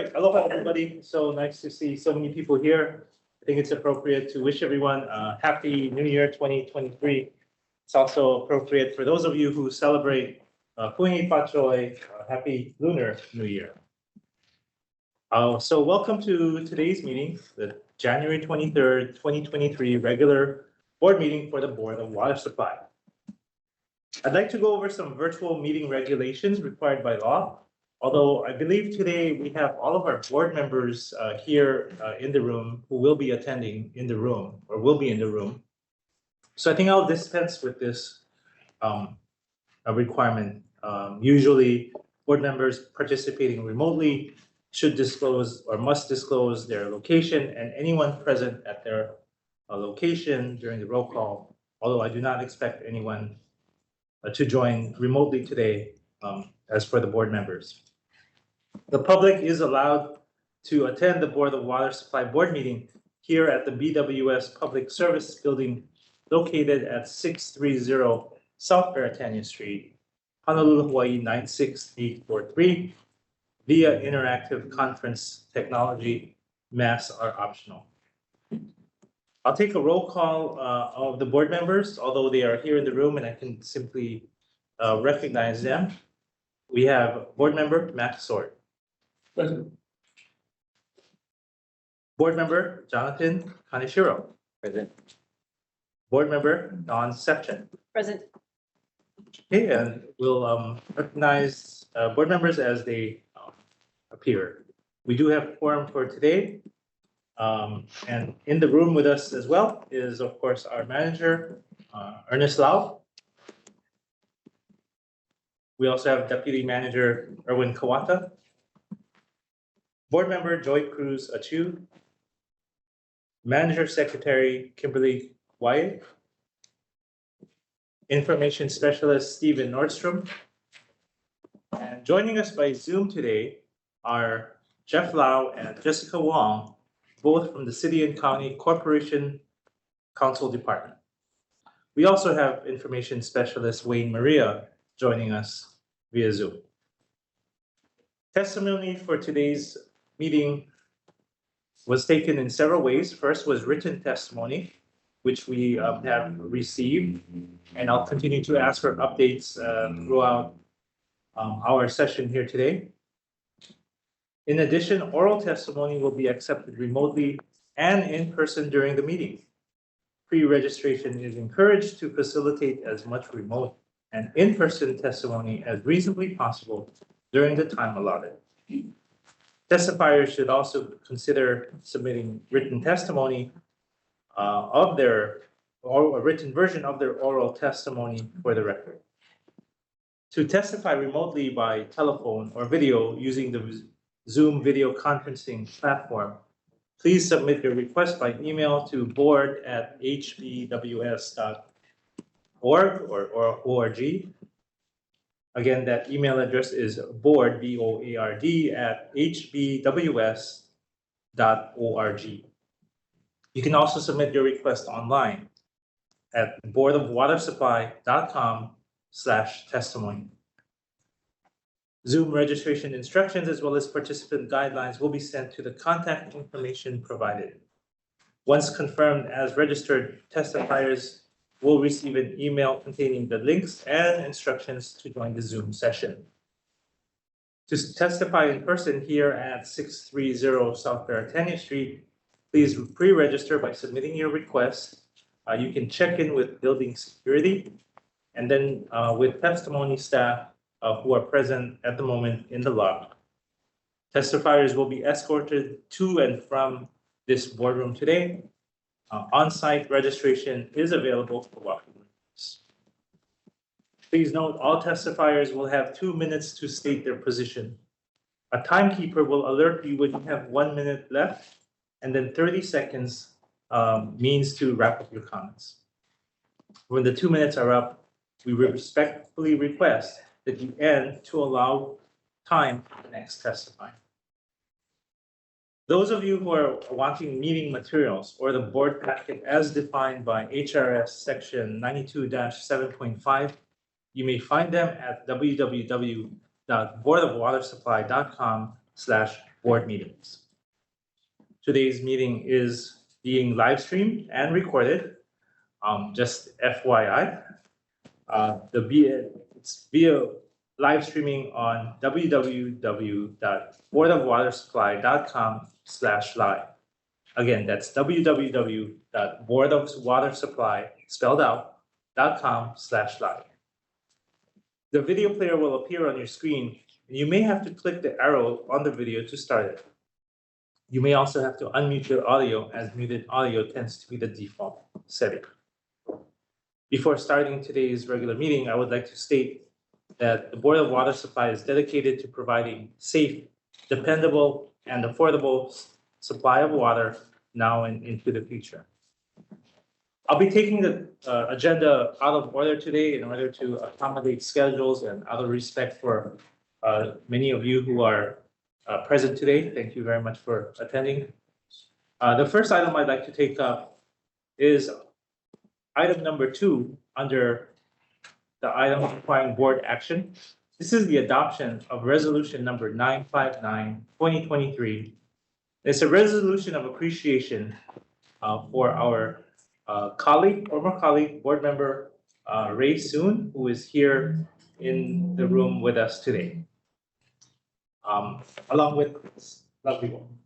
right, aloha everybody. So nice to see so many people here. I think it's appropriate to wish everyone a happy New Year 2023. It's also appropriate for those of you who celebrate Puingi Pachoy, happy Lunar New Year. So welcome to today's meeting, the January 23rd, 2023 regular board meeting for the Board of Water Supply. I'd like to go over some virtual meeting regulations required by law. Although I believe today we have all of our board members here in the room who will be attending in the room or will be in the room. So I think I'll dispense with this requirement. Usually board members participating remotely should disclose or must disclose their location and anyone present at their location during the roll call. Although I do not expect anyone to join remotely today as for the board members. The public is allowed to attend the Board of Water Supply Board meeting here at the BWS Public Service Building located at 630 South Beretania Street, Honolulu, Hawaii 96843 via interactive conference technology. Masks are optional. I'll take a roll call of the board members, although they are here in the room and I can simply recognize them. We have board member Matt Sword. Present. Board member Jonathan Kaneshiro. Present. Board member Don Sepchen. Present. Okay, and we'll recognize board members as they appear. We do have quorum for today. And in the room with us as well is, of course, our manager, Ernest Lau. We also have Deputy Manager Erwin Kawata. Board member Joy Cruz Achu. Manager Secretary Kimberly Wyatt. Information Specialist Stephen Nordstrom. And joining us by Zoom today are Jeff Lau and Jessica Wong, both from the City and County Corporation Council Department. We also have Information Specialist Wayne Maria joining us via Zoom. Testimony for today's meeting was taken in several ways. First was written testimony, which we have received, and I'll continue to ask for updates throughout our session here today. In addition, oral testimony will be accepted remotely and in person during the meeting. Pre-registration is encouraged to facilitate as much remote and in-person testimony as reasonably possible during the time allotted. Testifiers should also consider submitting written testimony of their or a written version of their oral testimony for the record. To testify remotely by telephone or video using the Zoom video conferencing platform, please submit your request by email to board@hbws.org or org. Again, that email address is board, B-O-A-R-D, @hbws.org. You can also submit your request online at boardofwatersupply.com/testimony. Zoom registration instructions as well as participant guidelines will be sent to the contact information provided. Once confirmed as registered, testifiers will receive an email containing the links and instructions to join the Zoom session. To testify in person here at 630 South Beretania Street, please pre-register by submitting your request. You can check in with building security and then with testimony staff who are present at the moment in the lobby. Testifiers will be escorted to and from this boardroom today. On-site registration is available for walking rooms. Please note all testifiers will have 2 minutes to state their position. A timekeeper will alert you when you have 1 minute left, and then 30 seconds means to wrap up your comments. When the 2 minutes are up, we respectfully request that you end to allow time for the next testifying. Those of you who are wanting meeting materials or the board packet as defined by HRS section 92-7.5, you may find them at www.boardofwatersupply.com/board board meetings. Today's meeting is being live streamed and recorded. Just FYI, it's via live streaming on www.boardofwatersupply.com/live. Again, that's www.boardofwatersupply spelled out .com/live. The video player will appear on your screen, and you may have to click the arrow on the video to start it. You may also have to unmute your audio, as muted audio tends to be the default setting. Before starting today's regular meeting, I would like to state that the Board of Water Supply is dedicated to providing safe, dependable, and affordable supply of water now and into the future. I'll be taking the agenda out of order today in order to accommodate schedules and out of respect for many of you who are present today. Thank you very much for attending. The first item I'd like to take up is item number 2 under the item requiring board action. This is the adoption of resolution number 959/2023. It's a resolution of appreciation for our former colleague, board member Ray Soon, who is here in the room with us today, along with this lovely one.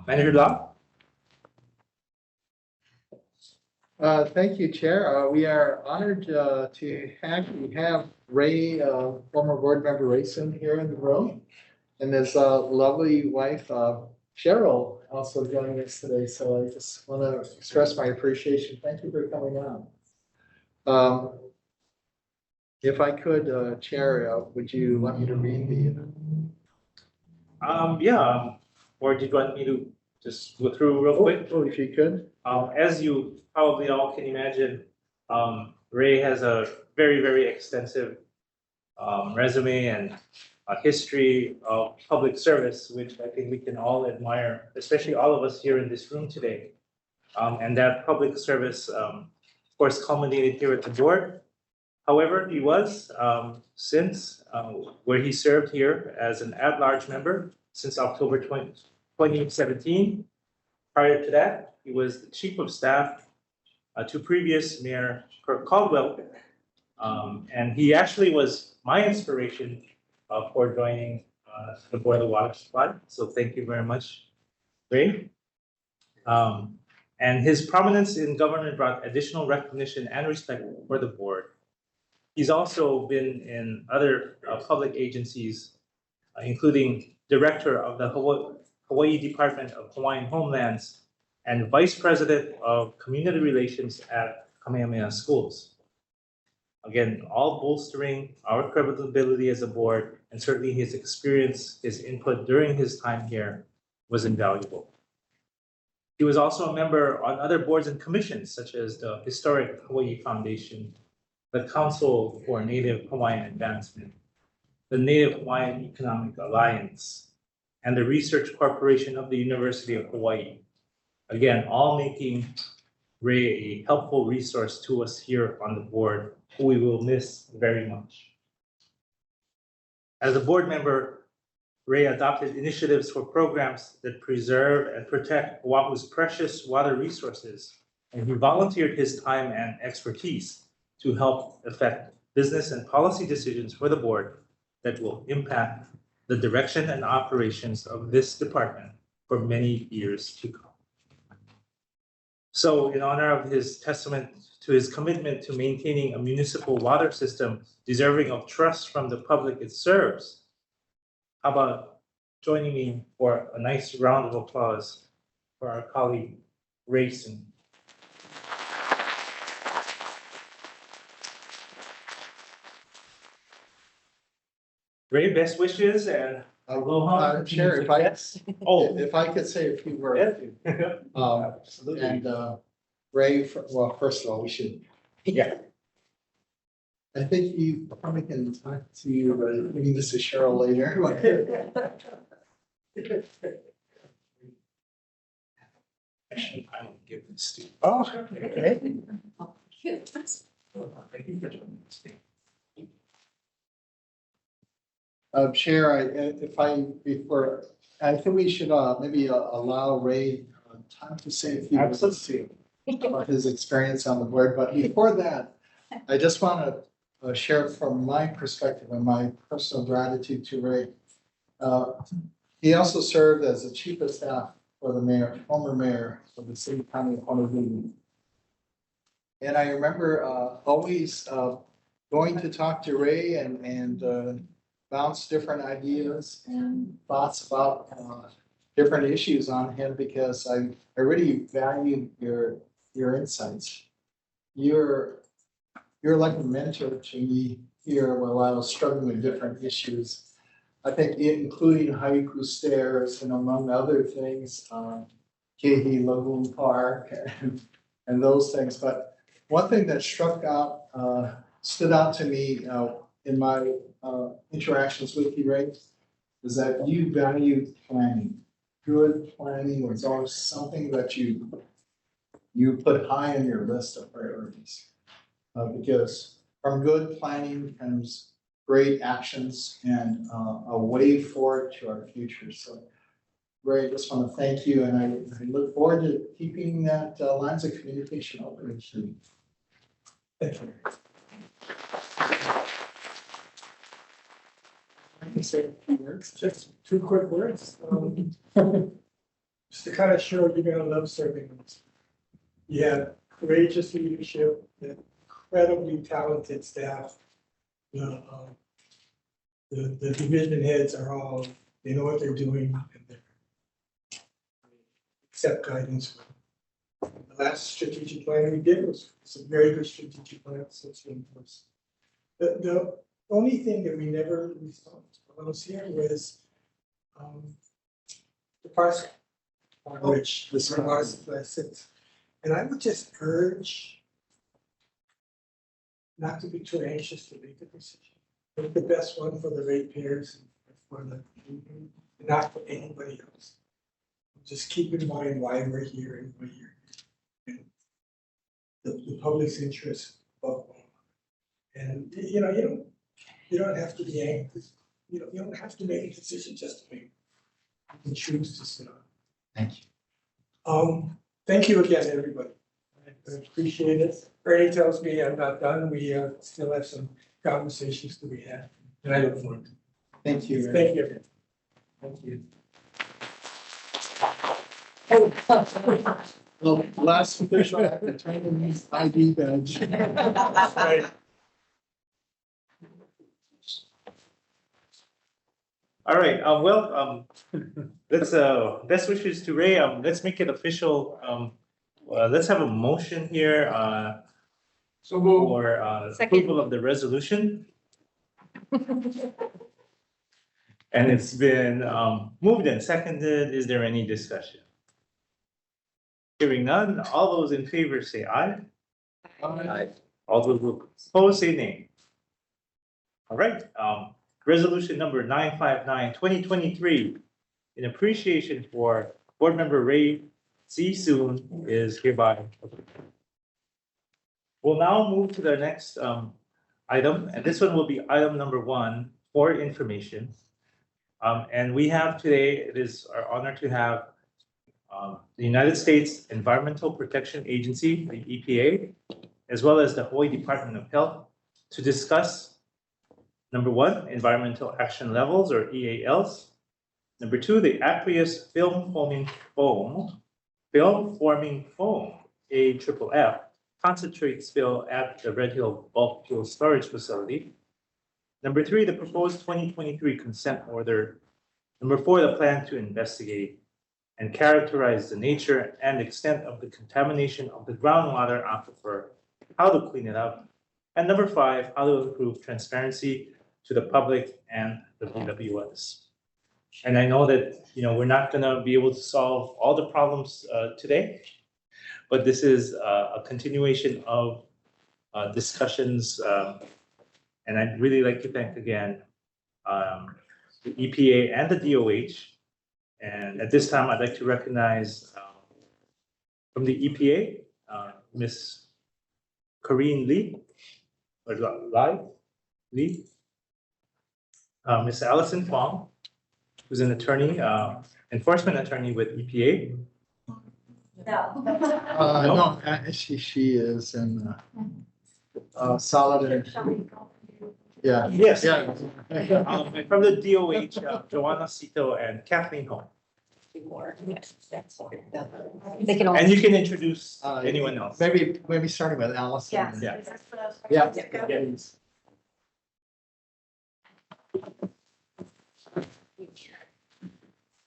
Manager Lau? Thank you, Chair. We are honored to actually have Ray, former board member Rayson here in the room, and his lovely wife, Cheryl, also joining us today. So I just want to express my appreciation. Thank you for coming on. If I could, Chair, would you want me to read the? Yeah, or did you want me to just go through real quick? Oh, if you could. As you probably all can imagine, Ray has a very, very extensive resume and a history of public service, which I think we can all admire, especially all of us here in this room today. And that public service, of course, culminated here at the board. However, he was where he served here as an at-large member since October 2017. Prior to that, he was the chief of staff to previous Mayor Kirk Caldwell. And he actually was my inspiration for joining the Board of Water Supply. So thank you very much, Ray. And his prominence in government brought additional recognition and respect for the board. He's also been in other public agencies, including director of the Hawaii Department of Hawaiian Homelands and vice president of community relations at Kamehameha Schools. Again, all bolstering our credibility as a board, and certainly his experience, his input during his time here was invaluable. He was also a member on other boards and commissions, such as the Historic Hawaii Foundation, the Council for Native Hawaiian Advancement, the Native Hawaiian Economic Alliance, and the Research Corporation of the University of Hawaii. Again, all making Ray a helpful resource to us here on the board, who we will miss very much. As a board member, Ray adopted initiatives for programs that preserve and protect Oahu's precious water resources, and he volunteered his time and expertise to help affect business and policy decisions for the board that will impact the direction and operations of this department for many years to come. So in honor of his testament to his commitment to maintaining a municipal water system deserving of trust from the public it serves, how about joining me for a nice round of applause for our colleague, Ray Soon. Ray, best wishes and aloha. Chair, if I could say a few words. Yeah. Absolutely. And Ray, well, first of all, we should. Yeah. I think you probably can talk to maybe this is Cheryl later. Actually, I don't give this to you. Oh, okay. Thank you for joining us. Chair, I think we should maybe allow Ray time to say a few words about his experience on the board. But before that, I just want to share from my perspective and my personal gratitude to Ray. He also served as the chief of staff for the mayor, former mayor of the city county of Honolulu. And I remember always going to talk to Ray and bounce different ideas and thoughts about different issues on him because I really value your insights. You're like a mentor to me here while I was struggling with different issues. I think including haiku stairs and among other things, Kehi Lagoon Park and those things. But one thing that stood out to me in my interactions with you, Ray, is that you value planning. Good planning was always something that you put high on your list of priorities. Because from good planning comes great actions and a way forward to our future. So, Ray, I just want to thank you, and I look forward to keeping that lines of communication open with you. Thank you. I can say a few words, just 2 quick words. Just to kind of show you're gonna love serving us. You have courageous leadership, incredibly talented staff. The division heads are all, they know what they're doing and they accept guidance. The last strategic plan we did was a very good strategic plan, so it's reinforced. The only thing that we never resolved when I was here was the parcel on which the smart sits. And I would just urge not to be too anxious to make a decision. Make the best one for the ratepayers and for the community, not for anybody else. Just keep in mind why we're here and why you're here. And the public's interest above all. And you don't have to be angry. You don't have to make a decision just to make. You can choose to sit on. Thank you. Thank you again, everybody. I appreciate it. Ernie tells me I'm not done. We still have some conversations to be had, and I look forward to it. Thank you. Thank you. Thank you. Well, last official act of turning these ID badge. Right. All right, let's best wishes to Ray. Let's make it official. Let's have a motion here So move. for Second. approval of the resolution. And it's been moved and seconded. Is there any discussion? Hearing none, all those in favor say aye. Aye. All those who oppose say nay. All right, resolution number 959/2023 in appreciation for board member Ray C. Soon is hereby approved. We'll now move to the next item, and this one will be item number 1 for information. And we have today, it is our honor to have the United States Environmental Protection Agency, the EPA, as well as the Hawaii Department of Health to discuss number 1, environmental action levels or EALs. Number 2, the aqueous film forming foam, AFFF, concentrate spill at the Red Hill Bulk Fuel Storage Facility. Number 3, the proposed 2023 consent order. Number 4, the plan to investigate and characterize the nature and extent of the contamination of the groundwater aquifer, how to clean it up. And number 5, how to improve transparency to the public and the BWS. And I know that we're not going to be able to solve all the problems today, but this is a continuation of discussions. And I'd really like to thank again the EPA and the DOH. And at this time, I'd like to recognize from the EPA, Ms. Corinne Lee, or Lee. Ms. Allison Fong, who's an attorney, enforcement attorney with EPA. No, she is in, solid and, yeah. Yes. Yeah. And from the DOH, Joanna Cito and Kathleen Hong. They can all. And you can introduce anyone else. Maybe starting with Allison. Yes. Yeah. Is this the- Yeah. Yes.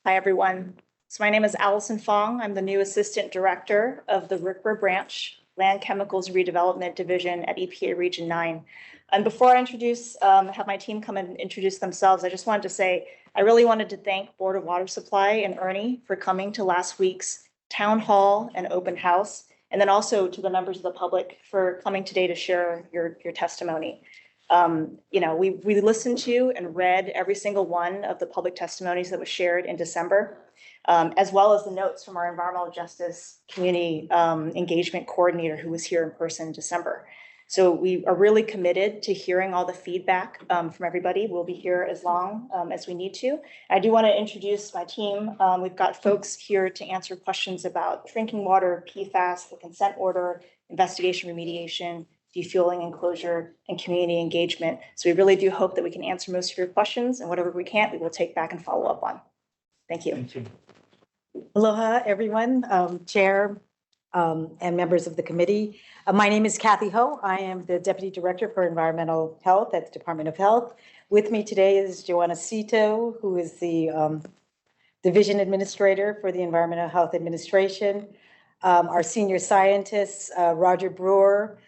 Hi, everyone. So my name is Allison Fong. I'm the new Assistant Director of the Rickburg Branch Land Chemicals Redevelopment Division at EPA Region 9. And before I have my team come and introduce themselves, I just wanted to say, I really wanted to thank Board of Water Supply and Ernie for coming to last week's town hall and open house, and then also to the members of the public for coming today to share your testimony. We listened to and read every single one of the public testimonies that was shared in December, as well as the notes from our environmental justice community engagement coordinator who was here in person in December. So we are really committed to hearing all the feedback from everybody. We'll be here as long as we need to. I do want to introduce my team. We've got folks here to answer questions about drinking water, PFAS, the consent order, investigation remediation, defueling and closure, and community engagement. So we really do hope that we can answer most of your questions, and whatever we can't, we will take back and follow up on. Thank you. Thank you. Aloha, everyone, Chair and members of the committee. My name is Kathy Ho. I am the Deputy Director for Environmental Health at the Department of Health. With me today is Joanna Cito, who is the Division Administrator for the Environmental Health Administration. Our senior scientists, Roger Brewer,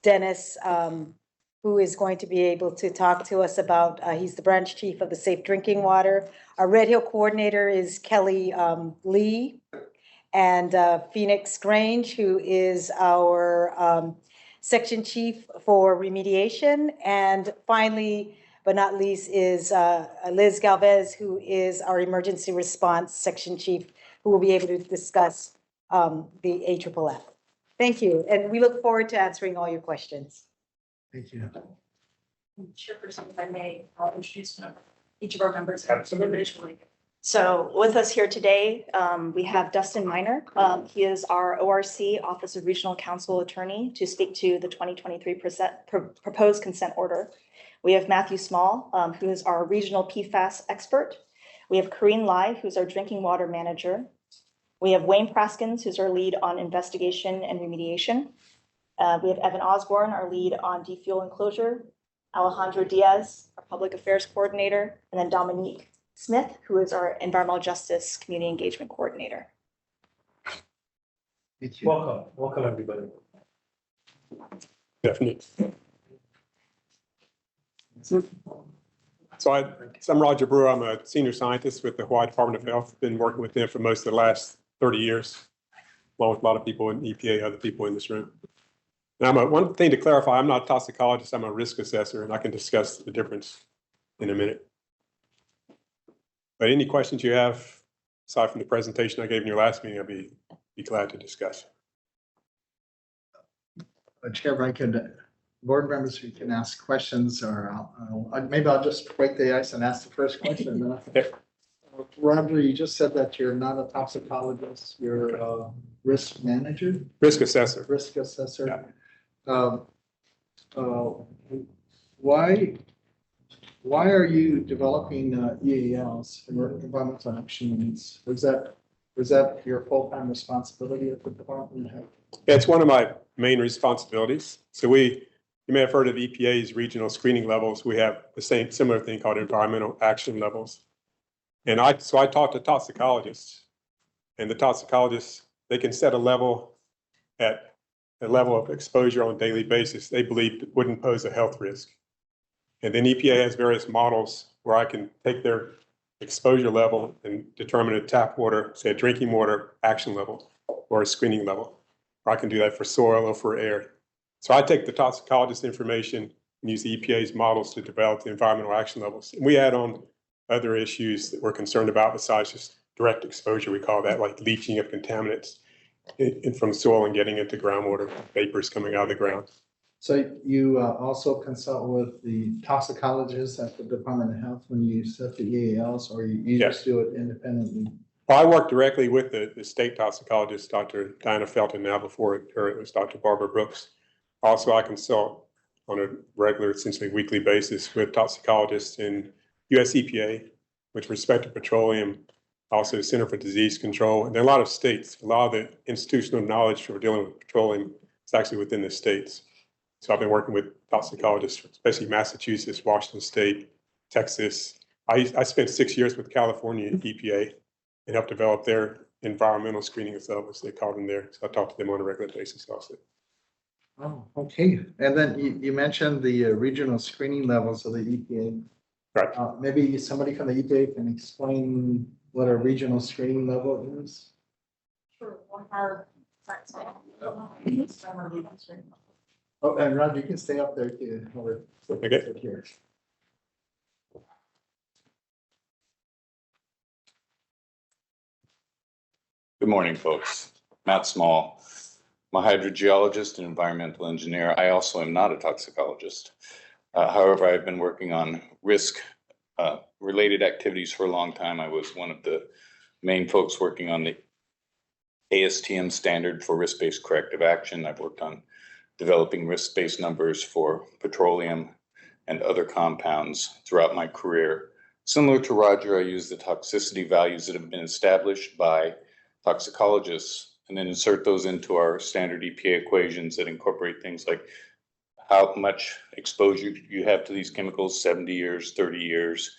Dennis, who is going to be able to talk to us about, he's the branch chief of the Safe Drinking Water. Our Red Hill coordinator is Kelly Lee, and Phoenix Grange, who is our section chief for remediation. And finally, but not least, is Liz Galvez, who is our emergency response section chief, who will be able to discuss the AFFF. Thank you, and we look forward to answering all your questions. Thank you. Chairperson, if I may, I'll introduce each of our members individually. So with us here today, we have Dustin Miner. He is our ORC, Office of Regional Counsel Attorney, to speak to the 2023 proposed consent order. We have Matthew Small, who is our regional PFAS expert. We have Corrine Lai, who's our drinking water manager. We have Wayne Praskins, who's our lead on investigation and remediation. We have Evan Osborne, our lead on defuel and closure. Alejandro Diaz, our public affairs coordinator, and then Dominique Smith, who is our environmental justice community engagement coordinator. Thank you. Welcome everybody. Definitely. So I'm Roger Brewer. I'm a senior scientist with the Hawaii Department of Health. Been working with them for most of the last 30 years, along with a lot of people in EPA, other people in this room. Now, one thing to clarify, I'm not a toxicologist, I'm a risk assessor, and I can discuss the difference in a minute. But any questions you have, aside from the presentation I gave in your last meeting, I'd be glad to discuss. Chair, if I could, board members who can ask questions, or maybe I'll just break the ice and ask the first question. Roger, you just said that you're not a toxicologist, you're a risk manager? Risk assessor. Risk assessor. Yeah. Why are you developing EALs, environmental action units? Was that your full-time responsibility at the department? Yeah, it's one of my main responsibilities. So you may have heard of EPA's regional screening levels. We have the similar thing called environmental action levels. And so I talked to toxicologists, and the toxicologists, they can set a level at a level of exposure on a daily basis they believe wouldn't pose a health risk. And then EPA has various models where I can take their exposure level and determine a tap water, say a drinking water action level or a screening level. Or I can do that for soil or for air. So I take the toxicologist information and use the EPA's models to develop the environmental action levels. And we add on other issues that we're concerned about besides just direct exposure. We call that like leaching of contaminants from soil and getting into groundwater, vapors coming out of the ground. So you also consult with the toxicologists at the Department of Health when you set the EALs, or you just do it independently? Well, I work directly with the state toxicologist, Dr. Diana Felton, now before her it was Dr. Barbara Brooks. Also, I consult on a regular, essentially weekly basis with toxicologists in US EPA with respect to petroleum, also the Center for Disease Control. And there are a lot of states, a lot of the institutional knowledge for dealing with petroleum is actually within the states. So I've been working with toxicologists, especially Massachusetts, Washington State, Texas. I spent 6 years with California EPA and helped develop their environmental screening as they call them there. So I talk to them on a regular basis also. Oh, okay. And then you mentioned the regional screening levels of the EPA. Right. Maybe somebody from the EPA can explain what a regional screening level is? Sure. One hour. Oh, and Rob, you can stay up there too. Okay. Here. Good morning, folks. Matt Small. I'm a hydrogeologist and environmental engineer. I also am not a toxicologist. However, I've been working on risk related activities for a long time. I was one of the main folks working on the ASTM standard for risk-based corrective action. I've worked on developing risk-based numbers for petroleum and other compounds throughout my career. Similar to Roger, I use the toxicity values that have been established by toxicologists and then insert those into our standard EPA equations that incorporate things like how much exposure you have to these chemicals, 70 years, 30 years,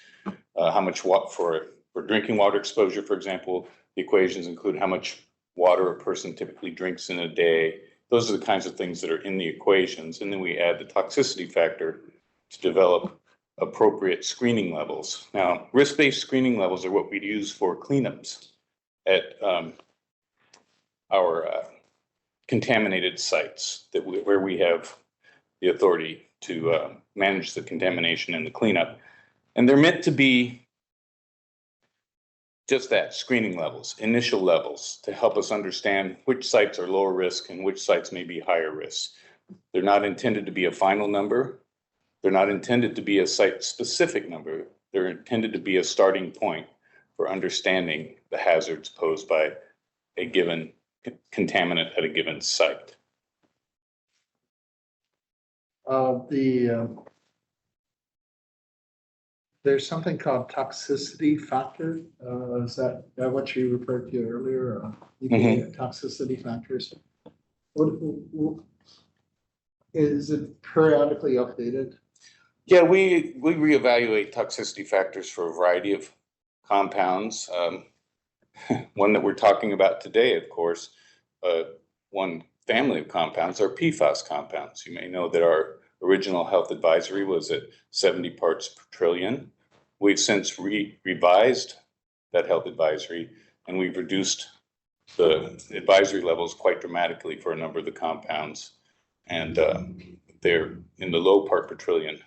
how much for drinking water exposure, for example. The equations include how much water a person typically drinks in a day. Those are the kinds of things that are in the equations. And then we add the toxicity factor to develop appropriate screening levels. Now, risk-based screening levels are what we'd use for cleanups at our contaminated sites where we have the authority to manage the contamination and the cleanup. And they're meant to be just that, screening levels, initial levels, to help us understand which sites are lower risk and which sites may be higher risk. They're not intended to be a final number. They're not intended to be a site-specific number. They're intended to be a starting point for understanding the hazards posed by a given contaminant at a given site. There's something called toxicity factor. Is that what you referred to earlier? EPA toxicity factors. Is it periodically updated? Yeah, we reevaluate toxicity factors for a variety of compounds. One that we're talking about today, of course, one family of compounds are PFAS compounds. You may know that our original health advisory was at 70 parts per trillion. We've since revised that health advisory, and we've reduced the advisory levels quite dramatically for a number of the compounds. And they're in the low part per trillion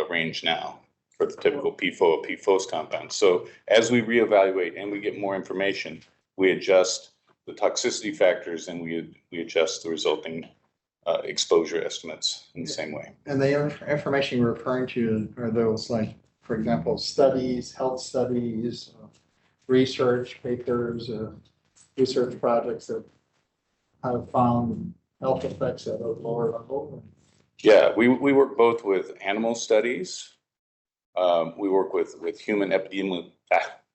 range now for the typical PFOA or PFOS compounds. So as we reevaluate and we get more information, we adjust the toxicity factors and we adjust the resulting exposure estimates in the same way. And the information you're referring to are those, like, for example, studies, health studies, research papers, research projects that have found health effects at a lower level? Yeah, we work both with animal studies. We work with human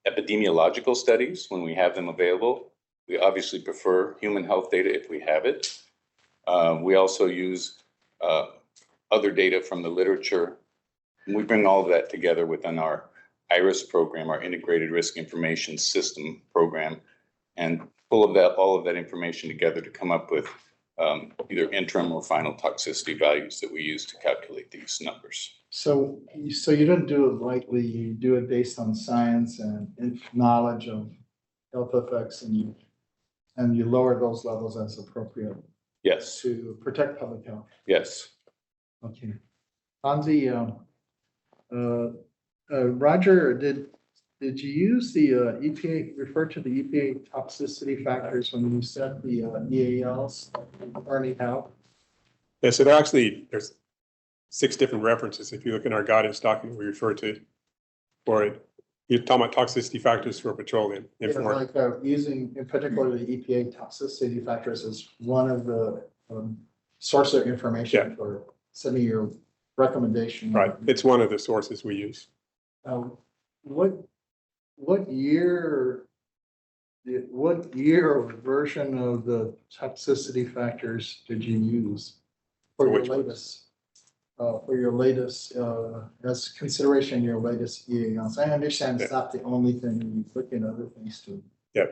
epidemiological studies when we have them available. We obviously prefer human health data if we have it. We also use other data from the literature. And we bring all of that together within our IRIS program, our Integrated Risk Information System program, and pull all of that information together to come up with either interim or final toxicity values that we use to calculate these numbers. So you don't do it lightly, you do it based on science and knowledge of health effects, and you lower those levels as appropriate. Yes. To protect public health. Yes. Okay. On the Roger, did you use the EPA, refer to the EPA toxicity factors when you set the EALs? Already have? Yeah, so there's 6 different references. If you look in our guidance document, we refer to for it. You're talking about toxicity factors for petroleum. Yeah, like using in particular the EPA toxicity factors as one of the source of information Yeah. for sending your recommendation. Right, it's one of the sources we use. What year? What year or version of the toxicity factors did you use for For your which ones? latest? For your latest, as consideration, your latest EALs. I understand it's not the only thing, you look at other things too. Yeah,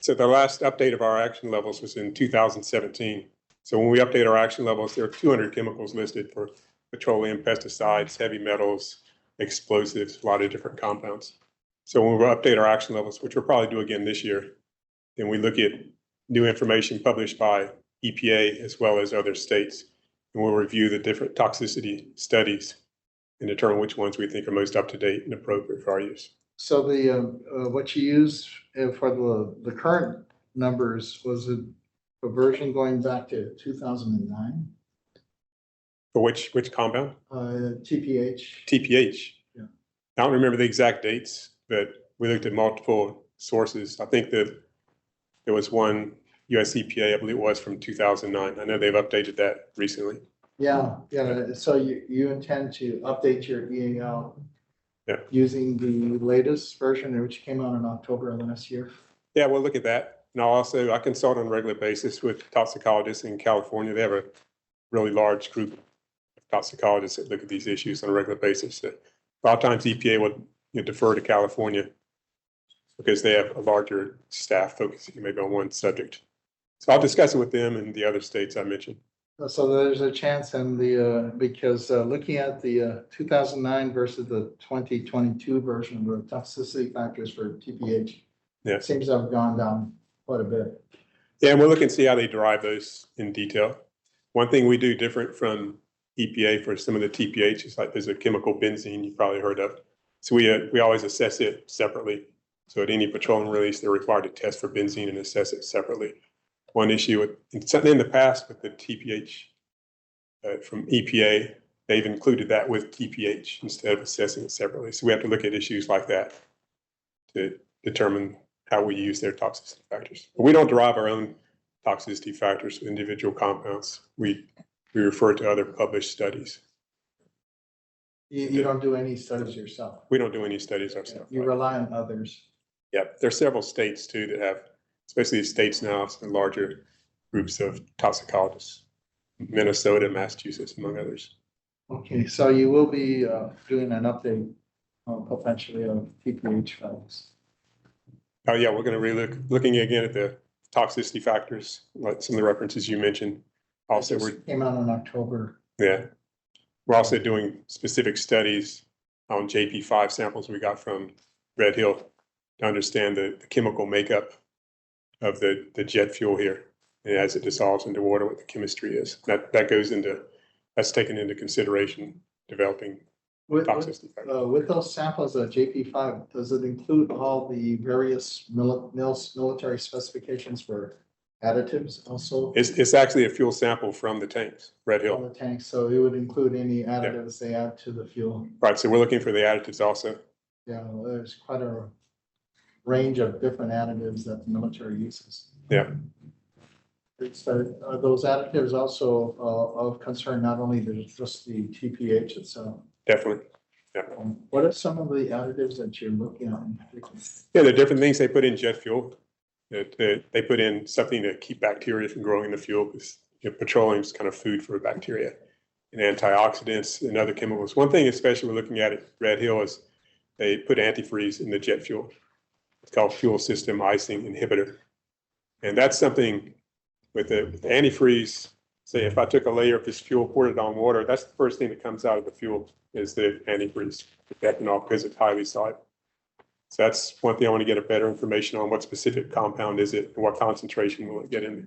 so the last update of our action levels was in 2017. So when we update our action levels, there are 200 chemicals listed for petroleum, pesticides, heavy metals, explosives, a lot of different compounds. So when we update our action levels, which we'll probably do again this year, then we look at new information published by EPA as well as other states. And we'll review the different toxicity studies and determine which ones we think are most up to date and appropriate for our use. So the, what you used for the current numbers, was it a version going back to 2009? For which compound? TPH. TPH. Yeah. I don't remember the exact dates, but we looked at multiple sources. I think that there was one US EPA, I believe it was from 2009. I know they've updated that recently. Yeah, so you intend to update your EAL Yeah. using the latest version, which came out in October of last year? Yeah, we'll look at that. And I consult on a regular basis with toxicologists in California. They have a really large group of toxicologists that look at these issues on a regular basis. A lot of times EPA will defer to California because they have a larger staff focusing maybe on one subject. So I'll discuss it with them and the other states I mentioned. So there's a chance in the, because looking at the 2009 versus the 2022 version of the toxicity factors for TPH, Yeah. seems to have gone down quite a bit. Yeah, and we'll look and see how they derive those in detail. One thing we do different from EPA for some of the TPH is like there's a chemical benzene you've probably heard of. So we always assess it separately. So at any petroleum release, they're required to test for benzene and assess it separately. One issue in the past with the TPH from EPA, they've included that with TPH instead of assessing it separately. So we have to look at issues like that to determine how we use their toxicity factors. But we don't derive our own toxicity factors for individual compounds. We refer to other published studies. You don't do any studies yourself? We don't do any studies ourselves. You rely on others? Yeah, there are several states too that have, especially the states now, some larger groups of toxicologists. Minnesota, Massachusetts, among others. Okay, so you will be doing an update potentially of TPH files. Oh yeah, we're going to looking again at the toxicity factors, like some of the references you mentioned. Also, Came out in October. we're also doing specific studies on JP5 samples we got from Red Hill to understand the chemical makeup of the jet fuel here, and as it dissolves into water, what the chemistry is. That's taken into consideration developing toxicity factors. With those samples of JP5, does it include all the various military specifications for additives also? It's actually a fuel sample from the tanks, Red On Hill. the tank, so it would include any additives they add to the fuel. Right, so we're looking for the additives also. Yeah, well, there's quite a range of different additives that the military uses. Yeah. Are those additives also of concern, not only just the TPH itself? Definitely. Yeah. What are some of the additives that you're looking at in particular? Yeah, there are different things they put in jet fuel. They put in something to keep bacteria from growing in the fuel because petroleum is kind of food for bacteria, and antioxidants and other chemicals. One thing especially we're looking at Red Hill is they put antifreeze in the jet fuel. It's called fuel system icing inhibitor. And that's something with the antifreeze. Say if I took a layer of this fuel, poured it on water, that's the first thing that comes out of the fuel is the antifreeze, the ethanol, because it's highly soluble. So that's one thing I want to get a better information on. What specific compound is it and what concentration will it get in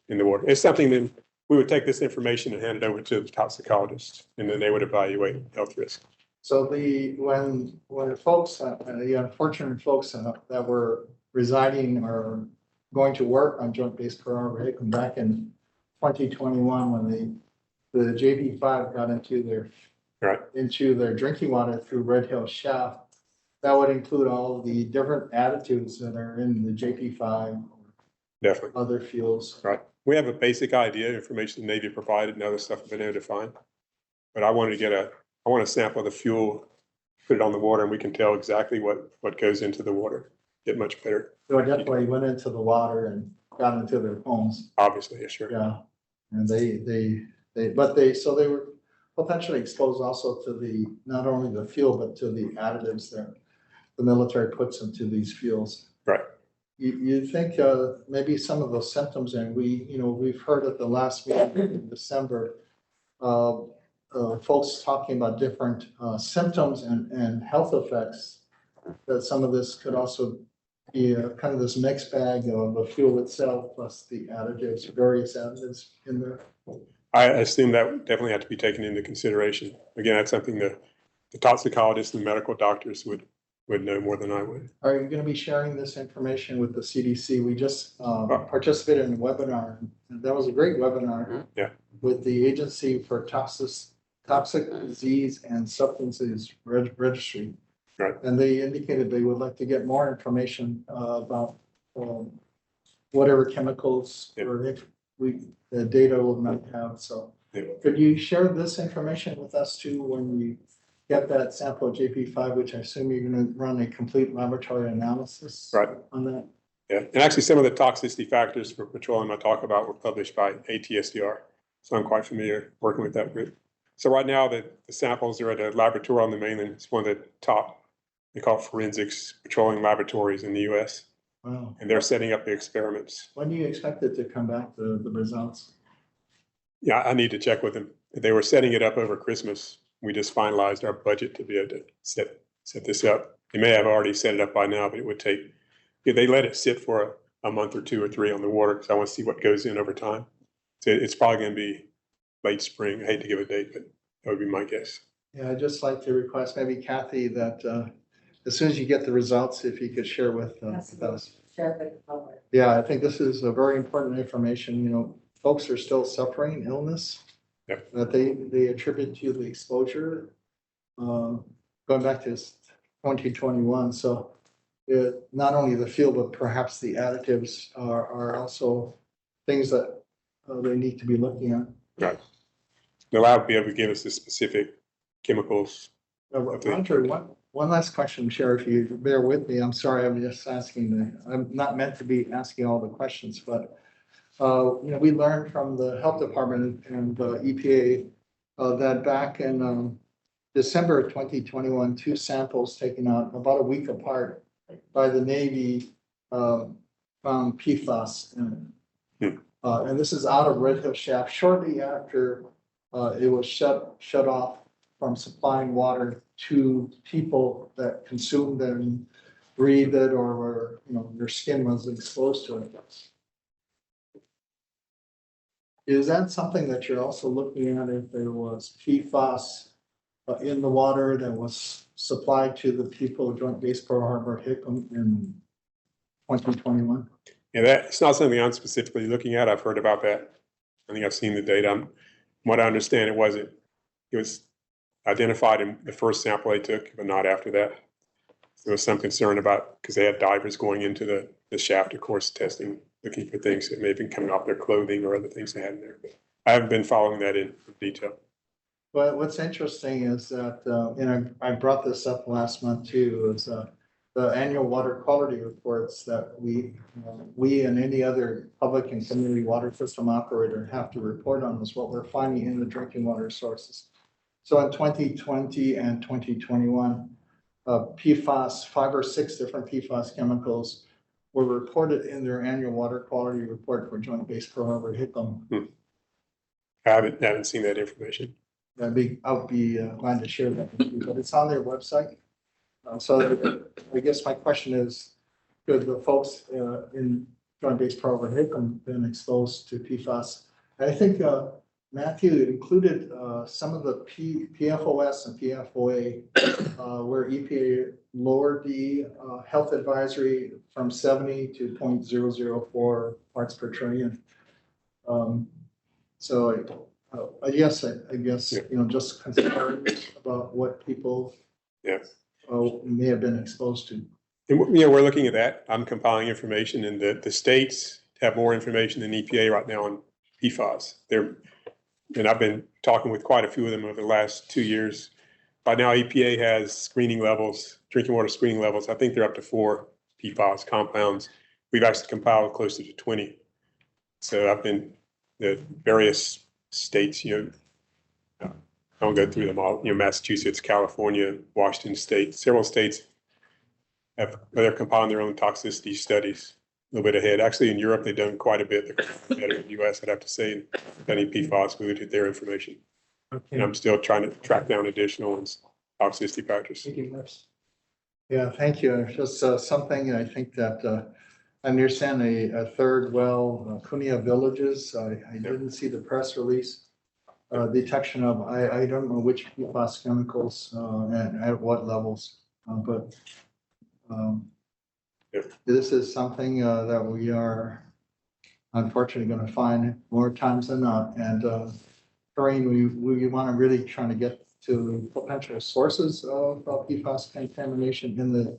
the water? It's something that we would take this information and hand it over to the toxicologist, and then they would evaluate health risk. So when folks, the unfortunate folks that were residing or going to work on Joint Base Pereira come back in 2021, when the JP5 got into their drinking water through Red Hill Shaft, that would include all the different additives that are in the JP5, Definitely. other fuels. Right. We have a basic idea, information the Navy provided and other stuff we've been able to find. But I want a sample of the fuel, put it on the water, and we can tell exactly what goes into the water. Get much better. So it definitely went into the water and got into their homes. Obviously, yeah, sure. Yeah. And they were potentially exposed also to not only the fuel, but to the additives that the military puts into these fuels. Right. You think maybe some of those symptoms, and we've heard at the last meeting in December, folks talking about different symptoms and health effects, that some of this could also be kind of this mixed bag of the fuel itself plus the additives, various additives in there. I assume that would definitely have to be taken into consideration. Again, that's something the toxicologists and medical doctors would know more than I would. Are you going to be sharing this information with the CDC? We just participated in a webinar, and that was a great webinar. Yeah. With the Agency for Toxic Disease and Substances Registry. Right. And they indicated they would like to get more information about whatever chemicals or if the data will not have. So could you share this information with us too when we get that sample of JP5, which I assume you're going to run a complete laboratory analysis on that? Yeah, and actually some of the toxicity factors for petroleum I talk about were published by ATSDR. So I'm quite familiar working with that group. So right now the samples are at a laboratory on the mainland. It's one of the top, they call it forensics petroleum laboratories in the US. Wow. And they're setting up the experiments. When do you expect it to come back, the results? Yeah, I need to check with them. They were setting it up over Christmas. We just finalized our budget to be able to set this up. They may have already set it up by now, but it would take, they let it sit for a month or 2 or 3 on the water because I want to see what goes in over time. So it's probably going to be late spring. I hate to give a date, but that would be my guess. Yeah, I'd just like to request maybe Kathy that as soon as you get the results, if you could share with us. Yeah, I think this is a very important information. Folks are still suffering illness that they attribute to the exposure going back to 2021. So not only the fuel, but perhaps the additives are also things that they need to be looking at. Right. The lab will be able to give us the specific chemicals. Roger, one last question, Chair, if you bear with me. I'm sorry, I'm just asking I'm not meant to be asking all the questions, but we learned from the health department and the EPA that back in December of 2021, 2 samples taken out about a week apart by the Navy found PFAS in it. And this is out of Red Hill Shaft shortly after it was shut off from supplying water to people that consumed it and breathed it or were, their skin was exposed to it. Is that something that you're also looking at if there was PFAS in the water that was supplied to the people of Joint Base Pearl Harbor Hickam in 2021? Yeah, it's not something I'm specifically looking at. I've heard about that. I think I've seen the data. From what I understand, it was identified in the first sample they took, but not after that. There was some concern about, because they had divers going into the shaft, of course, testing, looking for things that may have been coming off their clothing or other things they had in there. But I haven't been following that in detail. But what's interesting is that, and I brought this up last month too, is the annual water quality reports that we and any other public and community water system operator have to report on is what we're finding in the drinking water sources. So in 2020 and 2021, PFAS, 5 or 6 different PFAS chemicals were reported in their annual water quality report for Joint Base Pearl Harbor Hickam. I haven't seen that information. I'll be glad to share that with you, but it's on their website. So I guess my question is, could the folks in Joint Base Pearl Harbor Hickam been exposed to PFAS? I think Matthew included some of the PFOS and PFOA where EPA lowered the health advisory from 70 to 0.004 parts per trillion. So I guess, just concerns about what people Yeah. may have been exposed to. And, we're looking at that. I'm compiling information, and the states have more information than EPA right now on PFAS. And I've been talking with quite a few of them over the last 2 years. By now, EPA has screening levels, drinking water screening levels. I think they're up to 4 PFAS compounds. We've actually compiled closer to 20. So I've been the various states, I won't go through them all, Massachusetts, California, Washington State, several states they're compiling their own toxicity studies a little bit ahead. Actually, in Europe, they've done quite a bit. They're better in the US, I'd have to say, in any PFAS moved their information. And I'm still trying to track down additional toxicity factors. Yeah, thank you. It's just something I think that I understand a third well, Cunha Villages. I didn't see the press release. Detection of, I don't know which PFAS chemicals and at what levels, but this is something that we are unfortunately going to find more times than not. And Corinne, we want to really trying to get to potential sources of PFAS contamination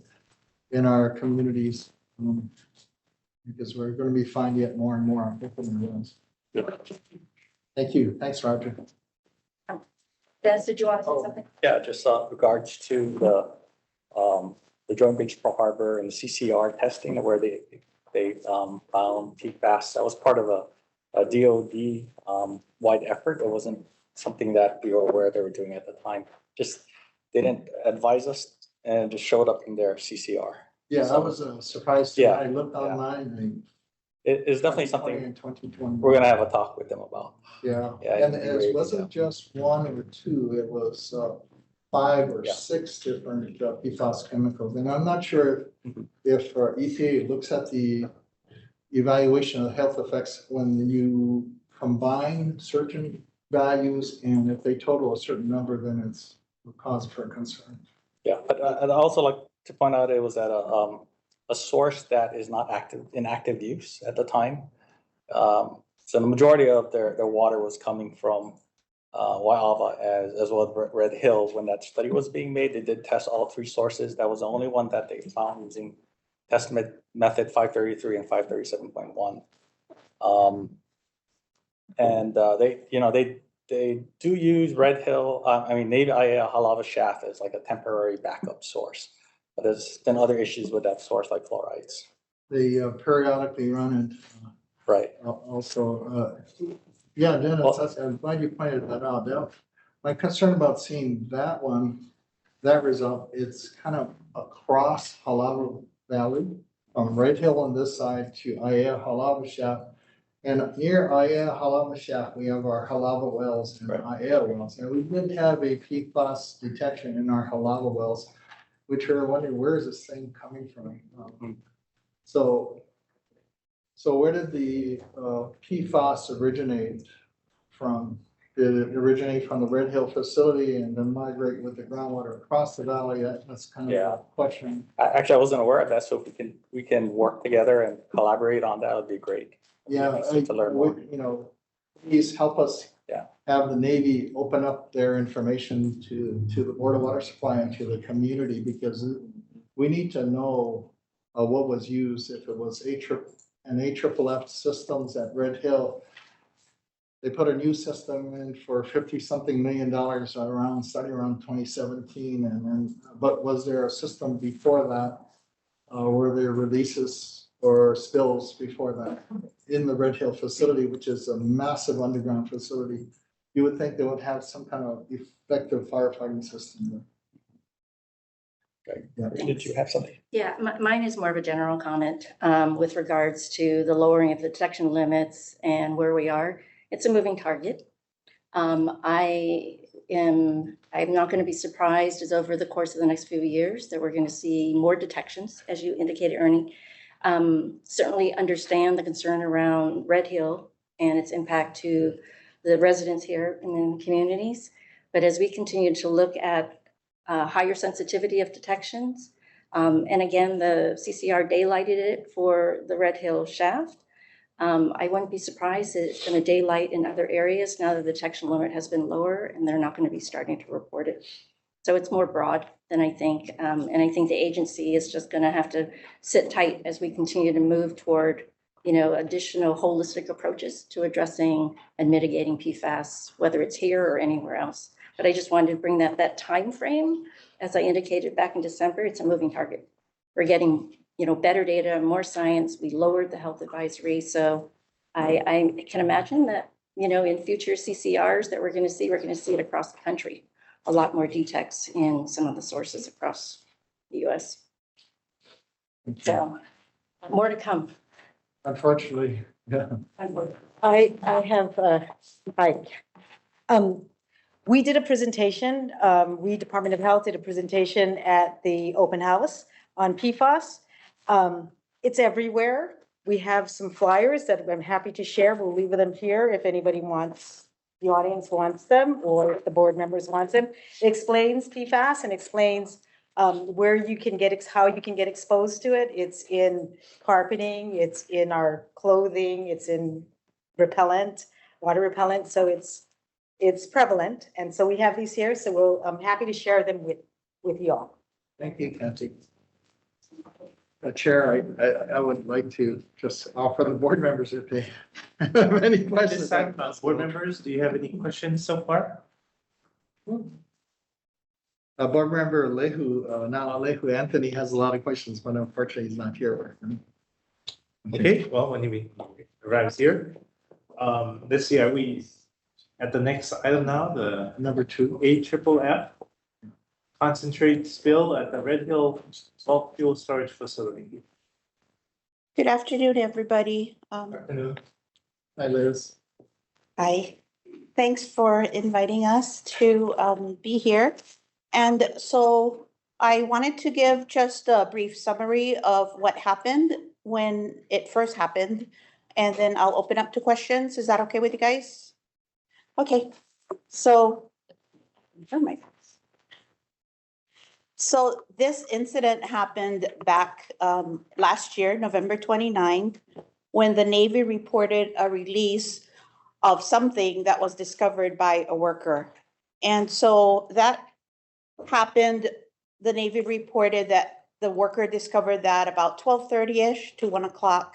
in our communities, because we're going to be finding it more and more. Thank you. Thanks, Roger. Dennis, did you want to say something? Yeah, just regards to the Joint Beach Pearl Harbor and the CCR testing where they found PFAS. That was part of a DOD wide effort. It wasn't something that we were aware they were doing at the time. Just they didn't advise us and just showed up in their CCR. Yeah, I was surprised. Yeah, I looked online. It's definitely something in 2020. we're gonna have a talk with them about. Yeah, Yeah, and it wasn't just one or two, it was 5 or 6 different PFAS chemicals. And I'm not sure if EPA looks at the evaluation of health effects when you combine certain values, and if they total a certain number, then it's a cause for concern. Yeah, but I'd also like to point out it was at a source that is not in active use at the time. So the majority of their water was coming from Waiava as well as Red Hill. When that study was being made, they did test all 3 sources. That was the only one that they found using test method 533 and 537.1. And they do use Red Hill. Navy IAEA Halava Shaft is like a temporary backup source, but there's been other issues with that source like fluorides. They periodically run it. Right. Also, yeah, Dennis, I'm glad you pointed that out. My concern about seeing that result, it's kind of across Halava Valley, from Red Hill on this side to IAEA Halava Shaft. And near IAEA Halava Shaft, we have our Halava wells and IAEA wells. And we did have a PFAS detection in our Halava wells, which are wondering, where is this thing coming from? So where did the PFAS originate from? Did it originate from the Red Hill facility and then migrate with the groundwater across the valley? That's kind of a question. Actually, I wasn't aware of that. So if we can work together and collaborate on that, would be great. Yeah, to learn more. Please help us. Yeah. Have the Navy open up their information to the Board of Water Supply and to the community, because we need to know what was used. If it was AFFF systems at Red Hill, they put a new system in for $50-something million starting around 2017. But was there a system before that? Were there releases or spills before that in the Red Hill facility, which is a massive underground facility? You would think they would have some kind of effective firefighting system there. Okay. Yeah. Did you have something? Yeah, mine is more of a general comment with regards to the lowering of the detection limits and where we are. It's a moving target. I'm not going to be surprised as over the course of the next few years that we're going to see more detections, as you indicated, Ernie. Certainly understand the concern around Red Hill and its impact to the residents here and in communities. But as we continue to look at higher sensitivity of detections, and again, the CCR daylighted it for the Red Hill shaft. I wouldn't be surprised that it's going to daylight in other areas now that the detection limit has been lower and they're not going to be starting to report it. So it's more broad than I think. And I think the agency is just going to have to sit tight as we continue to move toward, additional holistic approaches to addressing and mitigating PFAS, whether it's here or anywhere else. But I just wanted to bring that time frame, as I indicated back in December, it's a moving target. We're getting, better data, more science. We lowered the health advisory. So I can imagine that, in future CCRs that we're going to see it across the country. A lot more detects in some of the sources across the US. So more to come. Unfortunately, yeah. I have, hi. We did a presentation, we Department of Health did a presentation at the open house on PFAS. It's everywhere. We have some flyers that I'm happy to share. We'll leave them here if anybody wants, the audience wants them, or if the board members want them. It explains PFAS and explains where you can get, how you can get exposed to it. It's in carpeting, it's in our clothing, it's in repellent, water repellent. So it's prevalent. And so we have these here. So I'm happy to share them with you all. Thank you, Kathy. Chair, I would like to just offer the board members if they have any questions. This time, board members, do you have any questions so far? Board member Alehu, now Alehu Anthony has a lot of questions, but unfortunately he's not here. Okay, well, when he arrives here, let's see, are we at the next item now, the Number 2. AFFF concentrate spill at the Red Hill bulk fuel storage facility. Good afternoon, everybody. Afternoon. Hi, Liz. Hi. Thanks for inviting us to be here. And so I wanted to give just a brief summary of what happened when it first happened, and then I'll open up to questions. Is that okay with you guys? Okay, so, oh my. So this incident happened back last year, November 29, when the Navy reported a release of something that was discovered by a worker. And so that happened, the Navy reported that the worker discovered that about 12:30-ish to 1 o'clock,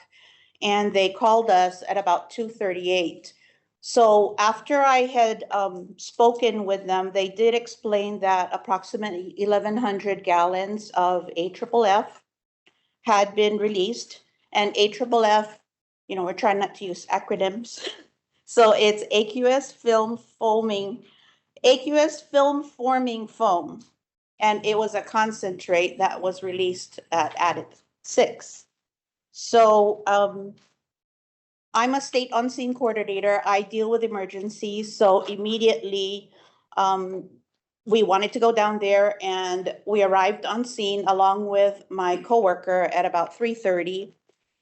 and they called us at about 2:38. So after I had spoken with them, they did explain that approximately 1,100 gallons of AFFF had been released. And AFFF, we're trying not to use acronyms. So it's aqueous film forming foam. And it was a concentrate that was released at added 6. So I'm a state on-scene coordinator. I deal with emergencies. So immediately we wanted to go down there, and we arrived on scene along with my coworker at about 3:30.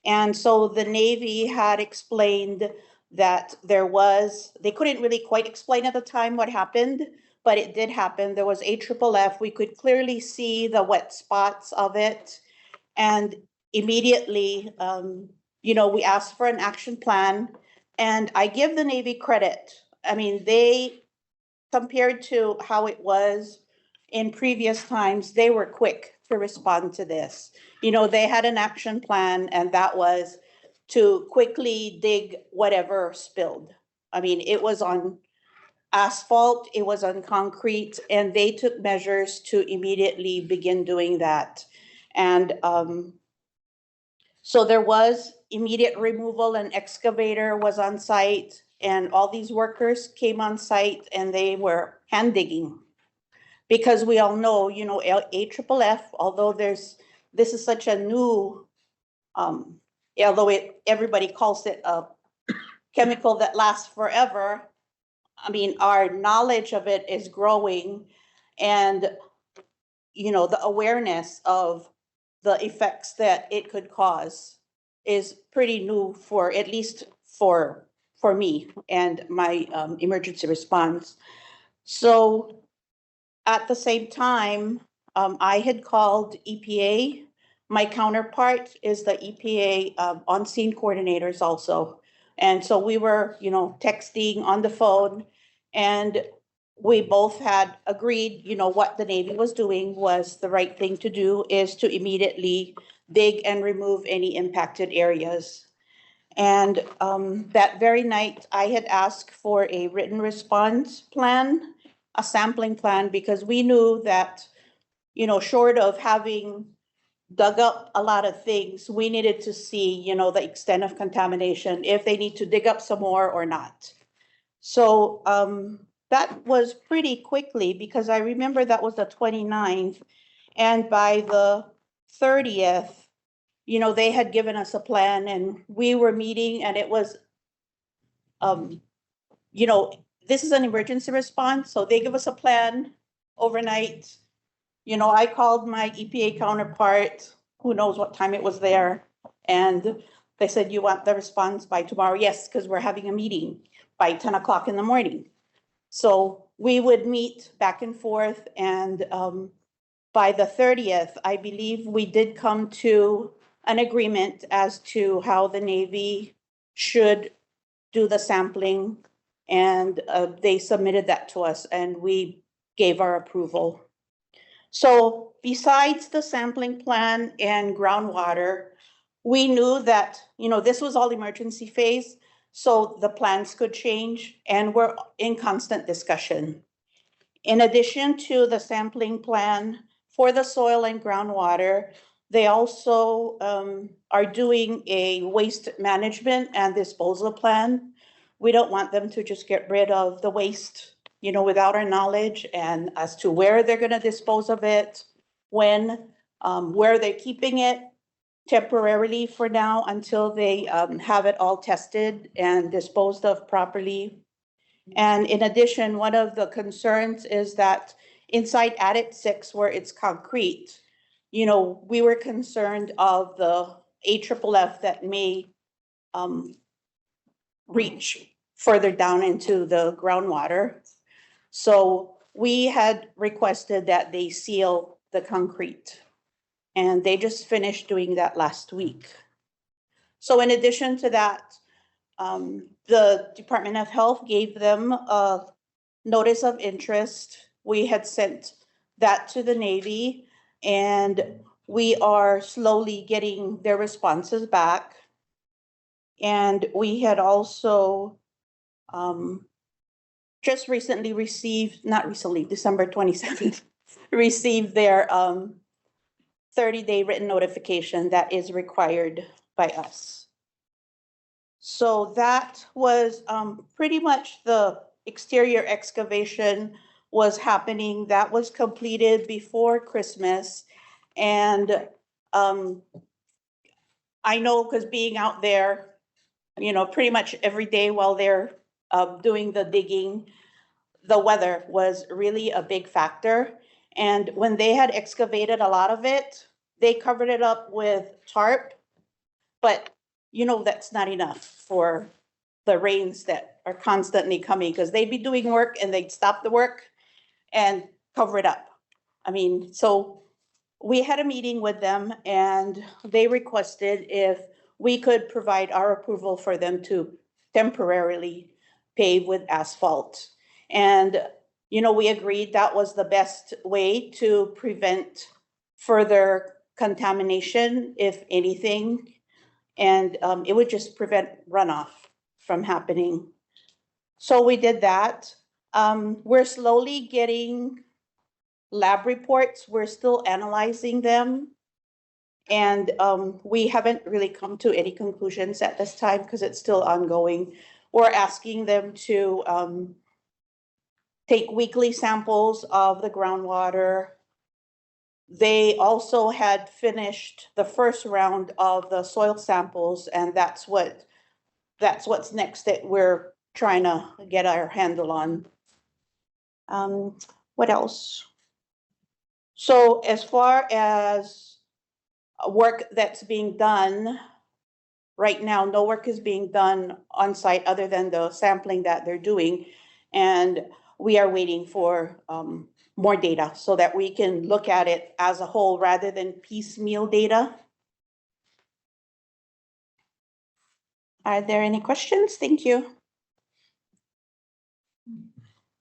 And so the Navy had explained that they couldn't really quite explain at the time what happened, but it did happen. There was AFFF. We could clearly see the wet spots of it. And immediately, we asked for an action plan, and I give the Navy credit. I mean, they, compared to how it was in previous times, they were quick to respond to this. They had an action plan, and that was to quickly dig whatever spilled. I mean, it was on asphalt, it was on concrete, and they took measures to immediately begin doing that. And so there was immediate removal. An excavator was on site, and all these workers came on site, and they were hand digging. Because we all know, AFFF, although this is such a new, although everybody calls it a chemical that lasts forever, I mean, our knowledge of it is growing, and, the awareness of the effects that it could cause is pretty new, for at least for me and my emergency response. So at the same time, I had called EPA. my counterpart is the EPA on-scene coordinators also. And so we were, texting on the phone, and we both had agreed, what the Navy was doing was the right thing to do, is to immediately dig and remove any impacted areas. And that very night, I had asked for a written response plan, a sampling plan, because we knew that, short of having dug up a lot of things, we needed to see, the extent of contamination, if they need to dig up some more or not. So that was pretty quickly, because I remember that was the 29th, and by the 30th, they had given us a plan, and we were meeting, and it was, this is an emergency response, so they give us a plan overnight. I called my EPA counterpart, who knows what time it was there, and they said, you want the response by tomorrow? Yes, because we're having a meeting by 10 o'clock in the morning. So we would meet back and forth, and by the 30th, I believe we did come to an agreement as to how the Navy should do the sampling, and they submitted that to us, and we gave our approval. So besides the sampling plan and groundwater, we knew that, this was all emergency phase, so the plans could change, and we're in constant discussion. In addition to the sampling plan for the soil and groundwater, they also are doing a waste management and disposal plan. We don't want them to just get rid of the waste, without our knowledge, and as to where they're gonna dispose of it, when, where they're keeping it temporarily for now until they have it all tested and disposed of properly. And in addition, one of the concerns is that inside Adit 6, where it's concrete, we were concerned of the AFFF that may reach further down into the groundwater. So we had requested that they seal the concrete, and they just finished doing that last week. So in addition to that, the Department of Health gave them a notice of interest. We had sent that to the Navy, and we are slowly getting their responses back. And we had also just recently received, not recently, December 27th, received their 30-day written notification that is required by us. So that was pretty much the exterior excavation was happening. That was completed before Christmas. And I know, because being out there, pretty much every day while they're doing the digging, the weather was really a big factor. And when they had excavated a lot of it, they covered it up with tarp, but that's not enough for the rains that are constantly coming, because they'd be doing work and they'd stop the work and cover it up. I mean, so we had a meeting with them, and they requested if we could provide our approval for them to temporarily pave with asphalt. And, we agreed that was the best way to prevent further contamination, if anything. And it would just prevent runoff from happening. So we did that. We're slowly getting lab reports. We're still analyzing them. And we haven't really come to any conclusions at this time, because it's still ongoing. We're asking them to take weekly samples of the groundwater. They also had finished the first round of the soil samples, and that's what's next that we're trying to get our handle on. What else? So as far as work that's being done, right now, no work is being done on site other than the sampling that they're doing. And we are waiting for more data so that we can look at it as a whole rather than piecemeal data. Are there any questions? Thank you.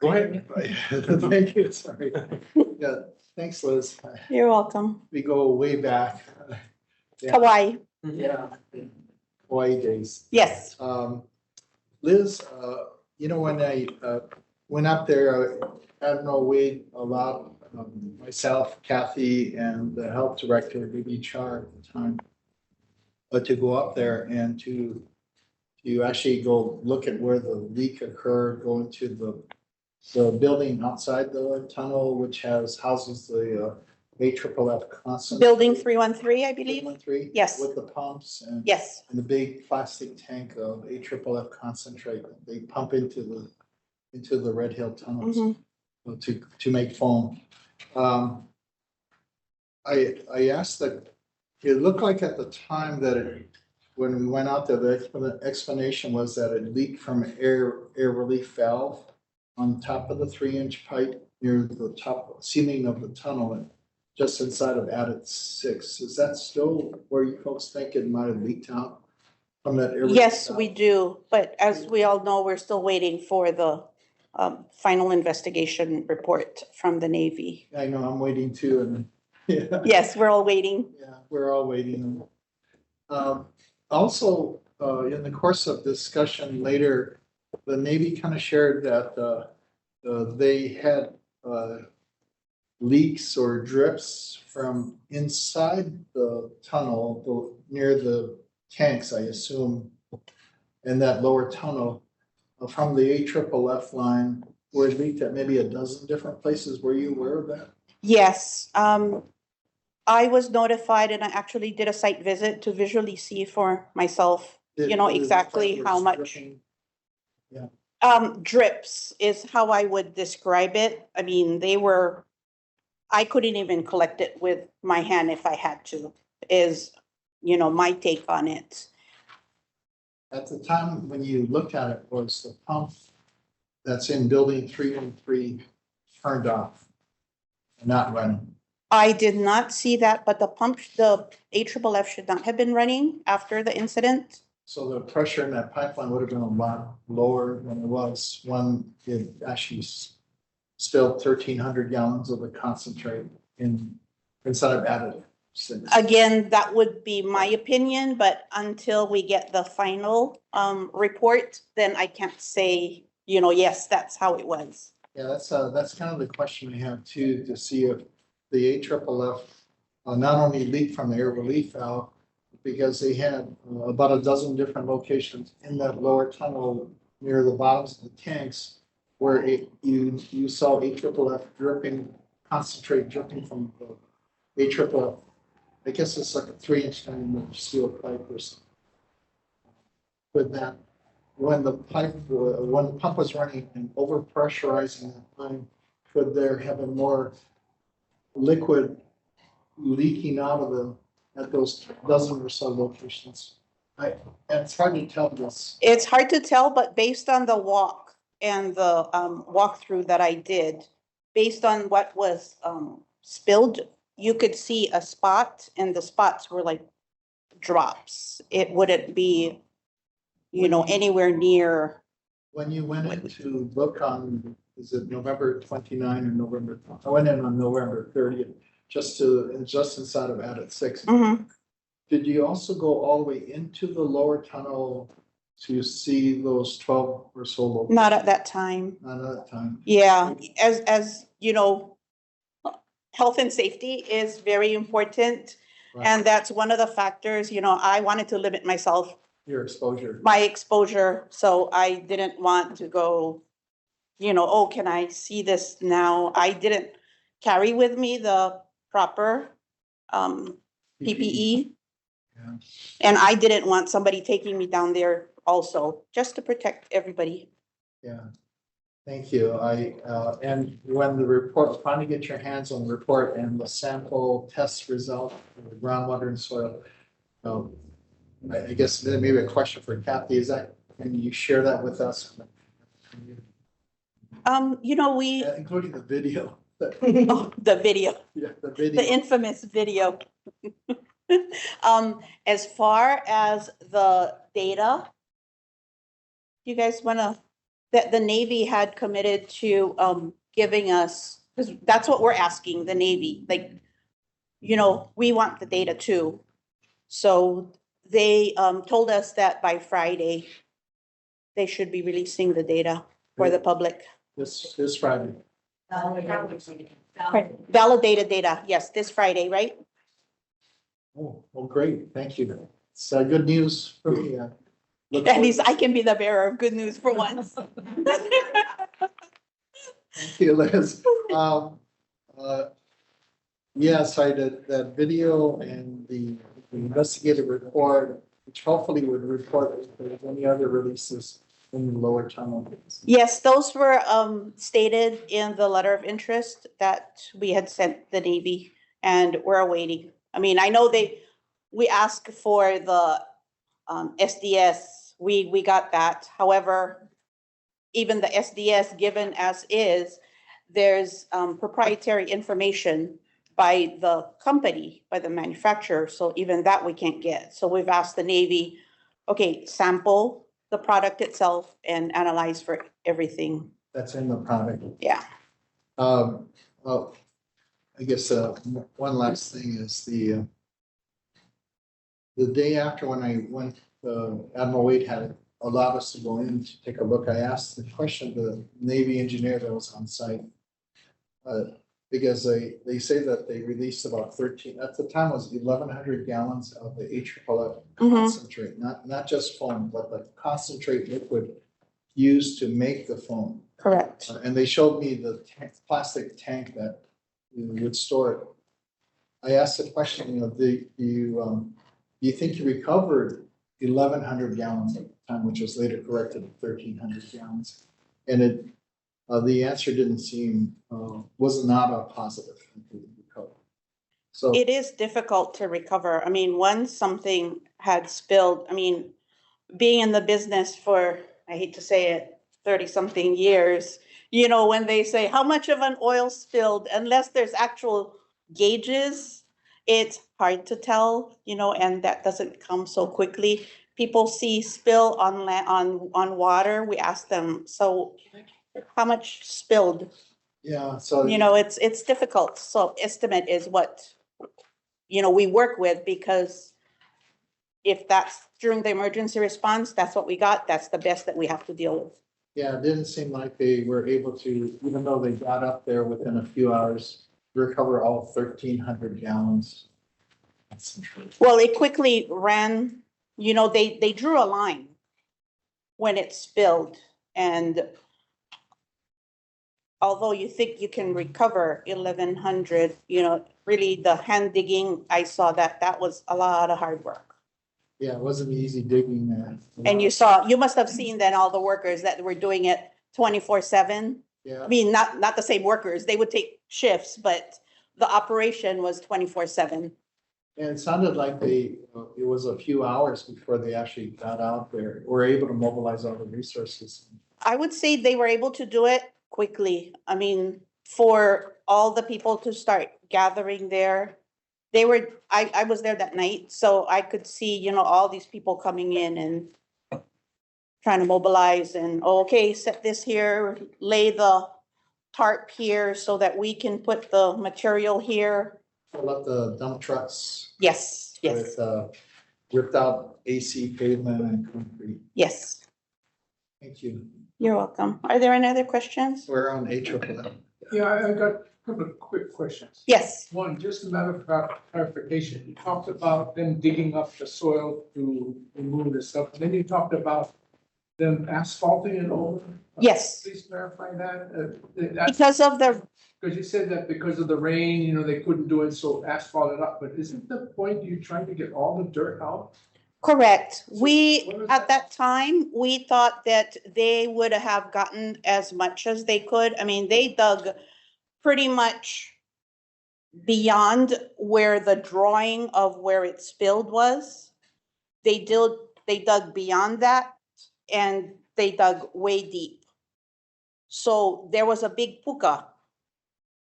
Go ahead. Thank you, sorry. Yeah, thanks, Liz. You're welcome. We go way back. Yeah. Hawaii. Yeah, Hawaii days. Yes. Liz, you know, when I went up there, I don't know, we allowed myself, Kathy, and the health director, BWS at the time, to go up there and to actually go look at where the leak occurred, go into the building outside the tunnel, which houses the AFFF concentrate. Building 313, I believe. 313? Yes. With the pumps and. Yes. And the big plastic tank of AFFF concentrate that they pump into the Red Hill tunnels to make foam. I asked that, it looked like at the time that when we went out there, the explanation was that it leaked from air relief valve on top of the 3-inch pipe near the top ceiling of the tunnel and just inside of adit 6. Is that still where you folks think it might have leaked out from that area? Yes, we do. But as we all know, we're still waiting for the final investigation report from the Navy. I know, I'm waiting too, and yeah. Yes, we're all waiting. Yeah, we're all waiting. Also, in the course of discussion later, the Navy kind of shared that they had leaks or drips from inside the tunnel, near the tanks, I assume, in that lower tunnel from the AFFF line, where it leaked at maybe a dozen different places. Were you aware of that? Yes. I was notified and I actually did a site visit to visually see for myself, you know, exactly how much. Yeah. Drips is how I would describe it. I mean, I couldn't even collect it with my hand if I had to, is, you know, my take on it. At the time when you looked at it, was the pump that's in building 313 turned off and not running? I did not see that, but the AFFF should not have been running after the incident. So the pressure in that pipeline would have been a lot lower than it was when it actually spilled 1,300 gallons of the concentrate inside of adit 6. Again, that would be my opinion, but until we get the final report, then I can't say, you know, yes, that's how it was. Yeah, that's kind of the question we have too, to see if the AFFF not only leaked from the air relief valve, because they had about a dozen different locations in that lower tunnel near the bottoms of the tanks where you saw AFFF dripping, concentrate dripping from the AFFF. I guess it's like a 3-inch diameter steel pipe or something. But that when the pump was running and over pressurizing that pipe, could there have been more liquid leaking out of at those dozen or so locations? It's hard to tell this. It's hard to tell, but based on the walk and the walkthrough that I did, based on what was spilled, you could see a spot and the spots were like drops. It wouldn't be, you know, anywhere near. When you went in to look on, is it November 29 or November? I went in on November 30th, just inside of adit 6. Mhm. Did you also go all the way into the lower tunnel to see those 12 or so locations? Not at that time. Not at that time. Yeah, as you know, health and safety is very important. Right. And that's one of the factors, you know, I wanted to limit myself, Your exposure. my exposure. So I didn't want to go, you know, oh, can I see this now? I didn't carry with me the proper PPE. Yeah. And I didn't want somebody taking me down there also, just to protect everybody. Yeah. Thank you. And when the report, finally get your hands on the report and the sample test result for the groundwater and soil. I guess maybe a question for Kathy is that, can you share that with us? You know, we, including the video. oh, the video, Yeah, the the video. infamous video. As far as the data, you guys wanna, that the Navy had committed to, giving us, because that's what we're asking, the Navy, like, you know, we want the data too. So they, told us that by Friday, they should be releasing the data for the public. This Friday. Validated data, yes, this Friday, right? Oh, well, great. Thank you. It's good news for me. Look At forward least to- I can be the bearer of good news for once. Thank you, Liz. Yes, I did that video and the investigative report, which hopefully would report if there's any other releases in the lower tunnel. Yes, those were stated in the letter of interest that we had sent the Navy and we're awaiting. I mean, I know we asked for the SDS, we got that. However, even the SDS given as is, there's proprietary information by the company, by the manufacturer, so even that we can't get. So we've asked the Navy, okay, sample the product itself and analyze for everything. That's in the product. Yeah. Well, I guess one last thing is the day after when I went, Admiral Wade had allowed us to go in to take a look. I asked the question to the Navy engineer that was on site. Because they say that they released about 13, at the time was 1,100 gallons of the AFFF concentrate, not just foam, but the concentrate liquid used to make the foam. Correct. And they showed me the plastic tank that would store it. I asked the question, you know, do you think you recovered 1,100 gallons at the time, which was later corrected to 1,300 gallons? And the answer didn't seem, was not a positive. So It is difficult to recover. I mean, once something had spilled, I mean, being in the business for, I hate to say it, 30-something years, you know, when they say how much of an oil spilled, unless there's actual gauges, it's hard to tell, you know, and that doesn't come so quickly. People see spill on land, on water, we ask them, so how much spilled? yeah, so You know, it's difficult. So estimate is what, you know, we work with, because if that's during the emergency response, that's what we got. That's the best that we have to deal with. yeah, it didn't seem like they were able to, even though they got up there within a few hours, recover all 1,300 gallons. Well, it quickly ran, you know, they drew a line when it spilled, and although you think you can recover 1,100, you know, really the hand digging, I saw that was a lot of hard work. Yeah, it wasn't easy digging there. And you must have seen then all the workers that were doing it 24/7. Yeah, I mean, not the same workers, they would take shifts, but the operation was 24/7. and it sounded like it was a few hours before they actually got out there, were able to mobilize all the resources. I would say they were able to do it quickly. I mean, for all the people to start gathering there, I was there that night, so I could see, you know, all these people coming in and trying to mobilize and, oh, okay, set this here, lay the tarp here so that we can put the material here. Fill up the dump trucks Yes, yes, with ripped out AC pavement and concrete. yes. Thank you. You're welcome. Are there any other questions? We're on AFFF. Yeah, I got a couple of quick questions. Yes. One, just a matter of clarification. You talked about them digging up the soil to remove the stuff. Then you talked about them asphalting it over. Yes. Please clarify that. Because of the, Because you said that because of the rain, you know, they couldn't do it, so asphalt it up. But isn't the point you trying to get all the dirt out? correct. So We, what was at that time, we thought that they would have gotten as much as they could. I mean, they dug pretty much beyond where the drawing of where it spilled was. They dug beyond that, and they dug way deep. So there was a big puka.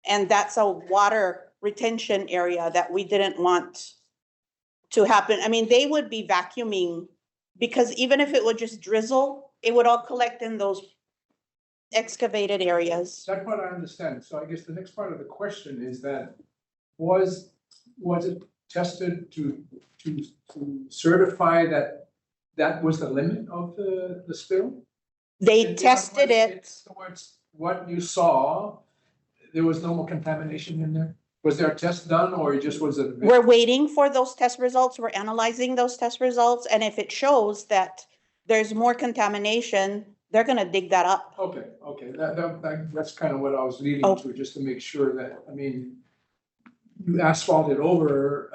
And that's a water retention area that we didn't want to happen. I mean, they would be vacuuming because even if it would just drizzle, it would all collect in those excavated areas. That part I understand. So I guess the next part of the question is that, was it tested to certify that that was the limit of the spill? They In other tested words- it. In other words, what you saw, there was no more contamination in there? Was there a test done or it just was a? We're waiting for those test results. We're analyzing those test results. And if it shows that there's more contamination, they're gonna dig that up. Okay, that's kind of what I was leading Oh. to, just to make sure that, I mean, you asphalted over,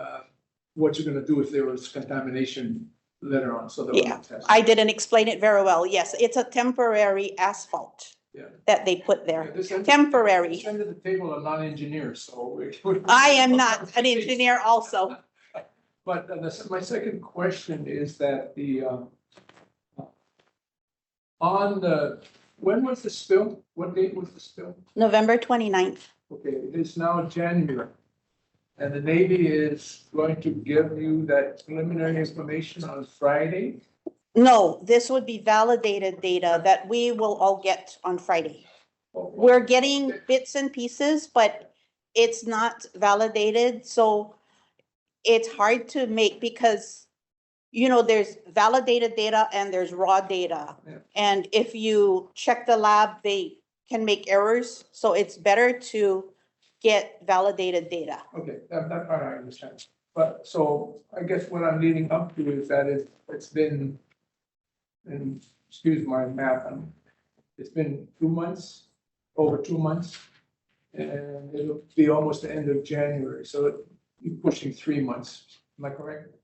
what you're gonna do if there was contamination later on, so there was Yeah, a test. I didn't explain it very well. Yes, it's a temporary asphalt Yeah. that they put Yeah, there. this end- Temporary. This end of the table are not engineers, so. I am not an engineer also. But my second question is that on the, when was the spill? What date was the spill? November 29th. Okay, it is now January. And the Navy is going to give you that preliminary information on Friday? No, this would be validated data that we will all get on Friday. We're getting bits and pieces, but it's not validated, so it's hard to make because, you know, there's validated data and there's raw data. Yeah. And if you check the lab, they can make errors, so it's better to get validated data. Okay, that part I understand. But so I guess what I'm leading up to is that it's been, and excuse my math, it's been 2 months, over 2 months. And it'll be almost the end of January, so you're pushing 3 months. Am I correct?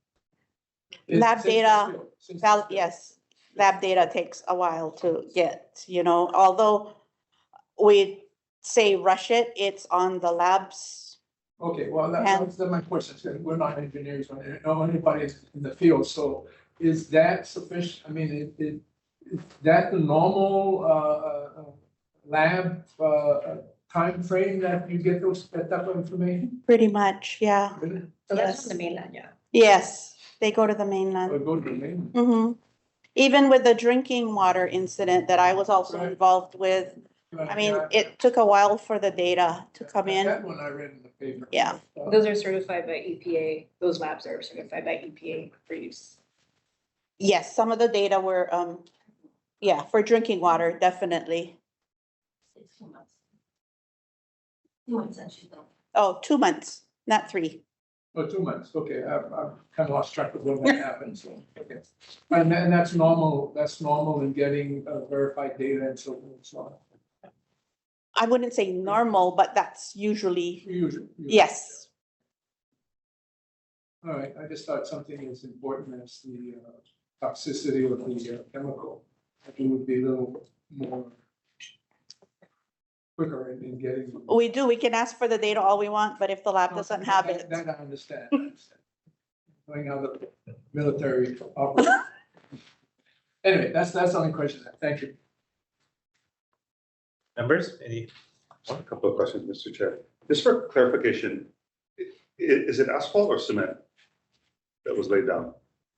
Lab Since the data, spill, since the spill. Yes, lab data takes a while to get, you know, although we say rush it, it's on the labs. Okay, well, And- that's my question. So we're not engineers or anybody in the field, so is that sufficient? I mean, is that the normal lab timeframe that you get that type of information? Pretty much, yeah. Really? So Yes. that's from the mainland, yeah. Yes, they go to the Or mainland. go to the main? Hmm. Even with the drinking water incident that I was also Right. involved with, I mean, it took a while for the data to come in. That one I read in the paper. Yeah. Those are certified by EPA, those labs are certified by EPA for use. Yes, some of the data were, yeah, for drinking water, definitely. It's 2 months. 2 months, actually, though. Oh, 2 months, not 3. Oh, 2 months, okay, I've kind of lost track of when that happened, so, okay. And that's normal in getting verified data and so on, so. I wouldn't say normal, but that's usually, Usually. yes. All right, I just thought something as important as the toxicity of the chemical, I think would be a little more quicker in getting. We do, we can ask for the data all we want, but if the lab doesn't have it. That I understand. Knowing how the military operates. Anyway, that's the only question. Thank you. Members, any? A couple of questions, Mr. Chair. Just for clarification, is it asphalt or cement that was laid down?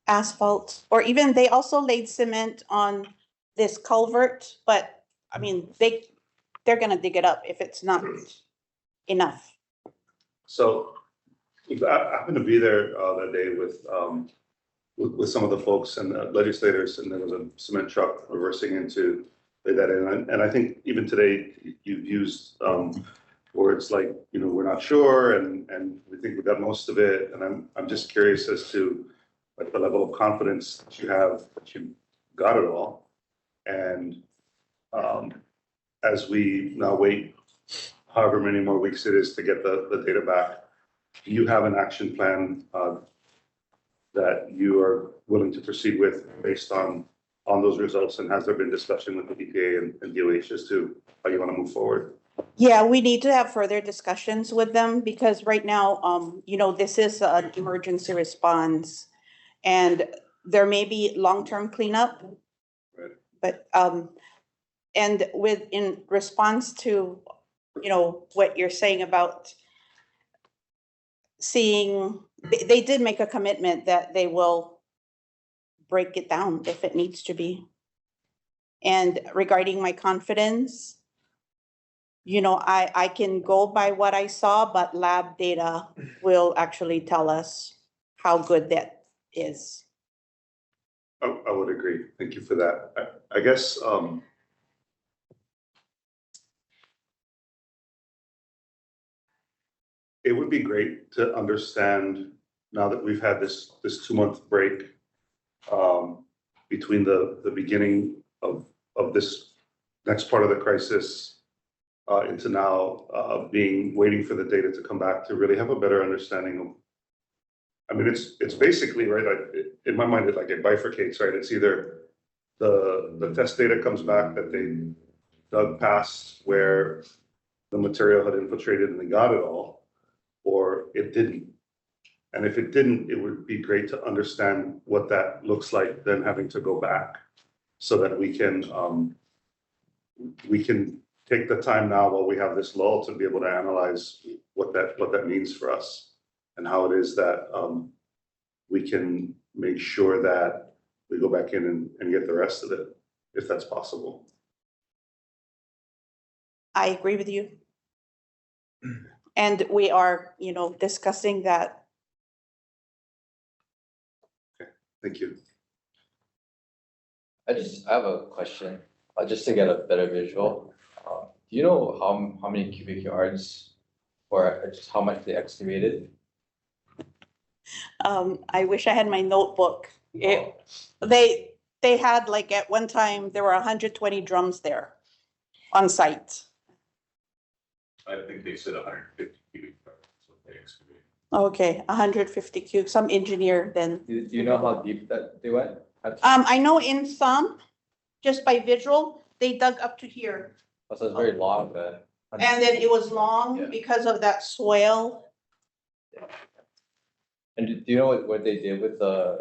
Asphalt, or even they also laid cement on this culvert, but I mean, they're gonna dig it up if it's not enough. So I happened to be there that day with some of the folks and legislators, and there was a cement truck reversing into lay that in. And I think even today you've used words like, you know, we're not sure and we think we got most of it. And I'm just curious as to like the level of confidence that you have that you got it all. And as we now wait however many more weeks it is to get the data back, do you have an action plan that you are willing to proceed with based on those results? And has there been discussion with the EPA and DOH as to how you want to move forward? Yeah, we need to have further discussions with them because right now, you know, this is an emergency response. And there may be long-term cleanup. Right. But And in response to, what you're saying about seeing, they did make a commitment that they will break it down if it needs to be. And regarding my confidence, I can go by what I saw, but lab data will actually tell us how good that is. I would agree. Thank you for that. I guess, it would be great to understand now that we've had this 2-month break, between the beginning of this next part of the crisis, into now, waiting for the data to come back to really have a better understanding of. I mean, it's basically, right, in my mind, it bifurcates, right? It's either the test data comes back that they dug past where the material had infiltrated and they got it all, or it didn't. And if it didn't, it would be great to understand what that looks like, then having to go back so that we can take the time now while we have this lull to be able to analyze what that means for us and how it is that we can make sure that we go back in and get the rest of it, if that's possible. I agree with you. And we are, discussing that. Thank you. I have a question, just to get a better visual. Do you know how many cubic yards or just how much they excavated? I wish I had my notebook. They had at one time, there were 120 drums there on site. I think they said 150 cubic yards, so they excavated. Okay, 150 cubes, some engineer then. Do you know how deep that they went? I know in some, just by visual, they dug up to here. Oh, so it's very long then. And then it was long Yeah. because of that swale. And do you know what they did with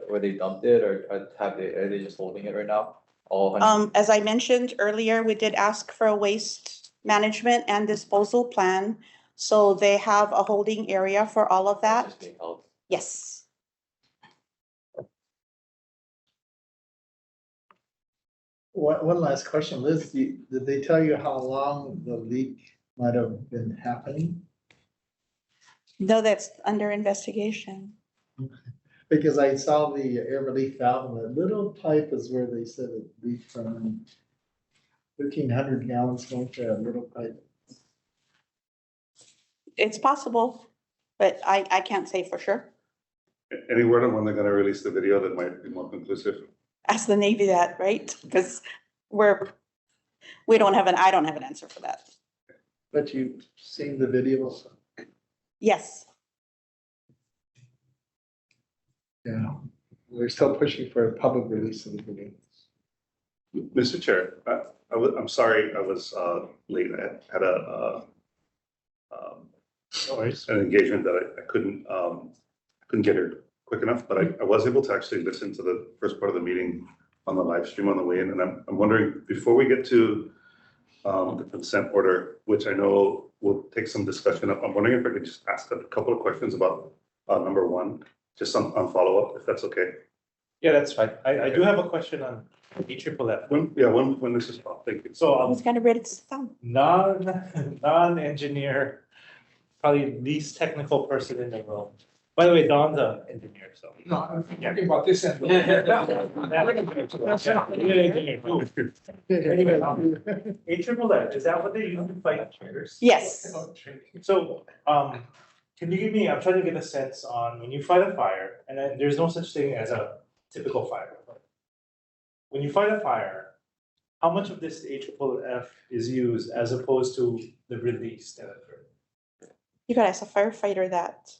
where they dumped it, or are they just holding it right now? All 100? As I mentioned earlier, we did ask for a waste management and disposal plan. So they have a holding area for all of that. Just being held. Yes. One last question, Liz, did they tell you how long the leak might have been happening? No, that's under investigation. Because I saw the air relief valve and the little pipe is where they said it leaked from 1,500 gallons going to a little pipe. It's possible, but I can't say for sure. Any word on when they're gonna release the video that might be more conclusive? Ask the Navy that, right? Because I don't have an answer for that. But you've seen the video? Yes. Yeah, we're still pushing for a public release of the video. Mr. Chair, I'm sorry, I was late. I had an engagement that I couldn't get here quick enough, but I was able to actually listen to the first part of the meeting on the live stream on the way in, and I'm wondering, before we get to the consent order, which I know will take some discussion up, I'm wondering if I could just ask a couple of questions about number one, just on follow-up, if that's okay. Yeah, that's fine. I do have a question on EFFF. When this is, thank you. So I was kind of ready to sit down. non-engineer, probably least technical person in the room. By the way, Don's an engineer, so. No, I'm talking about this end. Anyway, AFFF, is that what they use to fight fires? Yes. So, can you give me, I'm trying to get a sense on when you fight a fire, and then there's no such thing as a typical fire. When you fight a fire, how much of this AFFF is used as opposed to the release that occurred? You gotta ask a firefighter that.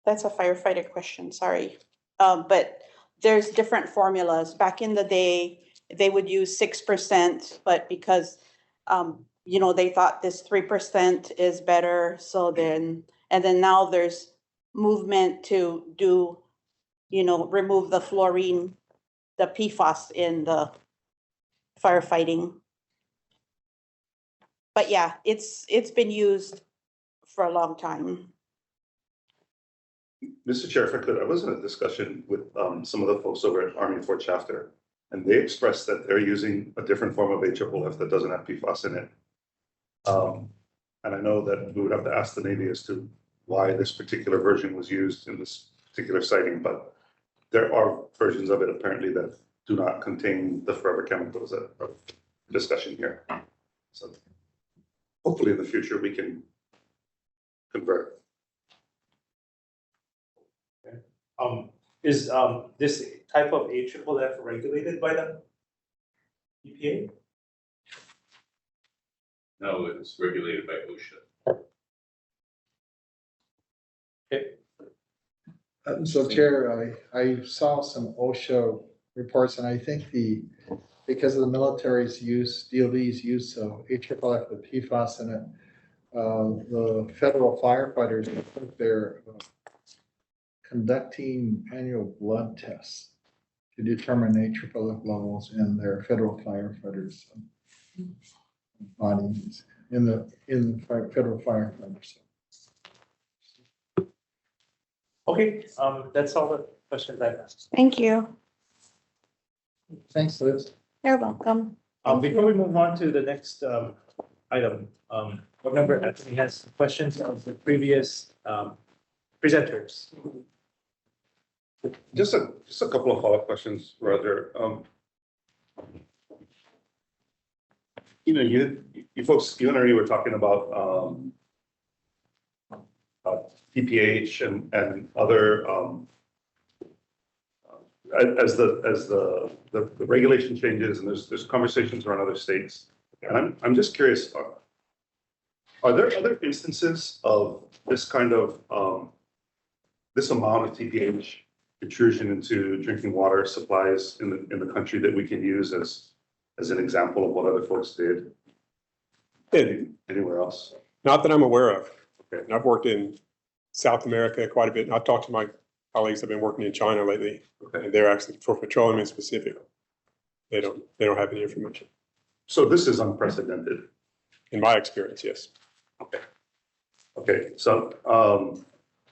That's a firefighter question, sorry. But there's different formulas. Back in the day, they would use 6%, but because, they thought this 3% is better, so then, and then now there's movement to do, remove the fluorine, the PFAS in the firefighting. But yeah, it's been used for a long time. Mr. Chair, if I could, I was in a discussion with some of the folks over at Army Fort Shafter, and they expressed that they're using a different form of AFFF that doesn't have PFAS in it. And I know that we would have to ask the Navy as to why this particular version was used in this particular sighting, but there are versions of it apparently that do not contain the forever chemicals that are discussion here. So hopefully in the future we can convert. Is this type of AFFF regulated by the EPA? No, it's regulated by OSHA. Okay. So Chair, I saw some OSHA reports and I think because of the military's use, DOD's use of AFFF with PFAS in it, the federal firefighters, I think they're conducting annual blood tests to determine AFFF levels in their federal firefighters bodies in federal firefighters. Okay, that's all the questions I've asked. Thank you. Thanks, Liz. You're welcome. Before we move on to the next item, board member Anthony has questions of the previous presenters. Just a couple of follow-up questions, Roger. You folks, you and I were talking about PPH and other as the regulation changes and there's conversations around other states. And I'm just curious, are there other instances of this kind of this amount of TPH intrusion into drinking water supplies in the country that we can use as an example of what other folks did anywhere else? Not that I'm aware of. Okay. And I've worked in South America quite a bit. And I've talked to my colleagues that have been working in China lately. Okay. And they're actually, for petroleum in specific, they don't have any information. So this is unprecedented. In my experience, yes. Okay. Okay, so I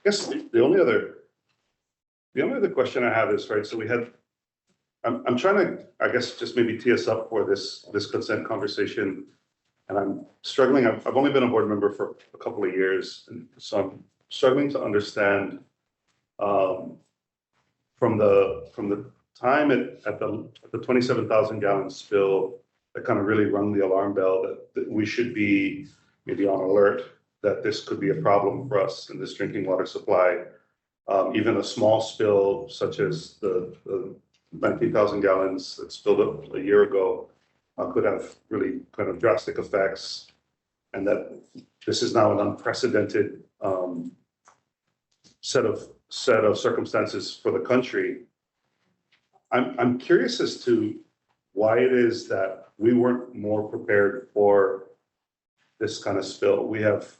guess the only other question I have is, right, so we had, I'm trying to, I guess, just maybe tee us up for this consent conversation. And I'm struggling, I've only been a board member for a couple of years, and so I'm struggling to understand from the time at the 27,000 gallon spill that kind of really rung the alarm bell that we should be maybe on alert that this could be a problem for us in this drinking water supply. Even a small spill such as the 19,000 gallons that spilled up a year ago could have really kind of drastic effects, and that this is now an unprecedented set of circumstances for the country. I'm curious as to why it is that we weren't more prepared for this kind of spill. We have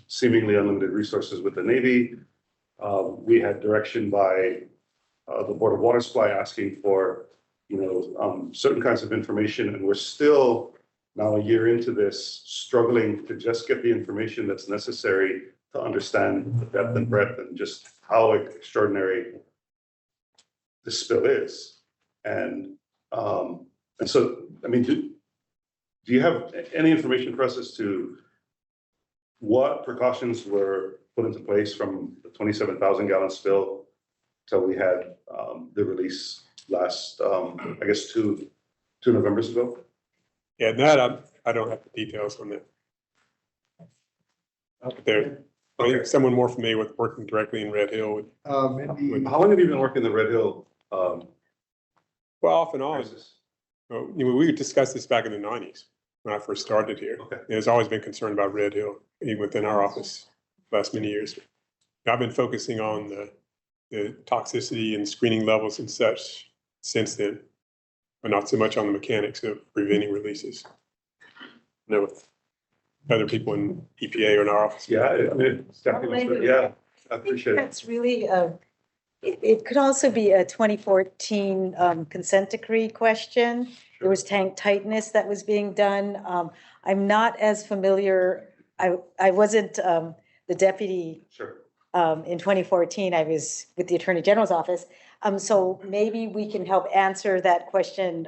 seemingly unlimited resources with the Navy. We had direction by the Board of Water Supply asking for, certain kinds of information, and we're still now a year into this struggling to just get the information that's necessary to understand the depth and breadth and just how extraordinary this spill is. And so, I mean, do you have any information for us as to what precautions were put into place from the 27,000 gallon spill till we had the release last, I guess, two Novembers ago? Yeah, that I don't have the details on that. There, I think someone more familiar with working directly in Red Hill would. Maybe, How long have you been working the Red Hill? Well, off and on. Crisis? We discussed this back in the 90s when I first started here. Okay. There's always been concern about Red Hill, even within our office, last many years. I've been focusing on the toxicity and screening levels and such since then, but not so much on the mechanics of preventing releases. With other people in EPA or in our office. Yeah, I mean, it's definitely, yeah, I appreciate it. That's really It could also be a 2014 consent decree question. There was tank tightness that was being done. I'm not as familiar, I wasn't the deputy Sure. in 2014. I was with the Attorney General's office. So maybe we can help answer that question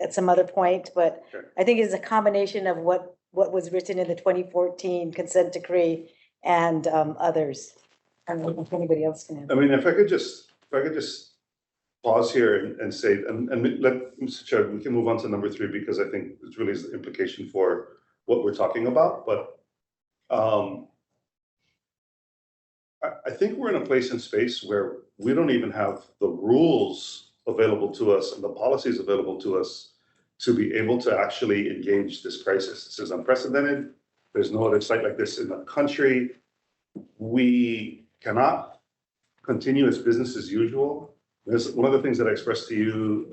at some other point, but Sure. I think it's a combination of what was written in the 2014 consent decree and others. I don't know if anybody else can. I mean, if I could just pause here and say, and let, Mr. Chair, we can move on to number 3, because I think it really is the implication for what we're talking about, but I think we're in a place and space where we don't even have the rules available to us and the policies available to us to be able to actually engage this crisis. This is unprecedented. There's no other site like this in the country. We cannot continue as business as usual. There's one of the things that I expressed to you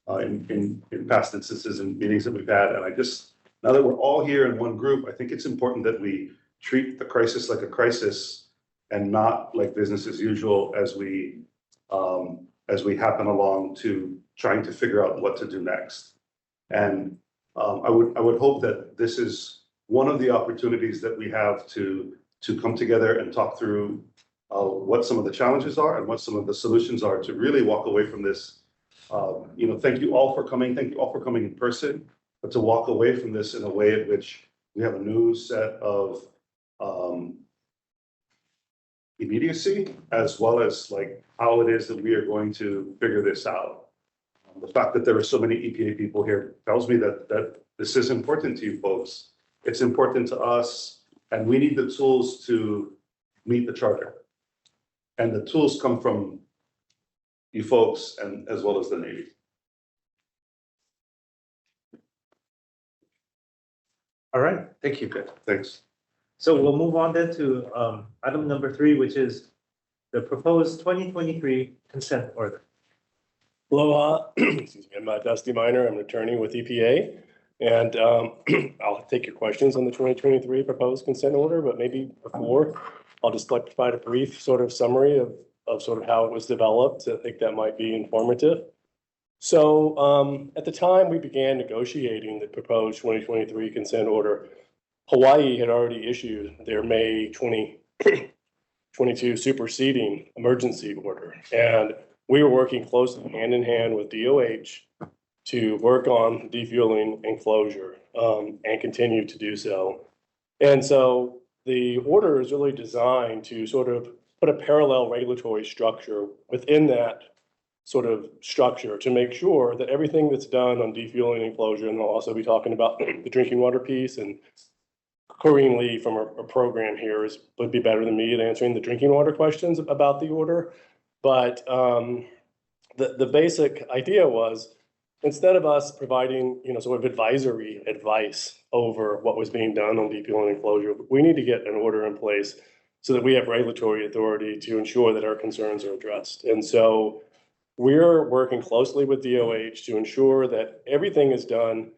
in past instances and meetings that we've had, and I just, now that we're all here in one group, I think it's important that we treat the crisis like a crisis and not like business as usual as we happen along to trying to figure out what to do next. And I would hope that this is one of the opportunities that we have to come together and talk through what some of the challenges are and what some of the solutions are to really walk away from this. Thank you all for coming. Thank you all for coming in person, but to walk away from this in a way in which we have a new set of immediacy, as well as like how it is that we are going to figure this out. The fact that there are so many EPA people here tells me that this is important to you folks. It's important to us, and we need the tools to meet the charter. And the tools come from you folks and as well as the Navy. All right, thank you. Good. Thanks. So we'll move on then to item number 3, which is the proposed 2023 consent order. Aloha, excuse me, I'm Dusty Miner, I'm an attorney with EPA, and I'll take your questions on the 2023 proposed consent order, but maybe before, I'll just like to provide a brief sort of summary of sort of how it was developed. I think that might be informative. So at the time we began negotiating the proposed 2023 consent order, Hawaii had already issued their May 2022 superseding emergency order. And we were working closely hand in hand with DOH to work on defueling and closure and continue to do so. And so the order is really designed to sort of put a parallel regulatory structure within that sort of structure to make sure that everything that's done on defueling and closure, and I'll also be talking about the drinking water piece, and Corrine Lee from our program here would be better than me at answering the drinking water questions about the order. But the basic idea was, instead of us providing, sort of advisory advice over what was being done on defueling and closure, we need to get an order in place so that we have regulatory authority to ensure that our concerns are addressed. And so we're working closely with DOH to ensure that everything is done,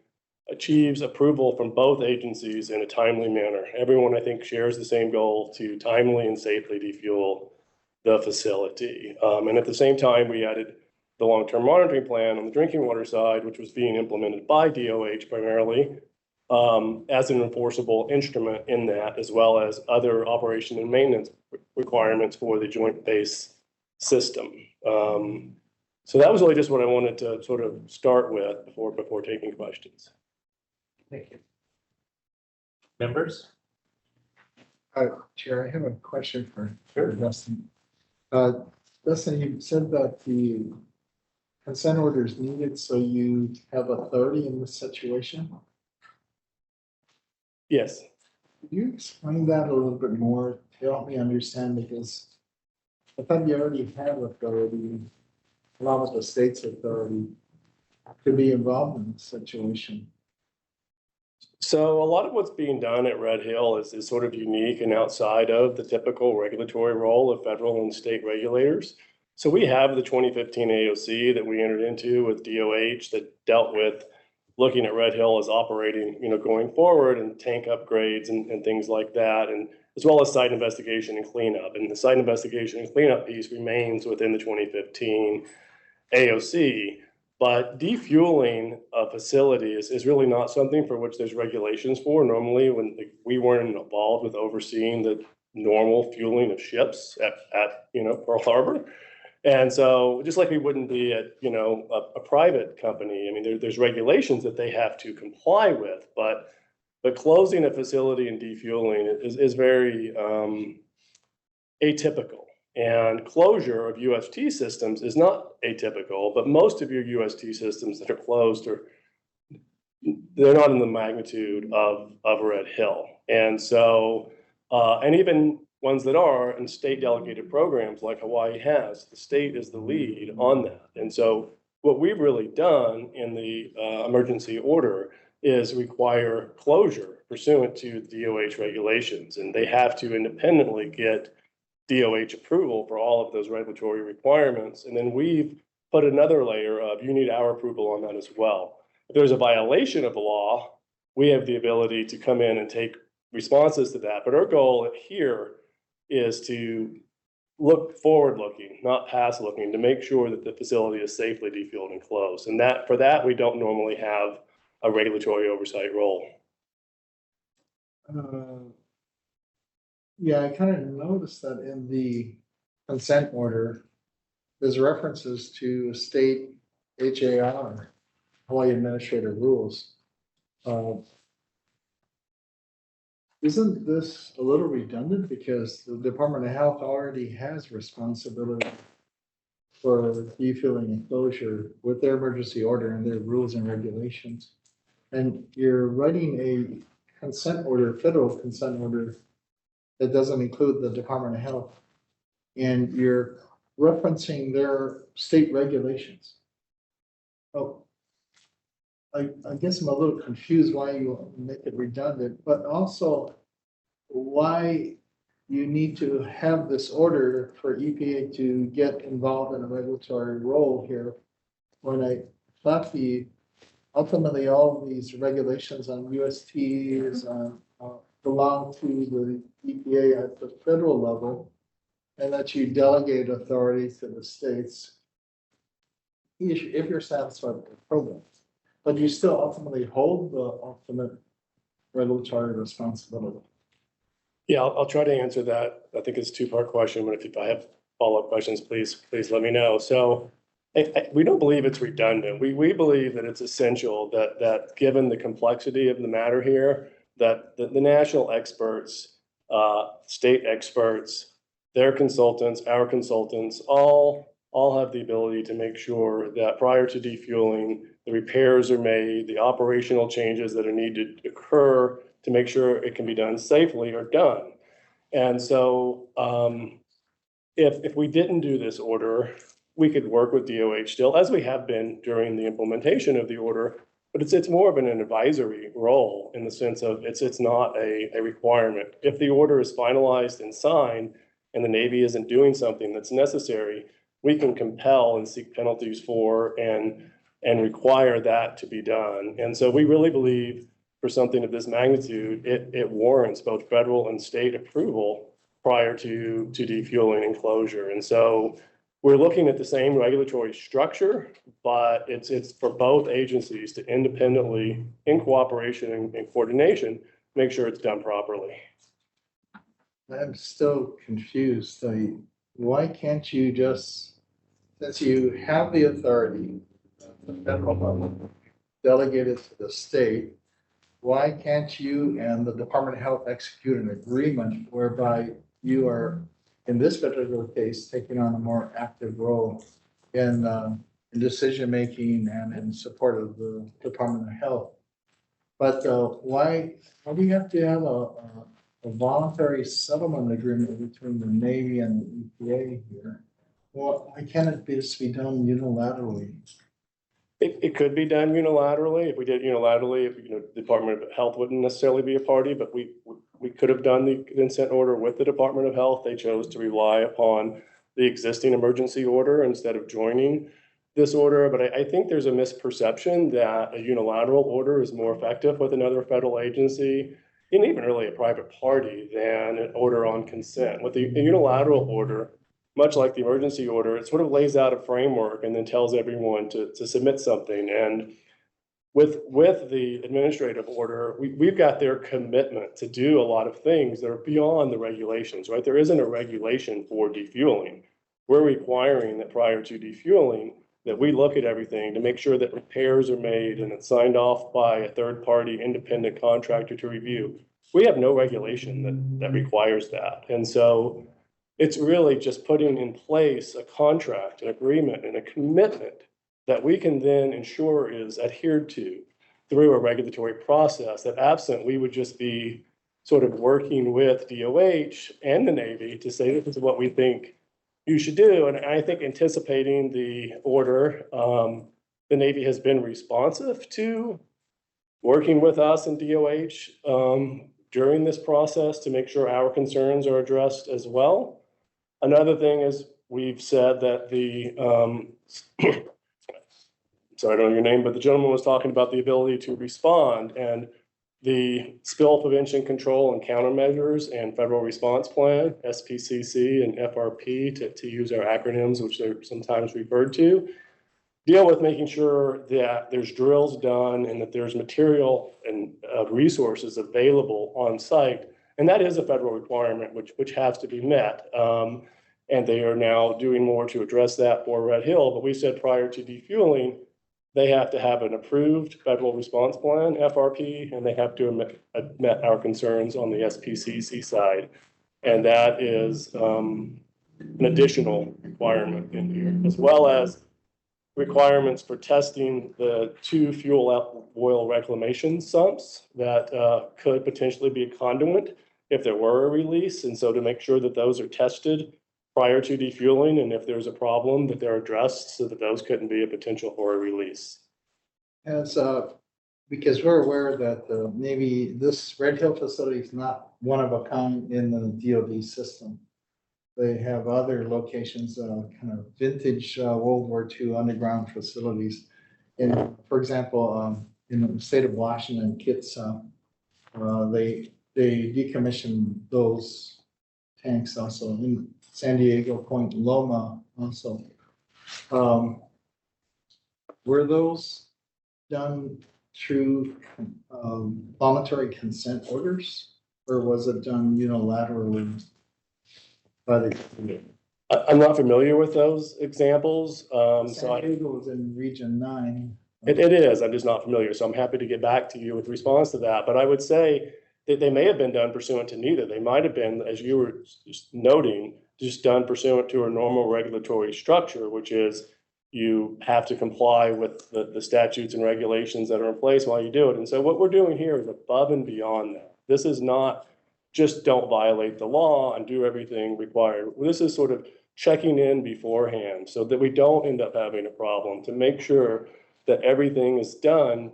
achieves approval from both agencies in a timely manner. Everyone, I think, shares the same goal to timely and safely defuel the facility. And at the same time, we added the long-term monitoring plan on the drinking water side, which was being implemented by DOH primarily as an enforceable instrument in that, as well as other operation and maintenance requirements for the joint base system. So that was really just what I wanted to sort of start with before taking questions. Thank you. Members? Chair, I have a question for Dustin. Dustin, you said that the consent order is needed so you have authority in this situation. Yes. Could you explain that a little bit more to help me understand? Because I thought you already have authority, along with the state's authority, to be involved in this situation. So a lot of what's being done at Red Hill is sort of unique and outside of the typical regulatory role of federal and state regulators. So we have the 2015 AOC that we entered into with DOH that dealt with looking at Red Hill as operating, going forward, and tank upgrades and things like that. And as well as site investigation and cleanup. And the site investigation and cleanup piece remains within the 2015 AOC. But defueling a facility is really not something for which there's regulations for. Normally, when we weren't involved with overseeing the normal fueling of ships at Pearl Harbor. And so just like we wouldn't be at, a private company, I mean, there's regulations that they have to comply with, but closing a facility and defueling is very atypical. And closure of UST systems is not atypical, but most of your UST systems that are closed they're not in the magnitude of Red Hill. And so, and even ones that are in state delegated programs like Hawaii has, the state is the lead on that. And so what we've really done in the emergency order is require closure pursuant to DOH regulations. And they have to independently get DOH approval for all of those regulatory requirements. And then we've put another layer of, you need our approval on that as well. If there's a violation of the law, we have the ability to come in and take responses to that. But our goal here is to look forward-looking, not past-looking, to make sure that the facility is safely defueled and closed. And for that, we don't normally have a regulatory oversight role. Yeah, I kind of noticed that in the consent order, there's references to state HAR, Hawaii Administrative Rules. Isn't this a little redundant because the Department of Health already has responsibility for defueling and closure with their emergency order and their rules and regulations? And you're writing a consent order, federal consent order, that doesn't include the Department of Health, and you're referencing their state regulations. Oh, I guess I'm a little confused why you make it redundant, but also why you need to have this order for EPA to get involved in a regulatory role here, when I thought ultimately all of these regulations on USTs belong to the EPA at the federal level, and that you delegate authority to the states if you're satisfied with the program. But you still ultimately hold the ultimate regulatory responsibility. Yeah, I'll try to answer that. I think it's a two-part question, but if I have follow-up questions, please let me know. So we don't believe it's redundant. We believe that it's essential that given the complexity of the matter here, that the national experts, state experts, their consultants, our consultants, all have the ability to make sure that prior to defueling, the repairs are made, the operational changes that are needed to occur to make sure it can be done safely are done. And so if we didn't do this order, we could work with DOH still, as we have been during the implementation of the order, but it's more of an advisory role in the sense of it's not a requirement. If the order is finalized and signed and the Navy isn't doing something that's necessary, we can compel and seek penalties for and require that to be done. And so we really believe for something of this magnitude, it warrants both federal and state approval prior to defueling and closure. And so we're looking at the same regulatory structure, but it's for both agencies to independently, in cooperation and coordination, make sure it's done properly. I'm still confused. Why can't you just, since you have the authority, the federal level, delegate it to the state, why can't you and the Department of Health execute an agreement whereby you are, in this particular case, taking on a more active role in decision-making and in support of the Department of Health? But why do you have to have a voluntary settlement agreement between the Navy and the EPA here? Well, why can't it just be done unilaterally? It could be done unilaterally. If we did unilaterally, the Department of Health wouldn't necessarily be a party, but we could have done the consent order with the Department of Health. They chose to rely upon the existing emergency order instead of joining this order. But I think there's a misperception that a unilateral order is more effective with another federal agency. and even really a private party than an order on consent. With the unilateral order, much like the emergency order, it sort of lays out a framework and then tells everyone to submit something. And with the administrative order, we've got their commitment to do a lot of things that are beyond the regulations, right? There isn't a regulation for defueling. We're requiring that prior to defueling, that we look at everything to make sure that repairs are made and it's signed off by a third-party independent contractor to review. We have no regulation that requires that. And so it's really just putting in place a contract, an agreement, and a commitment that we can then ensure is adhered to through a regulatory process. That absent, we would just be sort of working with DOH and the Navy to say this is what we think you should do. And I think anticipating the order, the Navy has been responsive to working with us and DOH during this process to make sure our concerns are addressed as well. Another thing is we've said that sorry, I don't know your name, but the gentleman was talking about the ability to respond, and the spill prevention control and countermeasures and federal response plan, SPCC and FRP to use our acronyms, which they're sometimes referred to, deal with making sure that there's drills done and that there's material and resources available on site. And that is a federal requirement, which has to be met. And they are now doing more to address that for Red Hill. But we said prior to defueling, they have to have an approved federal response plan, FRP, and they have to have met our concerns on the SPCC side. And that is an additional requirement in here, as well as requirements for testing the 2 fuel oil reclamation sumps that could potentially be a conduit if there were a release. And so to make sure that those are tested prior to defueling, and if there's a problem, that they're addressed so that those couldn't be a potential for a release. As because we're aware that maybe this Red Hill facility is not one of a kind in the DoD system. They have other locations, kind of vintage World War II underground facilities. And for example, in the state of Washington, Kitsap, they decommissioned those tanks also. In San Diego, Point Loma also. Were those done through voluntary consent orders, or was it done unilaterally by the? I'm not familiar with those examples. San Diego was in Region 9. It is. I'm just not familiar. So I'm happy to get back to you with response to that. But I would say that they may have been done pursuant to neither. They might have been, as you were just noting, just done pursuant to a normal regulatory structure, which is you have to comply with the statutes and regulations that are in place while you do it. And so what we're doing here is above and beyond that. This is not just don't violate the law and do everything required. This is sort of checking in beforehand so that we don't end up having a problem, to make sure that everything is done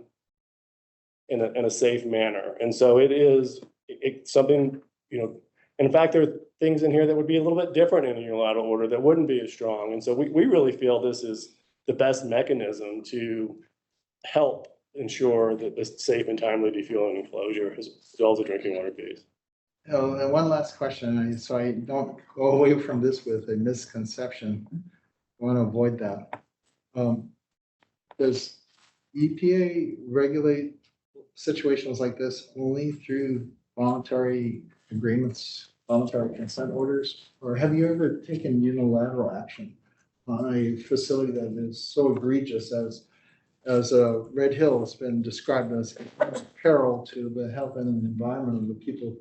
in a safe manner. And so it's something, in fact, there are things in here that would be a little bit different in a unilateral order that wouldn't be as strong. And so we really feel this is the best mechanism to help ensure that this safe and timely defueling and closure, as well as a drinking water piece. Oh, and one last question, so I don't go away from this with a misconception. I want to avoid that. Does EPA regulate situations like this only through voluntary agreements, voluntary consent orders? Or have you ever taken unilateral action on a facility that is so egregious as Red Hill has been described as a peril to the health and the environment of the people of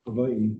Hawaii?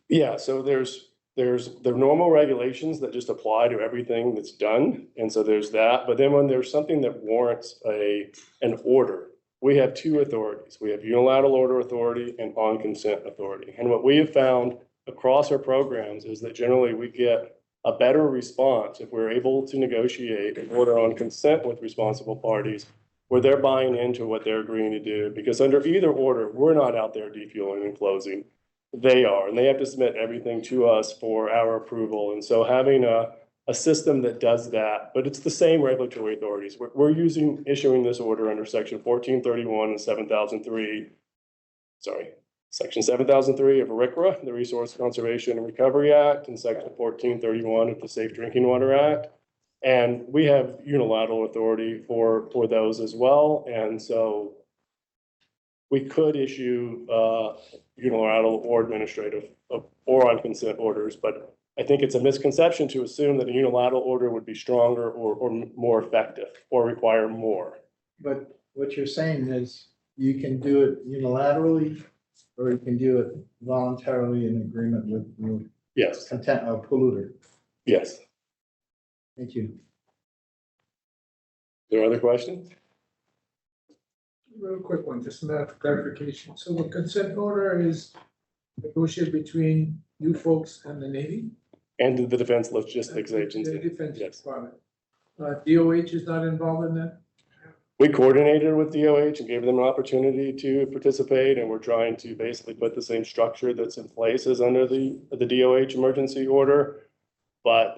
Yeah, so there's the normal regulations that just apply to everything that's done. And so there's that. But then when there's something that warrants an order, we have 2 authorities. We have unilateral order authority and on consent authority. And what we have found across our programs is that generally we get a better response if we're able to negotiate an order on consent with responsible parties where they're buying into what they're agreeing to do. Because under either order, we're not out there defueling and closing. They are, and they have to submit everything to us for our approval. And so having a system that does that, but it's the same regulatory authorities. We're issuing this order under section 1431 and 7003 Section 7003 of RCRA, the Resource Conservation and Recovery Act, and Section 1431 of the Safe Drinking Water Act. And we have unilateral authority for those as well. And so we could issue unilateral or administrative or on consent orders, but I think it's a misconception to assume that a unilateral order would be stronger or more effective or require more. But what you're saying is you can do it unilaterally, or you can do it voluntarily in agreement with your Yes, content of polluter. yes. Thank you. There are other questions? Real quick one, just a matter of clarification. So the consent order is negotiated between you folks and the Navy? And the Defense Logistics The Agency. Defense Yes. Department. DOH is not involved in that? We coordinated with DOH and gave them an opportunity to participate, and we're trying to basically put the same structure that's in place as under the DOH emergency order. But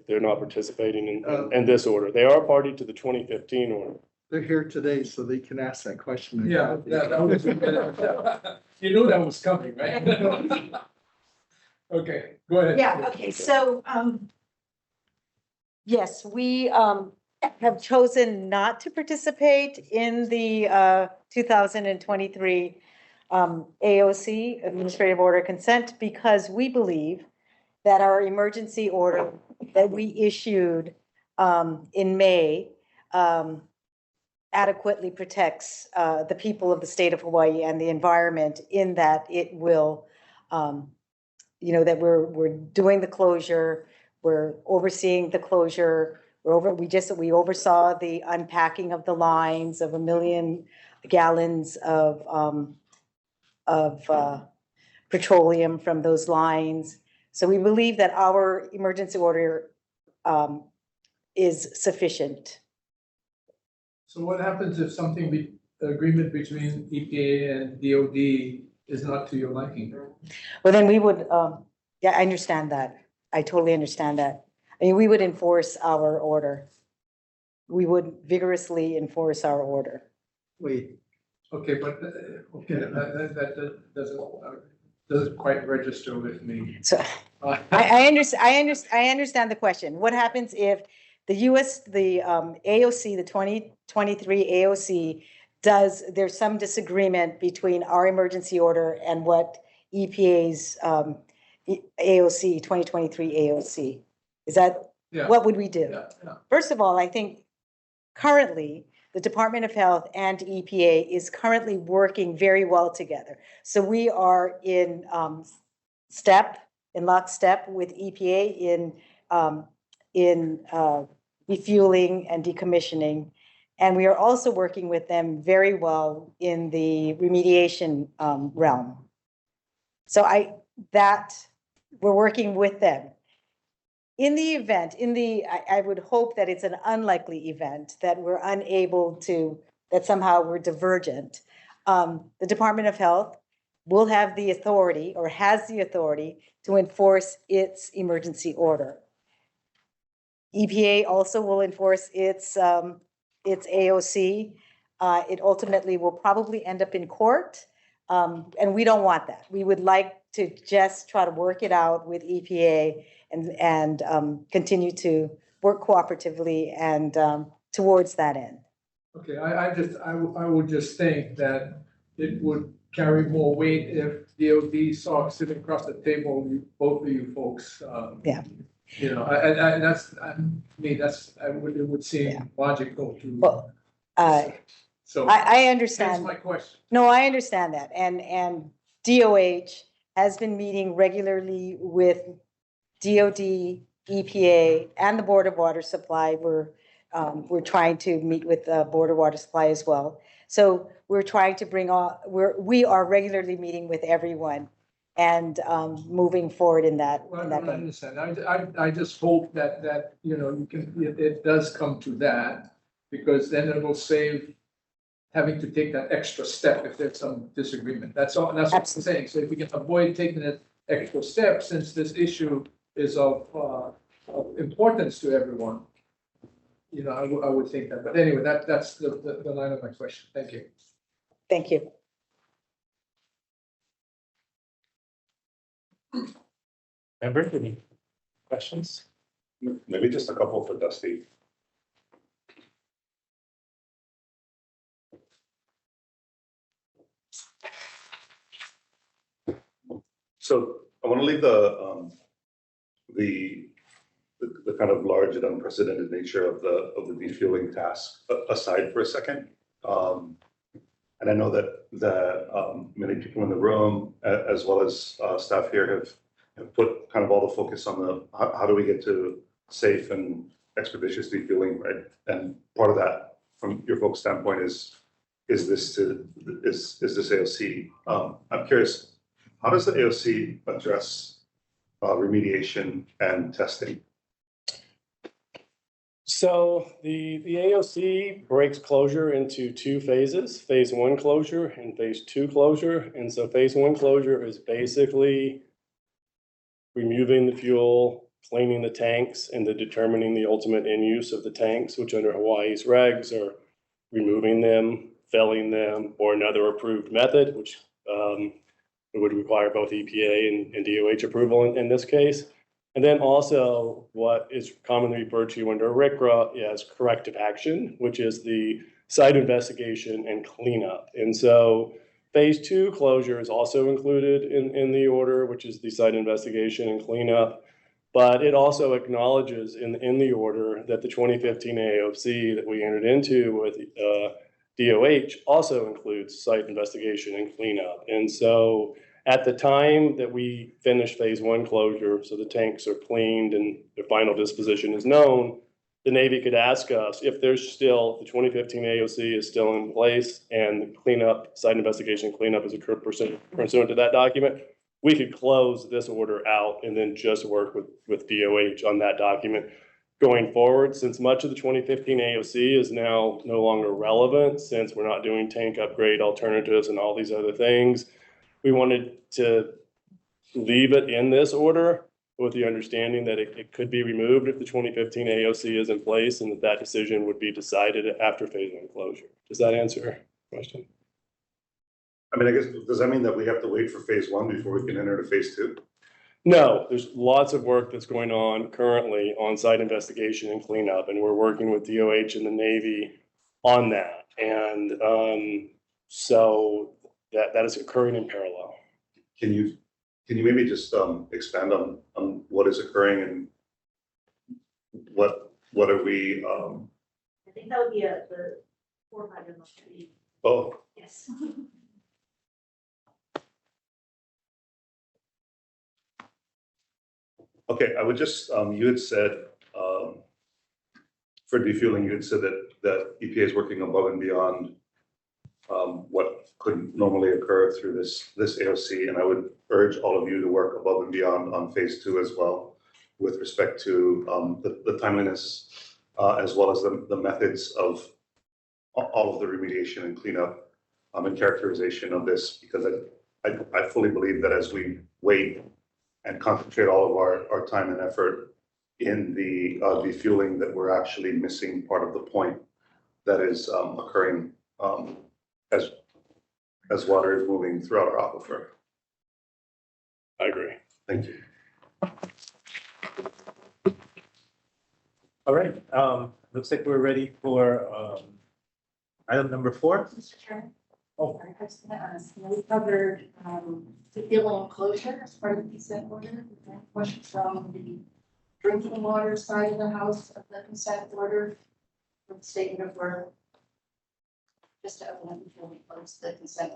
they're not participating in this order. They are party to the 2015 order. They're here today, so they can ask that question. Yeah, that was, you knew that was coming, right? Okay, go ahead. Yeah, okay, so, yes, we, have chosen not to participate in the, 2023, AOC, Administrative Order Consent, because we believe that our emergency order that we issued, in May, adequately protects, the people of the state of Hawaii and the environment, in that it will, that we're doing the closure, we're overseeing the closure, we oversaw the unpacking of the lines of 1 million gallons of petroleum from those lines. So we believe that our emergency order is sufficient. So what happens if something, agreement between EPA and DOD is not to your liking? Well, then we would, yeah, I understand that. I totally understand that. I mean, we would enforce our order. We would vigorously enforce our order. Wait, Okay, but, okay, that doesn't quite register with me. So I understand the question. What happens if the AOC, the 2023 AOC there's some disagreement between our emergency order and what EPA's AOC, 2023 AOC? Is that, Yeah. what would we do? Yeah. First of all, I think currently the Department of Health and EPA is currently working very well together. So we are in lockstep with EPA in refueling and decommissioning. And we are also working with them very well in the remediation realm. So we're working with them. In the event, I would hope that it's an unlikely event that we're unable to, that somehow we're divergent. The Department of Health will have the authority, or has the authority, to enforce its emergency order. EPA also will enforce its AOC. It ultimately will probably end up in court, and we don't want that. We would like to just try to work it out with EPA and continue to work cooperatively and towards that end. Okay, I would just think that it would carry more weight if DOD saw sitting across the table, both of you folks. Yeah. You know, and that's, it would seem logical to. Well, So. I understand. That's my question. No, I understand that. And DOH has been meeting regularly with DOD, EPA, and the Board of Water Supply. We're trying to meet with the Board of Water Supply as well. So we're trying to we are regularly meeting with everyone and moving forward in that. Well, I understand. I just hope that, you know, it does come to that, because then it will save having to take that extra step if there's some disagreement. That's all, that's what I'm saying. So if we can avoid taking that extra step, since this issue is of importance to everyone, you know, I would think that. But anyway, that's the line of my question. Thank you. Thank you. Member, any questions? Maybe just a couple for Dusty. So I want to leave the kind of large and unprecedented nature of the defueling task aside for a second. And I know that many people in the room, as well as staff here, have put kind of all the focus on how do we get to safe and expeditious defueling, right? And part of that, from your folks' standpoint, is this AOC. I'm curious, how does the AOC address remediation and testing? So the AOC breaks closure into two phases, phase one closure and phase two closure. And so phase one closure is basically removing the fuel, cleaning the tanks, and then determining the ultimate end use of the tanks, which under Hawaii's regs are removing them, filling them, or another approved method, which would require both EPA and DOH approval in this case. And then also what is commonly referred to under RCRA as corrective action, which is the site investigation and cleanup. And so phase two closure is also included in the order, which is the site investigation and cleanup. But it also acknowledges in the order that the 2015 AOC that we entered into with DOH also includes site investigation and cleanup. And so at the time that we finish phase one closure, so the tanks are cleaned and the final disposition is known, the Navy could ask us if there's still, the 2015 AOC is still in place and the cleanup, site investigation cleanup is occurred pursuant to that document, we could close this order out and then just work with DOH on that document going forward. Since much of the 2015 AOC is now no longer relevant, since we're not doing tank upgrade alternatives and all these other things, we wanted to leave it in this order with the understanding that it could be removed if the 2015 AOC is in place and that decision would be decided after phase one closure. Does that answer your question? I mean, I guess, does that mean that we have to wait for phase one before we can enter to phase two? No, there's lots of work that's going on currently on site investigation and cleanup, and we're working with DOH and the Navy on that. And so that is occurring in parallel. Can you maybe just expand on what is occurring and what are we? I think that would be the 400 month. Oh, Yes. okay. I would just you had said for defueling, you had said that EPA is working above and beyond what could normally occur through this AOC, and I would urge all of you to work above and beyond on phase two as well, with respect to the timeliness as well as the methods of all of the remediation and cleanup and characterization of this, because I fully believe that as we wait and concentrate all of our time and effort in the defueling, that we're actually missing part of the point that is occurring as water is moving throughout our aquifer. I agree. Thank you. All right, looks like we're ready for item number 4. Mr. Chairman? Oh. I was gonna ask, we covered the defueling closure as part of the consent order. Questions from the drinking water side of the house of the consent order with statement of work. Just to open up before we close the consent.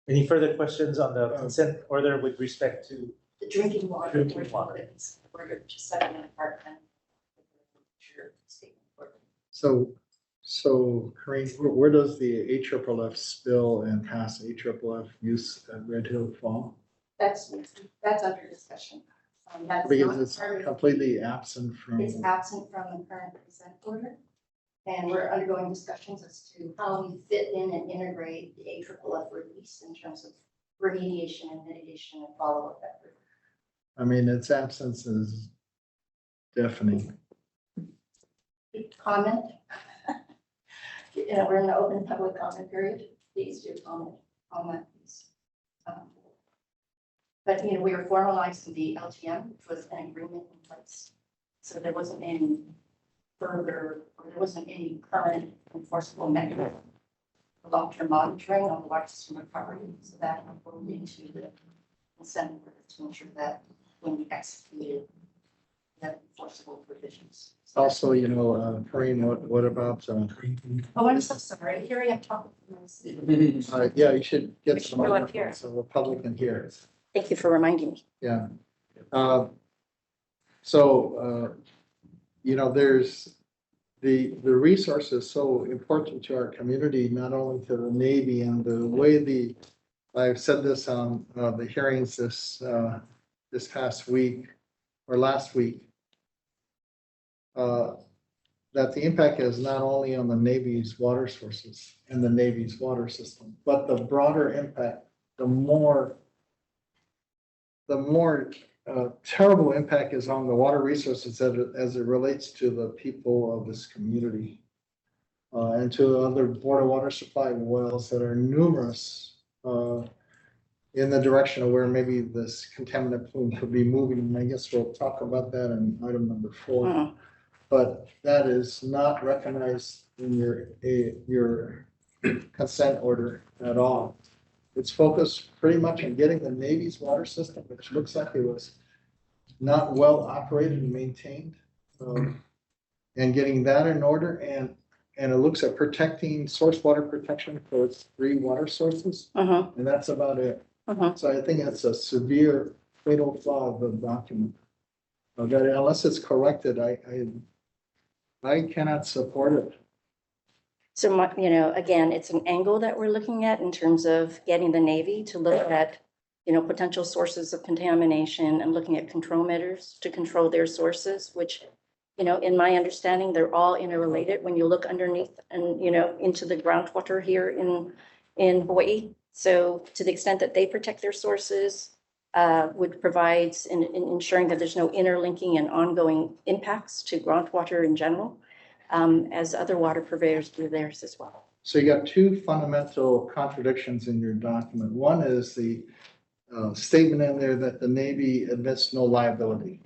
Any further questions on the consent order with respect to The drinking water. Drinking water. Order, just setting an apartment. So Corinne, where does the AFFF spill and past AFFF use at Red Hill fall? That's under discussion. That's Because not it's part of- completely absent from. It's absent from the current consent order. And we're undergoing discussions as to how we fit in and integrate the AFFF release in terms of remediation and mitigation and follow-up effort. I mean, its absence is deafening. Comment? We're in the open public comment period. Please do comment on that piece. But, we are formalizing the LGM, which was an agreement in place. So there wasn't any further, or there wasn't any current enforceable mechanism for long-term monitoring on the water system recovery. So that will lead to the consent order to ensure that when we execute that enforceable provisions. So Also, Corinne, what about, oh, I'm so sorry. Here I am talking. yeah, you should We get should some go up microphones here. so the public can hear it. Thank you for reminding me. Yeah. So, there's the resource is so important to our community, not only to the Navy and the way I've said this on the hearings this past week or last week. That the impact is not only on the Navy's water sources and the Navy's water system, but the broader impact, the more terrible impact is on the water resources as it relates to the people of this community. And to other border water supply wells that are numerous in the direction of where maybe this contaminant plume could be moving. And I guess we'll talk about that in item number 4. But that is not recognized in your consent order at all. It's focused pretty much on getting the Navy's water system, which looks like it was not well operated and maintained, and getting that in order. And it looks at protecting source water protection for its 3 water sources, and that's about it. So I think that's a severe fatal flaw of the document. That unless it's corrected, I cannot support it. So, again, it's an angle that we're looking at in terms of getting the Navy to look at, potential sources of contamination and looking at control measures to control their sources, which, in my understanding, they're all interrelated when you look underneath and, into the groundwater here in Hawaii. So to the extent that they protect their sources, would provide in ensuring that there's no interlinking and ongoing impacts to groundwater in general, as other water purveyors do theirs as well. So you got 2 fundamental contradictions in your document. One is the statement in there that the Navy admits no liability.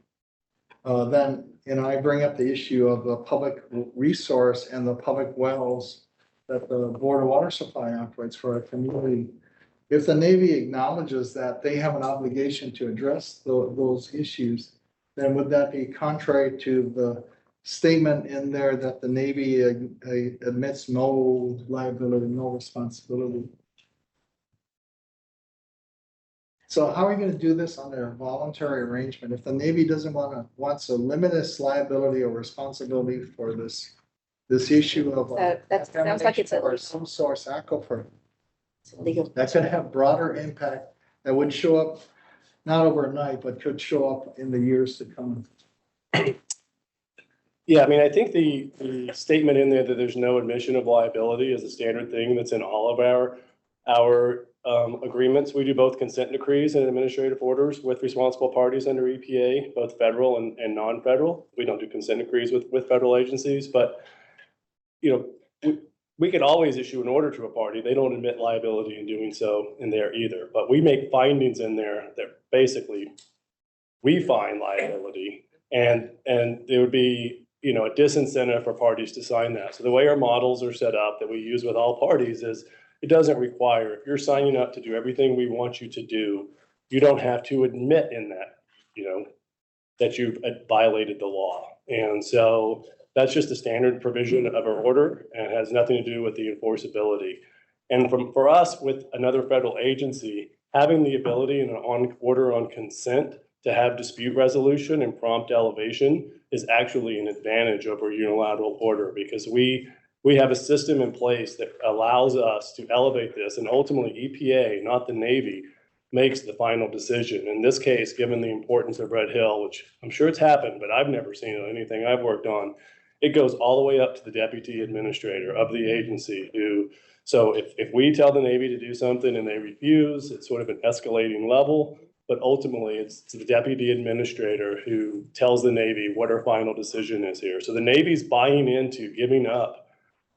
Then, I bring up the issue of the public resource and the public wells that the Board of Water Supply operates for our community. If the Navy acknowledges that they have an obligation to address those issues, then would that be contrary to the statement in there that the Navy admits no liability, no responsibility? So how are we going to do this under a voluntary arrangement? If the Navy wants to limit its liability or responsibility for this issue of That sounds like it's or illegal. some source aquifer, It's illegal. that could have broader impact that would show up not overnight, but could show up in the years to come. Yeah, I mean, I think the statement in there that there's no admission of liability is a standard thing that's in all of our agreements. We do both consent decrees and administrative orders with responsible parties under EPA, both federal and non-federal. We don't do consent decrees with federal agencies, but we could always issue an order to a party. They don't admit liability in doing so in there either. But we make findings in there that basically we find liability, and there would be a disincentive for parties to sign that. So the way our models are set up that we use with all parties is it doesn't require, if you're signing up to do everything we want you to do, you don't have to admit in that, that you've violated the law. And so that's just a standard provision of our order and has nothing to do with the enforceability. And for us with another federal agency, having the ability in an order on consent to have dispute resolution and prompt elevation is actually an advantage over unilateral order, because we have a system in place that allows us to elevate this, and ultimately EPA, not the Navy, makes the final decision. In this case, given the importance of Red Hill, which I'm sure it's happened, but I've never seen it on anything I've worked on, it goes all the way up to the deputy administrator of the agency so if we tell the Navy to do something and they refuse, it's sort of an escalating level, but ultimately it's the deputy administrator who tells the Navy what our final decision is here. So the Navy's buying into giving up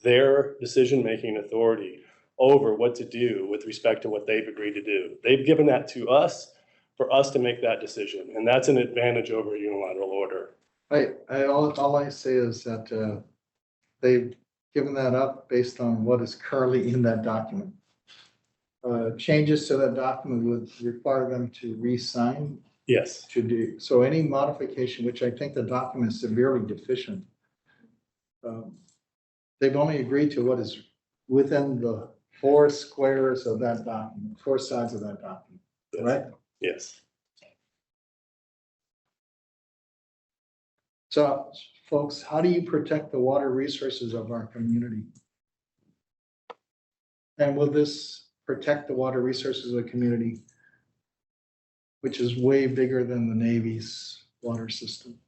their decision-making authority over what to do with respect to what they've agreed to do. They've given that to us for us to make that decision, and that's an advantage over a unilateral order. All I say is that, they've given that up based on what is currently in that document. Changes to that document would require them to re-sign Yes. to do, so any modification, which I think the document is severely deficient. They've only agreed to what is within the 4 squares of that document, 4 sides of that document, right? Yes. So, folks, how do you protect the water resources of our community? And will this protect the water resources of the community, which is way bigger than the Navy's water system?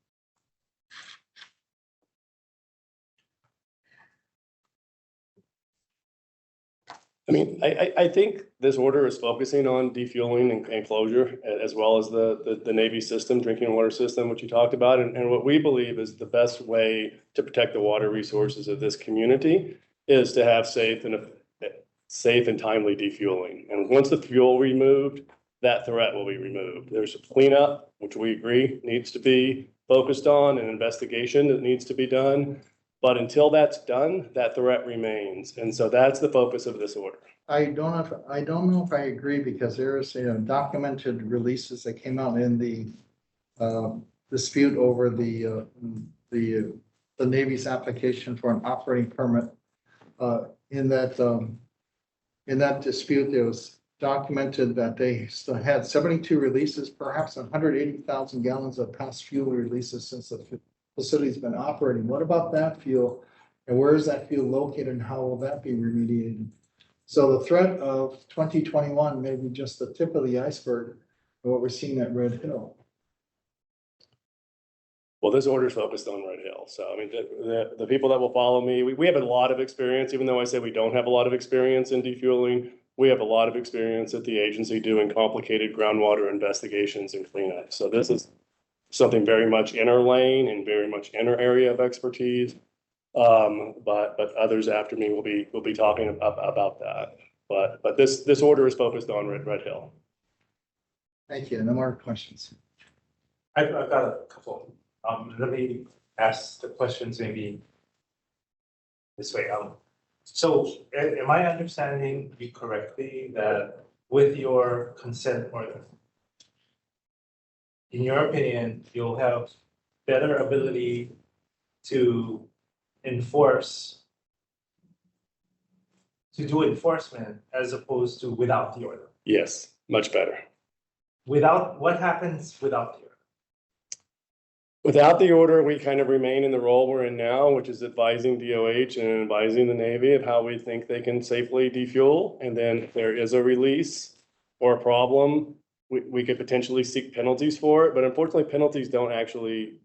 I mean, I think this order is focusing on defueling and closure, as well as the Navy system, drinking water system, which you talked about. And what we believe is the best way to protect the water resources of this community is to have safe and timely defueling. And once the fuel removed, that threat will be removed. There's a cleanup, which we agree needs to be focused on, an investigation that needs to be done. But until that's done, that threat remains. And so that's the focus of this order. I don't know if I agree, because there is documented releases that came out in the dispute over the Navy's application for an operating permit. In that dispute, there was documented that they still had 72 releases, perhaps 180,000 gallons of past fuel releases since the facility's been operating. What about that fuel? And where is that fuel located, and how will that be remediated? So the threat of 2021 may be just the tip of the iceberg of what we're seeing at Red Hill. Well, this order is focused on Red Hill. So, I mean, the people that will follow me, we have a lot of experience, even though I say we don't have a lot of experience in defueling. We have a lot of experience at the agency doing complicated groundwater investigations and cleanup. So this is something very much in our lane and very much in our area of expertise. But others after me will be talking about that. But this order is focused on Red Hill. Thank you. No more questions. I've got a couple. Let me ask the questions maybe this way. So am I understanding you correctly that with your consent order, in your opinion, you'll have better ability to do enforcement as opposed to without the order? Yes, much better. What happens without the order? Without the order, we kind of remain in the role we're in now, which is advising DOH and advising the Navy of how we think they can safely defuel. And then if there is a release or a problem, we could potentially seek penalties for it. But unfortunately, penalties don't actually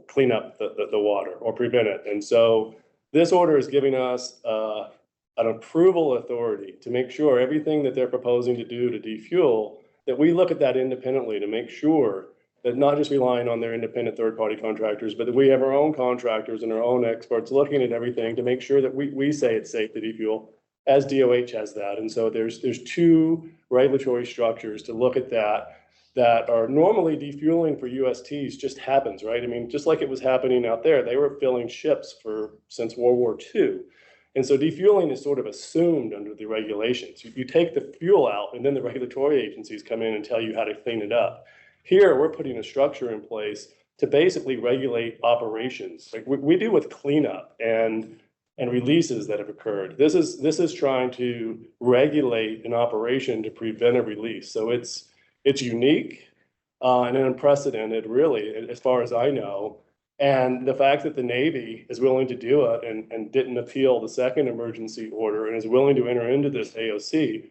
clean up the water or prevent it. And so this order is giving us an approval authority to make sure everything that they're proposing to do to defuel, that we look at that independently to make sure that not just relying on their independent third-party contractors, but that we have our own contractors and our own experts looking at everything to make sure that we say it's safe to defuel, as DOH has that. And so there's 2 regulatory structures to look at that are normally defueling for USTs just happens, right? I mean, just like it was happening out there, they were filling ships since World War II. And so defueling is sort of assumed under the regulations. You take the fuel out and then the regulatory agencies come in and tell you how to clean it up. Here, we're putting a structure in place to basically regulate operations, like we do with cleanup and releases that have occurred. This is trying to regulate an operation to prevent a release. So it's unique and unprecedented, really, as far as I know. And the fact that the Navy is willing to do it and didn't appeal the second emergency order and is willing to enter into this AOC,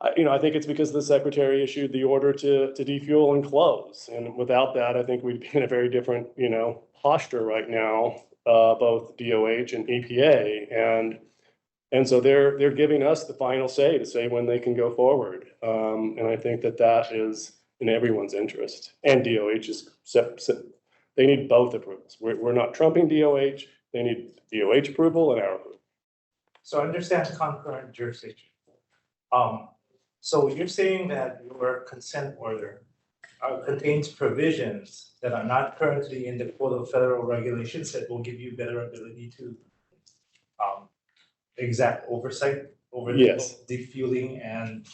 I think it's because the Secretary issued the order to defuel and close. And without that, I think we'd be in a very different, posture right now, both DOH and EPA. And so they're giving us the final say to say when they can go forward. And I think that is in everyone's interest. And DOH is they need both approvals. We're not trumping DOH. They need DOH approval and our approval. So I understand concurrent jurisdiction. So you're saying that your consent order contains provisions that are not currently in the Code of Federal Regulations that will give you better ability to exact oversight over Yes. the fueling and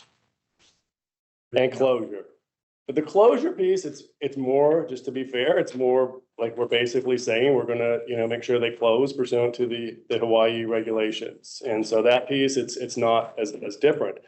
closure. But the closure piece, it's more, just to be fair, it's more like we're basically saying we're gonna, make sure they close pursuant to the Hawaii regulations. And so that piece, it's not as different.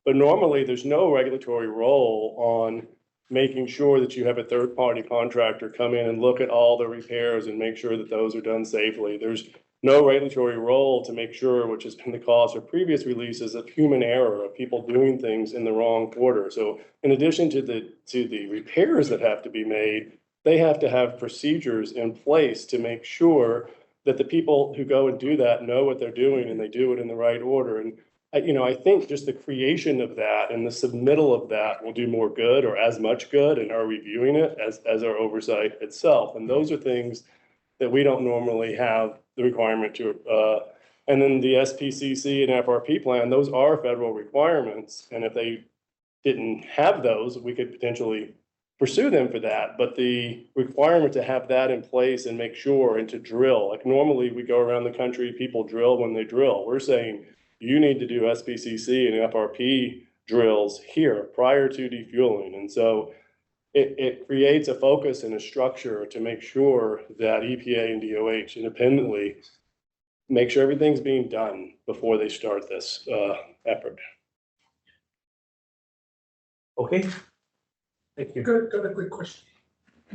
But normally, there's no regulatory role on making sure that you have a third-party contractor come in and look at all the repairs and make sure that those are done safely. There's no regulatory role to make sure, which has been the cause of previous releases, of human error, of people doing things in the wrong order. So in addition to the repairs that have to be made, they have to have procedures in place to make sure that the people who go and do that know what they're doing and they do it in the right order. And I think just the creation of that and the submittal of that will do more good or as much good in our reviewing it as our oversight itself. And those are things that we don't normally have the requirement to. And then the SPCC and FRP plan, those are federal requirements. And if they didn't have those, we could potentially pursue them for that. But the requirement to have that in place and make sure and to drill, like normally we go around the country, people drill when they drill. We're saying you need to do SPCC and FRP drills here prior to defueling. And so it creates a focus and a structure to make sure that EPA and DOH independently make sure everything's being done before they start this effort. Okay. Thank you. Got a quick question.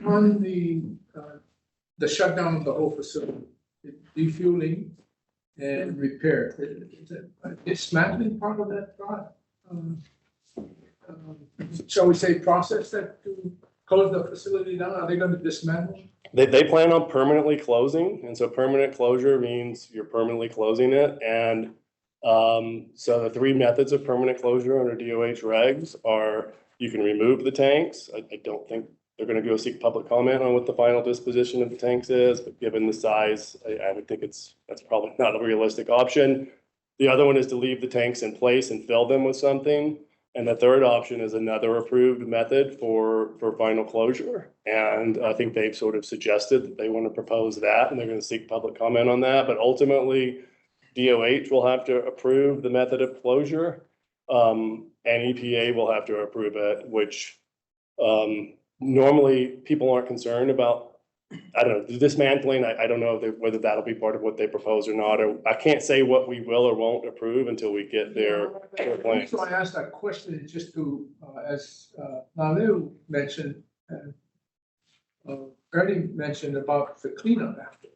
On the shutdown of the whole facility, defueling and repair, is dismantling part of that shall we say process that to close the facility down? Are they going to dismantle? They plan on permanently closing, and so permanent closure means you're permanently closing it. And so the three methods of permanent closure under DOH regs are you can remove the tanks. I don't think they're going to go seek public comment on what the final disposition of the tanks is, but given the size, I would think that's probably not a realistic option. The other one is to leave the tanks in place and fill them with something. And the third option is another approved method for final closure. And I think they've sort of suggested that they want to propose that and they're going to seek public comment on that. But ultimately, DOH will have to approve the method of closure. And EPA will have to approve it, which normally people aren't concerned about. I don't know, the dismantling, I don't know whether that'll be part of what they propose or not. Or I can't say what we will or won't approve until we get their plans. So I asked that question just to, as Nalu mentioned, and Ernie mentioned about the cleanup after.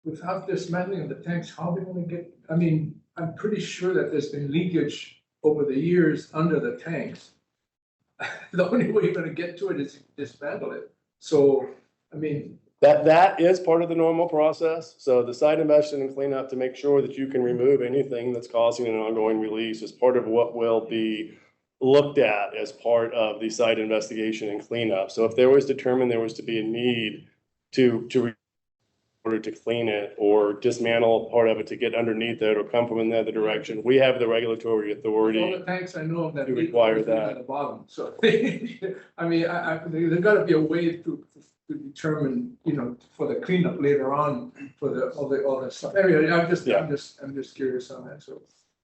Without dismantling of the tanks, how are they going to get, I mean, I'm pretty sure that there's been leakage over the years under the tanks. The only way you're going to get to it is dismantle it. So, I mean, that is part of the normal process. So the site inspection and cleanup to make sure that you can remove anything that's causing an ongoing release is part of what will be looked at as part of the site investigation and cleanup. So if there was determined there was to be a need to order to clean it or dismantle part of it to get underneath it or come from another direction, we have the regulatory authority. all the tanks I know of that to leak require that. at the bottom. So, I mean, there's got to be a way to determine, for the cleanup later on for all the stuff. Anyway, I'm just curious on that. So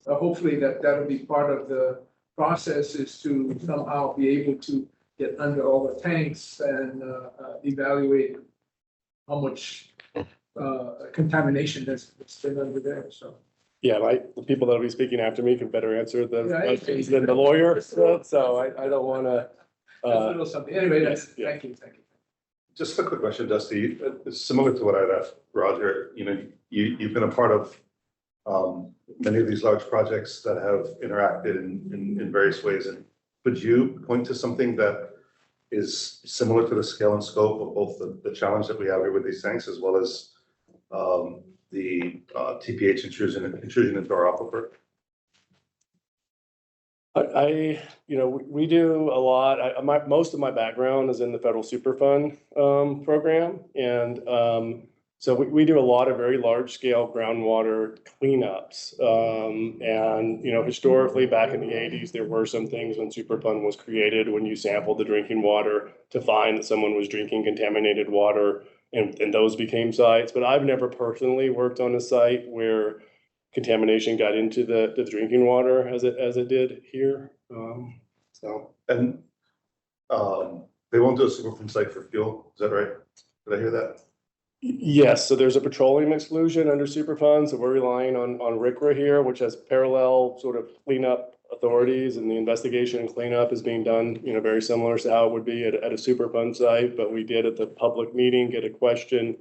hopefully that'll be part of the process is to somehow be able to get under all the tanks and evaluate how much contamination that's been under there. So. Yeah, the people that'll be speaking after me can better answer the questions than the lawyer. So I don't want to. A little something. Anyway, thank you. Just a quick question, Dusty. Similar to what I'd asked Roger, you've been a part of many of these large projects that have interacted in various ways. And could you point to something that is similar to the scale and scope of both the challenge that we have here with these tanks as well as the TPH intrusion into our aquifer? We do a lot. Most of my background is in the federal Superfund program. And So we do a lot of very large scale groundwater cleanups. And, historically, back in the 80s, there were some things when Superfund was created, when you sampled the drinking water to find that someone was drinking contaminated water, and those became sites. But I've never personally worked on a site where contamination got into the drinking water as it did here. And they won't do a Superfund site for fuel, is that right? Did I hear that? Yes, so there's a petroleum exclusion under Superfund, so we're relying on RCRA here, which has parallel sort of cleanup authorities, and the investigation and cleanup is being done, very similar to how it would be at a Superfund site. But we did at the public meeting get a question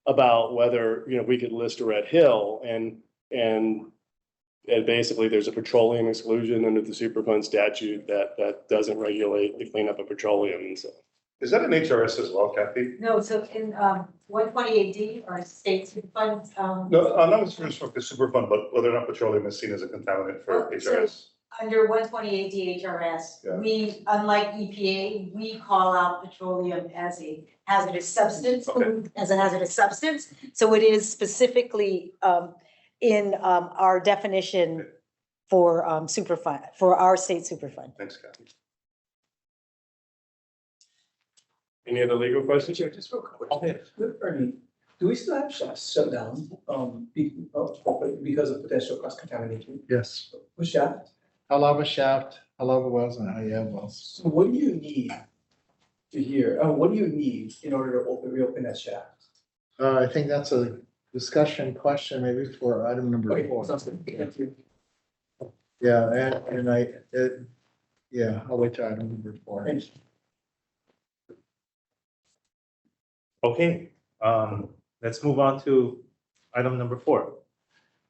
about whether, we could list a Red Hill, and basically there's a petroleum exclusion under the Superfund statute that doesn't regulate the cleanup of petroleum, and so. Is that an HRS as well, Kathy? No, so in 128D or state fund. No, not as for the Superfund, but whether or not petroleum is seen as a contaminant for HRS. Under 128D HRS, Yeah. we, unlike EPA, we call out petroleum as a hazardous substance, as a hazardous substance. So it is specifically in our definition for Superfund, for our state Superfund. Thanks, Kathy. Any other legal questions? Chair, just real quick. Ernie, do we still have shafts shut down, because of potential cross contamination? Yes. Which shaft? Halava shaft, Halava wells and Hayab wells. So what do you need to hear, what do you need in order to reopen that shaft? I think that's a discussion question maybe for item number Okay, 4. sounds good. Thank you. Yeah, I'll wait till item number 4. Thanks. Okay, let's move on to item number 4.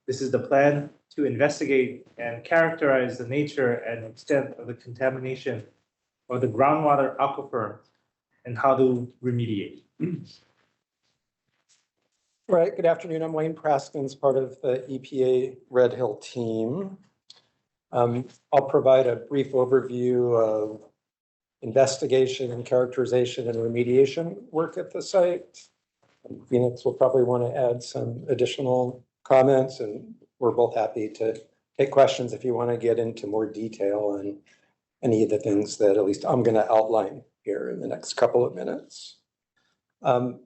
This is the plan to investigate and characterize the nature and extent of the contamination of the groundwater aquifer and how to remediate. Right, good afternoon. I'm Wayne Praskins, part of the EPA Red Hill team. I'll provide a brief overview of investigation and characterization and remediation work at the site. Phoenix will probably want to add some additional comments, and we're both happy to take questions if you want to get into more detail on any of the things that at least I'm going to outline here in the next couple of minutes. So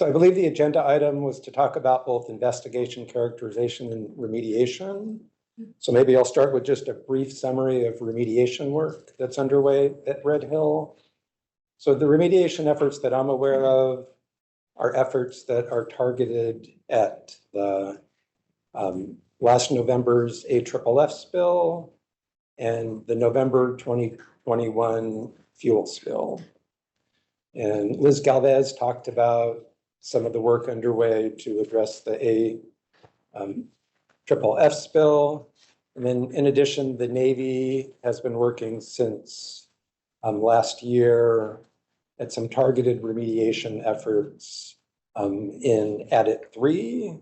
I believe the agenda item was to talk about both investigation, characterization, and remediation. So maybe I'll start with just a brief summary of remediation work that's underway at Red Hill. So the remediation efforts that I'm aware of are efforts that are targeted at the last November's AFFF spill and the November 2021 fuel spill. And Liz Galvez talked about some of the work underway to address the AFFF spill. And then in addition, the Navy has been working since last year at some targeted remediation efforts in Adit 3,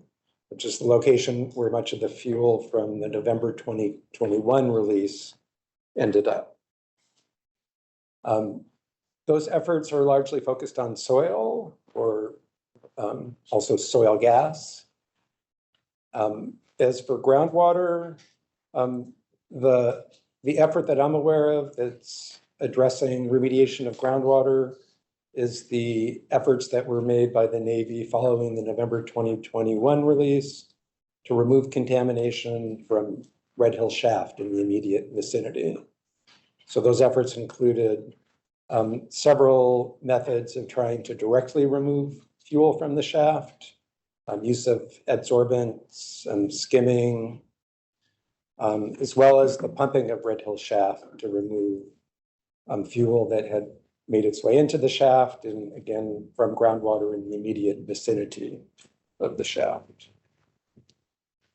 which is the location where much of the fuel from the November 2021 release ended up. Those efforts are largely focused on soil or also soil gas. As for groundwater, the effort that I'm aware of that's addressing remediation of groundwater is the efforts that were made by the Navy following the November 2021 release to remove contamination from Red Hill Shaft in the immediate vicinity. So those efforts included several methods of trying to directly remove fuel from the shaft, use of adsorbents and skimming, as well as the pumping of Red Hill Shaft to remove fuel that had made its way into the shaft and again from groundwater in the immediate vicinity of the shaft.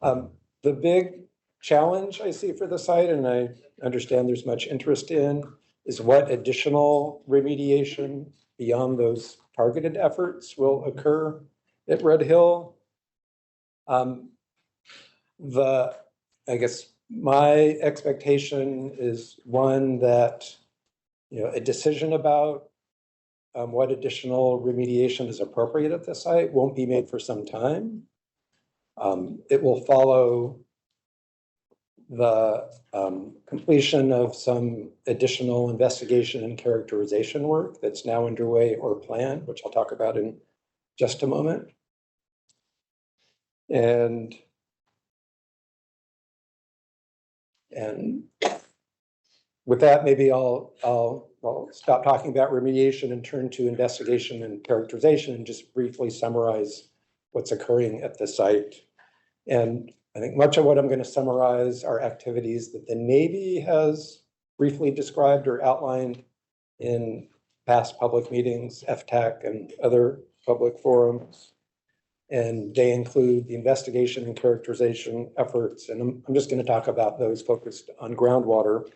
The big challenge I see for the site, and I understand there's much interest in, is what additional remediation beyond those targeted efforts will occur at Red Hill. I guess my expectation is one that, a decision about what additional remediation is appropriate at the site won't be made for some time. It will follow the completion of some additional investigation and characterization work that's now underway or planned, which I'll talk about in just a moment. And with that, maybe I'll stop talking about remediation and turn to investigation and characterization and just briefly summarize what's occurring at the site. And I think much of what I'm going to summarize are activities that the Navy has briefly described or outlined in past public meetings, FTAC and other public forums. And they include the investigation and characterization efforts. And I'm just going to talk about those focused on groundwater.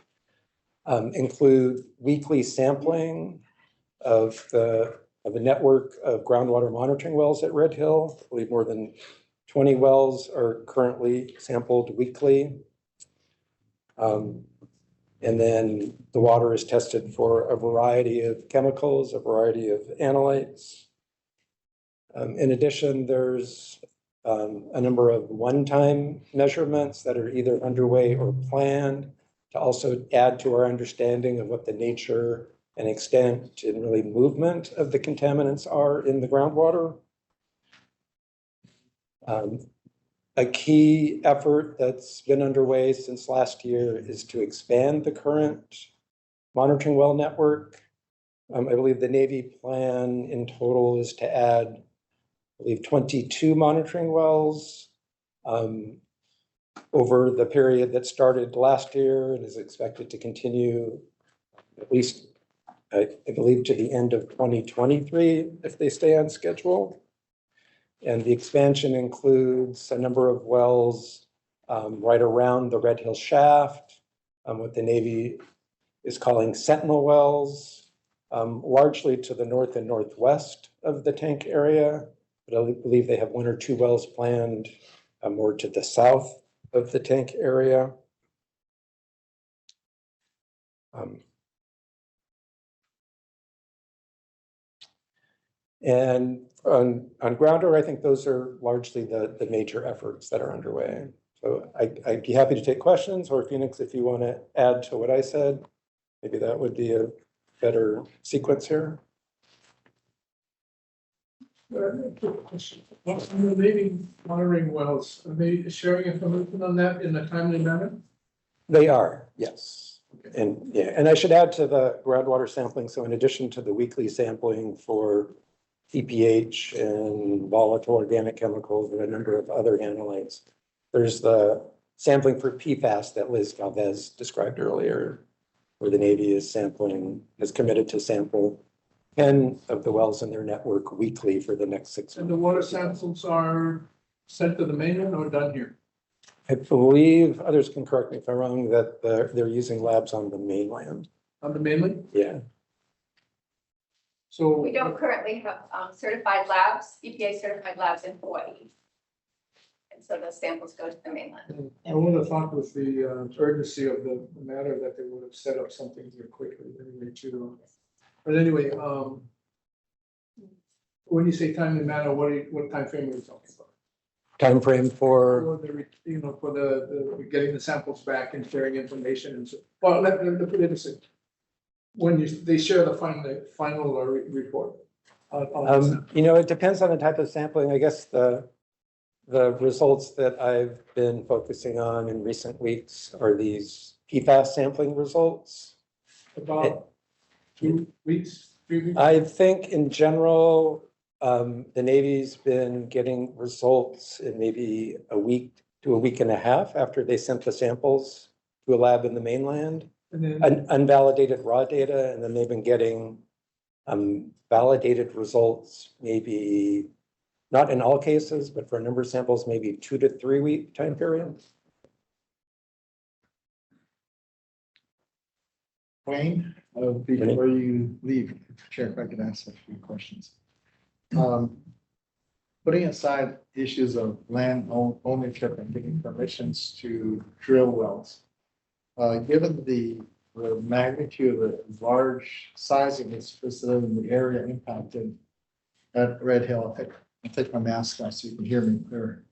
Include weekly sampling of a network of groundwater monitoring wells at Red Hill. I believe more than 20 wells are currently sampled weekly. And then the water is tested for a variety of chemicals, a variety of analytes. In addition, there's a number of one-time measurements that are either underway or planned to also add to our understanding of what the nature and extent and really movement of the contaminants are in the groundwater. A key effort that's been underway since last year is to expand the current monitoring well network. I believe the Navy plan in total is to add, I believe, 22 monitoring wells over the period that started last year and is expected to continue at least, I believe, to the end of 2023 if they stay on schedule. And the expansion includes a number of wells right around the Red Hill shaft, what the Navy is calling sentinel wells, largely to the north and northwest of the tank area. But I believe they have 1 or 2 wells planned more to the south of the tank area. And on groundwater, I think those are largely the major efforts that are underway. So I'd be happy to take questions, or Phoenix, if you want to add to what I said, maybe that would be a better sequence here. What's the Navy monitoring wells? Are they sharing information on that in a timely manner? They are, yes. And yeah, and I should add to the groundwater sampling. So in addition to the weekly sampling for EPH and volatile organic chemicals and a number of other analytes, there's the sampling for PFAS that Liz Galvez described earlier, where the Navy is committed to sample 10 of the wells in their network weekly for the next 6 months. And the water samples are sent to the mainland or done here? I believe, others can correct me if I'm wrong, that they're using labs on the mainland. On the mainland? Yeah. So we don't currently have certified labs, EPA certified labs in Hawaii. And so the samples go to the mainland. I would have thought with the urgency of the matter that they would have set up something here quickly anyway too. But anyway, when you say timely manner, what time frame are you talking about? Time frame for For the getting the samples back and sharing information and so. Well, let me put it this way. When they share the final report. It depends on the type of sampling. I guess the results that I've been focusing on in recent weeks are these PFAS sampling results. About 2 weeks, 3 weeks? I think in general, the Navy's been getting results in maybe a week to a week and a half after they sent the samples to a lab in the mainland. And then, Unvalidated raw data, and then they've been getting validated results, maybe not in all cases, but for a number of samples, maybe 2 to 3 week time period. Wayne, before you leave, Chair, if I could ask a few questions. Putting aside issues of land ownership and getting permissions to drill wells, given the the magnitude of the large size of this facility and the area impacted at Red Hill. I'll take my mask off so you can hear me clearer.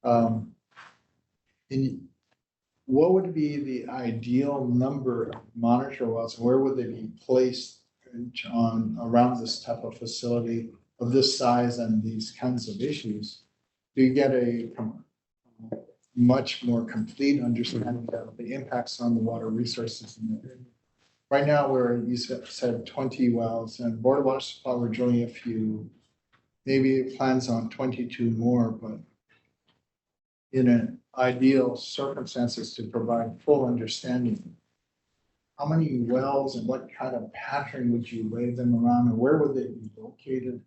And what would be the ideal number of monitor wells? And where would they be placed on around this type of facility of this size and these kinds of issues? Do you get a much more complete understanding of the impacts on the water resources in the area? Right now, you said 20 wells, and Board of Water Supply, we're drilling a few, maybe plans on 22 more, but in an ideal circumstances to provide full understanding, how many wells and what kind of pattern would you lay them around, and where would they be located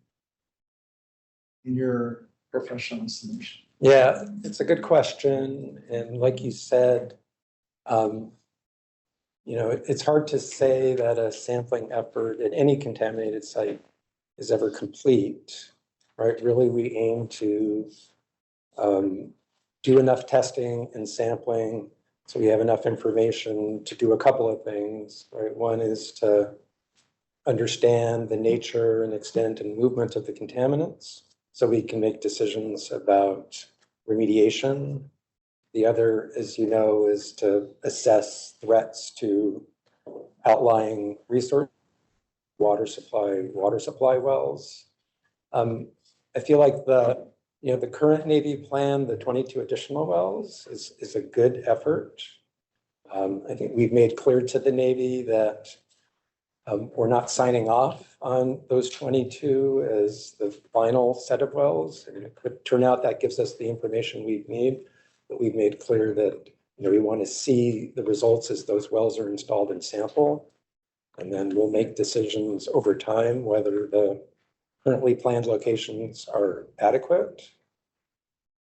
in your professional estimation? Yeah, it's a good question. And like you said, it's hard to say that a sampling effort at any contaminated site is ever complete, right? Really, we aim to do enough testing and sampling so we have enough information to do a couple of things, right? One is to understand the nature and extent and movement of the contaminants so we can make decisions about remediation. The other, as you know, is to assess threats to outlying resource, water supply wells. I feel like the current Navy plan, the 22 additional wells, is a good effort. I think we've made clear to the Navy that we're not signing off on those 22 as the final set of wells. And it could turn out that gives us the information we need, but we've made clear that we want to see the results as those wells are installed and sample. And then we'll make decisions over time whether the currently planned locations are adequate.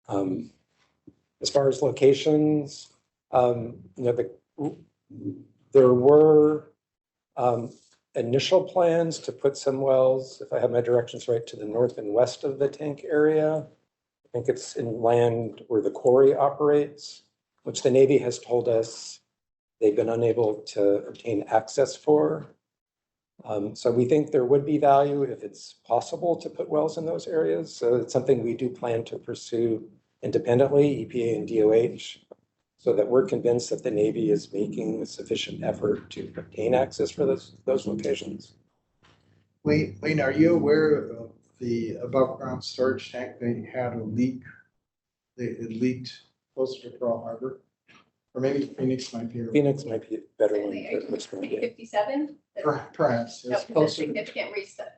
As far as locations, there were initial plans to put some wells, if I have my directions right, to the north and west of the tank area. I think it's in land where the quarry operates, which the Navy has told us they've been unable to obtain access for. So we think there would be value if it's possible to put wells in those areas. So it's something we do plan to pursue independently, EPA and DOH, so that we're convinced that the Navy is making a sufficient effort to obtain access for those locations. Wayne, are you aware of the above ground storage tank that had a leak? It leaked closer to Pearl Harbor? Or maybe Phoenix might be. Phoenix might be a better one to respond to. 57? Perhaps. That was a significant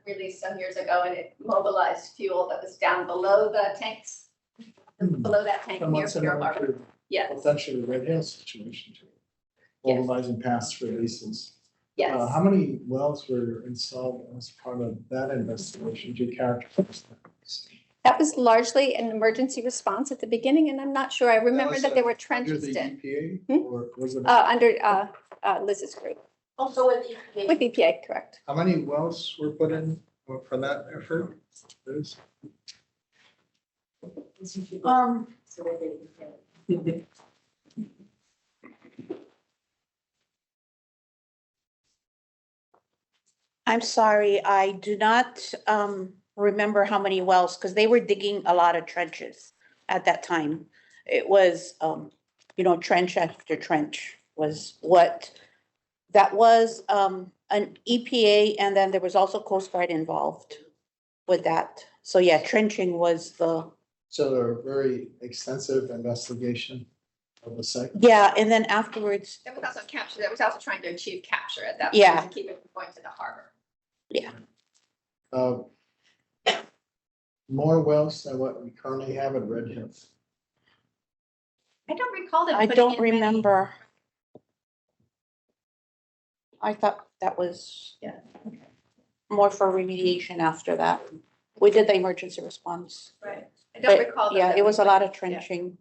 release some years ago, and it mobilized fuel that was down below the tanks, below that tank near Pearl Harbor. Yes. Potentially the Red Hill situation too. Mobilizing past releases. Yes. How many wells were installed as part of that investigation? Do you characterize that? That was largely an emergency response at the beginning, and I'm not sure. I remember that there were trenches Under the in. EPA, or was it? Under Liz's group. Also with EPA. With EPA, correct. How many wells were put in for that effort? I'm sorry, I do not remember how many wells, because they were digging a lot of trenches at that time. It was, trench after trench was what, that was an EPA, and then there was also Coast Guard involved with that. So yeah, trenching was the. So a very extensive investigation of the site. Yeah, and then afterwards. That was also capture. That was also trying to achieve capture at that point. Yeah. To keep it from going to the harbor. Yeah. More wells than what we currently have at Red Hill. I don't recall that. I don't remember. I thought that was more for remediation after that. We did the emergency response. Right. I don't recall that. Yeah, it was a lot of trenching.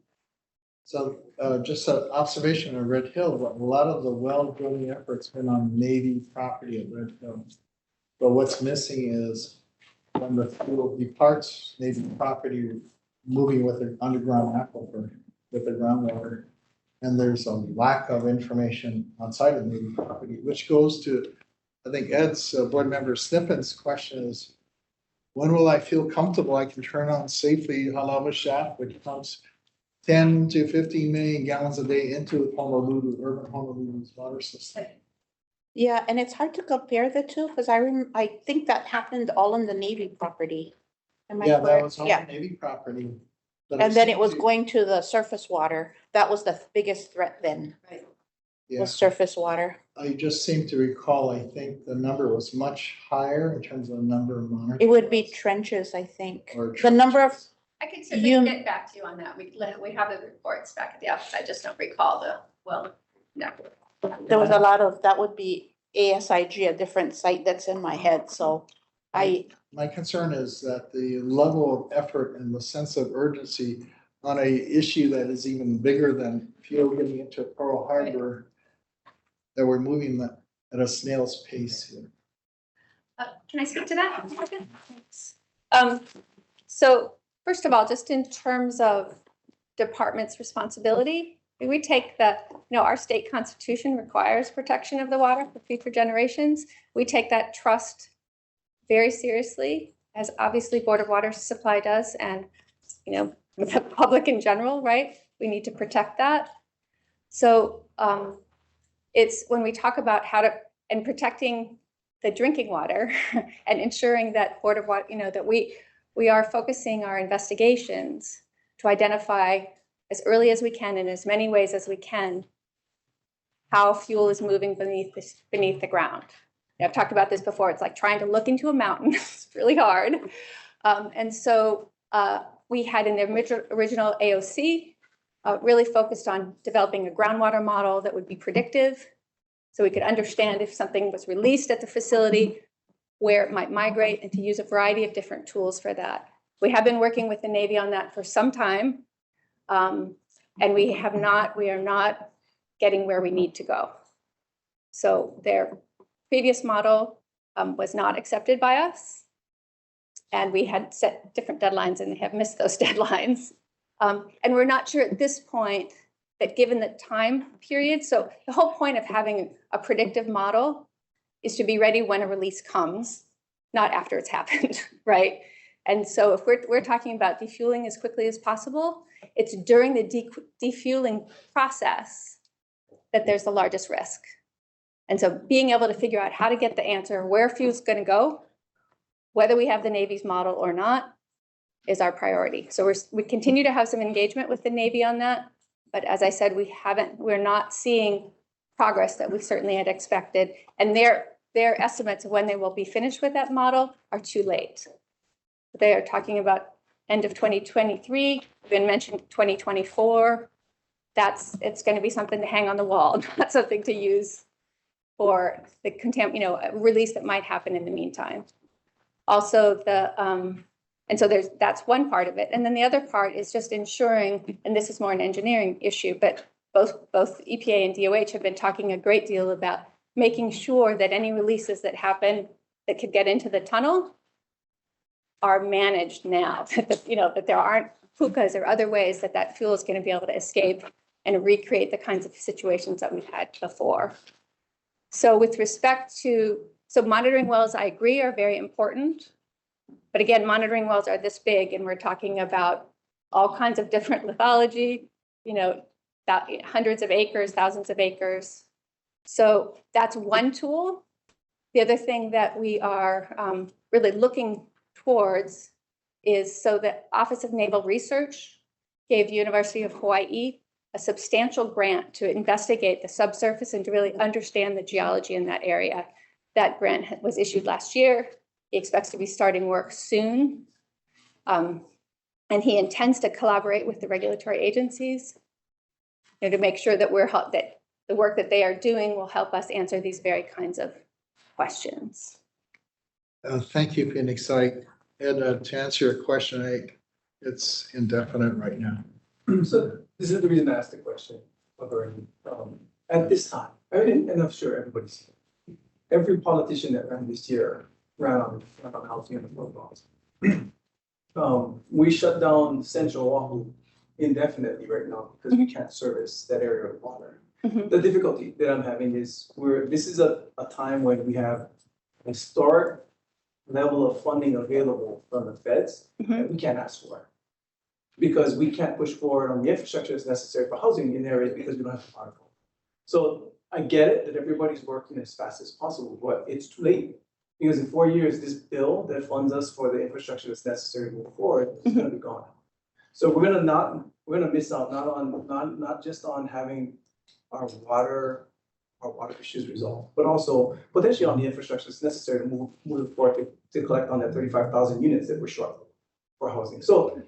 So just an observation on Red Hill, a lot of the well drilling efforts been on Navy property at Red Hill. But what's missing is when the fuel departs Navy property, moving with an underground aquifer with the groundwater, And there's a lack of information outside of Navy property, which goes to, I think Ed's board member Snippen's question is, when will I feel comfortable I can turn on safely Halama shaft, which pumps 10 to 15 million gallons a day into Honolulu, urban Honolulu's water system? Yeah, and it's hard to compare the two because I think that happened all on the Navy property. Am I Yeah, that correct? was all Yeah, Navy property. But and then it seemed was to- going to the surface water. That was the biggest threat then, Right. Yeah, was surface water. I just seem to recall, I think the number was much higher in terms of the number of monitors. It would be trenches, I think. Or The number of, trenches. I can certainly You- get back to you on that. We have the reports back at the office. I just don't recall no. there was a lot of, that would be ASIG, a different site that's in my head, so My concern is that the level of effort and the sense of urgency on a issue that is even bigger than fuel getting into Pearl Harbor, that we're moving at a snail's pace here. Can I speak to that? Thanks. So first of all, just in terms of department's responsibility, we take our state constitution requires protection of the water for future generations. We take that trust very seriously, as obviously Board of Water Supply does, and the public in general, right? We need to protect that. So it's when we talk about and protecting the drinking water and ensuring that Board of Water, that we are focusing our investigations to identify as early as we can in as many ways as we can how fuel is moving beneath the ground. I've talked about this before. It's like trying to look into a mountain. It's really hard. And so we had in the original AOC really focused on developing a groundwater model that would be predictive, so we could understand if something was released at the facility, where it might migrate, and to use a variety of different tools for that. We have been working with the Navy on that for some time, and we are not getting where we need to go. So their previous model was not accepted by us, and we had set different deadlines and have missed those deadlines. And we're not sure at this point that given the time period, so the whole point of having a predictive model is to be ready when a release comes, not after it's happened, right? And so if we're talking about defueling as quickly as possible, it's during the defueling process that there's the largest risk. And so being able to figure out how to get the answer, where fuel's going to go, whether we have the Navy's model or not, is our priority. So we continue to have some engagement with the Navy on that. But as I said, we're not seeing progress that we certainly had expected. And their estimates of when they will be finished with that model are too late. They are talking about end of 2023, been mentioned 2024. It's going to be something to hang on the wall, not something to use for the release that might happen in the meantime. Also, and so that's one part of it. And then the other part is just ensuring, and this is more an engineering issue, but both EPA and DOH have been talking a great deal about making sure that any releases that happen that could get into the tunnel are managed now, that there aren't pukas or other ways that fuel is going to be able to escape and recreate the kinds of situations that we've had before. So with respect to, monitoring wells, I agree, are very important. But again, monitoring wells are this big, and we're talking about all kinds of different lithology, hundreds of acres, thousands of acres. So that's one tool. The other thing that we are really looking towards is, so the Office of Naval Research gave University of Hawaii a substantial grant to investigate the subsurface and to really understand the geology in that area. That grant was issued last year. He expects to be starting work soon. And he intends to collaborate with the regulatory agencies to make sure that that the work that they are doing will help us answer these very kinds of questions. Thank you, Phoenix. Ed, to answer your question, it's indefinite right now. So this is the reason I asked the question. At this time, and I'm sure everybody's, every politician that ran this year ran on housing and affordable housing. We shut down Central Oahu indefinitely right now because we can't service that area of water. Mhm. The difficulty that I'm having is this is a time when we have historic level of funding available from the feds that we can't ask for. Because we can't push forward on the infrastructure that's necessary for housing in areas because we don't have the water. So I get it that everybody's working as fast as possible, but it's too late. Because in 4 years, this bill that funds us for the infrastructure that's necessary to move forward is gonna be gone. So we're gonna miss out not just on having our water issues resolved, but also potentially on the infrastructure that's necessary to move forward to collect on that 35,000 units that we're short for housing. So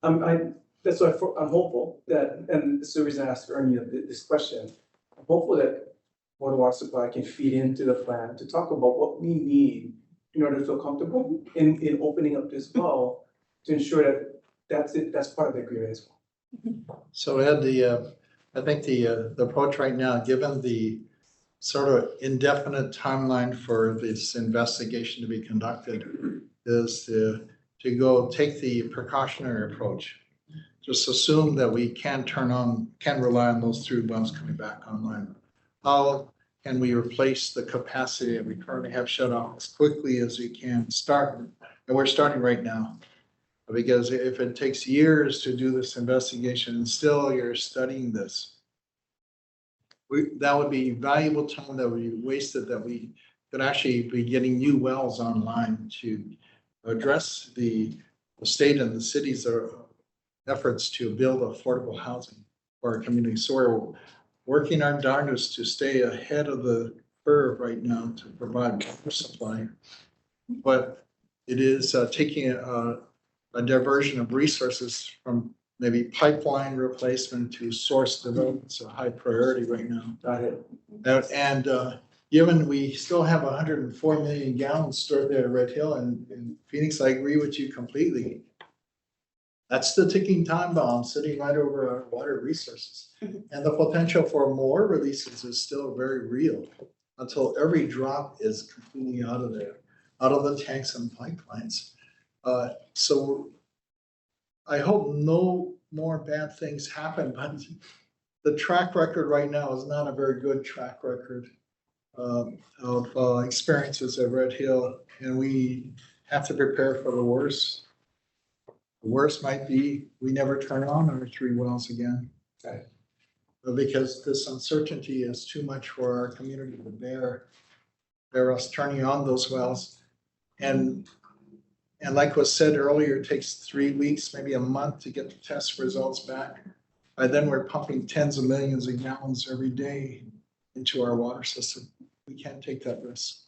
that's why I'm hopeful that, and this is the reason I asked Ernie this question. I'm hopeful that Board of Water Supply can feed into the plan to talk about what we need in order to feel comfortable in opening up this well to ensure that that's part of the agreement as well. So Ed, I think the approach right now, given the sort of indefinite timeline for this investigation to be conducted, is to go take the precautionary approach. Just assume that we can rely on those 3 wells coming back online. How can we replace the capacity that we currently have shut off as quickly as we can start? And we're starting right now. Because if it takes years to do this investigation and still you're studying this, that would be valuable time that would be wasted, that we could actually be getting new wells online to address the state and the city's efforts to build affordable housing for our community. So we're working our darndest to stay ahead of the curve right now to provide water supply. But it is taking a diversion of resources from maybe pipeline replacement to source development. It's a high priority right now. Got it. And given we still have 104 million gallons stored there at Red Hill and Phoenix, I agree with you completely. That's the ticking time bomb sitting right over our water resources. And the potential for more releases is still very real until every drop is completely out of there, out of the tanks and pipelines. So I hope no more bad things happen, but the track record right now is not a very good track record of experiences at Red Hill, and we have to prepare for the worst. The worst might be we never turn on our 3 wells again. Okay. Because this uncertainty is too much for our community to bear us turning on those wells. And like was said earlier, it takes 3 weeks, maybe a month to get the test results back. By then we're pumping tens of millions of gallons every day into our water system. We can't take that risk.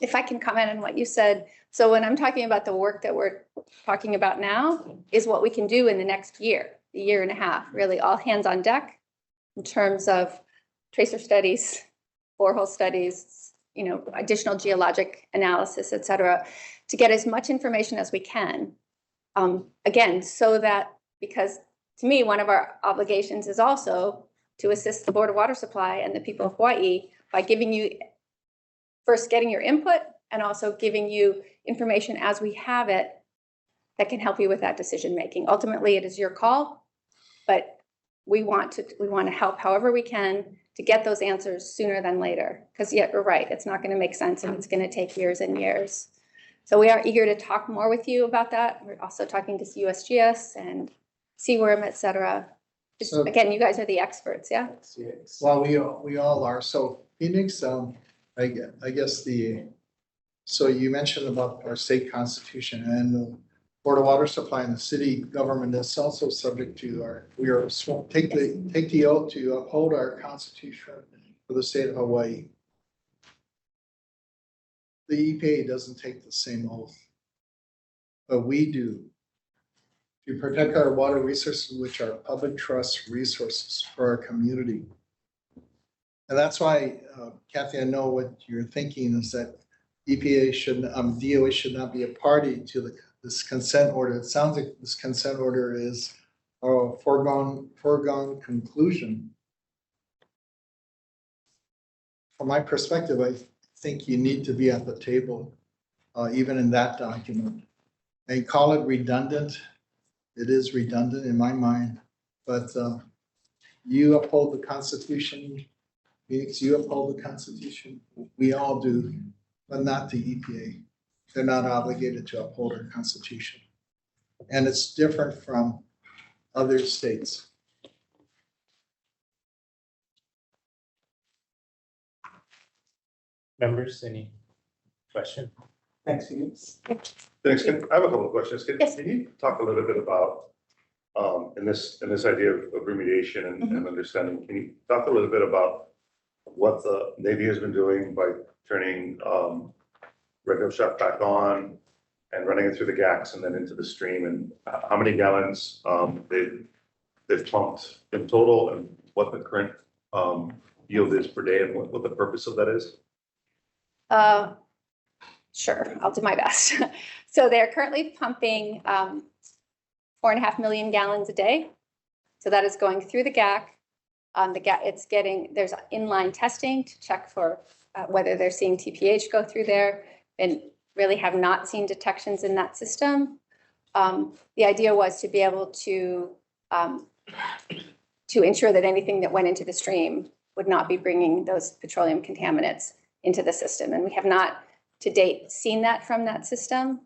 If I can comment on what you said. So when I'm talking about the work that we're talking about now is what we can do in the next year, a year and a half, really all hands on deck in terms of tracer studies, borehole studies, additional geologic analysis, et cetera, to get as much information as we can. Again, so that, because to me, one of our obligations is also to assist the Board of Water Supply and the people of Hawaii by giving you, first getting your input and also giving you information as we have it that can help you with that decision making. Ultimately, it is your call, but we want to help however we can to get those answers sooner than later. Because yet you're right, it's not going to make sense and it's going to take years and years. So we are eager to talk more with you about that. We're also talking to USGS and Seaworm, et cetera. So, again, you guys are the experts, yeah? Well, we all are. So Phoenix, I guess so you mentioned about our state constitution, and the Board of Water Supply and the city government is also subject to take the oath to uphold our constitution for the state of Hawaii. The EPA doesn't take the same oath, but we do, to protect our water resources, which are public trust resources for our community. And that's why, Kathy, I know what you're thinking is that EPA DOE should not be a party to this consent order. It sounds like this consent order is a foregone conclusion. From my perspective, I think you need to be at the table, even in that document. And call it redundant. It is redundant in my mind, but you uphold the Constitution. Phoenix, you uphold the Constitution. We all do, but not the EPA. They're not obligated to uphold our Constitution. And it's different from other states. Members, any question? Thanks, Phoenix. Thanks. I have a couple of questions. Yes. Can you talk a little bit about, in this idea of remediation and understanding, can you talk a little bit about what the Navy has been doing by turning, Red Hill Shaft back on and running it through the GACs and then into the stream, and how many gallons, they've pumped in total, and what the current, yield is per day, and what the purpose of that is? Sure, I'll do my best. So they're currently pumping 4.5 million gallons a day. So that is going through the GAC. There's inline testing to check for whether they're seeing TPH go through there, and really have not seen detections in that system. The idea was to be able to ensure that anything that went into the stream would not be bringing those petroleum contaminants into the system. And we have not to date seen that from that system.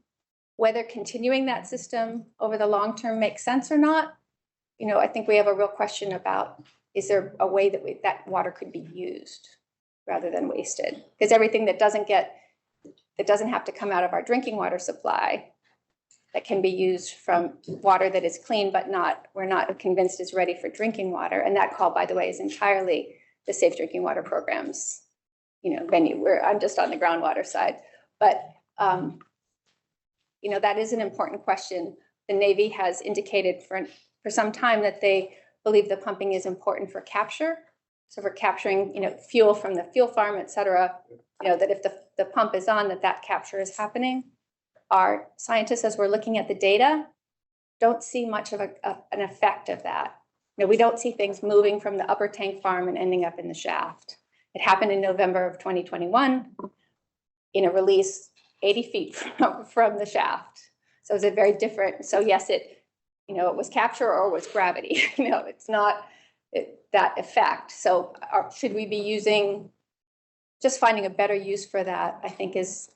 Whether continuing that system over the long term makes sense or not, I think we have a real question about, is there a way that that water could be used rather than wasted? Because everything that doesn't have to come out of our drinking water supply, that can be used from water that is clean, but we're not convinced is ready for drinking water. And that call, by the way, is entirely the Safe Drinking Water Program's, venue, where I'm just on the groundwater side. But, that is an important question. The Navy has indicated for some time that they believe the pumping is important for capture. So for capturing, fuel from the fuel farm, et cetera, that if the pump is on, that capture is happening. Our scientists, as we're looking at the data, don't see much of an effect of that. We don't see things moving from the upper tank farm and ending up in the shaft. It happened in November of 2021 in a release 80 feet from the shaft. So it's a very different, so yes, it was capture or was gravity. It's not that effect. So should we be just finding a better use for that, I think is,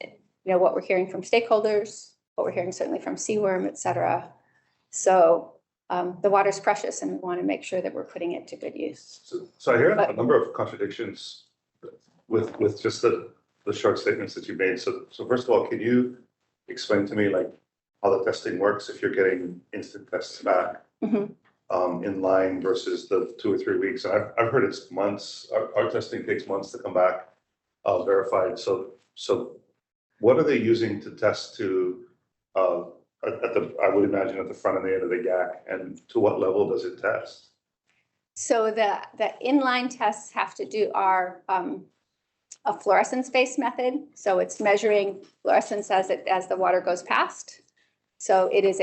what we're hearing from stakeholders, what we're hearing certainly from Seaworm, et cetera. So the water's precious, and we want to make sure that we're putting it to good use. So I hear a number of contradictions with just the short statements that you made. So first of all, can you explain to me how the testing works if you're getting instant tests back in line versus the 2 or 3 weeks? And I've heard it's months. Our testing takes months to come back verified. So what are they using to test to I would imagine at the front and the end of the GAC, and to what level does it test? So the inline tests have to do are a fluorescence-based method. So it's measuring fluorescence as the water goes past. So it is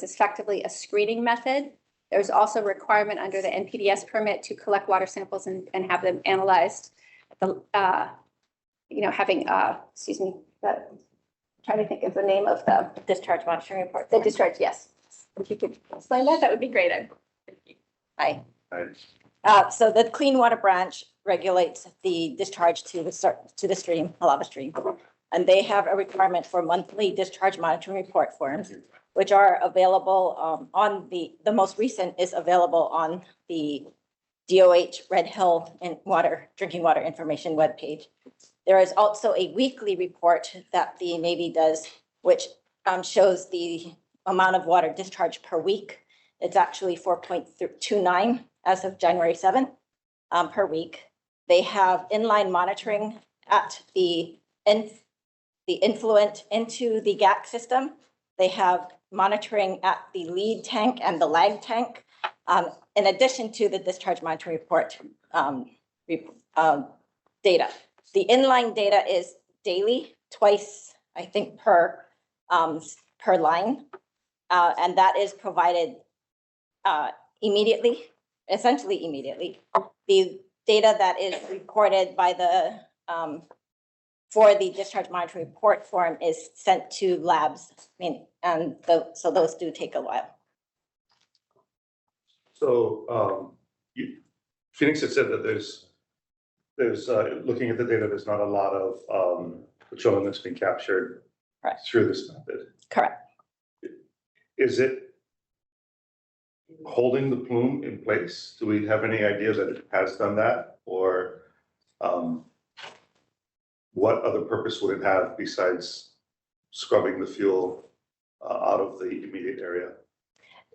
effectively a screening method. There's also a requirement under the NPDES permit to collect water samples and have them analyzed. Trying to think of the name of the Discharge monitoring report. the discharge. Yes, if you could explain that would be great. Hi. Right. So the Clean Water Branch regulates the discharge to the stream, a lava stream. And they have a requirement for monthly discharge monitoring report forms, which are available on the most recent is available on the DOH Red Hill and drinking water information webpage. There is also a weekly report that the Navy does, which shows the amount of water discharged per week. It's actually 4.29 as of January 7th per week. They have inline monitoring at the influent into the GAC system. They have monitoring at the lead tank and the lag tank, in addition to the discharge monitoring report data. The inline data is daily, twice, I think, per line, and that is provided essentially immediately. The data that is reported by for the discharge monitoring report form is sent to labs. So those do take a while. So, Phoenix had said that there's, looking at the data, there's not a lot of, petroleum that's been captured Correct. through this method. Correct. Is it holding the plume in place? Do we have any ideas that it has done that? Or, what other purpose would it have besides scrubbing the fuel out of the immediate area?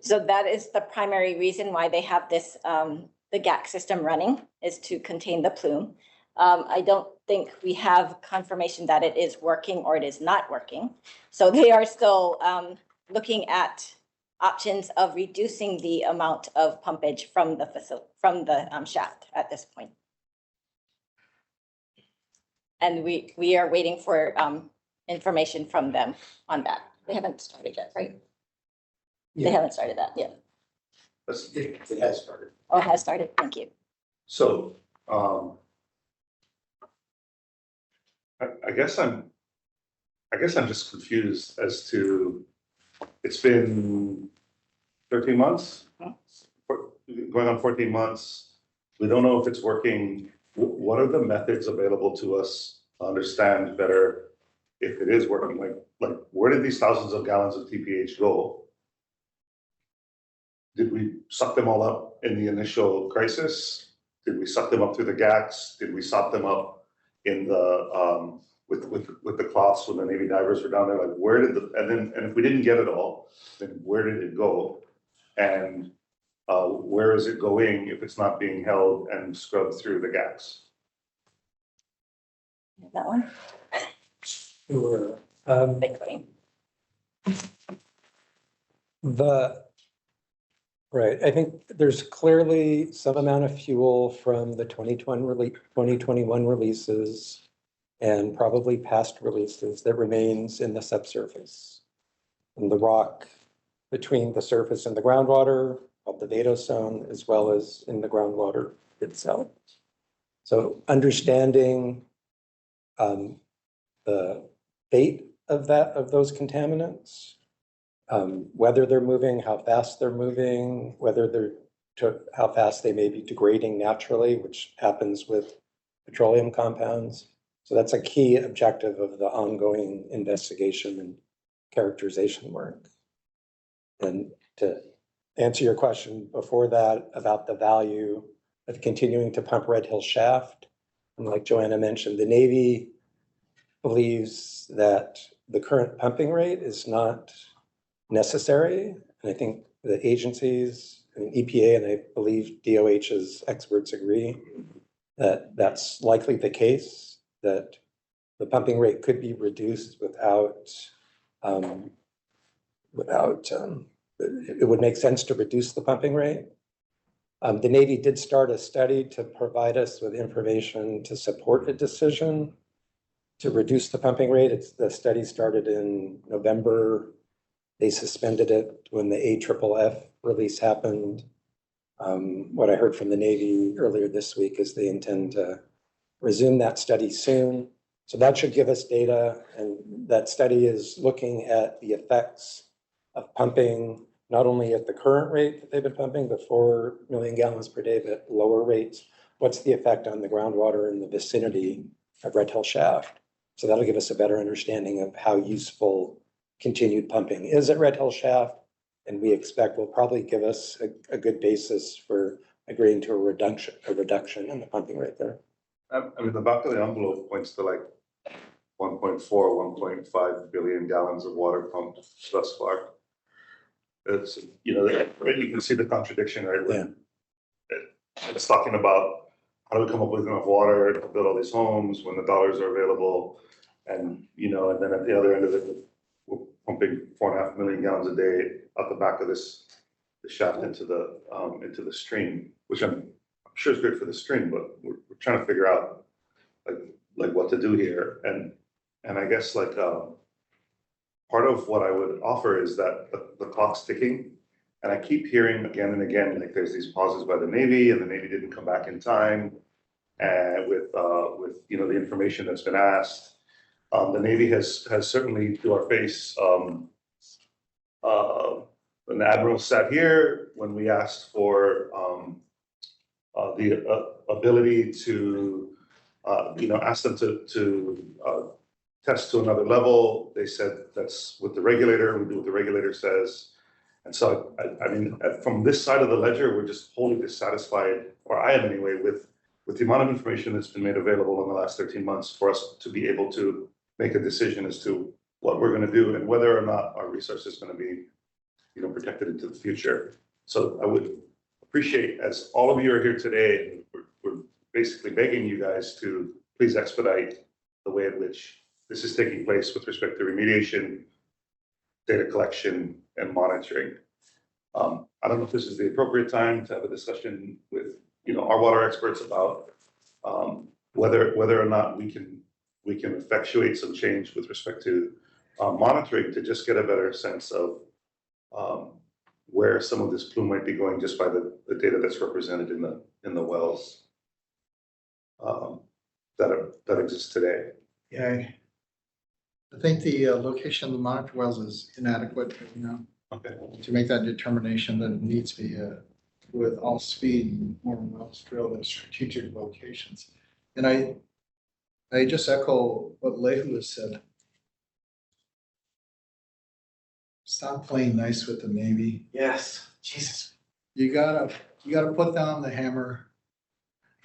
So that is the primary reason why they have this, the GAC system running, is to contain the plume. I don't think we have confirmation that it is working or it is not working. So they are still looking at options of reducing the amount of pumpage from the shaft at this point. And we are waiting for information from them on that. They haven't started yet, right? Yeah. They haven't started that yet. It has started. Oh, it has started. Thank you. So, I guess I'm just confused as to, it's been 13 months, going on 14 months. We don't know if it's working. What are the methods available to us to understand better if it is working? Like where did these thousands of gallons of TPH go? Did we suck them all up in the initial crisis? Did we suck them up through the GACs? Did we suck them up in the with the cloths when the Navy divers were down there? Like where did and if we didn't get it all, then where did it go? And where is it going if it's not being held and scrubbed through the GACs? That one? Sure. Right, I think there's clearly some amount of fuel from the 2021 releases and probably past releases that remains in the subsurface. And the rock between the surface and the groundwater, called the vadosome, as well as in the groundwater itself. So understanding the fate of those contaminants, whether they're moving, how fast they're moving, how fast they may be degrading naturally, which happens with petroleum compounds. So that's a key objective of the ongoing investigation and characterization work. And to answer your question before that about the value of continuing to pump Red Hill Shaft, and like Joanna mentioned, the Navy believes that the current pumping rate is not necessary. And I think the agencies and EPA, and I believe DOH's experts agree that that's likely the case, that the pumping rate could be reduced it would make sense to reduce the pumping rate. The Navy did start a study to provide us with information to support a decision to reduce the pumping rate. The study started in November. They suspended it when the AFFF release happened. What I heard from the Navy earlier this week is they intend to resume that study soon. So that should give us data, and that study is looking at the effects of pumping, not only at the current rate that they've been pumping, the 4 million gallons per day, but lower rates. What's the effect on the groundwater in the vicinity of Red Hill Shaft? So that'll give us a better understanding of how useful continued pumping is at Red Hill Shaft. And we expect will probably give us a good basis for agreeing to a reduction in the pumping rate there. I mean, the back of the envelope points to like 1.4, 1.5 billion gallons of water pumped thus far. It's, you know, you can see the contradiction, right? When it's talking about how do we come up with enough water to build all these homes when the dollars are available, and you know, and then at the other end of it, we're pumping 4.5 million gallons a day out the back of the shaft into the stream, which I'm sure is great for the stream, but we're trying to figure out like what to do here, and I guess like part of what I would offer is that the clock's ticking, and I keep hearing again and again like there's these pauses by the Navy, and the Navy didn't come back in time, and with you know the information that's been asked, the Navy has certainly to our face when the Admiral sat here, when we asked for the ability to, ask them to test to another level, they said that's with the regulator, we do what the regulator says. And so, I mean, from this side of the ledger, we're just wholly dissatisfied, or I am anyway, with the amount of information that's been made available in the last 13 months for us to be able to make a decision as to what we're going to do and whether or not our resource is going to be, protected into the future. So I would appreciate, as all of you are here today, we're basically begging you guys to please expedite the way in which this is taking place with respect to remediation, data collection, and monitoring. I don't know if this is the appropriate time to have a discussion with, our water experts about whether or not we can effectuate some change with respect to monitoring to just get a better sense of where some of this plume might be going just by the data that's represented in the wells that exist today. Yeah, I think the location of the monitor wells is inadequate, Okay. to make that determination that it needs to be with all speed and more wells drilled in strategic locations. And I just echo what Lehu has said. Stop playing nice with the Navy. Yes, Jesus. You gotta put down the hammer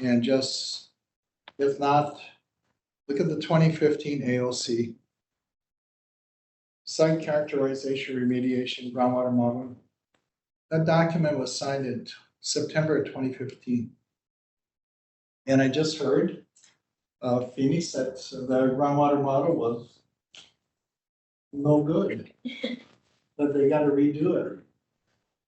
and just, if not, look at the 2015 AOC. Site characterization, remediation, groundwater modeling. That document was signed in September of 2015. And I just heard Phoenix that the groundwater model was no good, that they got to redo it.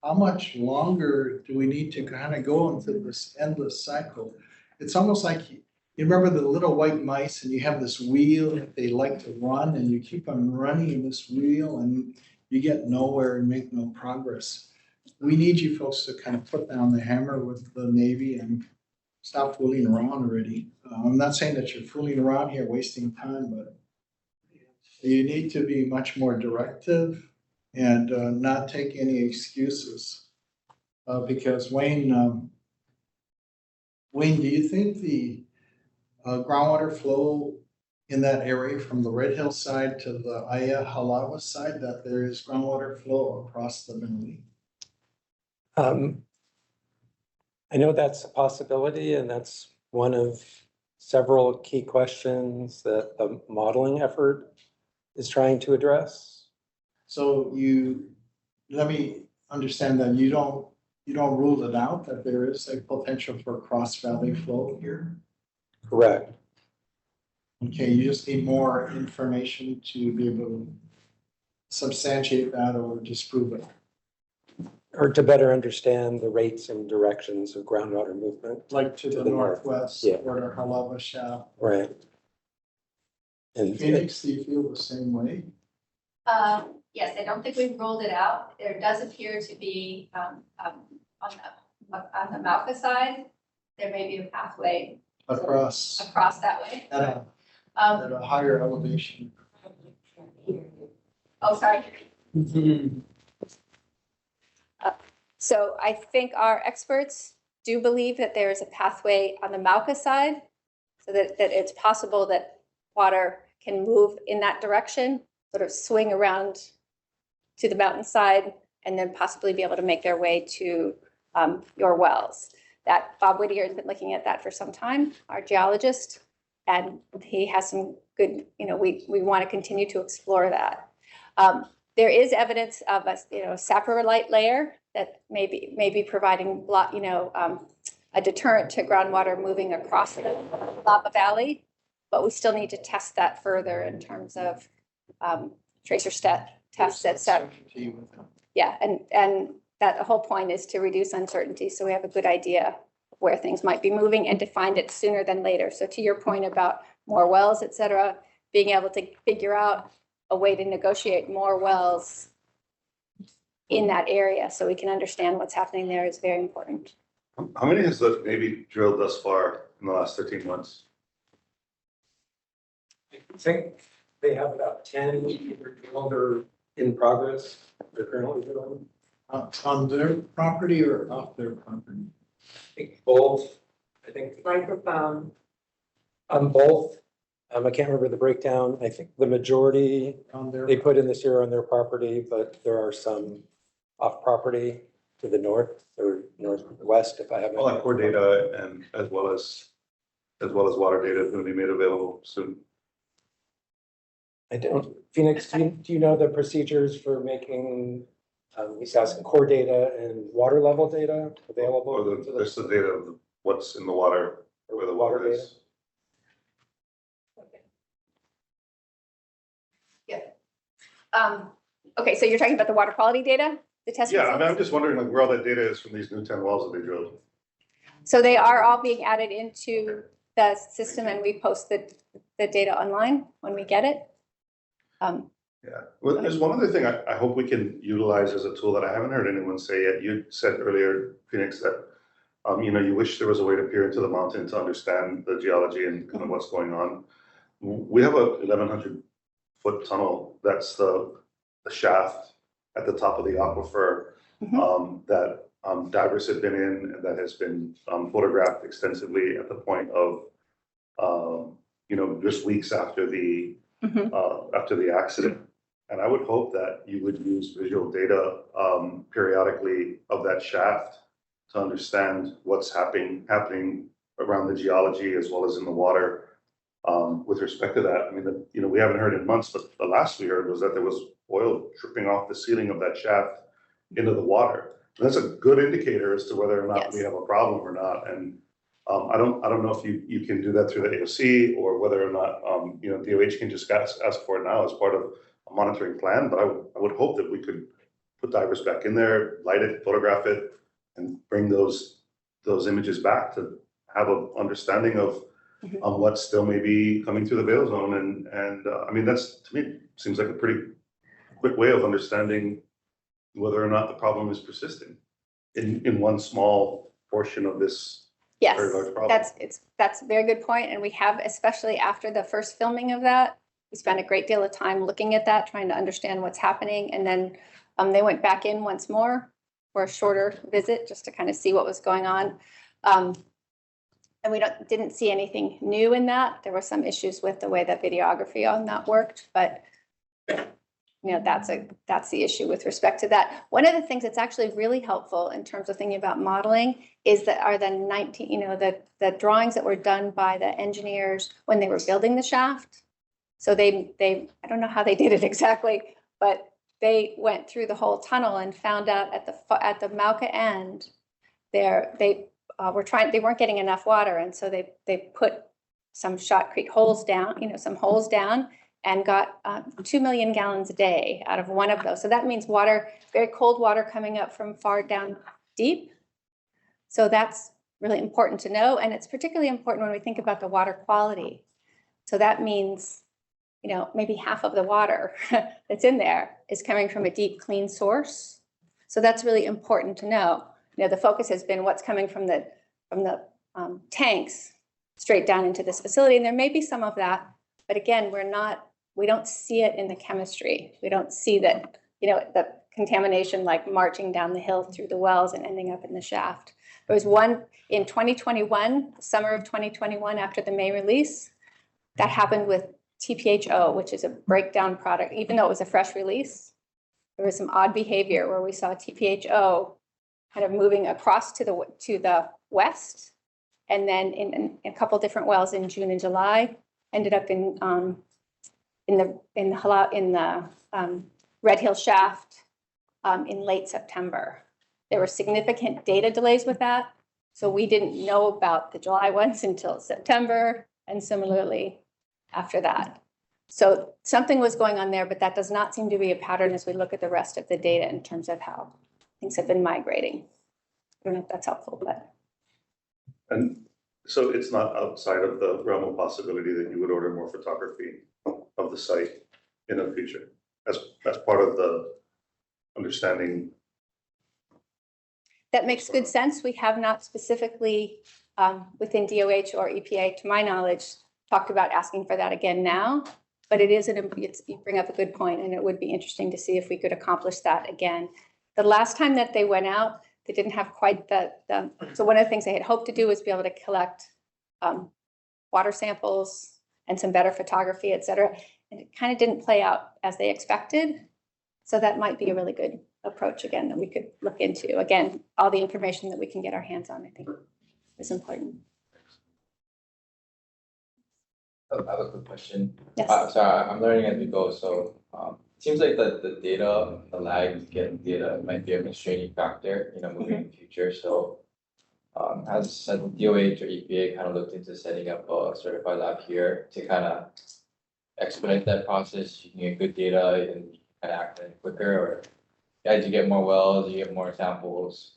How much longer do we need to kind of go into this endless cycle? It's almost like you remember the little white mice and you have this wheel that they like to run and you keep on running in this wheel and you get nowhere and make no progress. We need you folks to kind of put down the hammer with the Navy and stop fooling around already. I'm not saying that you're fooling around here, wasting time, but you need to be much more directive and not take any excuses. Because Wayne, do you think the groundwater flow in that area from the Red Hill side to the Aya Halawa side, that there is groundwater flow across the Benelli? I know that's a possibility, and that's one of several key questions that the modeling effort is trying to address. So let me understand that you don't rule it out that there is a potential for cross valley flow here? Correct. Okay, you just need more information to be able to substantiate that or disprove it. Or to better understand the rates and directions of groundwater movement. Like to the northwest, Yeah. or the Halawa shaft. Right. And Phoenix, do you feel the same way? Yes, I don't think we've ruled it out. There does appear to be, on the Malca side, there may be a pathway Across that way. at a higher elevation. Oh, sorry. So I think our experts do believe that there is a pathway on the Mauka side, so that it's possible that water can move in that direction, sort of swing around to the mountainside, and then possibly be able to make their way to your wells. That Bob Whittier has been looking at that for some time, our geologist, and he has some good, we want to continue to explore that. There is evidence of a, saprolite layer that may be providing a deterrent to groundwater moving across the lava valley, but we still need to test that further in terms of tracer tests, etc. Yeah, and that the whole point is to reduce uncertainty, so we have a good idea of where things might be moving and to find it sooner than later. So to your point about more wells, etc., being able to figure out a way to negotiate more wells in that area so we can understand what's happening there is very important. How many has the Navy drilled thus far in the last 13 months? I think they have about 10 either drilled or in progress. They're currently drilling. On their property or off their property? I think both, I think Microphone. on both. I can't remember the breakdown. I think the majority, On their. they put in this year on their property, but there are some off property to the north or northwest, if I have. All that core data and as well as water data is going to be made available soon. I don't, Phoenix, do you know the procedures for making, he's asking core data and water level data available? Or there's the data of what's in the water, where the water is. Okay, so you're talking about the water quality data, the test Yeah, I mean, results? I'm just wondering like where all that data is from these new 10 wells that they drilled. So they are all being added into the system and we post the data online when we get it. Yeah, well, there's one other thing I hope we can utilize as a tool that I haven't heard anyone say yet. You said earlier, Phoenix, that you know, you wish there was a way to peer into the mountain to understand the geology and kind of what's going on. We have a 1,100-foot tunnel. That's the shaft at the top of the aquifer that divers have been in and that has been photographed extensively at the point of you know, just weeks after the accident. And I would hope that you would use visual data periodically of that shaft to understand what's happening around the geology as well as in the water with respect to that. I mean, you know, we haven't heard in months, but the last we heard was that there was oil dripping off the ceiling of that shaft into the water. And that's a good indicator as to whether or not we have a problem or not. And I don't know if you can do that through the AOC or whether or not you know, DOH can just ask for it now as part of a monitoring plan. But I would hope that we could put divers back in there, light it, photograph it, and bring those images back to have an understanding of what still may be coming through the veil zone. And I mean, that's, to me, seems like a pretty quick way of understanding whether or not the problem is persisting in one small portion of this very large problem. That's a very good point. And we have, especially after the first filming of that, we spent a great deal of time looking at that, trying to understand what's happening. And then they went back in once more for a shorter visit just to kind of see what was going on. And we didn't see anything new in that. There were some issues with the way that videography on that worked, but you know, that's the issue with respect to that. One of the things that's actually really helpful in terms of thinking about modeling is that the drawings that were done by the engineers when they were building the shaft. So they I don't know how they did it exactly, but they went through the whole tunnel and found out at the Mauka end they weren't getting enough water, and so they put some shotcrete holes down, you know, some holes down, and got 2 million gallons a day out of one of those. So that means water, very cold water coming up from far down deep. So that's really important to know, and it's particularly important when we think about the water quality. So that means, you know, maybe half of the water that's in there is coming from a deep, clean source. So that's really important to know. You know, the focus has been what's coming from the tanks straight down into this facility, and there may be some of that, but again, we don't see it in the chemistry. We don't see that, you know, the contamination like marching down the hill through the wells and ending up in the shaft. There was one in 2021, summer of 2021, after the May release, that happened with TPHO, which is a breakdown product. Even though it was a fresh release, there was some odd behavior where we saw TPHO kind of moving across to the west, and then in a couple different wells in June and July, ended up in the Red Hill shaft in late September. There were significant data delays with that, so we didn't know about the July ones until September, and similarly after that. So something was going on there, but that does not seem to be a pattern as we look at the rest of the data in terms of how things have been migrating. I don't know if that's helpful, but. And so it's not outside of the realm of possibility that you would order more photography of the site in the future as part of the understanding. That makes good sense. We have not specifically within DOH or EPA, to my knowledge, talked about asking for that again now, but you bring up a good point, and it would be interesting to see if we could accomplish that again. The last time that they went out, they didn't have quite so one of the things they had hoped to do was be able to collect water samples and some better photography, et cetera. And it kind of didn't play out as they expected. So that might be a really good approach again that we could look into. Again, all the information that we can get our hands on, I think, is important. I have a quick question. Yes. Sorry, I'm learning as we go, so it seems like the data, the lag to get data might be a constraining factor, moving in the future. So has DOH or EPA kind of looked into setting up a certified lab here to kind of expedite that process? You can get good data and kind of act quicker, or as you get more wells, you get more samples?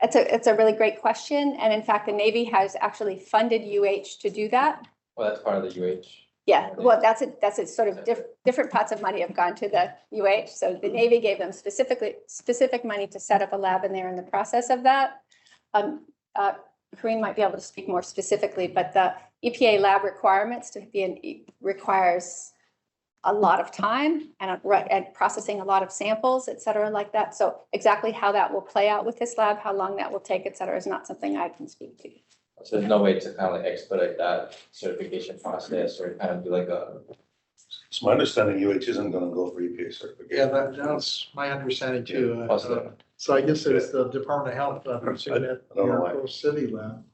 It's a really great question. And in fact, the Navy has actually funded UH to do that. Well, that's part of the UH. Yeah, well, that's it. Sort of different pots of money have gone to the UH. So the Navy gave them specific money to set up a lab, and they're in the process of that. Corinne might be able to speak more specifically, but the EPA lab requirements requires a lot of time and processing a lot of samples, et cetera, like that. So exactly how that will play out with this lab, how long that will take, et cetera, is not something I can speak to. So there's no way to kind of like expedite that certification process or kind of do like a. It's my understanding UH isn't gonna go for EPA certification. Yeah, that's my understanding too. Awesome. So I guess it's the Department of Health pursuing that I don't know why. Coast City lab.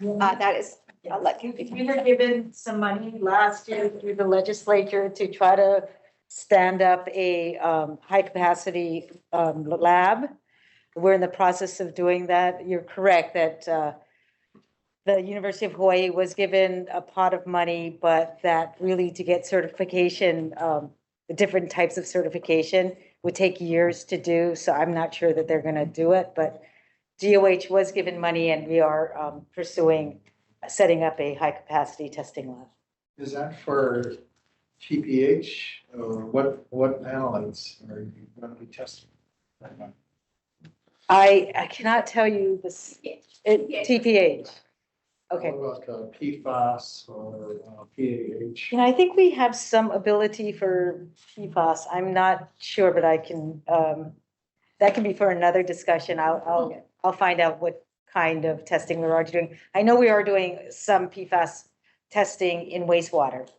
That is, I'll let you. We were given some money last year through the legislature to try to stand up a high capacity lab. We're in the process of doing that. You're correct that the University of Hawaii was given a pot of money, but that really to get certification, the different types of certification would take years to do. So I'm not sure that they're going to do it, but DOH was given money and we are pursuing setting up a high capacity testing lab. Is that for TPH or what analytes are you going to be testing? I cannot tell you this, TPH. Okay. What about PFAS or PAH? I think we have some ability for PFAS. I'm not sure, but I can, that can be for another discussion. I'll find out what kind of testing we're already doing. I know we are doing some PFAS testing in wastewater.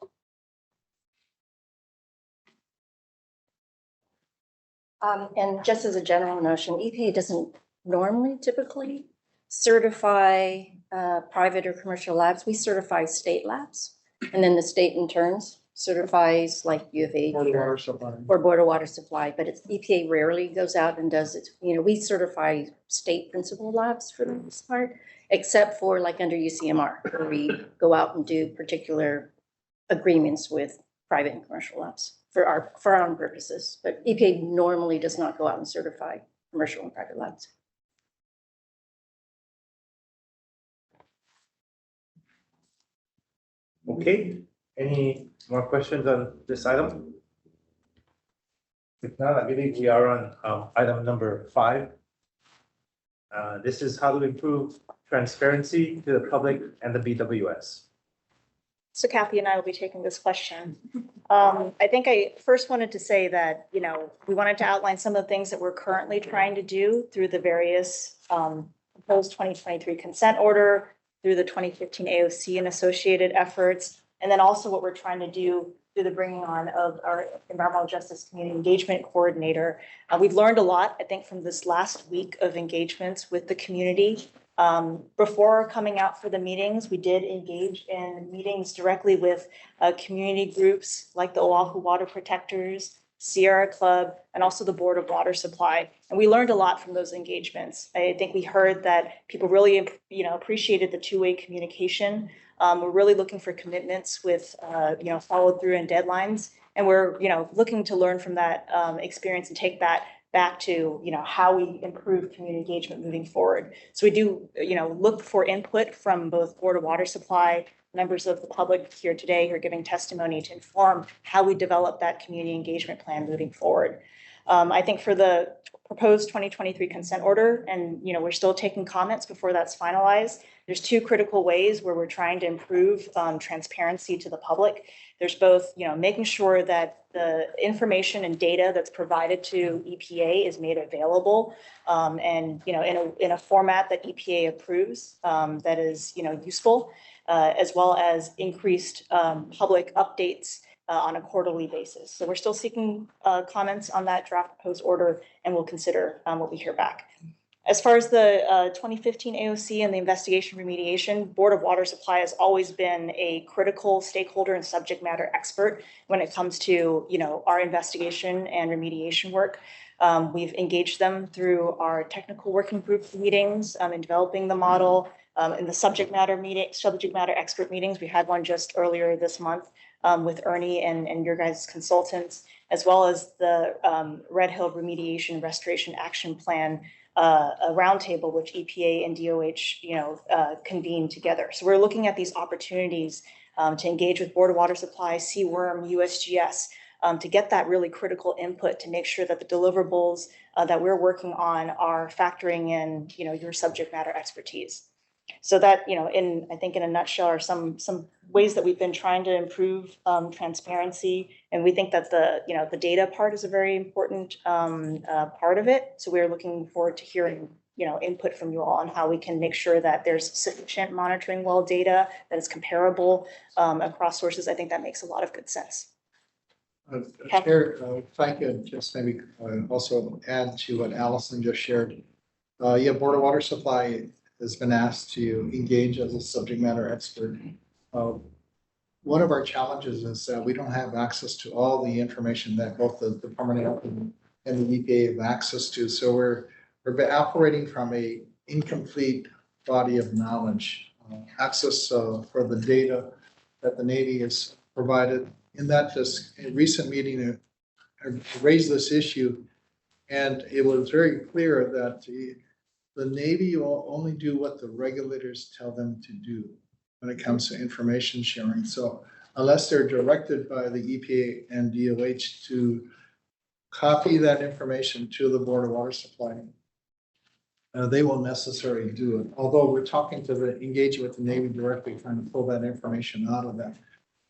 And just as a general notion, EPA doesn't normally typically certify private or commercial labs. We certify state labs, and then the state in turns certifies like U of H Board of Water Supply. or Board of Water Supply, but it's EPA rarely goes out and does it. We certify state principal labs for the most part, except for like under UCMR, where we go out and do particular agreements with private and commercial labs for our own purposes. But EPA normally does not go out and certify commercial and private labs. Okay, any more questions on this item? If not, I believe we are on item number 5. This is how to improve transparency to the public and the BWS. So Kathy and I will be taking this question. I think I first wanted to say that, we wanted to outline some of the things that we're currently trying to do through the various proposed 2023 consent order, through the 2015 AOC and associated efforts, and then also what we're trying to do through the bringing on of our environmental justice community engagement coordinator. We've learned a lot, I think, from this last week of engagements with the community. Before coming out for the meetings, we did engage in meetings directly with community groups like the Oahu Water Protectors, Sierra Club, and also the Board of Water Supply. And we learned a lot from those engagements. I think we heard that people really, appreciated the two-way communication. We're really looking for commitments with, followed through and deadlines. And we're, looking to learn from that experience and take that back to, how we improve community engagement moving forward. So we do, look for input from both Board of Water Supply, members of the public here today who are giving testimony to inform how we develop that community engagement plan moving forward. I think for the proposed 2023 consent order, and, we're still taking comments before that's finalized. There's two critical ways where we're trying to improve transparency to the public. There's both, making sure that the information and data that's provided to EPA is made available, and, in a format that EPA approves, that is, useful, as well as increased public updates on a quarterly basis. So we're still seeking comments on that draft proposed order, and we'll consider what we hear back. As far as the 2015 AOC and the investigation remediation, Board of Water Supply has always been a critical stakeholder and subject matter expert when it comes to, our investigation and remediation work. We've engaged them through our technical working group meetings in developing the model, in the subject matter expert meetings. We had one just earlier this month with Ernie and your guys' consultants, as well as the Red Hill Remediation Restoration Action Plan, a roundtable which EPA and DOH, convened together. So we're looking at these opportunities to engage with Board of Water Supply, CWRM, USGS, to get that really critical input to make sure that the deliverables that we're working on are factoring in, your subject matter expertise. So that, I think in a nutshell are some ways that we've been trying to improve transparency. And we think that the data part is a very important part of it. So we're looking forward to hearing, input from you all on how we can make sure that there's sufficient monitoring well data that is comparable across sources. I think that makes a lot of good sense. Chair, if I could just maybe also add to what Allison just shared. Board of Water Supply has been asked to engage as a subject matter expert. One of our challenges is that we don't have access to all the information that both the Department of Health and the EPA have access to. So we're operating from a incomplete body of knowledge. Access for the data that the Navy has provided. In that just a recent meeting, I raised this issue, and it was very clear that the Navy will only do what the regulators tell them to do when it comes to information sharing. So unless they're directed by the EPA and DOH to copy that information to the Board of Water Supply, they won't necessarily do it. Although we're engaging with the Navy directly, trying to pull that information out of them.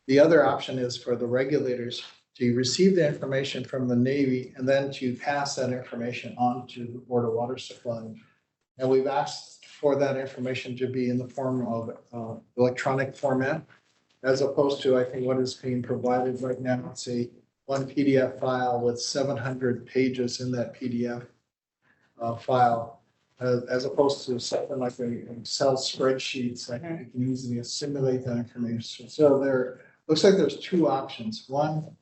The other option is for the regulators to receive the information from the Navy and then to pass that information on to the Board of Water Supply. And we've asked for that information to be in the form of electronic format, as opposed to, I think, what is being provided right now. It's a one PDF file with 700 pages in that PDF file, as opposed to something like an Excel spreadsheets. I think you can easily assimilate that information. So looks like there's two options. One,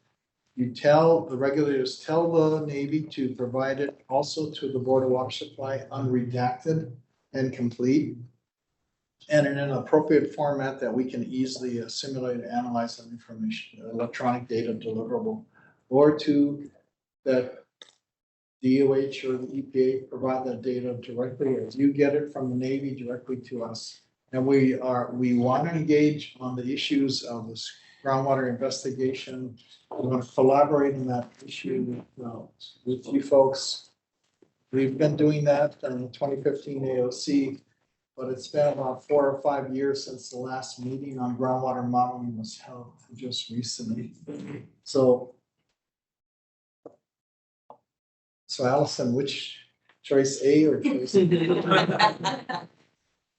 the regulators tell the Navy to provide it also to the Board of Water Supply unredacted and complete, and in an appropriate format that we can easily assimilate and analyze that information, electronic data deliverable, or to that DOH or the EPA provide that data directly as you get it from the Navy directly to us. And we want to engage on the issues of this groundwater investigation. We want to collaborate on that issue with you folks. We've been doing that in the 2015 AOC, but it's been about 4 or 5 years since the last meeting on groundwater modeling was held just recently. So Allison, which choice A or choice B?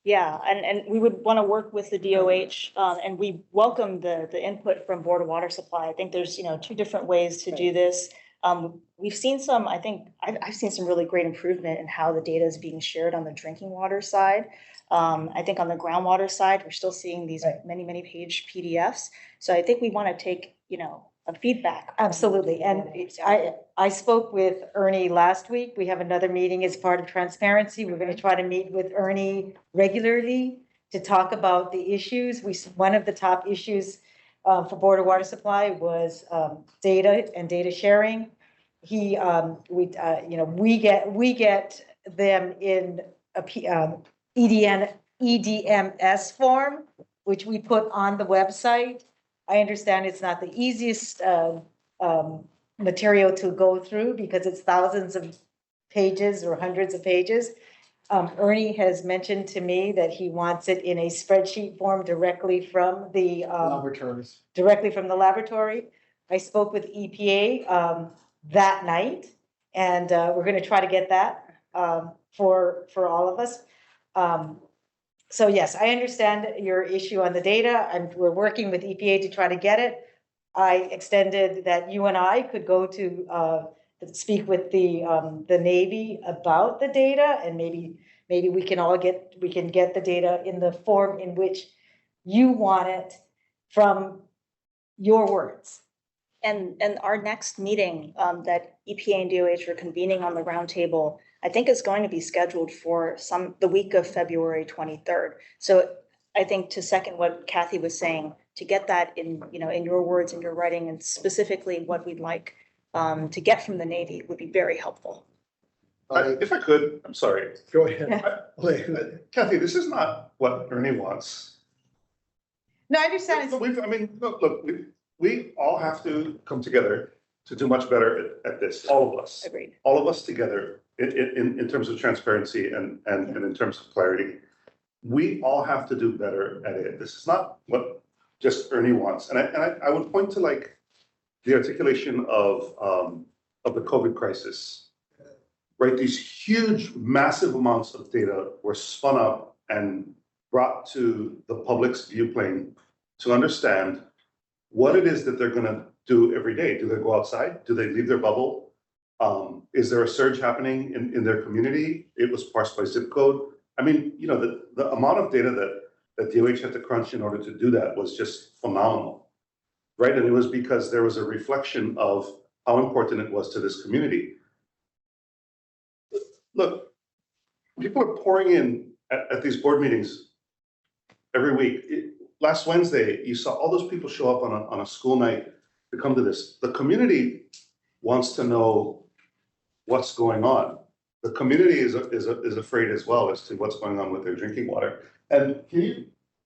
Yeah, and we would want to work with the DOH, and we welcome the input from Board of Water Supply. I think there's, two different ways to do this. We've seen I've seen some really great improvement in how the data is being shared on the drinking water side. I think on the groundwater side, we're still seeing these many page PDFs. So I think we want to take, a feedback. Absolutely. And I spoke with Ernie last week. We have another meeting as part of transparency. We're going to try to meet with Ernie regularly to talk about the issues. One of the top issues for Board of Water Supply was data and data sharing. We get them in a EDMS form, which we put on the website. I understand it's not the easiest material to go through because it's thousands of pages or hundreds of pages. Ernie has mentioned to me that he wants it in a spreadsheet form directly from the Laboratories. laboratory. I spoke with EPA that night, and we're going to try to get that for all of us. So yes, I understand your issue on the data, and we're working with EPA to try to get it. I extended that you and I could go to speak with the Navy about the data, and maybe we can get the data in the form in which you want it from your words. And our next meeting that EPA and DOH are convening on the roundtable, I think is going to be scheduled for the week of February 23rd. So I think to second what Kathy was saying, to get that in your words and your writing, and specifically what we'd like to get from the Navy would be very helpful. If I could, I'm sorry. Go ahead. Kathy, this is not what Ernie wants. No, I understand. Look, we all have to come together to do much better at this, all of us. Agreed. All of us together in terms of transparency and in terms of clarity. We all have to do better at it. This is not what just Ernie wants. And I would point to like the articulation of the COVID crisis. Right, these huge, massive amounts of data were spun up and brought to the public's viewplane to understand what it is that they're going to do every day. Do they go outside? Do they leave their bubble? Is there a surge happening in their community? It was parsed by zip code. I mean, you know, the amount of data that DOH had to crunch in order to do that was just phenomenal, right? And it was because there was a reflection of how important it was to this community. Look, people are pouring in at these board meetings every week. Last Wednesday, you saw all those people show up on a school night to come to this. The community wants to know what's going on. The community is afraid as well as to what's going on with their drinking water. And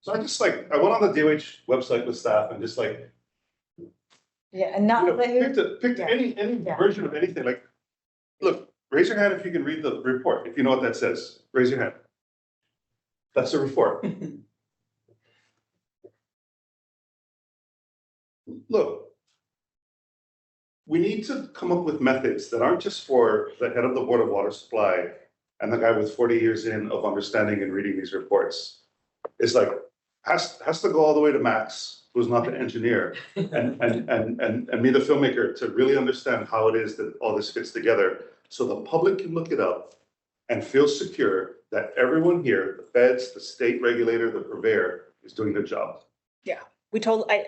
so I went on the DOH website with staff and just like, yeah, and not picked any version of anything. Like, look. Raise your hand if you can read the report. If you know what that says, raise your hand. That's a report. Look, we need to come up with methods that aren't just for the head of the Board of Water Supply and the guy with 40 years of understanding and reading these reports. It's like, has to go all the way to Max, who's not the engineer, and me, the filmmaker, to really understand how it is that all this fits together. So the public can look it up and feel secure that everyone here, the feds, the state regulator, the purveyor, is doing their job. Yeah, I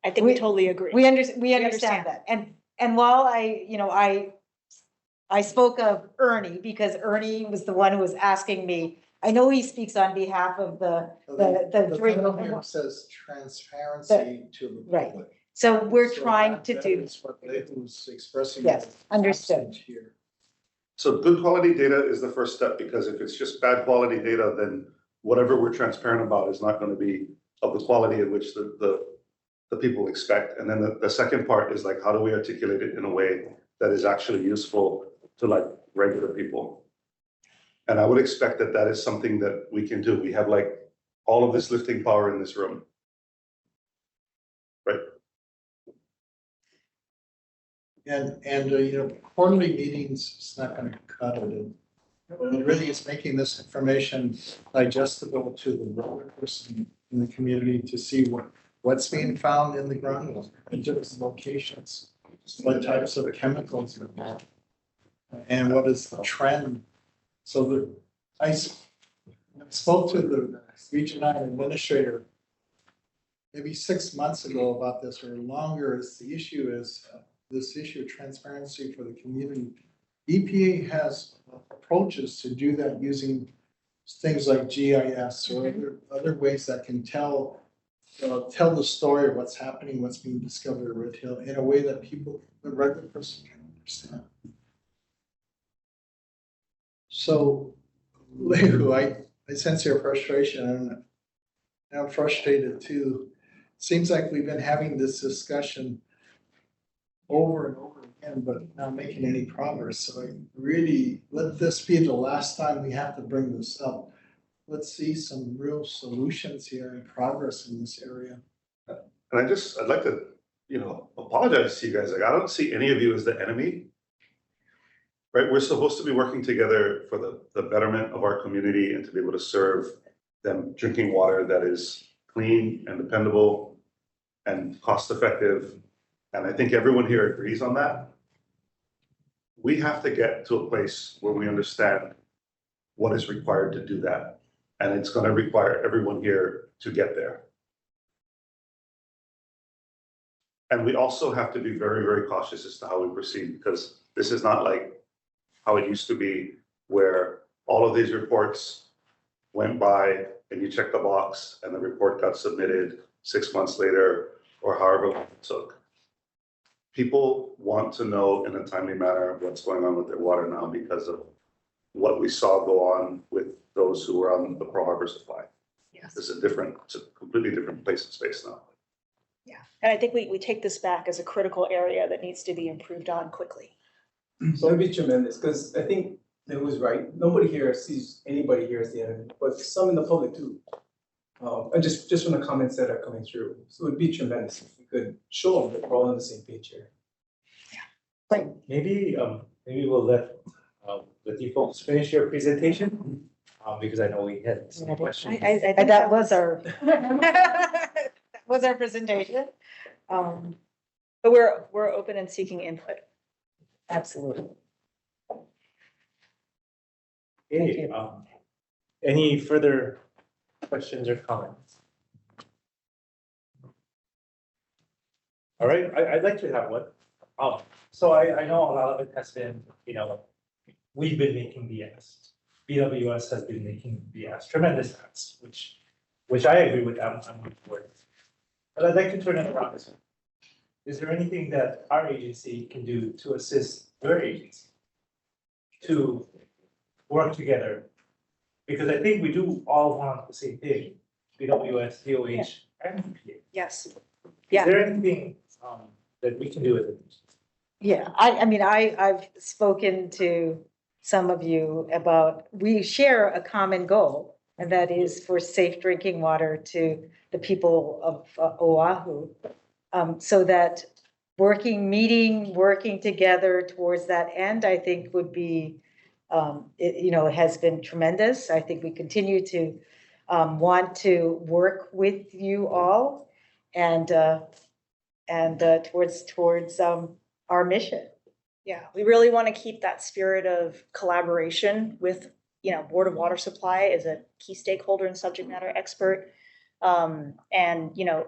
think we totally agree. We understand that. And while I spoke of Ernie because Ernie was the one who was asking me. I know he speaks on behalf of the title here says transparency to the public. Right. So we're trying to do. That's what who's expressing. Yes, understood. Here. So good quality data is the first step, because if it's just bad quality data, then whatever we're transparent about is not going to be of the quality in which the people expect. And then the second part is like, how do we articulate it in a way that is actually useful to like regular people? And I would expect that is something that we can do. We have like all of this lifting power in this room. Right. And quarterly meetings, it's not going to cut it. It really is making this information digestible to the regular person in the community to see what's being found in the ground in different locations, what types of chemicals are there, and what is the trend. So I spoke to the Region 9 administrator maybe 6 months ago about this or longer. As the issue is this issue of transparency for the community. EPA has approaches to do that using things like GIS or other ways that can tell the story of what's happening, what's being discovered at Red Hill in a way that the regular person can understand. So, Leo, I sense your frustration, and I'm frustrated too. Seems like we've been having this discussion over and over can, but not making any progress. So I really, let this be the last time we have to bring this up. Let's see some real solutions here and progress in this area. And I'd like to, apologize to you guys. Like, I don't see any of you as the enemy. Right? We're supposed to be working together for the betterment of our community and to be able to serve them drinking water that is clean and dependable and cost effective. And I think everyone here agrees on that. We have to get to a place where we understand what is required to do that. And it's going to require everyone here to get there. And we also have to be very, very cautious as to how we proceed, because this is not like how it used to be, where all of these reports went by and you check the box and the report got submitted 6 months later or however long it took. People want to know in a timely manner what's going on with their water now because of what we saw go on with those who were on the Pearl Harbor supply. Yes. It's a completely different place and space now. Yeah, and I think we take this back as a critical area that needs to be improved on quickly. So it'd be tremendous, because I think it was right. Nobody here sees anybody here as the enemy, but some in the public too. And just from the comments that are coming through. So it'd be tremendous if we could show them that we're all on the same page here. Maybe we'll let you folks finish your presentation, because I know we had some questions. I think that was our, that was our presentation. But we're open and seeking input. Absolutely. Okay, any further questions or comments? All right, I'd like to have one. So I know a lot of it has been, we've been making BS. BWS has been making BS, tremendous ads, which I agree with. I'm on board. But I'd like to turn it around. Is there anything that our agency can do to assist your agency to work together? Because I think we do all want the same thing, BWS, DOH, and EPA. Yes. Is Yeah. there anything that we can do with it? Yeah, I mean, I've spoken to some of you about, we share a common goal, and that is for safe drinking water to the people of Oahu. So that working together towards that end, I think would be, it has been tremendous. I think we continue to want to work with you all and towards our mission. Yeah, we really want to keep that spirit of collaboration with, Board of Water Supply is a key stakeholder and subject matter expert. And,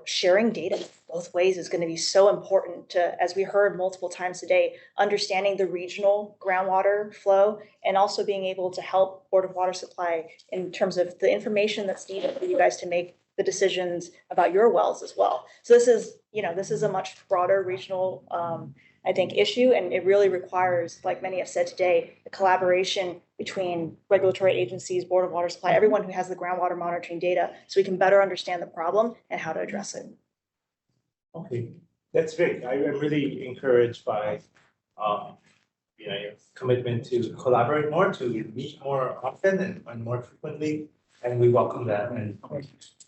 sharing data both ways is going to be so important to, as we heard multiple times today, understanding the regional groundwater flow and also being able to help Board of Water Supply in terms of the information that's needed for you guys to make the decisions about your wells as well. So this is a much broader regional, I think, issue, and it really requires, like many have said today, the collaboration between regulatory agencies, Board of Water Supply, everyone who has the groundwater monitoring data, so we can better understand the problem and how to address it. Okay, that's great. I'm really encouraged by, your commitment to collaborate more, to meet more often and more frequently, and we welcome that and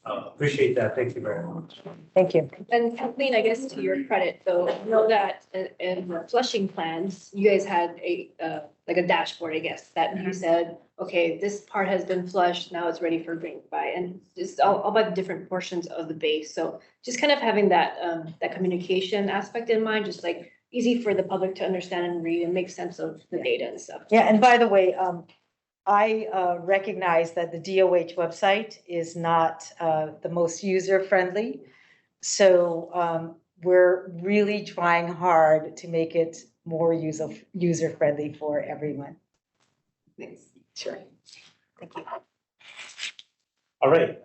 appreciate that. Thank you very much. Thank you. And Kathleen, I guess to your credit, though, I know that in the flushing plans, you guys had like a dashboard, I guess, that you said, okay, this part has been flushed, now it's ready for drink by, and just all about the different portions of the base. So just kind of having that communication aspect in mind, just like easy for the public to understand and read and make sense of the data and stuff. Yeah, and by the way, I recognize that the DOH website is not the most user-friendly. So we're really trying hard to make it more user-friendly for everyone. Thanks. Sure. Thank you. All right,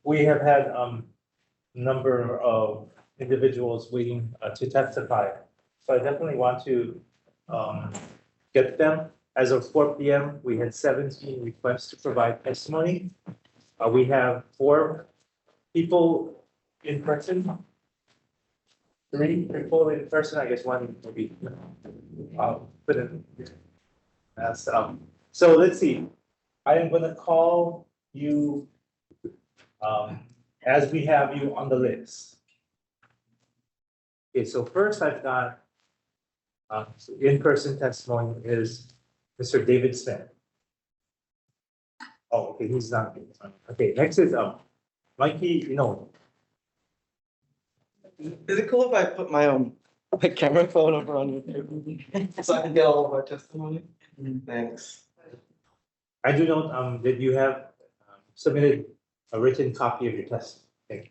we have had a number of individuals waiting to testify. So I definitely want to get them. As of 4 p.m., we had 17 requests to provide testimony. We have 4 people in person. three people in person, I guess one will be, put in. That's, so let's see, I am gonna call you, as we have you on the list. Okay, so first I've got, in-person testimony is Mr. David Smith. Oh, okay, he's not. Okay, next is, Mikey, Is it cool if I put my camera phone over on YouTube so I can get all of our testimony? Thanks. I do note, that you have submitted a written copy of your test. Thank you.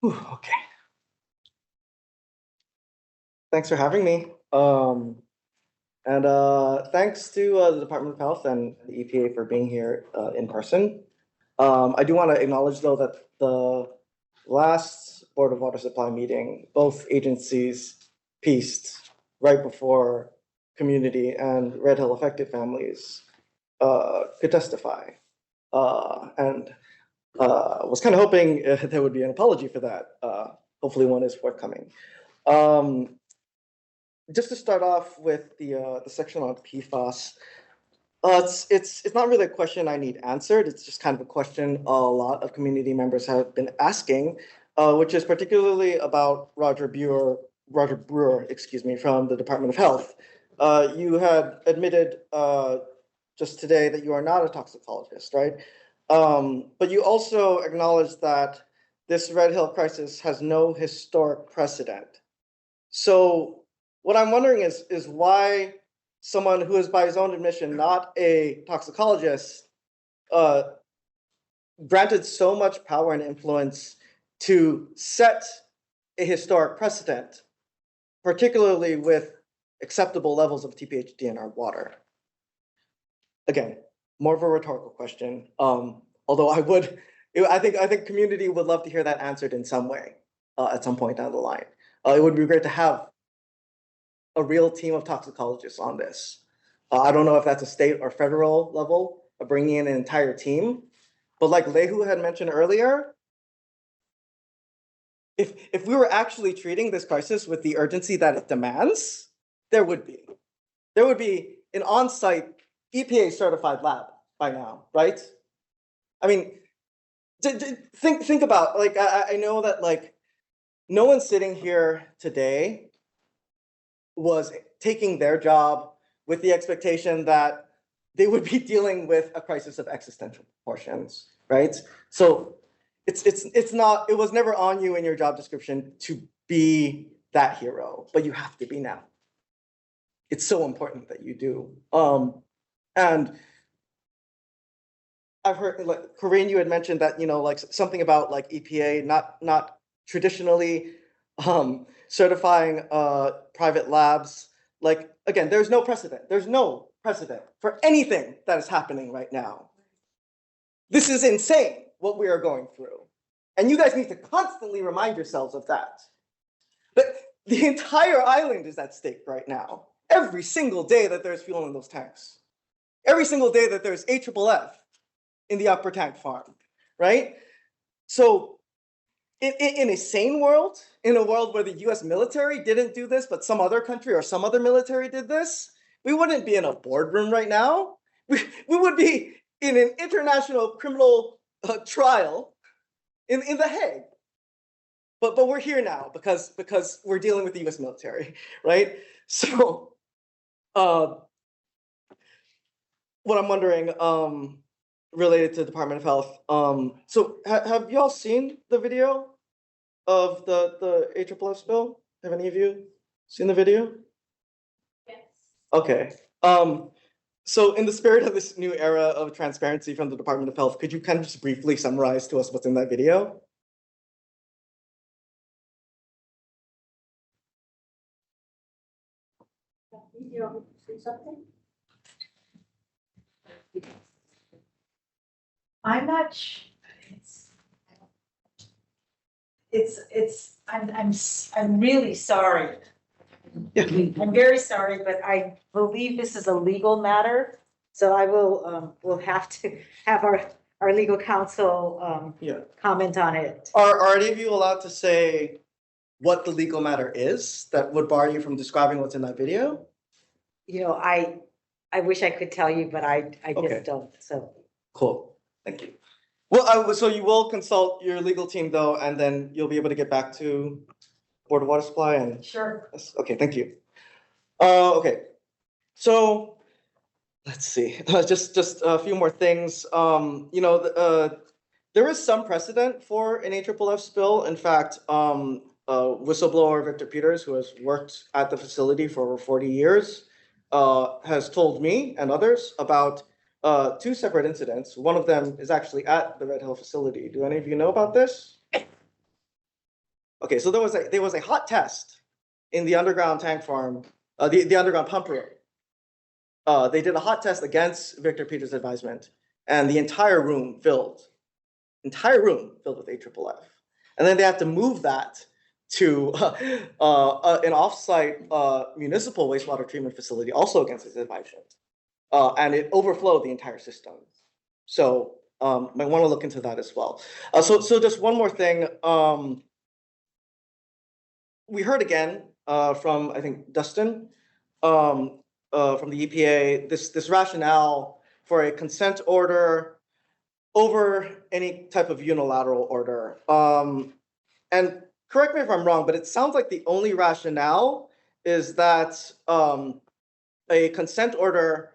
Whew, okay. Thanks for having me. Thanks to the Department of Health and the EPA for being here in person. I do want to acknowledge though that the last Board of Water Supply meeting, both agencies pieced right before community and Red Hill affected families could testify. And was kind of hoping there would be an apology for that. Hopefully one is forthcoming. Just to start off with the section on PFAS, it's not really a question I need answered. It's just kind of a question a lot of community members have been asking, which is particularly about Roger Brewer, excuse me, from the Department of Health. You had admitted just today that you are not a toxicologist, right? But you also acknowledged that this Red Hill crisis has no historic precedent. So what I'm wondering is why someone who is by his own admission not a toxicologist granted so much power and influence to set a historic precedent, particularly with acceptable levels of TPHD in our water. Again, more of a rhetorical question. Although I think community would love to hear that answered in some way at some point down the line. It would be great to have a real team of toxicologists on this. I don't know if that's a state or federal level of bringing in an entire team, but like Lehu had mentioned earlier, if we were actually treating this crisis with the urgency that it demands, there would be an on-site EPA certified lab by now, right? I mean, think about, like, I know that like no one sitting here today was taking their job with the expectation that they would be dealing with a crisis of existential proportions, right? So it was never on you in your job description to be that hero, but you have to be now. It's so important that you do. And I've heard, like, Corinne, you had mentioned that, like something about like EPA not traditionally certifying private labs. Like, again, there's no precedent. There's no precedent for anything that is happening right now. This is insane what we are going through. And you guys need to constantly remind yourselves of that. But the entire island is at stake right now. Every single day that there's fuel in those tanks. Every single day that there's AFFF in the upper tank farm, right? So in a sane world, in a world where the US military didn't do this, but some other country or some other military did this, we wouldn't be in a boardroom right now. We would be in an international criminal trial in The Hague. But we're here now because we're dealing with the US military, right? So what I'm wondering, related to the Department of Health. So have y'all seen the video of the AFFF spill? Have any of you seen the video? Yes. Okay. So in the spirit of this new era of transparency from the Department of Health, could you kind of just briefly summarize to us what's in that video? You want me to say something? I'm not I'm really sorry. I'm very sorry, but I believe this is a legal matter. So I will, we'll have to have our legal counsel, Yeah. comment on it. Are any of you allowed to say what the legal matter is that would bar you from describing what's in that video? You know, I wish I could tell you, but I Okay. just don't, so. Cool, thank you. Well, so you will consult your legal team though, and then you'll be able to get back to Board of Water Supply and. Sure. Yes, okay, thank you. Okay, so let's see, just a few more things. You know, there is some precedent for an AFFF spill. In fact, whistleblower Victor Peters, who has worked at the facility for over 40 years, has told me and others about two separate incidents. One of them is actually at the Red Hill facility. Do any of you know about this? Okay, so there was a hot test in the underground tank farm, the underground pump room. They did a hot test against Victor Peters' advisement, and the entire room filled with AFFF. And then they have to move that to an offsite municipal wastewater treatment facility, also against his advisement. And it overflowed the entire system. So might want to look into that as well. So just one more thing. We heard again from, I think, Dustin from the EPA, this rationale for a consent order over any type of unilateral order. And correct me if I'm wrong, but it sounds like the only rationale is that a consent order,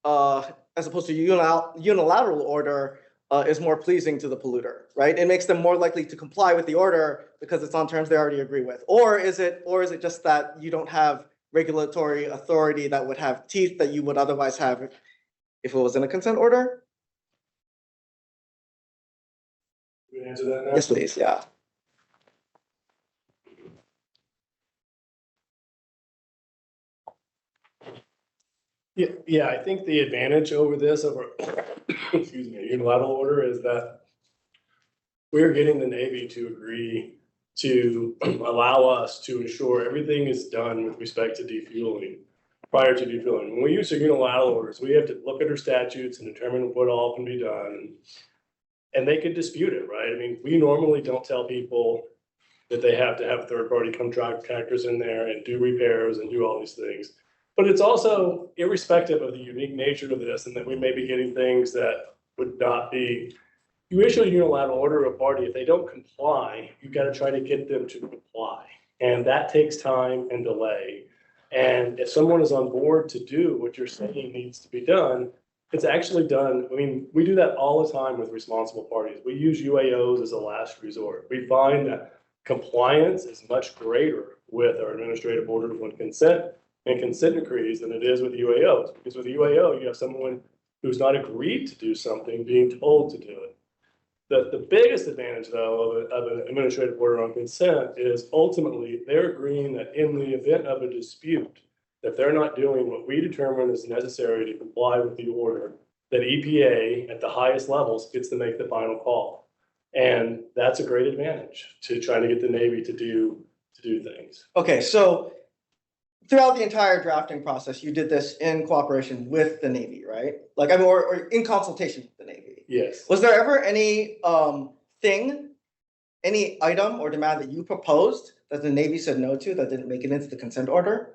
as opposed to unilateral order, is more pleasing to the polluter, right? It makes them more likely to comply with the order because it's on terms they already agree with. Or is it just that you don't have regulatory authority that would have teeth that you would otherwise have if it was in a consent order? You can answer that now? Yes, please, yeah. Yeah, I think the advantage over this, excuse me, a unilateral order is that we're getting the Navy to agree to allow us to ensure everything is done with respect to defueling, prior to defueling. When we use a unilateral orders, we have to look at our statutes and determine what all can be done. And they could dispute it, right? I mean, we normally don't tell people that they have to have third-party contractors in there and do repairs and do all these things. But it's also irrespective of the unique nature of this and that we may be getting things that would not be, you issue a unilateral order to a party, if they don't comply, you've got to try to get them to comply. And that takes time and delay. And if someone is on board to do what you're saying needs to be done, it's actually done. I mean, we do that all the time with responsible parties. We use UAOs as a last resort. We find that compliance is much greater with our administrative orders on consent and consent decrees than it is with UAOs. Because with UAO, you have someone who's not agreed to do something being told to do it. The biggest advantage, though, of an administrative order on consent is ultimately they're agreeing that in the event of a dispute, that they're not doing what we determine is necessary to comply with the order, that EPA at the highest levels gets to make the final call. And that's a great advantage to trying to get the Navy to do things. Okay, so throughout the entire drafting process, you did this in cooperation with the Navy, right? Like, I mean, or in consultation with the Navy. Yes. Was there ever any any item or demand that you proposed that the Navy said no to that didn't make it into the consent order?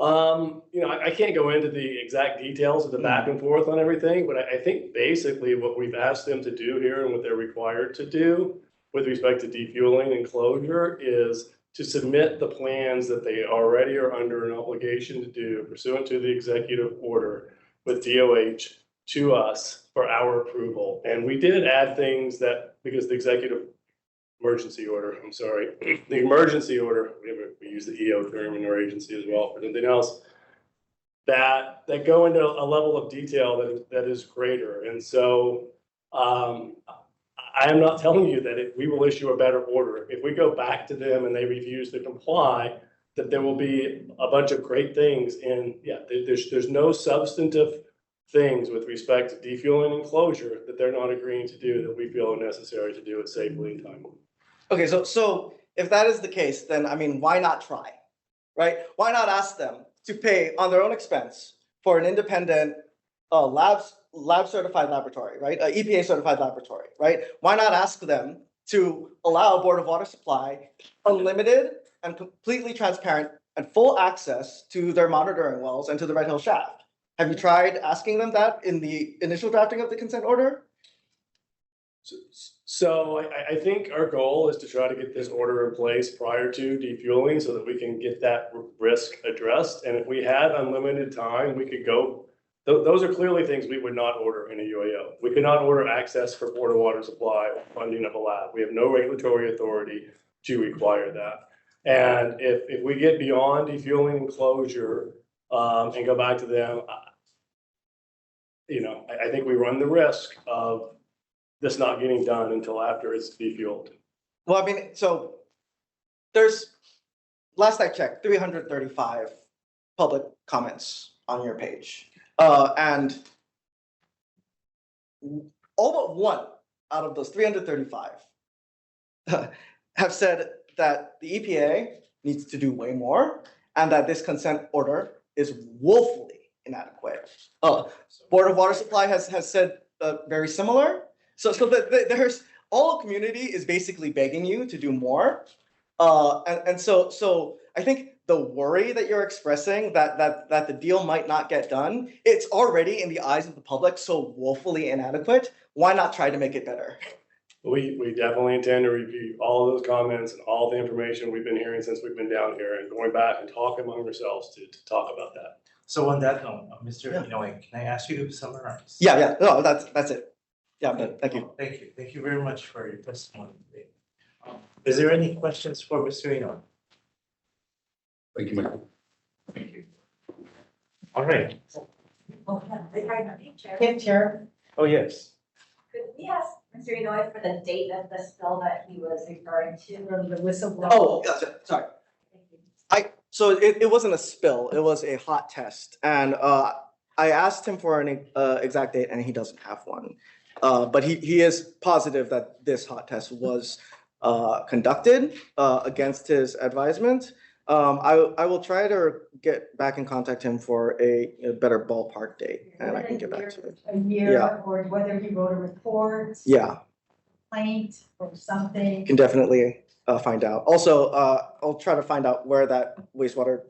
You know, I can't go into the exact details of the back and forth on everything, but I think basically what we've asked them to do here and what they're required to do with respect to defueling and closure is to submit the plans that they already are under an obligation to do pursuant to the executive order with DOH to us for our approval. And we did add things that, because the executive emergency order, I'm sorry, the emergency order, we use the EO term in our agency as well for anything else, that go into a level of detail that is greater. And so I am not telling you that we will issue a better order. If we go back to them and they refuse to comply, that there will be a bunch of great things. And yeah, there's no substantive things with respect to defueling and closure that they're not agreeing to do that we feel are necessary to do it safely and timely. Okay, so if that is the case, then I mean, why not try, right? Why not ask them to pay on their own expense for an independent lab certified laboratory, right? EPA certified laboratory, right? Why not ask them to allow Board of Water Supply unlimited and completely transparent and full access to their monitoring wells and to the Red Hill shaft? Have you tried asking them that in the initial drafting of the consent order? So I think our goal is to try to get this order in place prior to defueling so that we can get that risk addressed. And if we had unlimited time, we could go. Those are clearly things we would not order in a UAO. We could not order access for Board of Water Supply or funding of a lab. We have no regulatory authority to require that. And if we get beyond defueling and closure and go back to them, I think we run the risk of this not getting done until after it's defueled. Well, I mean, so there's, last I checked, 335 public comments on your page. And all but one out of those 335 have said that the EPA needs to do way more and that this consent order is woefully inadequate. Board of Water Supply has said very similar. So there's, all community is basically begging you to do more. And so I think the worry that you're expressing that the deal might not get done, it's already in the eyes of the public so woefully inadequate. Why not try to make it better? We definitely intend to review all of those comments and all the information we've been hearing since we've been down here and going back and talking among ourselves to talk about that. So on that note, Mr. Inoue, can I ask you to summarize? Yeah, no, that's it. Yeah, but thank you. Thank you very much for your testimony today. Is there any questions for Mr. Inoue? Thank you, Mike. Thank you. All right. Chair. Oh, yes. Could we ask Mr. Inoue for the date of the spill that he was referring to? From the whistleblower. Oh, gotcha, sorry. So it wasn't a spill, it was a hot test. And I asked him for an exact date and he doesn't have one. But he is positive that this hot test was conducted against his advisement. I will try to get back and contact him for a better ballpark date and I can get back to you. A year, Yeah. or whether he wrote a report. Yeah, Complaint or something. can definitely find out. Also, I'll try to find out where that wastewater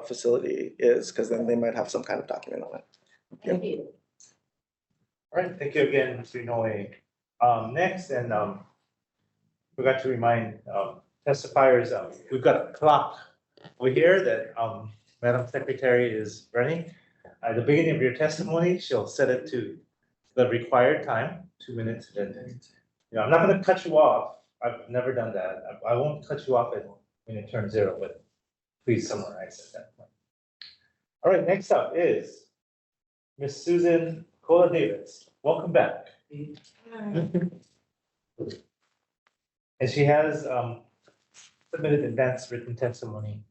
facility is, because then they might have some kind of document on it. Thank you. All right, thank you again, Mr. Inoue. Next, and forgot to remind testifiers, we've got a clock over here that Madam Secretary is running. At the beginning of your testimony, she'll set it to the required time, 2 minutes. Then, I'm not going to cut you off. I've never done that. I won't cut you off when it turns 0, but please summarize at that point. All right, next up is Miss Susan Cola-Davis. Welcome back. And she has submitted advanced written testimony.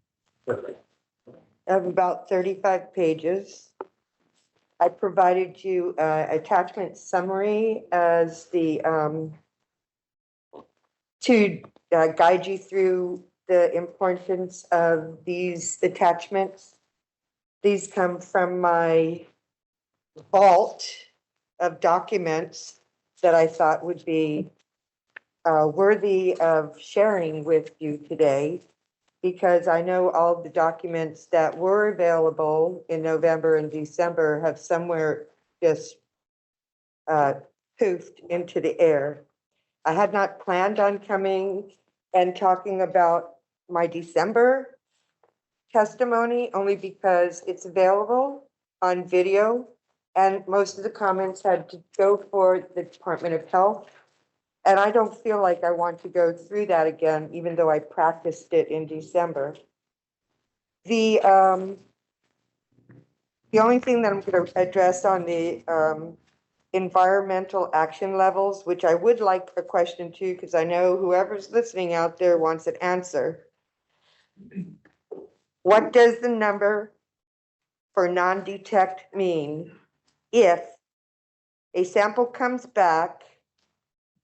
Of about 35 pages. I provided you attachment summary as the to guide you through the importance of these attachments. These come from my vault of documents that I thought would be worthy of sharing with you today, because I know all the documents that were available in November and December have somewhere just poofed into the air. I had not planned on coming and talking about my December testimony, only because it's available on video, and most of the comments had to go for the Department of Health. And I don't feel like I want to go through that again, even though I practiced it in December. The only thing that I'm going to address on the environmental action levels, which I would like a question to, because I know whoever's listening out there wants an answer. What does the number for non-detect mean if a sample comes back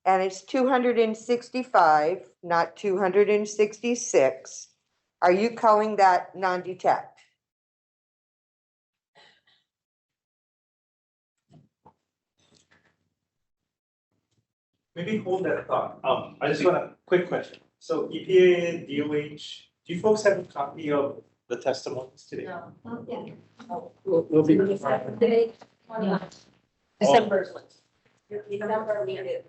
and it's 265, not 266? Are you calling that non-detect? maybe hold that thought. I just want a quick question. So EPA and DOH, do you folks have a copy of the testimonies today? No, oh, yeah. We'll be. Today, 21. December we do.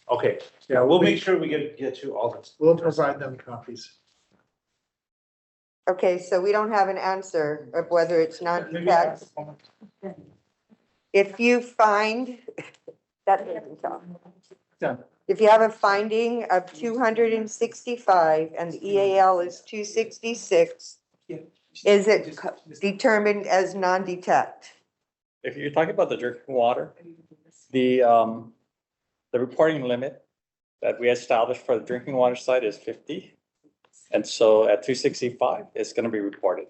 Okay, yeah, we'll make sure we get you all this. We'll provide them copies. Okay, so we don't have an answer of whether it's non-detached. If you find, that doesn't count. Done. If you have a finding of 265 and the EAL is 266, is it determined as non-detect? If you're talking about the drinking water, the reporting limit that we established for the drinking water side is 50. And so at 265, it's going to be reported.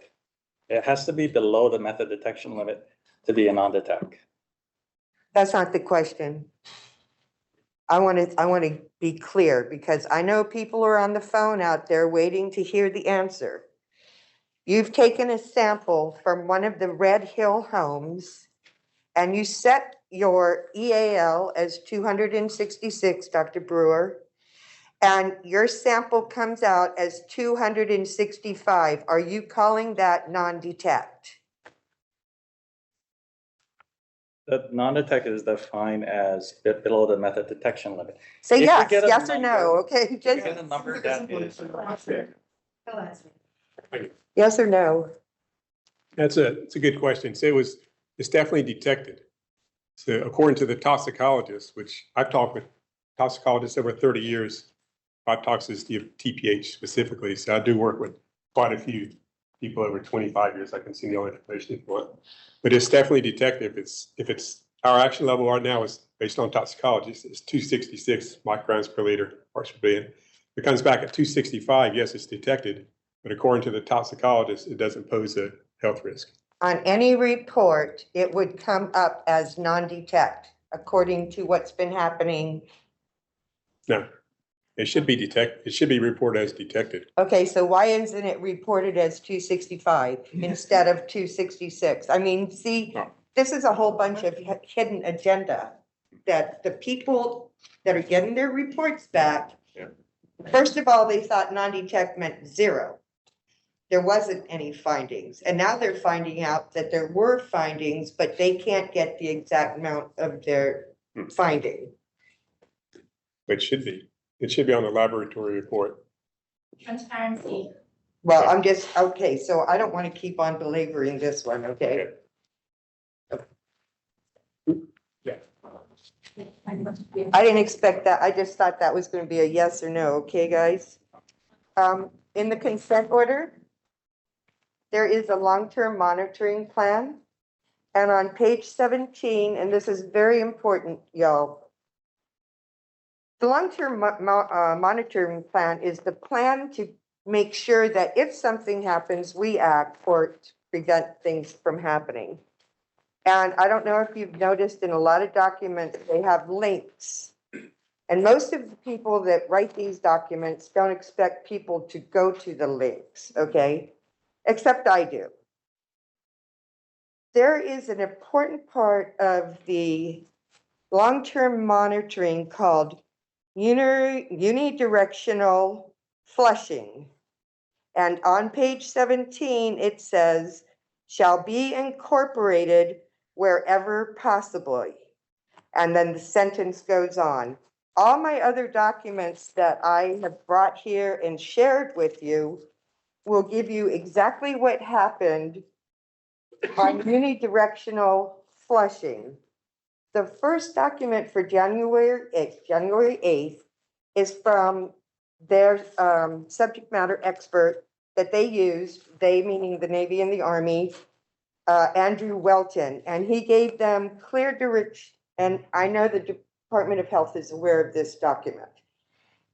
It has to be below the method detection limit to be a non-detect. That's not the question. I want to be clear because I know people are on the phone out there waiting to hear the answer. You've taken a sample from one of the Red Hill homes and you set your EAL as 266, Dr. Brewer, and your sample comes out as 265. Are you calling that non-detect? The non-detect is defined as below the method detection limit. Say If we yes, get a yes or number- no, okay? If we Just get a number that is, yes or no? It's a good question. So it's definitely detected. So according to the toxicologist, which I've talked with toxicologists over 30 years, about toxicity of TPH specifically. So I do work with quite a few people over 25 years. I can see the information for it. But it's definitely detected. If it's our action level right now is based on toxicology, it's 266 micrograms per liter parts per billion. If it comes back at 265, yes, it's detected. But according to the toxicologist, it doesn't pose a health risk. On any report, it would come up as non-detect, according to what's been happening. No, it should be detected. It should be reported as detected. Okay, so why isn't it reported as 265 instead of 266? I mean, see, this is a whole bunch of hidden agenda that the people that are getting their reports back, first of all, they thought non-detect meant 0. There wasn't any findings. And now they're finding out that there were findings, but they can't get the exact amount of their finding. It should be. It should be on the laboratory report. Transparency. Well, I'm just, okay, so I don't want to keep on belaboring this one, okay? Yeah. I didn't expect that. I just thought that was going to be a yes or no, okay, guys? In the consent order, there is a long-term monitoring plan. And on page 17, and this is very important, y'all. The long-term monitoring plan is the plan to make sure that if something happens, we act or prevent things from happening. And I don't know if you've noticed in a lot of documents, they have links. And most of the people that write these documents don't expect people to go to the links, okay? Except I do. There is an important part of the long-term monitoring called unidirectional flushing. And on page 17, it says, shall be incorporated wherever possible. And then the sentence goes on. All my other documents that I have brought here and shared with you will give you exactly what happened on unidirectional flushing. The first document for January 8th is from their subject matter expert that they used, they meaning the Navy and the Army, Andrew Welton, and he gave them clear direction, and I know the Department of Health is aware of this document.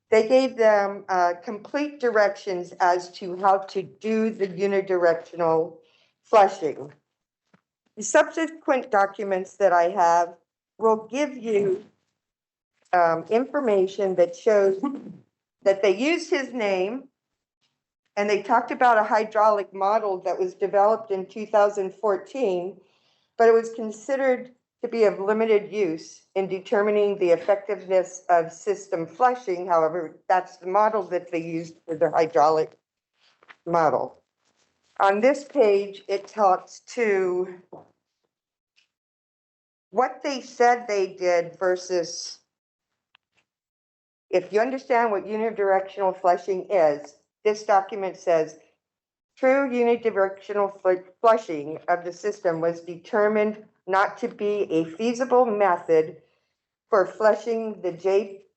They gave them complete directions as to how to do the unidirectional flushing. The subsequent documents that I have will give you information that shows that they used his name and they talked about a hydraulic model that was developed in 2014, but it was considered to be of limited use in determining the effectiveness of system flushing. However, that's the model that they used for the hydraulic model. On this page, it talks to what they said they did versus, if you understand what unidirectional flushing is, this document says true unidirectional flushing of the system was determined not to be a feasible method for flushing the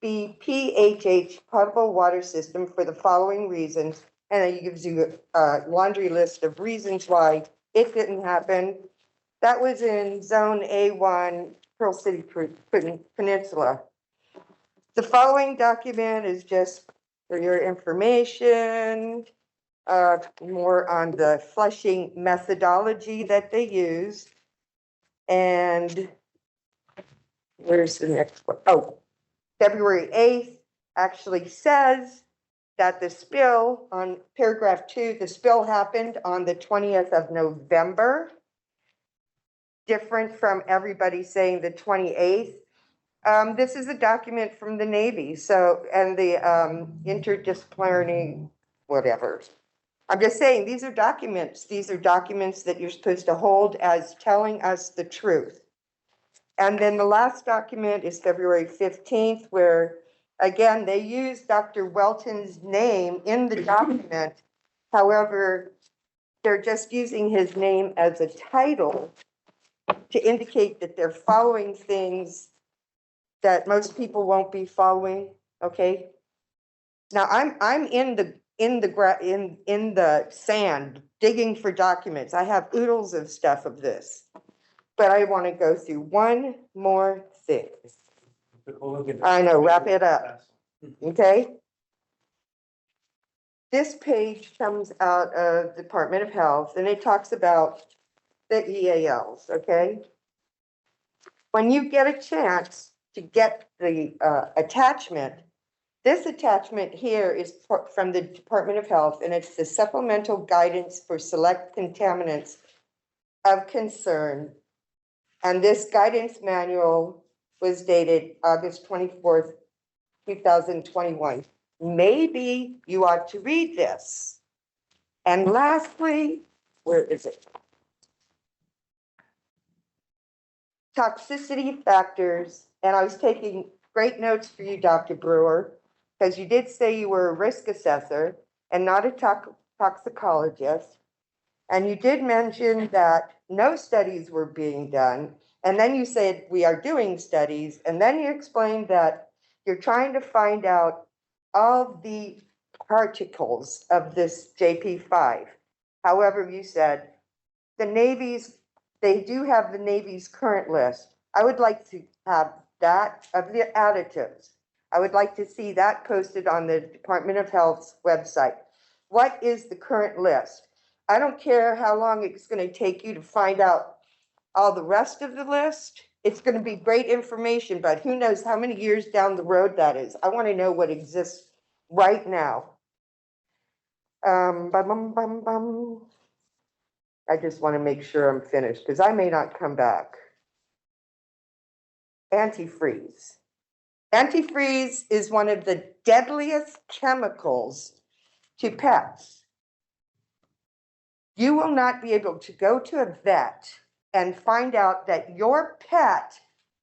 JBPHH potable water system for the following reasons. And then it gives you a laundry list of reasons why it didn't happen. That was in Zone A1, Pearl City Peninsula. The following document is just for your information, more on the flushing methodology that they use. And where's the next one? Oh, February 8th actually says that the spill on paragraph 2, the spill happened on the 20th of November. Different from everybody saying the 28th. This is a document from the Navy, so, and the interdisciplinary, whatever. I'm just saying, these are documents. These are documents that you're supposed to hold as telling us the truth. And then the last document is February 15th, where, again, they use Dr. Welton's name in the document. However, they're just using his name as a title to indicate that they're following things that most people won't be following, okay? Now, I'm in the sand digging for documents. I have oodles of stuff of this. But I want to go through one more thing. I know, wrap it up, okay? This page comes out of Department of Health, and it talks about the EALs, okay? When you get a chance to get the attachment, this attachment here is from the Department of Health, and it's the supplemental guidance for select contaminants of concern. And this guidance manual was dated August 24th, 2021. Maybe you ought to read this. And lastly, where is it? Toxicity factors. And I was taking great notes for you, Dr. Brewer, because you did say you were a risk assessor and not a toxicologist. And you did mention that no studies were being done. And then you said we are doing studies. And then you explained that you're trying to find out all the particles of this JP5. However, you said the Navy's, they do have the Navy's current list. I would like to have that of the additives. I would like to see that posted on the Department of Health's website. What is the current list? I don't care how long it's going to take you to find out all the rest of the list. It's going to be great information, but who knows how many years down the road that is. I want to know what exists right now. I just want to make sure I'm finished because I may not come back. Antifreeze. Antifreeze is one of the deadliest chemicals to pets. You will not be able to go to a vet and find out that your pet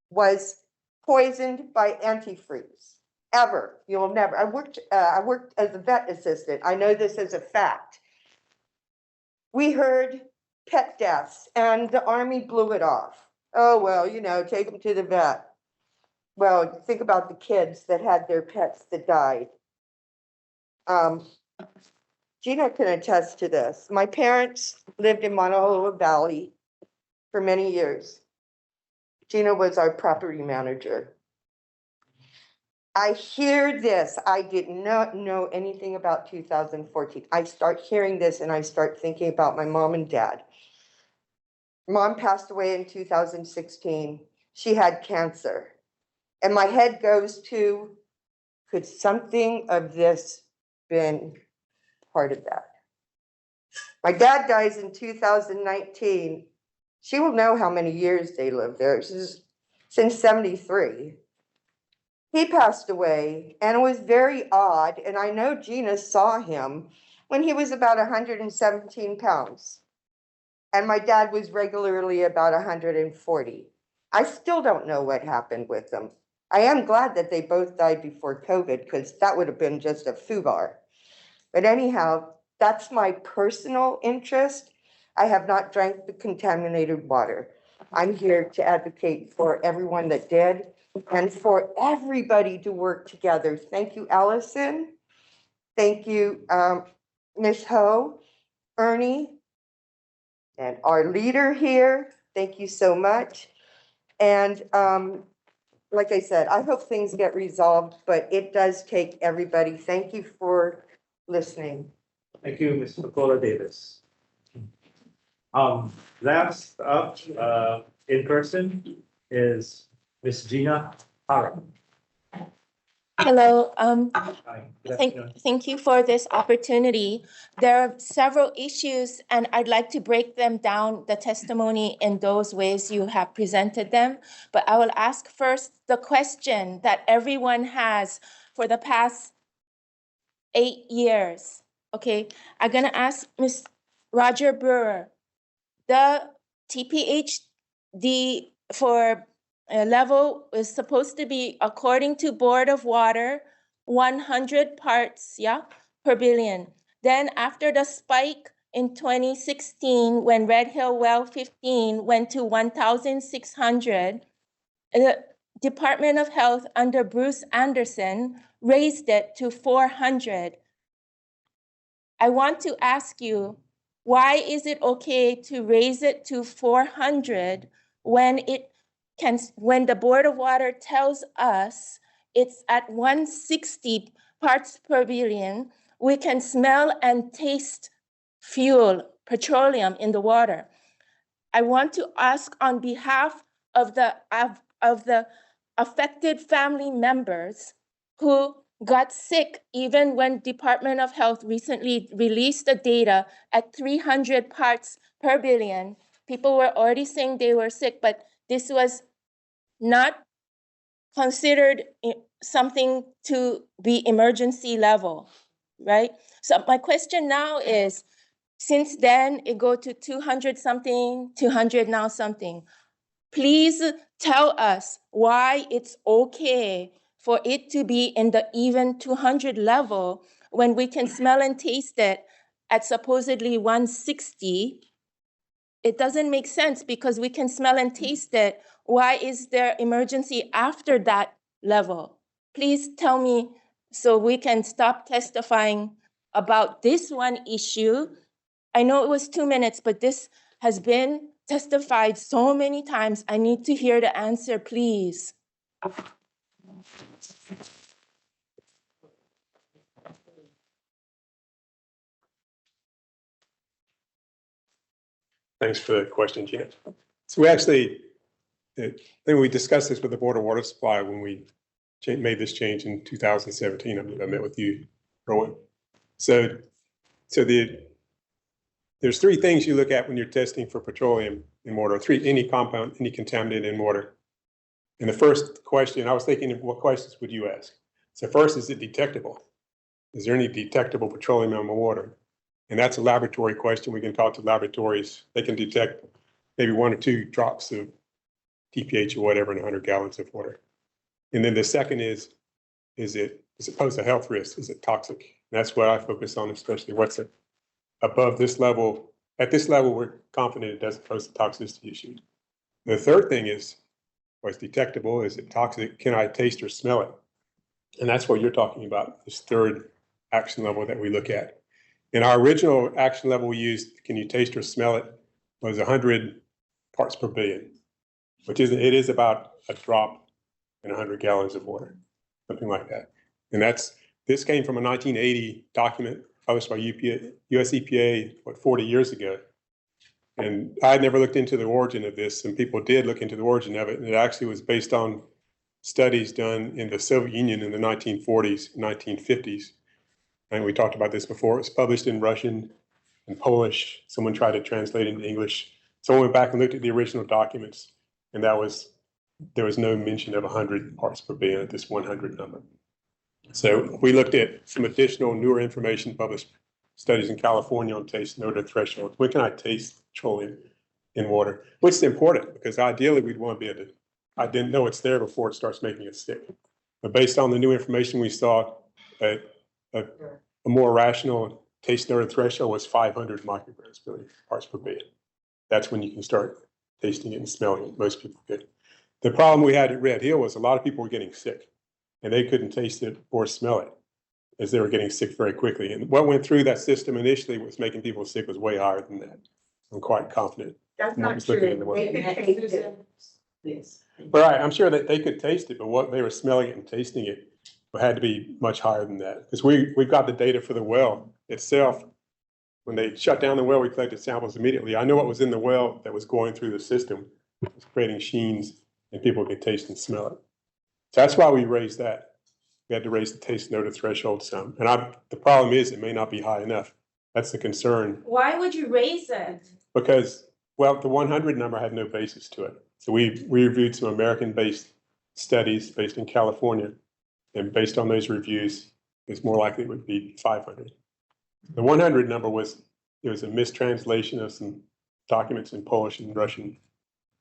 was poisoned by antifreeze. Ever. You will never. I worked as a vet assistant. I know this as a fact. We heard pet deaths and the Army blew it off. Oh, well, you know, take them to the vet. Well, think about the kids that had their pets that died. Gina can attest to this. My parents lived in Monohova Valley for many years. Gina was our property manager. I hear this. I did not know anything about 2014. I start hearing this and I start thinking about my mom and dad. Mom passed away in 2016. She had cancer. And my head goes to, could something of this been part of that? My dad dies in 2019. She will know how many years they lived there. This is since 73. He passed away, and it was very odd, and I know Gina saw him when he was about 117 pounds. And my dad was regularly about 140. I still don't know what happened with them. I am glad that they both died before COVID, because that would have been just a foobar. But anyhow, that's my personal interest. I have not drank the contaminated water. I'm here to advocate for everyone that did and for everybody to work together. Thank you, Allison. Thank you, Ms. Ho, Ernie, and our leader here. Thank you so much. And like I said, I hope things get resolved, but it does take everybody. Thank you for listening. Thank you, Ms. Nicola Davis. Last up, in person is Ms. Gina Hara. Hello, Hi, good afternoon. thank you for this opportunity. There are several issues and I'd like to break them down, the testimony in those ways you have presented them. But I will ask first the question that everyone has for the past 8 years. Okay, I'm gonna ask Ms. Roger Brewer, the TPHD for level is supposed to be, according to Board of Water, 100 parts, per billion. Then after the spike in 2016, when Red Hill Well 15 went to 1,600, the Department of Health under Bruce Anderson raised it to 400. I want to ask you, why is it okay to raise it to 400 when the Board of Water tells us it's at 160 parts per billion? We can smell and taste fuel, petroleum in the water. I want to ask on behalf of the affected family members who got sick even when Department of Health recently released the data at 300 parts per billion. People were already saying they were sick, but this was not considered something to be emergency level, right? So my question now is, since then it go to 200 something, 200 now something. Please tell us why it's okay for it to be in the even 200 level when we can smell and taste it at supposedly 160. It doesn't make sense because we can smell and taste it. Why is there emergency after that level? Please tell me so we can stop testifying about this one issue. I know it was 2 minutes, but this has been testified so many times. I need to hear the answer, please. Thanks for the question, Gina. So we actually, I think we discussed this with the Board of Water Supply when we made this change in 2017. I believe I met with you, Rowan. So there's three things you look at when you're testing for petroleum in water, any compound, any contaminant in water. And the first question, I was thinking, what questions would you ask? So first, is it detectable? Is there any detectable petroleum in the water? And that's a laboratory question. We can talk to laboratories. They can detect maybe 1 or 2 drops of TPH or whatever in 100 gallons of water. And then the second is it pose a health risk? Is it toxic? And that's what I focus on, especially what's it above this level. At this level, we're confident it doesn't pose a toxicity issue. The third thing is, what's detectable? Is it toxic? Can I taste or smell it? And that's what you're talking about, this third action level that we look at. In our original action level we used, can you taste or smell it, was 100 parts per billion, which is, it is about a drop in 100 gallons of water, something like that. And this came from a 1980 document published by US EPA, 40 years ago. And I had never looked into the origin of this, and people did look into the origin of it. And it actually was based on studies done in the Soviet Union in the 1940s, 1950s. And we talked about this before. It was published in Russian and Polish. Someone tried to translate it into English. So I went back and looked at the original documents, and there was no mention of 100 parts per billion at this 100 number. So we looked at some additional newer information, published studies in California on taste and odor thresholds. When can I taste petroleum in water? Which is important because ideally we'd want to be able to, I didn't know it's there before it starts making us sick. But based on the new information we saw, a more rational taste and odor threshold was 500 micrograms per parts per billion. That's when you can start tasting it and smelling it. Most people could. The problem we had at Red Hill was a lot of people were getting sick and they couldn't taste it or smell it as they were getting sick very quickly. And what went through that system initially was making people sick was way higher than that. I'm quite confident. That's from what I not was looking in the true. They web. could taste it. Yes. Right, I'm sure that they could taste it, but what they were smelling it and tasting it had to be much higher than that. Because we've got the data for the well itself. When they shut down the well, we collected samples immediately. I know what was in the well that was going through the system. It was creating sheens and people could taste and smell it. So that's why we raised that. We had to raise the taste and odor threshold some. And the problem is it may not be high enough. That's the concern. Why would you raise it? Because, well, the 100 number had no basis to it. So we reviewed some American-based studies based in California. And based on those reviews, it's more likely it would be 500. The 100 number was a mistranslation of some documents in Polish and Russian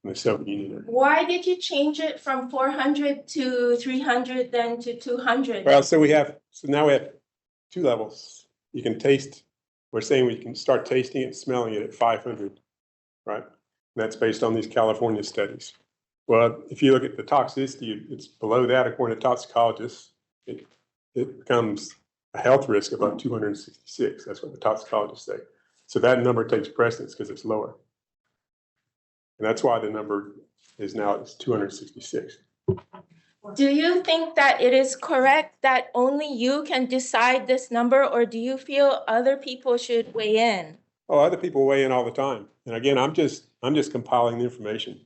in the Soviet Union. Why did you change it from 400 to 300, then to 200? Well, so now we have two levels. You can taste, we're saying we can start tasting it and smelling it at 500, right? And that's based on these California studies. Well, if you look at the toxicity, it's below that according to toxicologists. It becomes a health risk of about 266. That's what the toxicologists say. So that number takes precedence because it's lower. And that's why the number is now 266. Do you think that it is correct that only you can decide this number, or do you feel other people should weigh in? Oh, other people weigh in all the time. And again, I'm just compiling the information.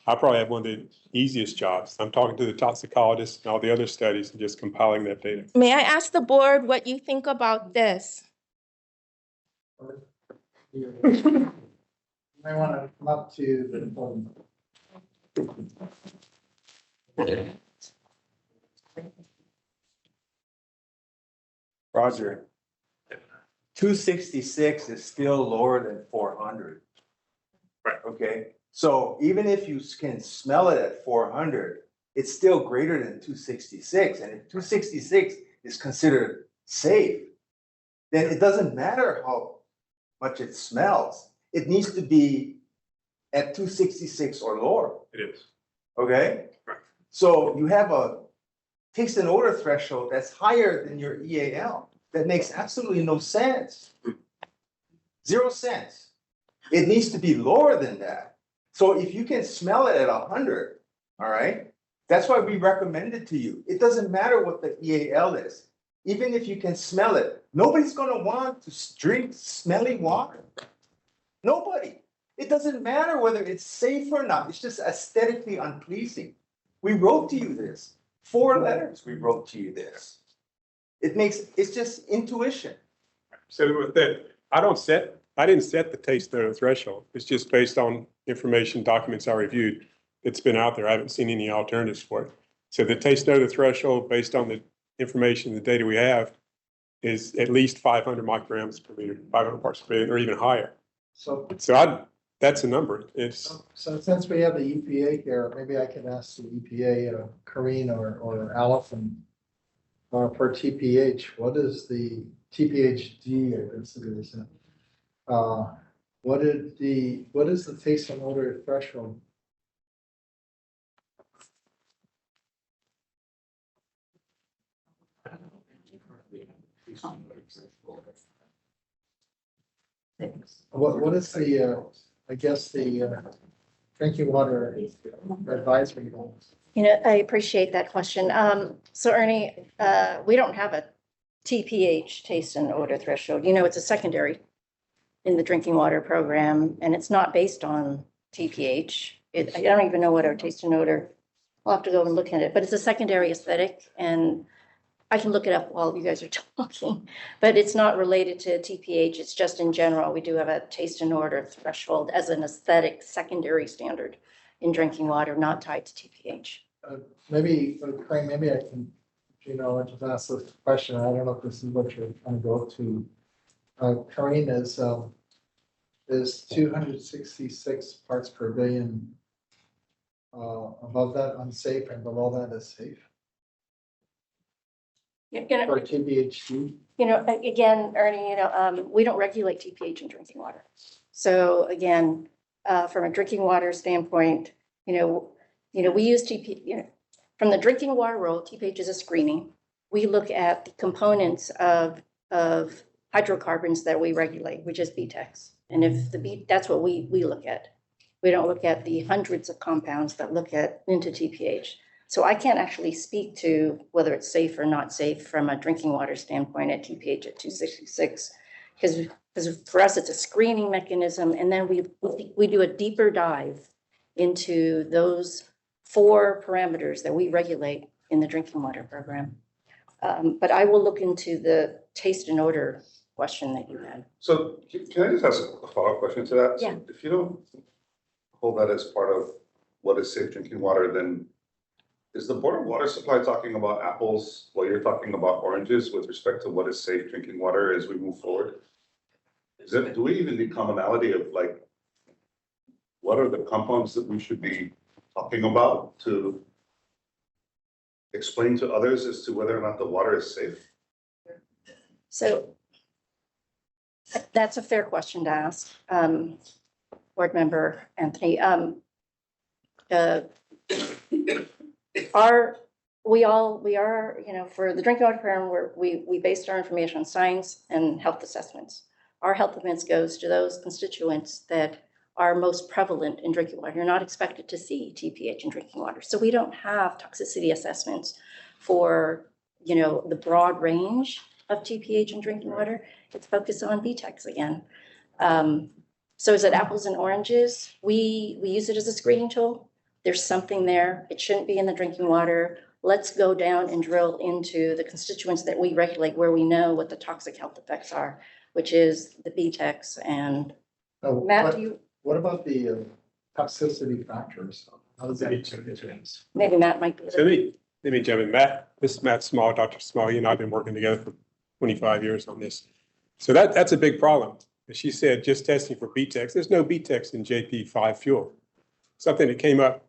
I probably have one of the easiest jobs. I'm talking to the toxicologists and all the other studies and just compiling that data. May I ask the board what you think about this? You might want to come up to the podium. Roger. 266 is still lower than 400. Right. Okay, so even if you can smell it at 400, it's still greater than 266. And if 266 is considered safe, then it doesn't matter how much it smells. It needs to be at 266 or lower. It is. Okay? Right. So you have a taste and odor threshold that's higher than your EAL. That makes absolutely no sense. 0 cents. It needs to be lower than that. So if you can smell it at 100, all right, that's why we recommend it to you. It doesn't matter what the EAL is. Even if you can smell it, nobody's gonna want to drink smelly water. Nobody. It doesn't matter whether it's safe or not. It's just aesthetically unpleasing. We wrote to you this. 4 letters we wrote to you this. It's just intuition. So with that, I didn't set the taste odor threshold. It's just based on information, documents I reviewed that's been out there. I haven't seen any alternatives for it. So the taste odor threshold based on the information, the data we have is at least 500 micrograms per liter, 500 parts per billion or even higher. So that's a number. So since we have the EPA here, maybe I can ask the EPA, Corinne or Allison, for TPH, what is the TPHD? I guess it is. What is the taste and odor threshold? What is the, I guess the drinking water advisory goals? You know, I appreciate that question. So Ernie, we don't have a TPH, taste and odor threshold. You know, it's a secondary in the drinking water program, and it's not based on TPH. I don't even know what our taste and odor, I'll have to go and look at it, but it's a secondary aesthetic. And I can look it up while you guys are talking, but it's not related to TPH. It's just in general. We do have a taste and odor threshold as an aesthetic secondary standard in drinking water, not tied to TPH. Maybe, Craig, maybe I can, I just ask this question. I don't know if this is what you're trying to go to. Corinne, is 266 parts per billion above that unsafe and below that is safe? For TBHD? Again, Ernie, we don't regulate TPH in drinking water. So again, from a drinking water standpoint, we use TPH, from the drinking water rule, TPH is a screening. We look at the components of hydrocarbons that we regulate, which is BTEX. And if that's what we look at. We don't look at the hundreds of compounds that look into TPH. So I can't actually speak to whether it's safe or not safe from a drinking water standpoint at TPH at 266, because for us, it's a screening mechanism. And then we do a deeper dive into those 4 parameters that we regulate in the drinking water program. But I will look into the taste and odor question that you had. So can I just ask a follow-up question to that? Yeah. So if you don't hold that as part of what is safe drinking water, then is the Board of Water Supply talking about apples while you're talking about oranges with respect to what is safe drinking water as we move forward? Do we even need commonality of like, what are the compounds that we should be talking about to explain to others as to whether or not the water is safe? So that's a fair question to ask, Board Member Anthony. We are, for the drinking water program, we based our information on science and health assessments. Our health events goes to those constituents that are most prevalent in drinking water. You're not expected to see TPH in drinking water. So we don't have toxicity assessments for, the broad range of TPH in drinking water. It's focused on BTEX again. So is it apples and oranges? We use it as a screening tool. There's something there. It shouldn't be in the drinking water. Let's go down and drill into the constituents that we regulate where we know what the toxic health effects are, which is the BTEX and Matt, what about the toxicity factors? How does that change? Maybe Matt might be. So let me jump in. This is Matt Small, Dr. Small. He and I have been working together for 25 years on this. So that's a big problem. As she said, just testing for BTEX. There's no BTEX in JP5 fuel. Something that came up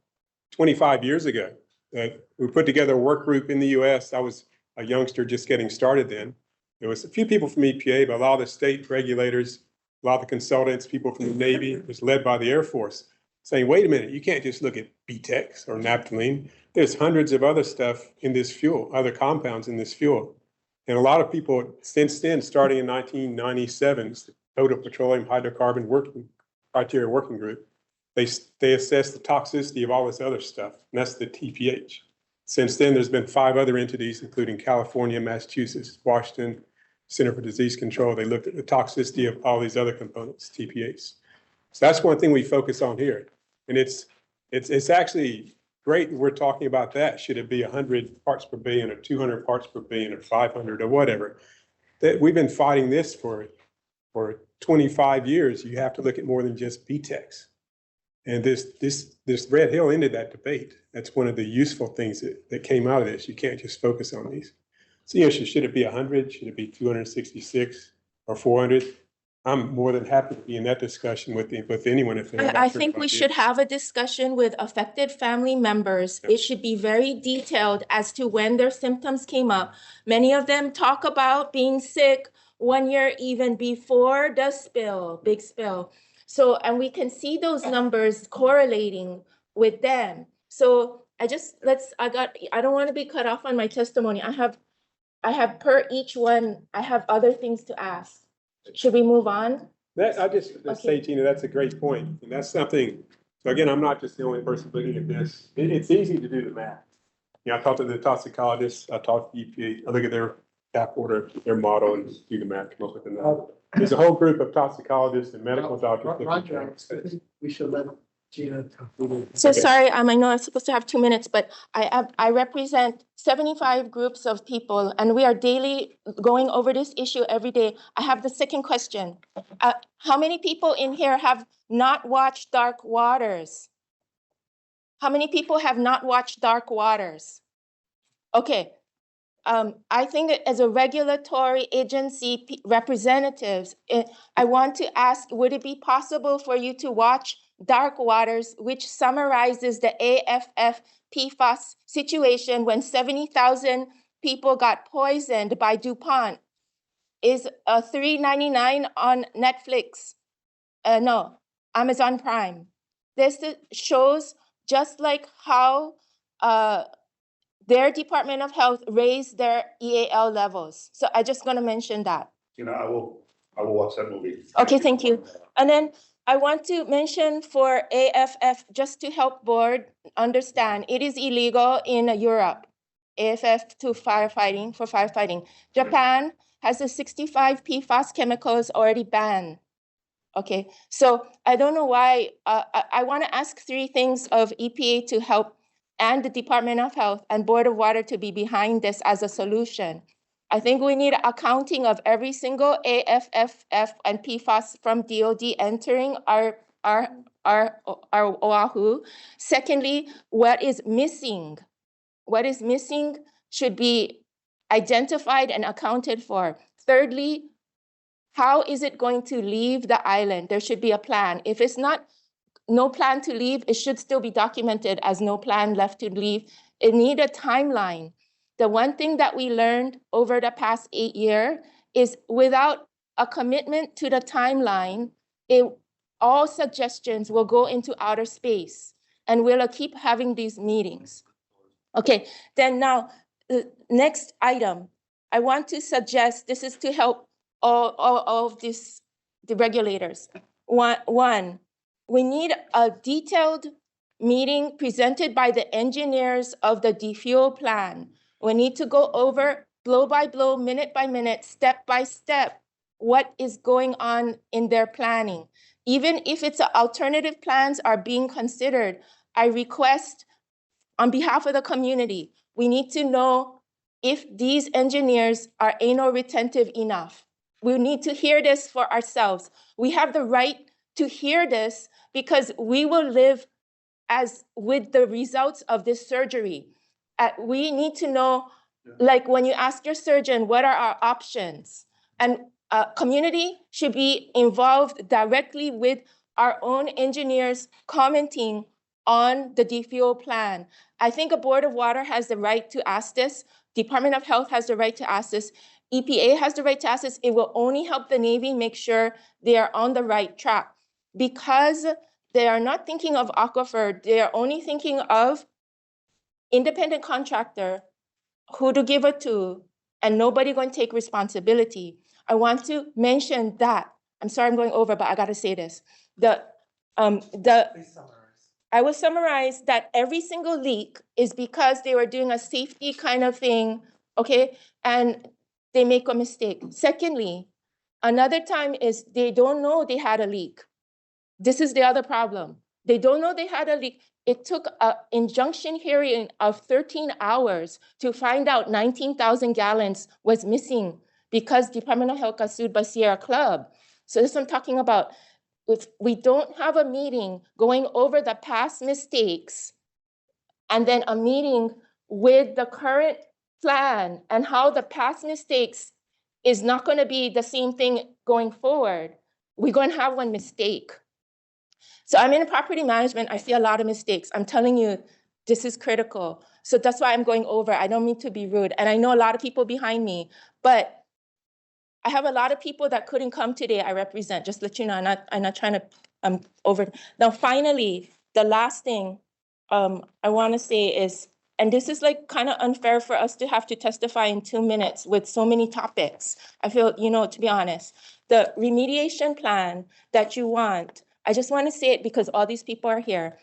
25 years ago. We put together a work group in the US. I was a youngster just getting started then. There was a few people from EPA, but a lot of the state regulators, a lot of the consultants, people from the Navy, it was led by the Air Force, saying, wait a minute, you can't just look at BTEX or naphthalene. There's hundreds of other stuff in this fuel, other compounds in this fuel. And a lot of people since then, starting in 1997, the Total Petroleum Hydrocarbon Criteria Working Group, they assess the toxicity of all this other stuff, and that's the TPH. Since then, there's been 5 other entities, including California, Massachusetts, Washington, Center for Disease Control. They looked at the toxicity of all these other components, TPH. So that's one thing we focus on here. And it's actually great that we're talking about that. Should it be 100 parts per billion or 200 parts per billion or 500 or whatever? That we've been fighting this for 25 years. You have to look at more than just BTEX. And this Red Hill ended that debate. That's one of the useful things that came out of this. You can't just focus on these. So, should it be 100? Should it be 266 or 400? I'm more than happy to be in that discussion with anyone. If I think we should have a discussion with affected family members. It should be very detailed as to when their symptoms came up. Many of them talk about being sick 1 year even before the big spill. So, and we can see those numbers correlating with them. So I don't want to be cut off on my testimony. I have per each one, I have other things to ask. Should we move on? I just say, Gina, that's a great point. And that's something, so again, I'm not just the only person looking at this. It's easy to do the math. I talked to the toxicologists, I talked to EPA, I look at their tap order, their model, and do the math, come up with the number. There's a whole group of toxicologists and medical doctors. Roger, I think we should let So sorry, I know I'm supposed to have 2 minutes, but I represent 75 groups of people, and we are daily going over this issue every day. I have the second question. How many people in here have not watched Dark Waters? How many people have not watched Dark Waters? Okay. I think that as a regulatory agency representatives, I want to ask, would it be possible for you to watch Dark Waters, which summarizes the AFF PFAS situation when 70,000 people got poisoned by DuPont? Is $3.99 on Netflix? No, Amazon Prime. This shows just like how their Department of Health raised their EAL levels. So I just gonna mention that. I will watch that movie. Okay, thank you. And then I want to mention for AFF, just to help board understand, it is illegal in Europe, AFF for firefighting. Japan has a 65 PFAS chemicals already banned. Okay, so I don't know why, I wanna ask 3 things of EPA to help and the Department of Health and Board of Water to be behind this as a solution. I think we need accounting of every single AFFF and PFAS from DOD entering our Oahu. Secondly, what is missing? What is missing should be identified and accounted for. Thirdly, how is it going to leave the island? There should be a plan. If it's not no plan to leave, it should still be documented as no plan left to leave. It needs a timeline. The one thing that we learned over the past 8 years is without a commitment to the timeline, all suggestions will go into outer space, and we'll keep having these meetings. Okay, then now, next item. I want to suggest, this is to help all of this, the regulators. One, we need a detailed meeting presented by the engineers of the defuel plan. We need to go over blow by blow, minute by minute, step by step, what is going on in their planning. Even if it's alternative plans are being considered, I request on behalf of the community, we need to know if these engineers are anal retentive enough. We need to hear this for ourselves. We have the right to hear this because we will live as with the results of this surgery. We need to know, like when you ask your surgeon, what are our options? And community should be involved directly with our own engineers commenting on the defuel plan. I think a Board of Water has the right to ask this. Department of Health has the right to ask this. EPA has the right to ask this. It will only help the Navy make sure they are on the right track. Because they are not thinking of aquifer, they are only thinking of independent contractor, who to give it to, and nobody going to take responsibility. I want to mention that. I'm sorry I'm going over, but I gotta say this. I will summarize that every single leak is because they were doing a safety kind of thing, okay? And they make a mistake. Secondly, another time is they don't know they had a leak. This is the other problem. They don't know they had a leak. It took an injunction hearing of 13 hours to find out 19,000 gallons was missing because Department of Health got sued by Sierra Club. So this I'm talking about. If we don't have a meeting going over the past mistakes and then a meeting with the current plan and how the past mistakes is not going to be the same thing going forward, we're going to have one mistake. So I'm in property management. I see a lot of mistakes. I'm telling you, this is critical. So that's why I'm going over. I don't mean to be rude. And I know a lot of people behind me, but I have a lot of people that couldn't come today. I represent, just let you know, I'm not trying to over. Now, finally, the last thing I want to say is, and this is like kind of unfair for us to have to testify in 2 minutes with so many topics. I feel, to be honest, the remediation plan that you want, I just want to say it because all these people are here.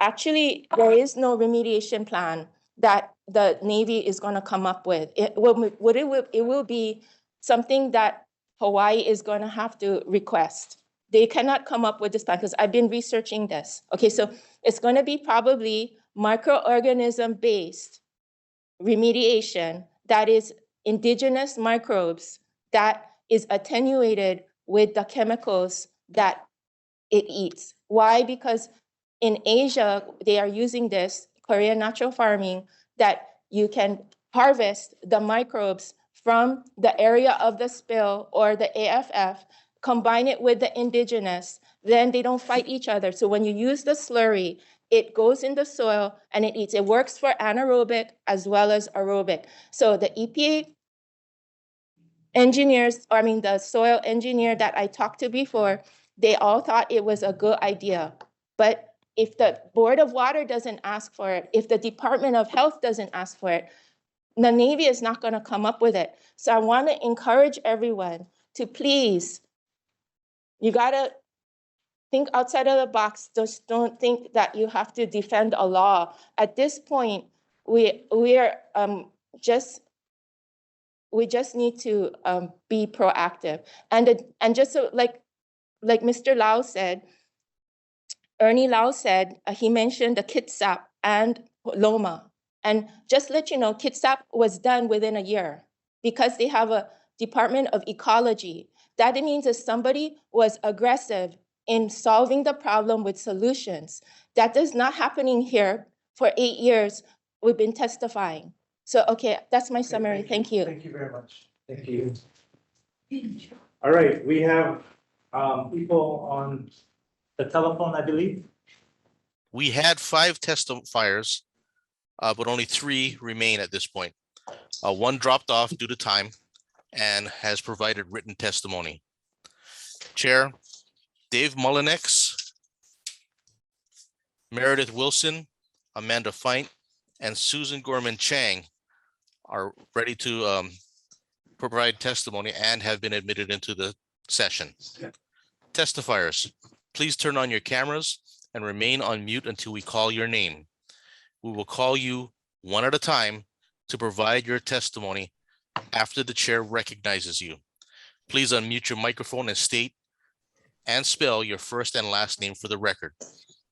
Actually, there is no remediation plan that the Navy is going to come up with. It will be something that Hawaii is going to have to request. They cannot come up with this plan because I've been researching this. Okay, so it's going to be probably microorganism based remediation that is indigenous microbes that is attenuated with the chemicals that it eats. Why? Because in Asia, they are using this Korean natural farming that you can harvest the microbes from the area of the spill or the AFF, combine it with the indigenous, then they don't fight each other. So when you use the slurry, it goes in the soil and it eats. It works for anaerobic as well as aerobic. So the EPA engineers, or I mean the soil engineer that I talked to before, they all thought it was a good idea. But if the Board of Water doesn't ask for it, if the Department of Health doesn't ask for it, the Navy is not going to come up with it. So I want to encourage everyone to please, you got to think outside of the box. Just don't think that you have to defend a law. At this point, we just need to be proactive. And just so like Mr. Lau said, Ernie Lau said, he mentioned the Kitsap and Loma. And just let you know, Kitsap was done within a year because they have a Department of Ecology. That means if somebody was aggressive in solving the problem with solutions. That is not happening here. For 8 years, we've been testifying. So, okay, that's my summary. Thank you. Thank you very much. Thank you. All right, we have people on the telephone, I believe. We had 5 testifiers, but only 3 remain at this point. 1 dropped off due to time and has provided written testimony. Chair, Dave Mullinex, Meredith Wilson, Amanda Feint, and Susan Gorman Chang are ready to provide testimony and have been admitted into the session. Testifiers, please turn on your cameras and remain on mute until we call your name. We will call you one at a time to provide your testimony after the chair recognizes you. Please unmute your microphone and state and spell your first and last name for the record.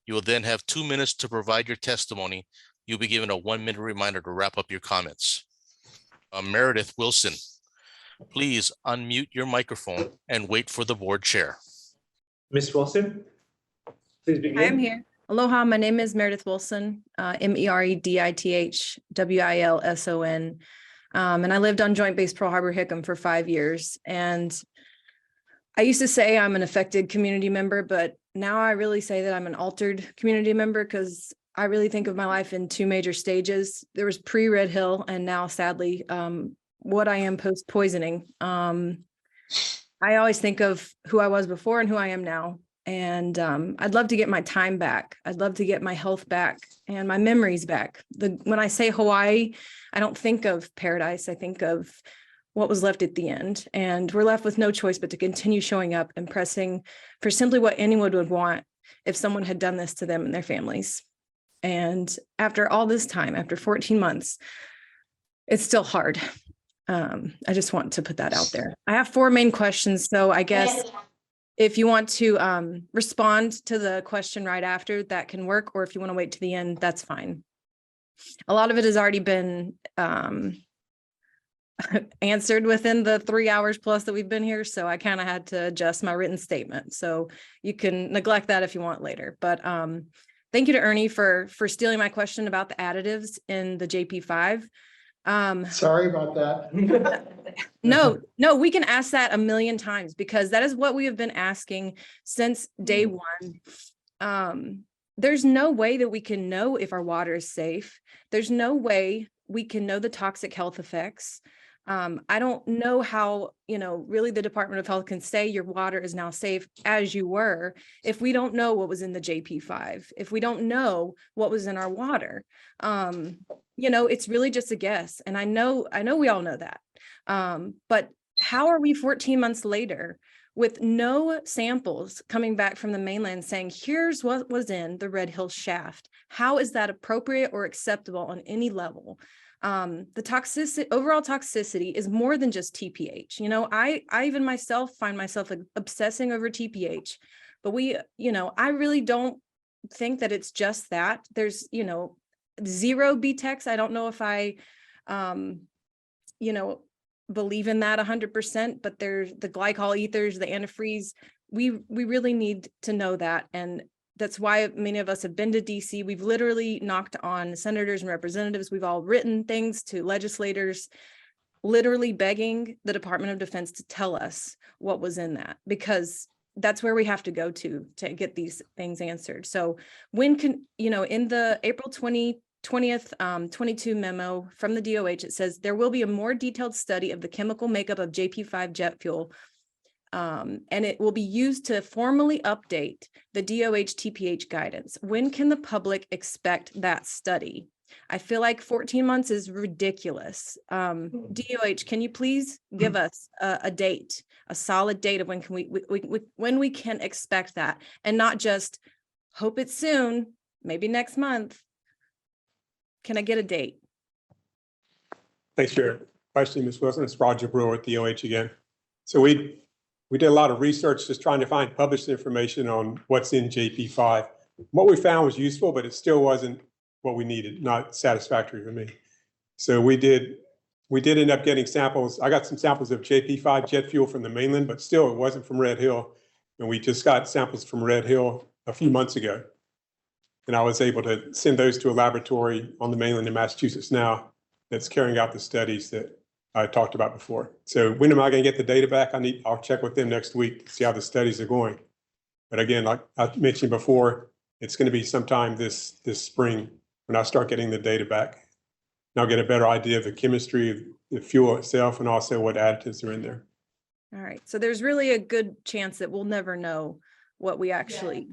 You will then have 2 minutes to provide your testimony. You'll be given a 1-minute reminder to wrap up your comments. Meredith Wilson, please unmute your microphone and wait for the board chair. Ms. Wilson, please begin. I am here. Aloha, my name is Meredith Wilson, MEredithWilson. And I lived on Joint Base Pearl Harbor Hickam for 5 years. And I used to say I'm an affected community member, but now I really say that I'm an altered community member because I really think of my life in 2 major stages. There was pre-Red Hill and now, sadly, what I am post-poisoning. I always think of who I was before and who I am now. And I'd love to get my time back. I'd love to get my health back and my memories back. When I say Hawaii, I don't think of paradise. I think of what was left at the end. And we're left with no choice but to continue showing up and pressing for simply what anyone would want if someone had done this to them and their families. And after all this time, after 14 months, it's still hard. I just want to put that out there. I have 4 main questions. So I guess if you want to respond to the question right after, that can work. Or if you want to wait to the end, that's fine. A lot of it has already been answered within the 3 hours plus that we've been here. So I kind of had to adjust my written statement. So you can neglect that if you want later. But thank you to Ernie for stealing my question about the additives in the JP5. Sorry about that. No, we can ask that 1,000,000 times because that is what we have been asking since day one. There's no way that we can know if our water is safe. There's no way we can know the toxic health effects. I don't know how, really the Department of Health can say your water is now safe as you were if we don't know what was in the JP5, if we don't know what was in our water. It's really just a guess. And I know we all know that. But how are we 14 months later with no samples coming back from the mainland saying, here's what was in the Red Hill shaft? How is that appropriate or acceptable on any level? The toxicity, overall toxicity is more than just TPH. You know, I even myself find myself obsessing over TPH, but I really don't think that it's just that. There's, zero BTEX. I don't know if I, believe in that 100%, but there's the glycol ethers, the antifreeze. We really need to know that. And that's why many of us have been to DC. We've literally knocked on senators and representatives. We've all written things to legislators, literally begging the Department of Defense to tell us what was in that, because that's where we have to go to get these things answered. So when can, in the April 20th, 22 memo from the DOH, it says there will be a more detailed study of the chemical makeup of JP5 jet fuel. And it will be used to formally update the DOH TPH guidance. When can the public expect that study? I feel like 14 months is ridiculous. DOH, can you please give us a date, a solid date of when can when we can expect that, and not just hope it's soon, maybe next month. Can I get a date? Thanks for your question, Ms. Wilson. It's Roger Brewer at DOH again. So we did a lot of research just trying to find published information on what's in JP5. What we found was useful, but it still wasn't what we needed, not satisfactory for me. So we did end up getting samples. I got some samples of JP5 jet fuel from the mainland, but still it wasn't from Red Hill. And we just got samples from Red Hill a few months ago. And I was able to send those to a laboratory on the mainland in Massachusetts now that's carrying out the studies that I talked about before. So when am I going to get the data back? I'll check with them next week to see how the studies are going. But again, like I mentioned before, it's going to be sometime this spring when I start getting the data back. And I'll get a better idea of the chemistry of the fuel itself and also what additives are in there. All right. So there's really a good chance that we'll never know what we actually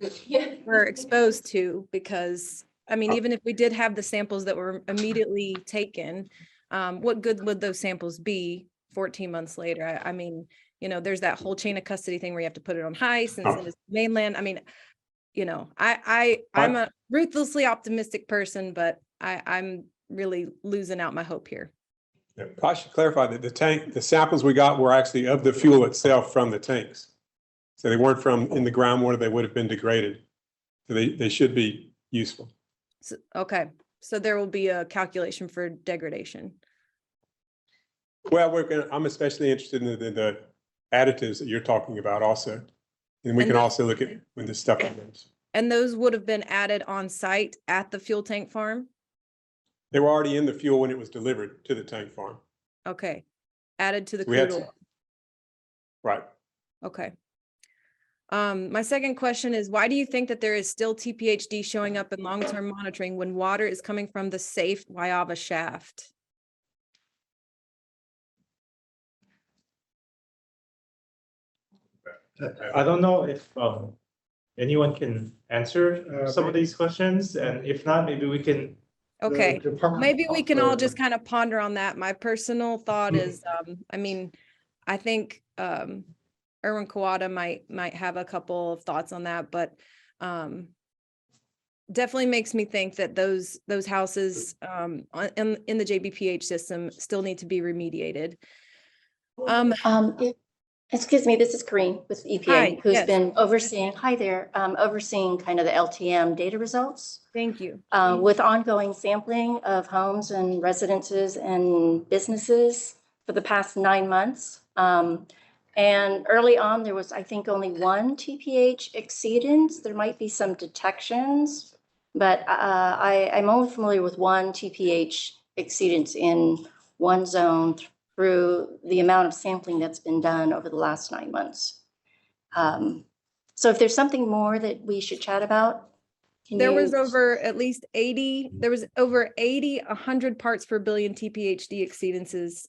were exposed to, because I mean, even if we did have the samples that were immediately taken, what good would those samples be 14 months later? I mean, there's that whole chain of custody thing where you have to put it on HICE and send it to the mainland. I mean, I'm a ruthlessly optimistic person, but I'm really losing out my hope here. Yeah, I should clarify that the samples we got were actually of the fuel itself from the tanks. So they weren't from in the groundwater, they would have been degraded. So they should be useful. So, okay. So there will be a calculation for degradation. Well, I'm especially interested in the additives that you're talking about also. And we can also look at when this stuff happens. And those would have been added on site at the fuel tank farm? They were already in the fuel when it was delivered to the tank farm. Okay. Added to the crude oil. Right. Okay. My second question is, why do you think that there is still TPHD showing up in long-term monitoring when water is coming from the safe Wyava shaft? I don't know if anyone can answer some of these questions, and if not, maybe we can. Okay, maybe we can all just kind of ponder on that. My personal thought is, I mean, I think Erwin Kawada might have a couple of thoughts on that, but definitely makes me think that those houses in the JBPH system still need to be remediated. Excuse me, this is Corinne with EPA, who's been overseeing, overseeing kind of the LTM data results. Thank you. With ongoing sampling of homes and residences and businesses for the past 9 months. And early on, there was, I think, only one TPH exceedance. There might be some detections, but I'm only familiar with one TPH exceedance in one zone through the amount of sampling that's been done over the last 9 months. So if there's something more that we should chat about, there was over at least 80, there was over 100 parts per billion TPHD exceedances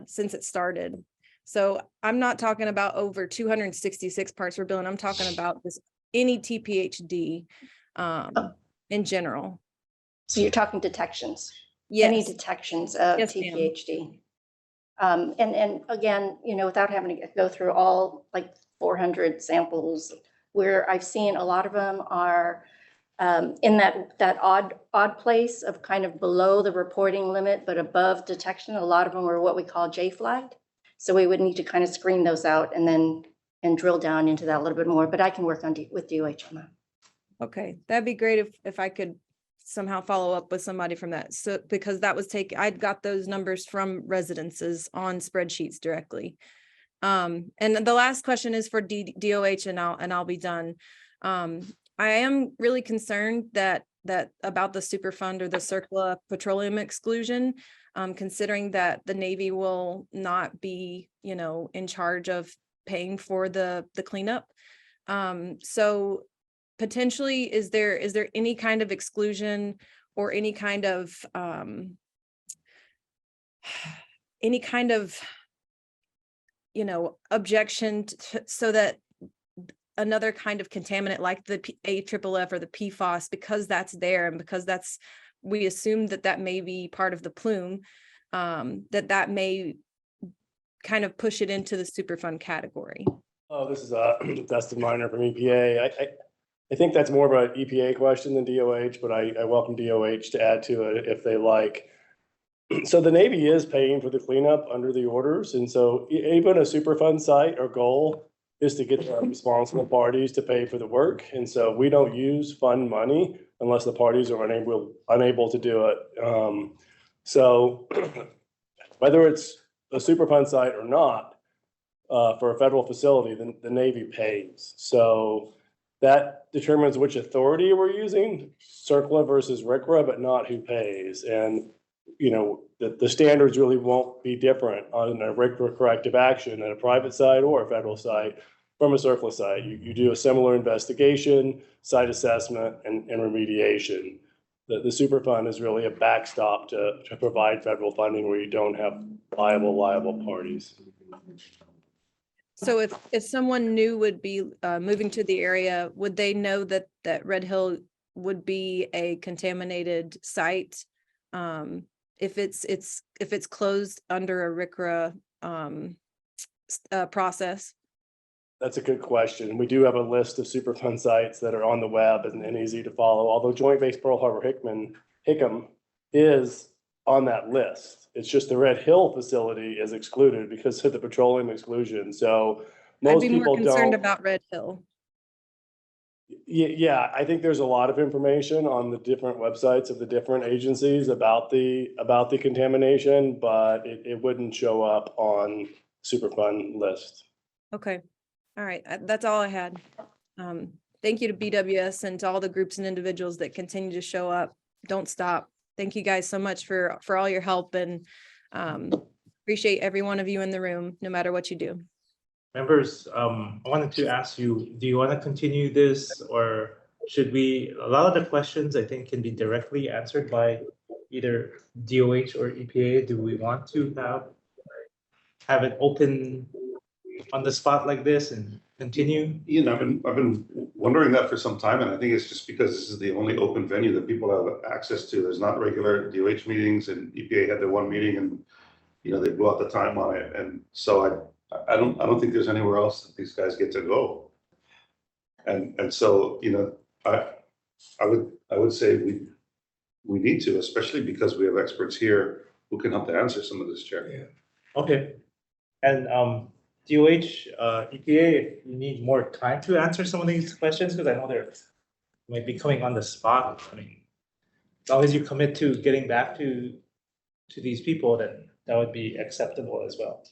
since it started. So I'm not talking about over 266 parts per billion. I'm talking about this any TPHD in general. So you're talking detections? Yes. Any detections of TPHD? And again, without having to go through all like 400 samples, where I've seen a lot of them are in that odd place of kind of below the reporting limit, but above detection. A lot of them are what we call J flagged. So we would need to kind of screen those out and drill down into that a little bit more, but I can work with DOH on that. Okay, that'd be great if I could somehow follow up with somebody from that. So, because that was I'd got those numbers from residences on spreadsheets directly. And the last question is for DOH, and I'll be done. I am really concerned that about the Superfund or the CERCLA petroleum exclusion, considering that the Navy will not be, in charge of paying for the cleanup. So potentially, is there any kind of exclusion or any kind of objection so that another kind of contaminant like the AFFF or the PFAS, because that's there and because we assume that may be part of the plume, that may kind of push it into the Superfund category. Oh, this is Dustin Miner from EPA. I think that's more of an EPA question than DOH, but I welcome DOH to add to it if they like. So the Navy is paying for the cleanup under the orders. And so even a Superfund site or goal is to get the responsible parties to pay for the work. And so we don't use fund money unless the parties are unable to do it. So whether it's a Superfund site or not, for a federal facility, the Navy pays. So that determines which authority we're using, CERCLA versus RCRA, but not who pays. And the standards really won't be different on a RCRA corrective action at a private site or a federal site from a CERCLA site. You do a similar investigation, site assessment, and remediation. The Superfund is really a backstop to provide federal funding where you don't have liable parties. So if someone new would be moving to the area, would they know that Red Hill would be a contaminated site? If it's closed under a RCRA process? That's a good question. We do have a list of Superfund sites that are on the web and easy to follow, although Joint Base Pearl Harbor Hickam is on that list. It's just the Red Hill facility is excluded because of the petroleum exclusion. So most I'd be people more concerned don't. about Red Hill. Yeah, I think there's a lot of information on the different websites of the different agencies about the contamination, but it wouldn't show up on Superfund list. Okay. All right. That's all I had. Thank you to BWS and to all the groups and individuals that continue to show up. Don't stop. Thank you guys so much for all your help, and appreciate every one of you in the room, no matter what you do. Members, I wanted to ask you, do you want to continue this, or should we, a lot of the questions I think can be directly answered by either DOH or EPA. Do we want to have it open on the spot like this and continue? I've been wondering that for some time, and I think it's just because this is the only open venue that people have access to. There's not regular DOH meetings, and EPA had their one meeting, and they blew out the time on it, and so I don't think there's anywhere else that these guys get to go. And so I would say we need to, especially because we have experts here who can help to answer some of this, Chair. Yeah. Okay. And DOH, EPA, if you need more time to answer some of these questions, because I know they're might be coming on the spot. I mean, as long as you commit to getting back to these people, then that would be acceptable as well.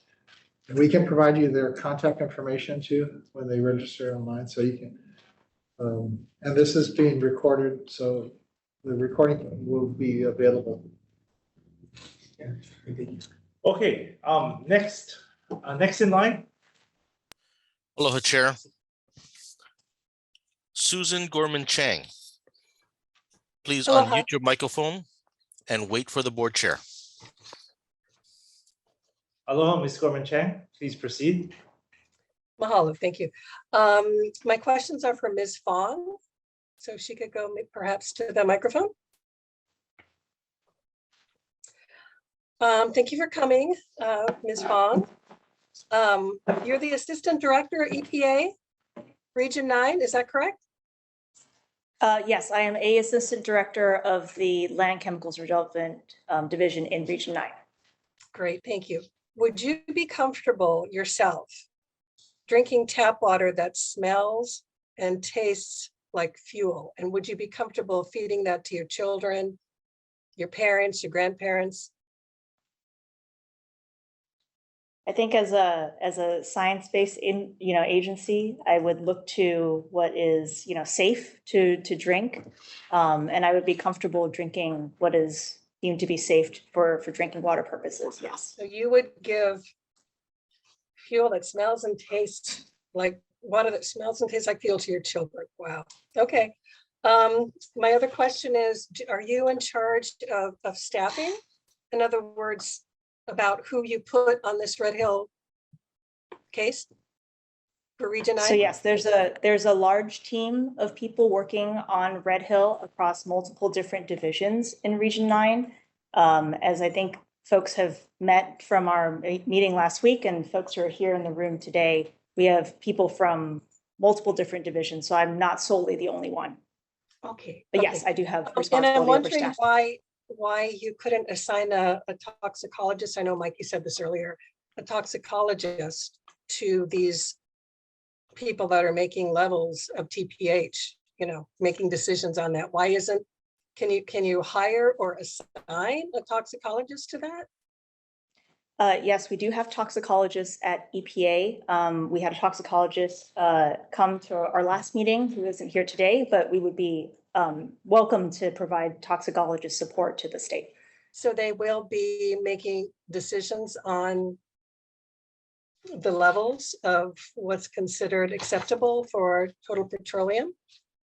And we can provide you their contact information too when they register online, so you can. And this is being recorded, so the recording will be available. Okay. Next in line. Aloha, Chair. Susan Gorman Chang. Please Aloha. unmute your microphone and wait for the board chair. Aloha, Ms. Gorman Chang. Please proceed. Mahalo, thank you. My questions are for Ms. Fong, so she could go perhaps to the microphone. Thank you for coming, Ms. Fong. You're the Assistant Director at EPA, Region 9, is that correct? Yes, I am a Assistant Director of the Land Chemicals Redevelopment Division in Region 9. Great, thank you. Would you be comfortable yourself drinking tap water that smells and tastes like fuel? And would you be comfortable feeding that to your children, your parents, your grandparents? I think as a science-based agency, I would look to what is, safe to drink. And I would be comfortable drinking what is deemed to be safe for drinking water purposes, yes. So you would give fuel that smells and tastes like water that smells and tastes like fuel to your children. Wow. Okay. My other question is, are you in charge of staffing? In other words, about who you put on this Red Hill case for Region 9? So yes, there's a large team of people working on Red Hill across multiple different divisions in Region 9. As I think folks have met from our meeting last week and folks who are here in the room today, we have people from multiple different divisions, so I'm not solely the only one. Okay. But yes, I do have And responsibility I'm over wondering staff. why you couldn't assign a toxicologist, I know Mikey said this earlier, a toxicologist to these people that are making levels of TPH, making decisions on that. Why isn't, can you hire or assign a toxicologist to that? Yes, we do have toxicologists at EPA. We had a toxicologist come to our last meeting who isn't here today, but we would be welcome to provide toxicologist support to the state. So they will be making decisions on the levels of what's considered acceptable for total petroleum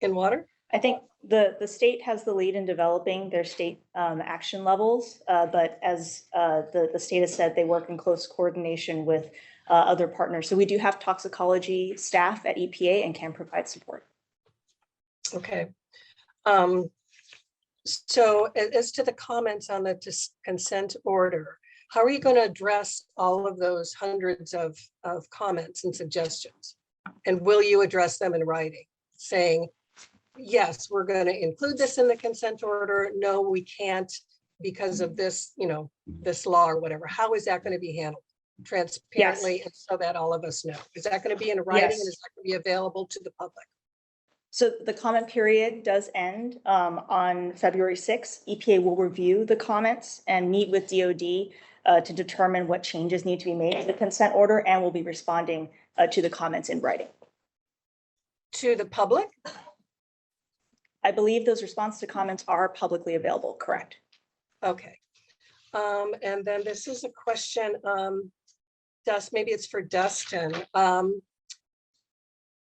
in water? I think the state has the lead in developing their state action levels, but as the state has said, they work in close coordination with other partners. So we do have toxicology staff at EPA and can provide support. Okay. So as to the comments on the consent order, how are you going to address all of those hundreds of comments and suggestions? And will you address them in writing, saying, yes, we're going to include this in the consent order. No, we can't because of this, this law or whatever. How is that going to be handled transparently, and so that all of us know? Is that going to be in writing, and is that going to be available to the public? So the comment period does end on February 6th. EPA will review the comments and meet with DOD to determine what changes need to be made to the consent order, and will be responding to the comments in writing. To the public? I believe those responses to comments are publicly available, correct? Okay. And then this is a question, maybe it's for Dustin.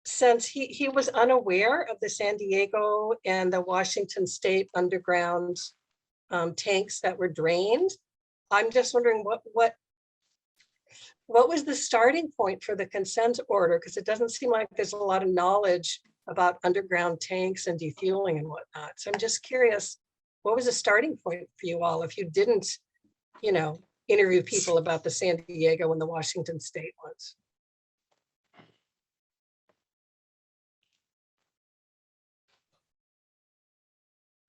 Since he was unaware of the San Diego and the Washington State underground tanks that were drained, I'm just wondering what was the starting point for the consent order? Because it doesn't seem like there's a lot of knowledge about underground tanks and defueling and whatnot. So I'm just curious, what was the starting point for you all if you didn't, interview people about the San Diego and the Washington State ones?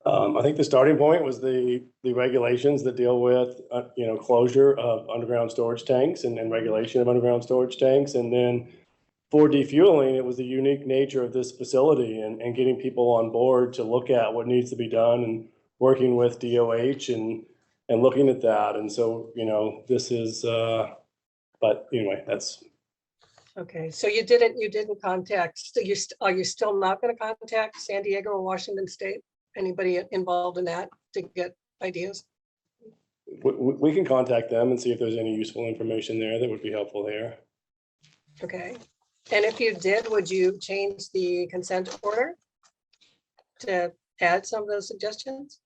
I think the starting point was the regulations that deal with, closure of underground storage tanks and regulation of underground storage tanks. And then for defueling, it was the unique nature of this facility and getting people on board to look at what needs to be done and working with DOH and looking at that. And so, this is, but anyway, that's. Okay, so you didn't contact, are you still not going to contact San Diego or Washington State? Anybody involved in that to get ideas? We can contact them and see if there's any useful information there that would be helpful there. Okay, and if you did, would you change the consent order to add some of those suggestions?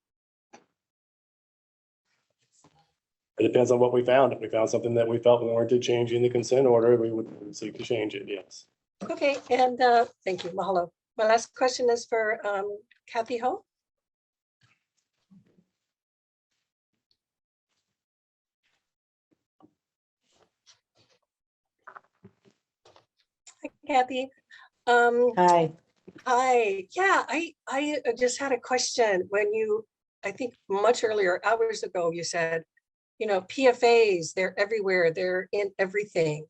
It depends on what we found. If we found something that we felt warranted changing the consent order, we would seek to change it, yes. Okay, and thank you, mahalo. My last question is for Kathy Ho. Hi, Kathy. Hi. Hi, yeah, I just had a question. When you, I think much earlier, hours ago, you said, you know, PFAs, they're everywhere, they're in everything.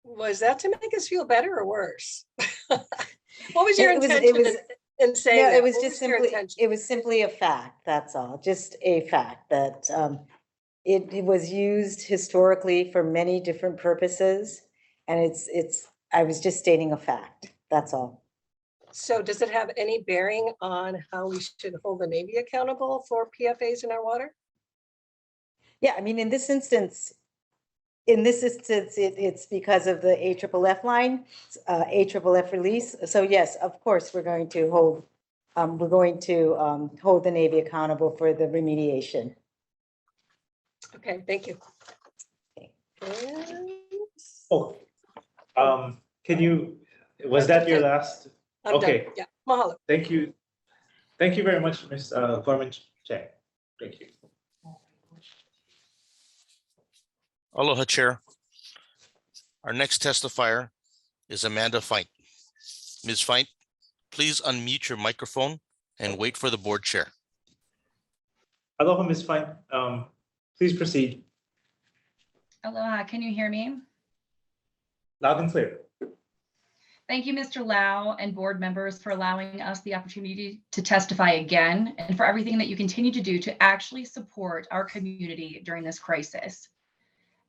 Was that to make us feel better or worse? What was your It was, intention in saying no, that? it was What just your simply, intention? it was simply a fact, that's all, just a fact that it was used historically for many different purposes. And I was just stating a fact, that's all. So does it have any bearing on how we should hold the Navy accountable for PFAs in our water? Yeah, I mean, in this instance, it's because of the AFFF line, AFFF release. So yes, of course, we're going to hold the Navy accountable for the remediation. Okay, thank you. Oh, can you, was that your last? I'm done. Okay, Yeah, mahalo. thank you. Thank you very much, Ms. Gorman Chang. Thank you. Aloha, Chair. Our next testifier is Amanda Feit. Ms. Feit, please unmute your microphone and wait for the board chair. Aloha, Ms. Feit. Please proceed. Aloha, can you hear me? Loud and clear. Thank you, Mr. Lau and board members for allowing us the opportunity to testify again and for everything that you continue to do to actually support our community during this crisis.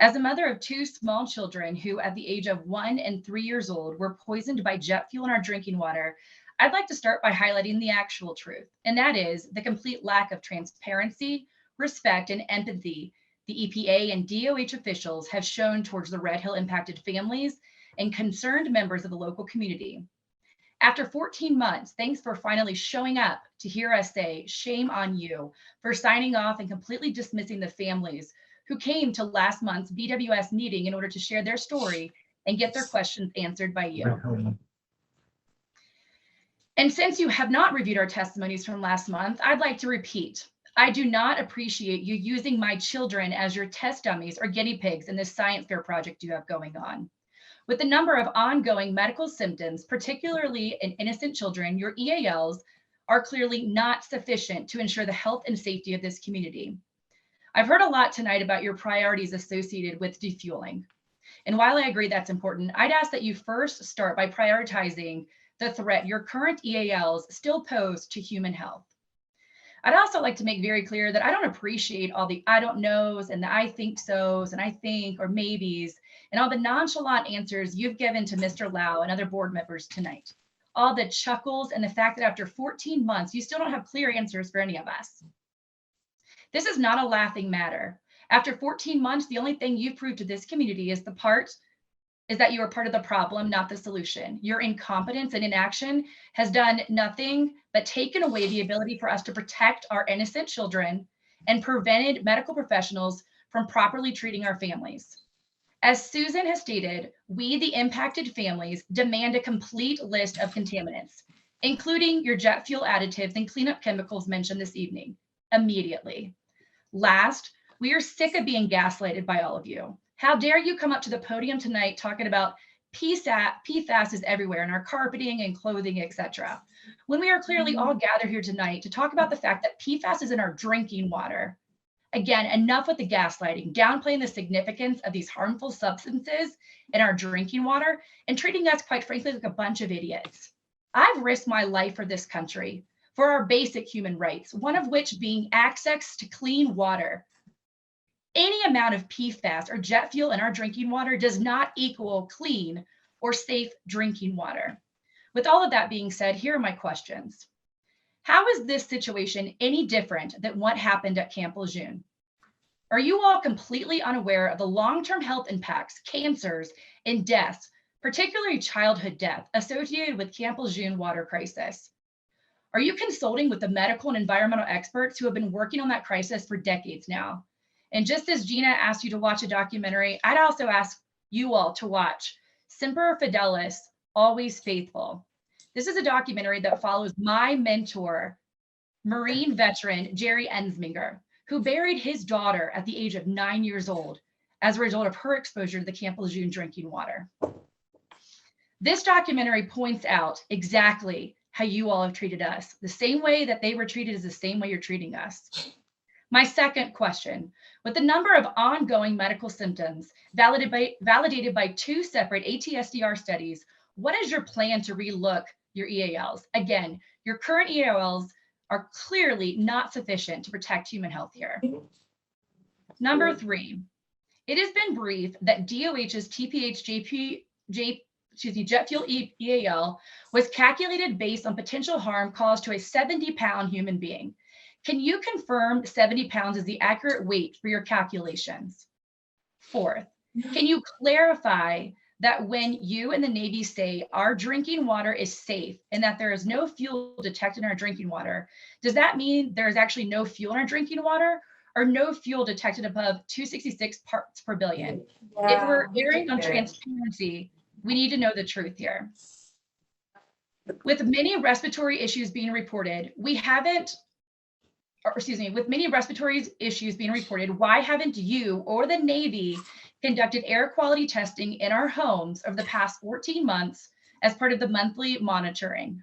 As a mother of two small children who at the age of 1 and 3 years old were poisoned by jet fuel in our drinking water, I'd like to start by highlighting the actual truth, and that is the complete lack of transparency, respect, and empathy the EPA and DOH officials have shown towards the Red Hill impacted families and concerned members of the local community. After 14 months, thanks for finally showing up to hear us say, shame on you for signing off and completely dismissing the families who came to last month's BWS meeting in order to share their story and get their questions answered by you. And since you have not reviewed our testimonies from last month, I'd like to repeat. I do not appreciate you using my children as your test dummies or guinea pigs in this science fair project you have going on. With the number of ongoing medical symptoms, particularly in innocent children, your EALs are clearly not sufficient to ensure the health and safety of this community. I've heard a lot tonight about your priorities associated with defueling. And while I agree that's important, I'd ask that you first start by prioritizing the threat your current EALs still pose to human health. I'd also like to make very clear that I don't appreciate all the I don't knows and the I think so's and I think or maybes and all the nonchalant answers you've given to Mr. Lau and other board members tonight. All the chuckles and the fact that after 14 months, you still don't have clear answers for any of us. This is not a laughing matter. After 14 months, the only thing you've proved to this community is that you are part of the problem, not the solution. Your incompetence and inaction has done nothing but taken away the ability for us to protect our innocent children and prevented medical professionals from properly treating our families. As Susan has stated, we, the impacted families, demand a complete list of contaminants, including your jet fuel additives and cleanup chemicals mentioned this evening, immediately. Last, we are sick of being gaslighted by all of you. How dare you come up to the podium tonight talking about PFAS is everywhere in our carpeting and clothing, etc. When we are clearly all gathered here tonight to talk about the fact that PFAS is in our drinking water. Again, enough with the gaslighting, downplaying the significance of these harmful substances in our drinking water and treating us, quite frankly, like a bunch of idiots. I've risked my life for this country, for our basic human rights, one of which being access to clean water. Any amount of PFAS or jet fuel in our drinking water does not equal clean or safe drinking water. With all of that being said, here are my questions. How is this situation any different than what happened at Camp Lejeune? Are you all completely unaware of the long-term health impacts, cancers, and deaths, particularly childhood death, associated with Camp Lejeune water crisis? Are you consulting with the medical and environmental experts who have been working on that crisis for decades now? And just as Gina asked you to watch a documentary, I'd also ask you all to watch Semper Fidelis, Always Faithful. This is a documentary that follows my mentor, Marine veteran Jerry Ensminger, who buried his daughter at the age of 9 years old as a result of her exposure to the Camp Lejeune drinking water. This documentary points out exactly how you all have treated us. The same way that they were treated is the same way you're treating us. My second question, with the number of ongoing medical symptoms validated by 2 separate ATSDR studies, what is your plan to relook your EALs? Again, your current EALs are clearly not sufficient to protect human health here. Number 3, it has been briefed that DOH's jet fuel EAL was calculated based on potential harm caused to a 70-pound human being. Can you confirm 70 pounds is the accurate weight for your calculations? 4th, can you clarify that when you and the Navy say our drinking water is safe and that there is no fuel detected in our drinking water, does that mean there is actually no fuel in our drinking water or no fuel detected above 266 parts per billion? If we're erring on transparency, we need to know the truth here. With many respiratory issues being reported, with many respiratory issues being reported, why haven't you or the Navy conducted air quality testing in our homes over the past 14 months as part of the monthly monitoring?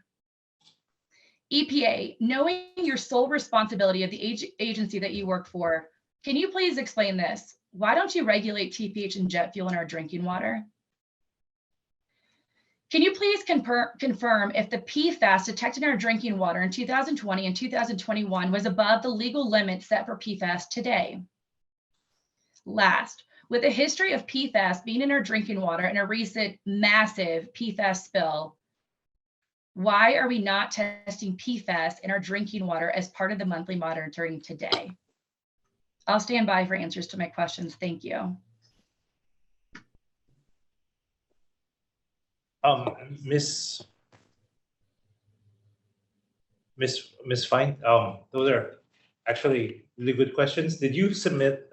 EPA, knowing your sole responsibility of the agency that you work for, can you please explain this? Why don't you regulate TPH and jet fuel in our drinking water? Can you please confirm if the PFAS detected in our drinking water in 2020 and 2021 was above the legal limit set for PFAS today? Last, with a history of PFAS being in our drinking water and a recent massive PFAS spill, why are we not testing PFAS in our drinking water as part of the monthly monitoring today? I'll stand by for answers to my questions. Thank you. Miss Fine, those are actually really good questions. Did you submit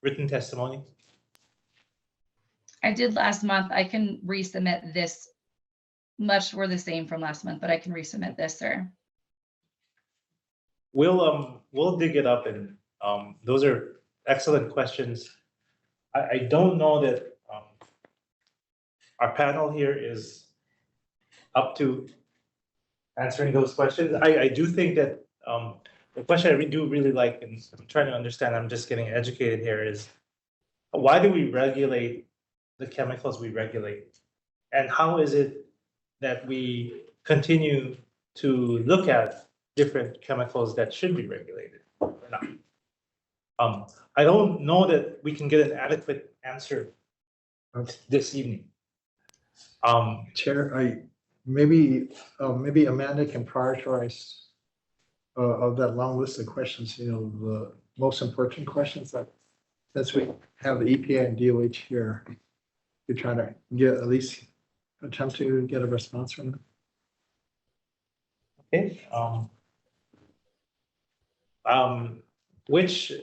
written testimony? I did last month. I can resubmit this. Much were the same from last month, but I can resubmit this, sir. We'll dig it up, and those are excellent questions. I don't know that our panel here is up to answering those questions. I do think that the question I do really like, and I'm trying to understand, I'm just getting educated here, is why do we regulate the chemicals we regulate? And how is it that we continue to look at different chemicals that should be regulated or not? I don't know that we can get an adequate answer this evening. Chair, maybe Amanda can prioritize of that long list of questions, the most important questions that, since we have the EPA and DOH here, you're trying to get at least attempt to get a response from them. Okay. Which,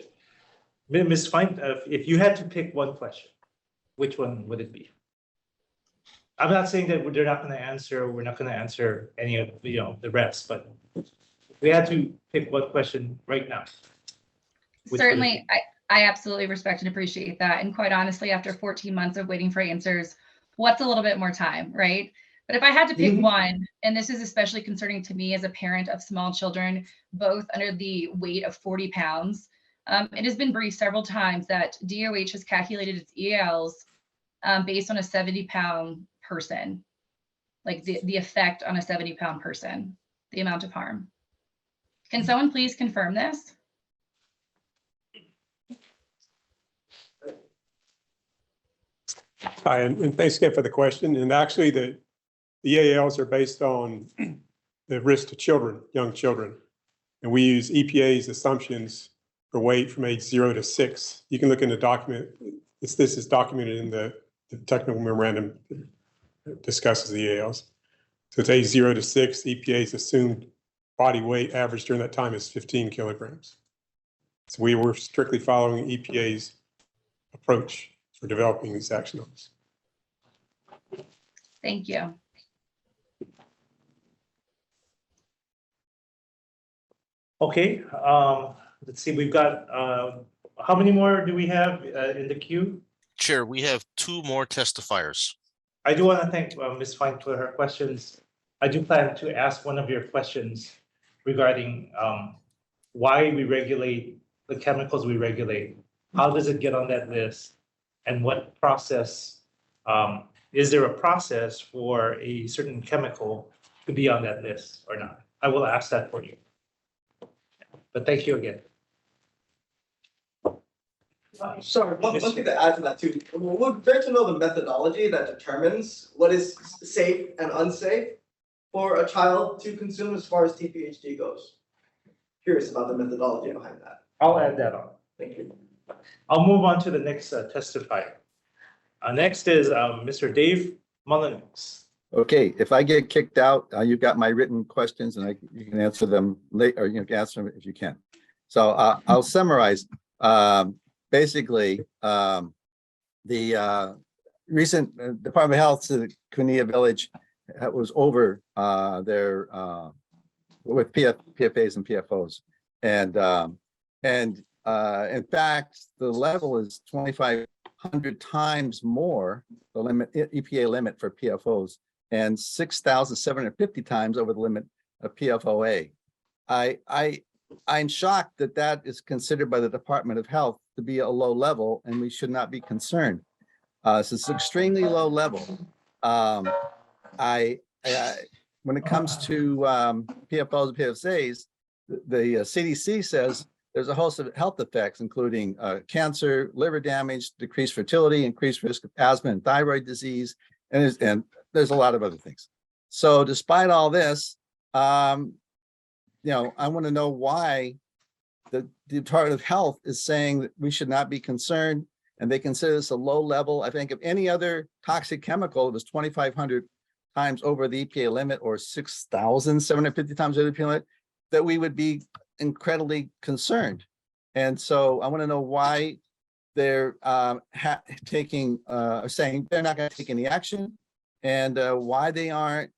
Ms. Fine, if you had to pick one question, which one would it be? I'm not saying that they're not going to answer, we're not going to answer any of the rest, but if we had to pick one question right now. Certainly, I absolutely respect and appreciate that. And quite honestly, after 14 months of waiting for answers, what's a little bit more time, right? But if I had to pick one, and this is especially concerning to me as a parent of small children, both under the weight of 40 pounds, it has been briefed several times that DOH has calculated its EALs based on a 70-pound person, like the effect on a 70-pound person, the amount of harm. Can someone please confirm this? Hi, and thanks again for the question. And actually, the EALs are based on the risk to children, young children. And we use EPA's assumptions for weight from age 0 to 6. You can look in the document. This is documented in the technical memorandum that discusses the EALs. So it's age 0 to 6. EPA's assumed body weight average during that time is 15 kilograms. So we were strictly following EPA's approach for developing these action items. Thank you. Okay, let's see, we've got, how many more do we have in the queue? Chair, we have 2 more testifiers. I do want to thank Ms. Fine for her questions. I do plan to ask one of your questions regarding why we regulate the chemicals we regulate. How does it get on that list? And what process, is there a process for a certain chemical to be on that list or not? I will ask that for you. But thank you again. Sorry, one thing to add to that too. We're great to know the methodology that determines what is safe and unsafe for a child to consume as far as TPHD goes. Curious about the methodology behind that. I'll add that on. Thank you. I'll move on to the next testifier. Next is Mr. Dave Mullenix. Okay, if I get kicked out, you've got my written questions and you can answer them late, or you can answer them if you can. So I'll summarize. Basically, the recent Department of Health to Kunia Village was over their with PFAs and PFOs, and in fact, the level is 2,500 times more the limit EPA limit for PFOs, and 6,750 times over the limit of PFOA. I'm shocked that that is considered by the Department of Health to be a low level, and we should not be concerned. So it's extremely low level. When it comes to PFOs and PFAs, the CDC says there's a host of health effects, including cancer, liver damage, decreased fertility, increased risk of asthma and thyroid disease, and there's a lot of other things. So despite all this, I want to know why the Department of Health is saying that we should not be concerned, and they consider this a low level. I think if any other toxic chemical, it was 2,500 times over the EPA limit or 6,750 times over the EPA limit, that we would be incredibly concerned. And so I want to know why they're saying they're not going to take any action, and why they aren't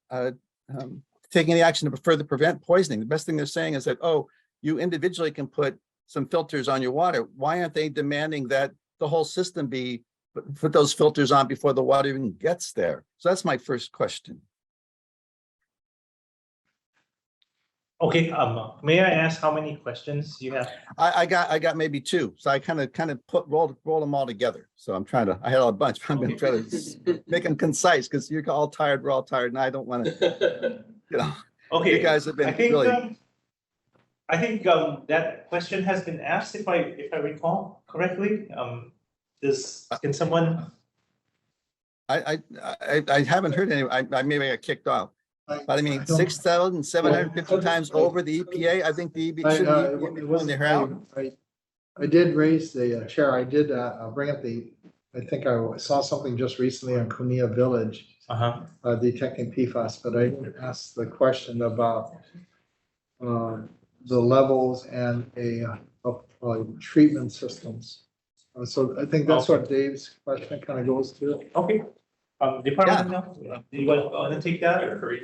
taking any action to further prevent poisoning. The best thing they're saying is that, oh, you individually can put some filters on your water. Why aren't they demanding that the whole system put those filters on before the water even gets there? So that's my first question. Okay, may I ask how many questions you have? I got maybe two. So I kind of roll them all together. So I'm trying to, I had a bunch, but I'm going to try to make them concise, because you're all tired, we're all tired, and I don't want to, Okay, you guys have been I think, really. I think that question has been asked, if I recall correctly. Can someone? I haven't heard any. I maybe got kicked off. But I mean, 6,750 times over the EPA. I think the EPA should be pulling their hair out. I did raise the chair. I did bring up I think I saw something just recently on Kunia Village detecting PFAS, but I didn't ask the question about the levels and treatment systems. So I think that's what Dave's question kind of goes to. Okay. Department of Health, do you want to take that or?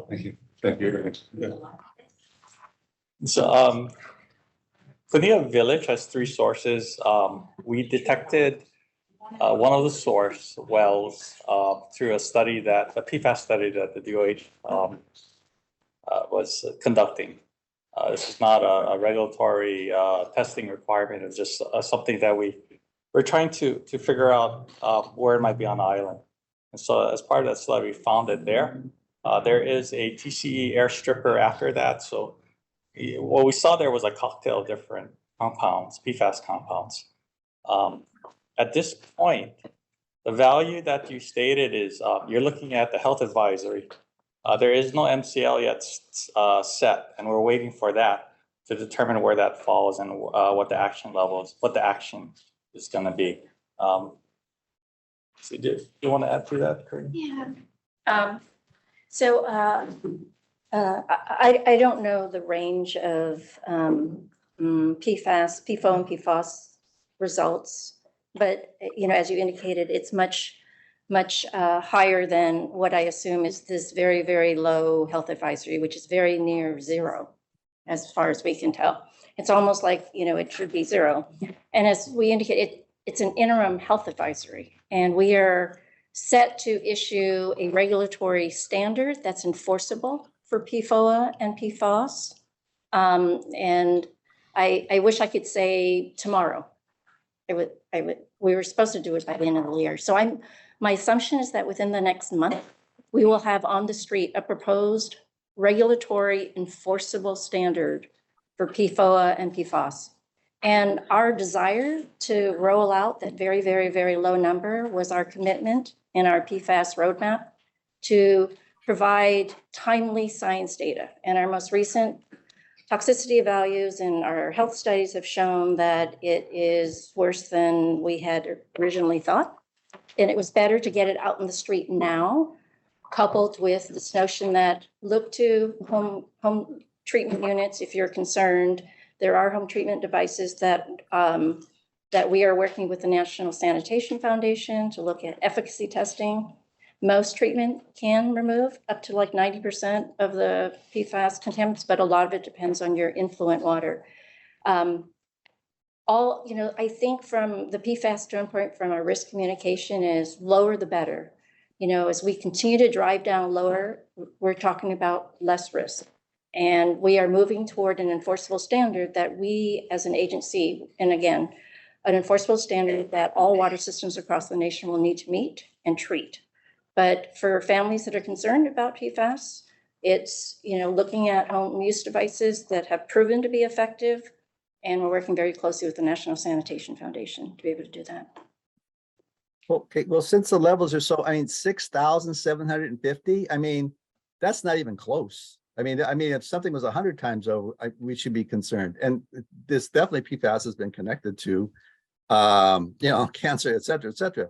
Thank you. Thank you. Yeah. So, Kunia Village has three sources. We detected one of the source wells through a PFAS study that the DOH was conducting. This is not a regulatory testing requirement. It's just something that we're trying to figure out where it might be on the island. And so as part of that study, we found it there. There is a TCE air stripper after that. So what we saw there was a cocktail of different compounds, PFAS compounds. At this point, the value that you stated is you're looking at the health advisory. There is no MCL yet set, and we're waiting for that to determine where that falls and what the action is going to be. So do you want to add to that, Corinne? Yeah. So I don't know the range of PFO and PFOS results, but as you indicated, it's much higher than what I assume is this very, very low health advisory, which is very near zero, as far as we can tell. It's almost like it should be zero. And as we indicated, it's an interim health advisory, and we are set to issue a regulatory standard that's enforceable for PFOA and PFOS. And I wish I could say tomorrow. We were supposed to do it by the end of the year. So my assumption is that within the next month, we will have on the street a proposed regulatory enforceable standard for PFOA and PFOS. And our desire to roll out that very, very, very low number was our commitment in our PFAS roadmap to provide timely science data. And our most recent toxicity values in our health studies have shown that it is worse than we had originally thought. And it was better to get it out in the street now, coupled with this notion that look to home treatment units if you're concerned. There are home treatment devices that we are working with the National Sanitation Foundation to look at efficacy testing. Most treatment can remove up to like 90% of the PFAS contaminants, but a lot of it depends on your influent water. I think from the PFAS standpoint, from our risk communication is lower the better. As we continue to drive down lower, we're talking about less risk. And we are moving toward an enforceable standard that we as an agency, and again, an enforceable standard that all water systems across the nation will need to meet and treat. But for families that are concerned about PFAS, it's, looking at home use devices that have proven to be effective. And we're working very closely with the National Sanitation Foundation to be able to do that. Okay, well, since the levels are 6,750, that's not even close. If something was 100 times over, we should be concerned. And this definitely PFAS has been connected to, cancer, et cetera, et cetera.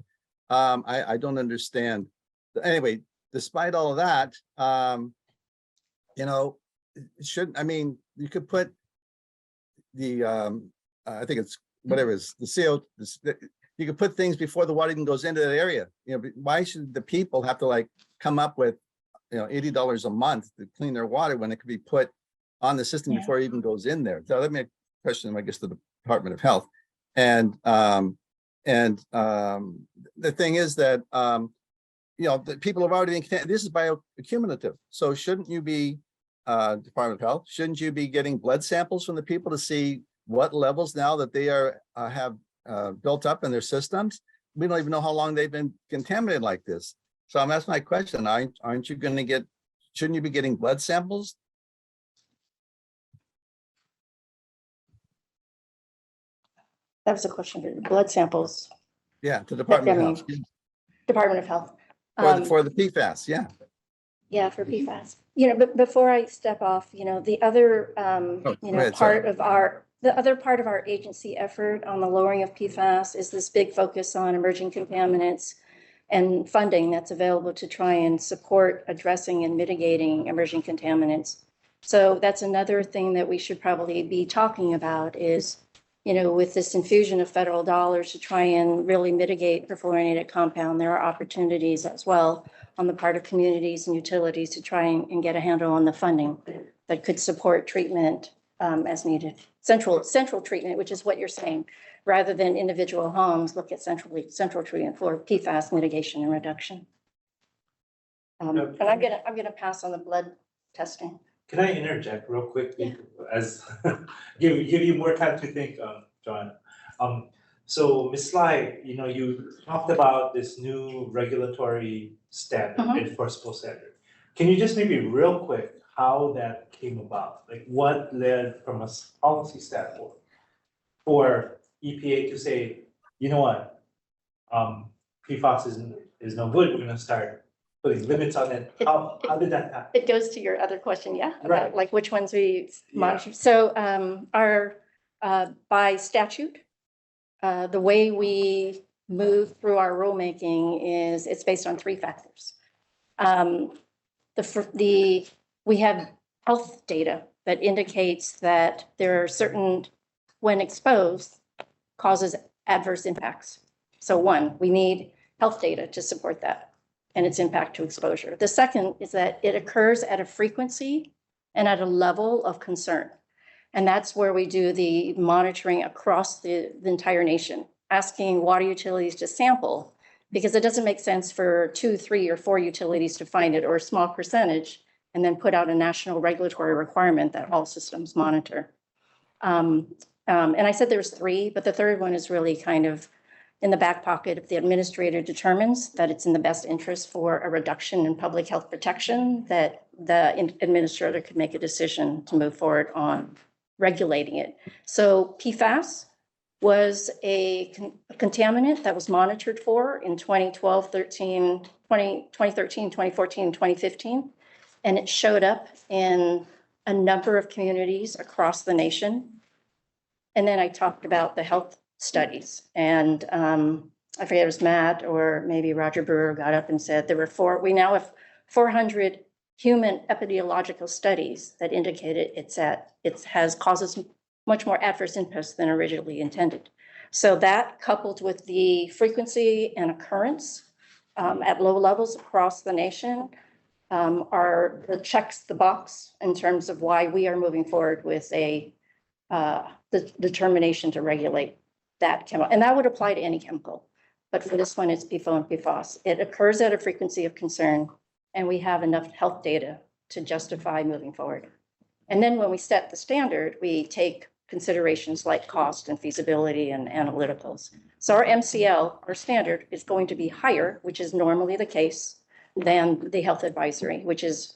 I don't understand. Anyway, despite all of that, you could put the, I think it's whatever is the CO, you could put things before the water even goes into that area. Why should the people have to come up with, $80 a month to clean their water when it could be put on the system before it even goes in there? So let me question, I guess, to the Department of Health. And the thing is that, the people have already been, this is bioaccumulative. So shouldn't you be, Department of Health, shouldn't you be getting blood samples from the people to see what levels now that they have built up in their systems? We don't even know how long they've been contaminated like this. So I'm asking my question, aren't you going to shouldn't you be getting blood samples? That was a question for blood samples. Yeah, to Department of Health. Department of Health. For the PFAS, yeah. Yeah, for PFAS. But before I step off, the other, part of our agency effort on the lowering of PFAS is this big focus on emerging contaminants and funding that's available to try and support addressing and mitigating emerging contaminants. So that's another thing that we should probably be talking about is, with this infusion of federal dollars to try and really mitigate perfluorinated compound, there are opportunities as well on the part of communities and utilities to try and get a handle on the funding that could support treatment as needed. Central treatment, which is what you're saying, rather than individual homes, look at central treatment for PFAS mitigation and reduction. And I'm gonna pass on the blood testing. Can I interject real quick? Yeah. As give you more time to think, John. So Ms. Sly, you talked about this new regulatory standard, enforceable standard. Can you just maybe real quick how that came about? Like what led from a policy standpoint for EPA to say, you know what, PFAS is no good. We're gonna start putting limits on it. How did that happen? It goes to your other question, yeah, Right. about like which ones we monitor. So our by statute, the way we move through our rulemaking is it's based on 3 factors. We have health data that indicates that there are certain, when exposed, causes adverse impacts. So 1, we need health data to support that and its impact to exposure. The second is that it occurs at a frequency and at a level of concern. And that's where we do the monitoring across the entire nation. asking water utilities to sample, because it doesn't make sense for 2, 3, or 4 utilities to find it, or a small percentage, and then put out a national regulatory requirement that all systems monitor. And I said there's 3, but the third one is really kind of in the back pocket. If the administrator determines that it's in the best interest for a reduction in public health protection, that the administrator could make a decision to move forward on regulating it. So PFAS was a contaminant that was monitored for in 2012, 13, 2013, 2014, 2015. And it showed up in a number of communities across the nation. And then I talked about the health studies, and I forget, it was Matt or maybe Roger Brewer got up and said there were we now have 400 human epidemiological studies that indicated causes much more adverse impacts than originally intended. So that, coupled with the frequency and occurrence at low levels across the nation, checks the box in terms of why we are moving forward with the determination to regulate that chemical. And that would apply to any chemical, but for this one, it's PFOA and PFOS. It occurs at a frequency of concern, and we have enough health data to justify moving forward. And then when we set the standard, we take considerations like cost and feasibility and analyticals. So our MCL, our standard, is going to be higher, which is normally the case, than the health advisory, which is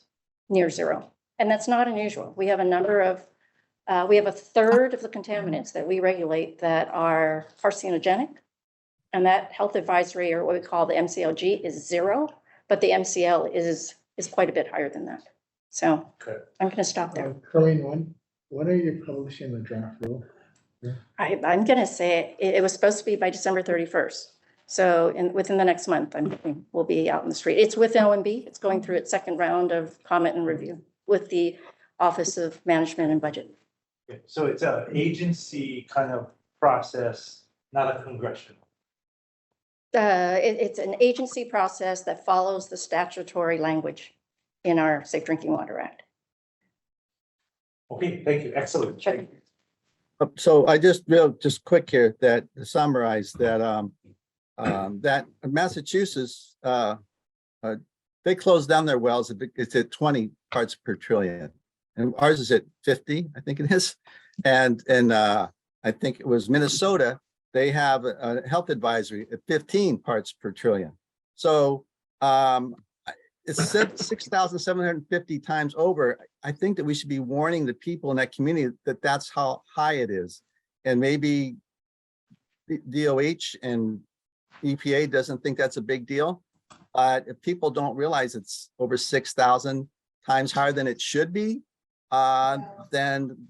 near 0. And that's not unusual. We have a number of, we have a third of the contaminants that we regulate that are carcinogenic. And that health advisory, or what we call the MCLG, is 0, but the MCL is quite a bit higher than that. So I'm going to stop there. Corinne, when are you publishing the draft rule? I'm going to say it was supposed to be by December 31st. So within the next month, I'm hoping we'll be out in the street. It's with OMB. It's going through its second round of comment and review with the Office of Management and Budget. So it's an agency kind of process, not a congressional. It's an agency process that follows the statutory language in our Safe Drinking Water Act. Okay, thank you. Excellent. Sure. So I just quick here that to summarize that that Massachusetts they closed down their wells. It's at 20 parts per trillion, and ours is at 50, I think it is. And I think it was Minnesota. They have a health advisory at 15 parts per trillion. So it's 6,750 times over. I think that we should be warning the people in that community that that's how high it is. And maybe DOH and EPA doesn't think that's a big deal. But if people don't realize it's over 6,000 times higher than it should be, then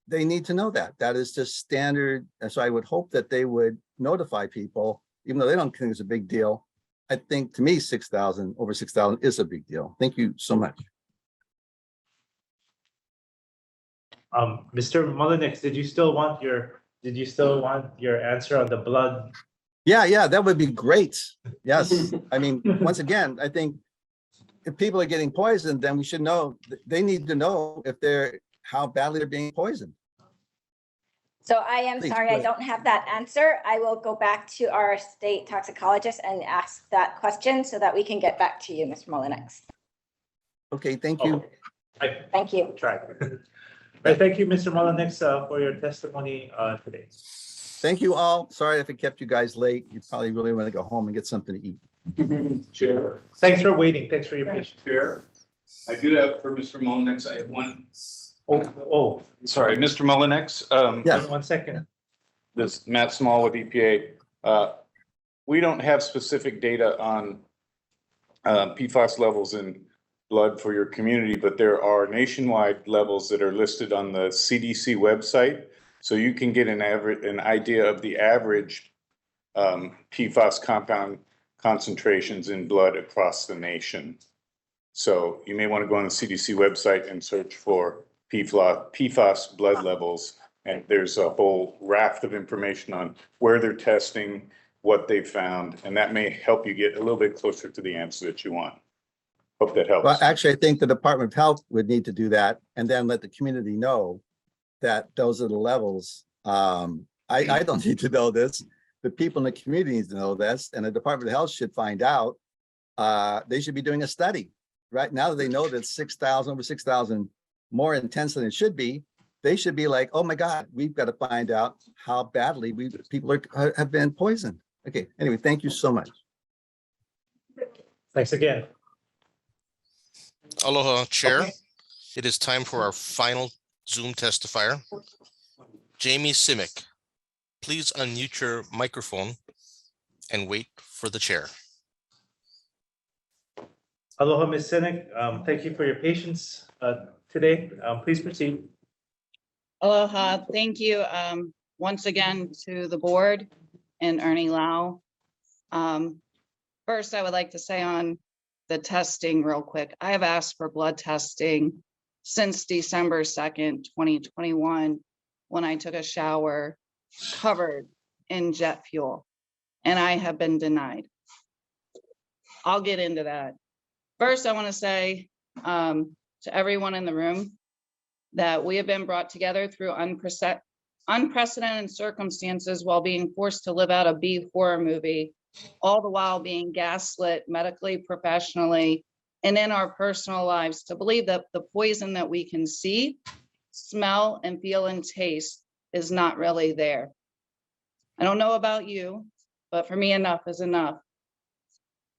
they need to know that. That is just standard. And so I would hope that they would notify people, even though they don't think it's a big deal. I think to me, 6,000, over 6,000 is a big deal. Thank you so much. Mr. Mullenix, did you still want your answer on the blood? Yeah, that would be great. Yes. I mean, once again, I think if people are getting poisoned, then we should know, they need to know how badly they're being poisoned. So I am Please, sorry, go I ahead. don't have that answer. I will go back to our state toxicologist and ask that question so that we can get back to you, Mr. Mullenix. Okay, thank you. Thank you. Try. Right, thank you, Mr. Mullenix, for your testimony today. Thank you all. Sorry if it kept you guys late. You probably really want to go home and get something to eat. Chair. Thanks for waiting. Thanks for your patience. Chair, I do have for Mr. Mullenix, I have one. Oh, Sorry, Mr. Mullenix. Yes. 1 second. This is Matt Small with EPA. We don't have specific data on PFAS levels in blood for your community, but there are nationwide levels that are listed on the CDC website. So you can get an idea of the average PFAS compound concentrations in blood across the nation. So you may want to go on the CDC website and search for PFAS blood levels. And there's a whole raft of information on where they're testing, what they found, and that may help you get a little bit closer to the answer that you want. Hope that helps. Well, actually, I think the Department of Health would need to do that and then let the community know that those are the levels. I don't need to know this. the people in the community need to know this, and the Department of Health should find out. They should be doing a study. Right now that they know that 6,000, over 6,000 more intense than it should be, they should be like, oh my God, we've got to find out how badly people have been poisoned. Okay, anyway, thank you so much. Thanks again. Aloha, Chair. Okay. It is time for our final Zoom testifier. Jamie Simic, please unmute your microphone and wait for the chair. Aloha, Ms. Sinek. Thank you for your patience today. Please proceed. Aloha, thank you once again to the board and Ernie Lau. First, I would like to say on the testing real quick, I have asked for blood testing since December 2nd, 2021, when I took a shower covered in jet fuel, and I have been denied. I'll get into that. First, I want to say to everyone in the room that we have been brought together through unprecedented circumstances while being forced to live out a B horror movie, all the while being gaslit medically, professionally, and in our personal lives to believe that the poison that we can see, smell, and feel and taste is not really there. I don't know about you, but for me, enough is enough.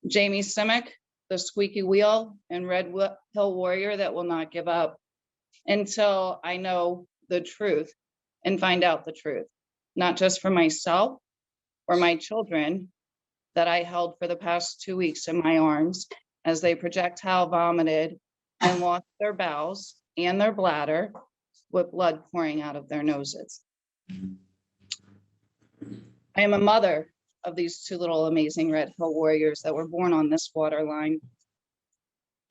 Jamie Simic, the squeaky wheel and Red Hill warrior that will not give up until I know the truth and find out the truth, not just for myself or my children that I held for the past 2 weeks in my arms as they projectile vomited and lost their bowels and their bladder with blood pouring out of their noses. I am a mother of these two little amazing Red Hill warriors that were born on this water line.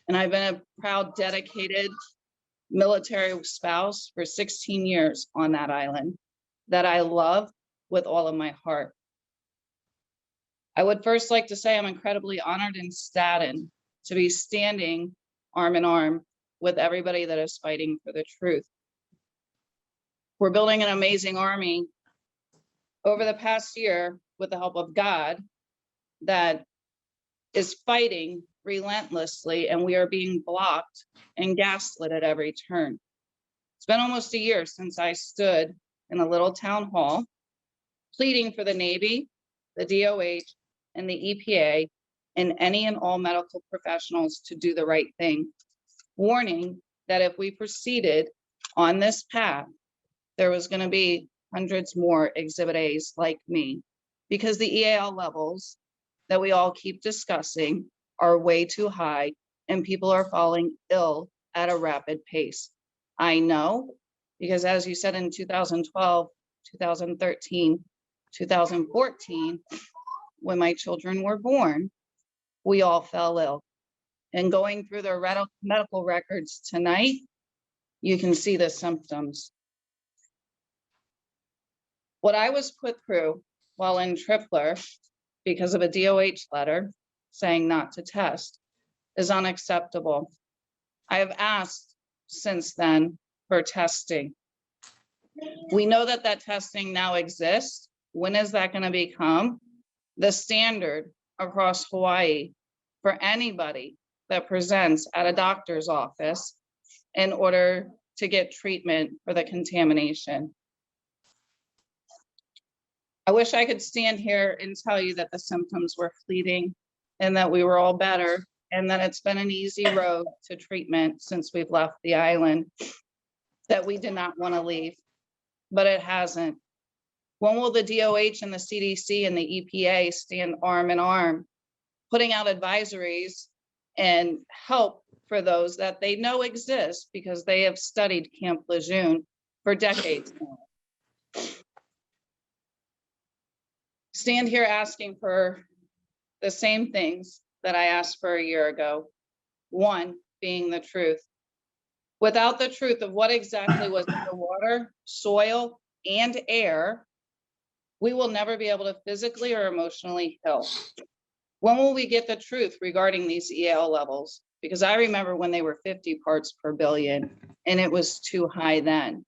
And I've been a proud, dedicated military spouse for 16 years on that island that I love with all of my heart. I would first like to say I'm incredibly honored and saddened to be standing arm in arm with everybody that is fighting for the truth. We're building an amazing army over the past year with the help of God that is fighting relentlessly, and we are being blocked and gaslit at every turn. It's been almost a year since I stood in a little town hall pleading for the Navy, the DOH, and the EPA, and any and all medical professionals to do the right thing, warning that if we proceeded on this path, there was going to be hundreds more Exhibit A's like me, because the EAL levels that we all keep discussing are way too high and people are falling ill at a rapid pace. I know, because as you said in 2012, 2013, 2014, when my children were born, we all fell ill. And going through their medical records tonight, you can see the symptoms. What I was put through while in Tripler because of a DOH letter saying not to test is unacceptable. I have asked since then for testing. We know that that testing now exists. When is that going to become the standard across Hawaii for anybody that presents at a doctor's office in order to get treatment for the contamination? I wish I could stand here and tell you that the symptoms were fleeting and that we were all better and that it's been an easy road to treatment since we've left the island, that we did not want to leave, but it hasn't. When will the DOH and the CDC and the EPA stand arm in arm, putting out advisories and help for those that they know exist because they have studied Camp Lejeune for decades now? Stand here asking for the same things that I asked for a year ago. One being the truth. Without the truth of what exactly was in the water, soil, and air, we will never be able to physically or emotionally heal. When will we get the truth regarding these EL levels? Because I remember when they were 50 parts per billion and it was too high then.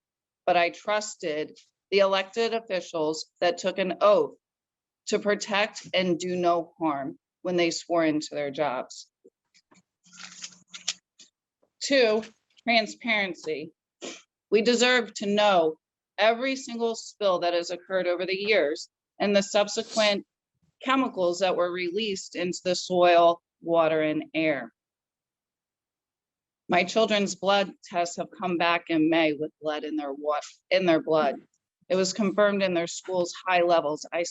But I trusted the elected officials that took an oath to protect and do no harm when they swore into their jobs. 2, transparency. We deserve to know every single spill that has occurred over the years and the subsequent chemicals that were released into the soil, water, and air. My children's blood tests have come back in May with lead in their blood. It was confirmed in their school's high levels. I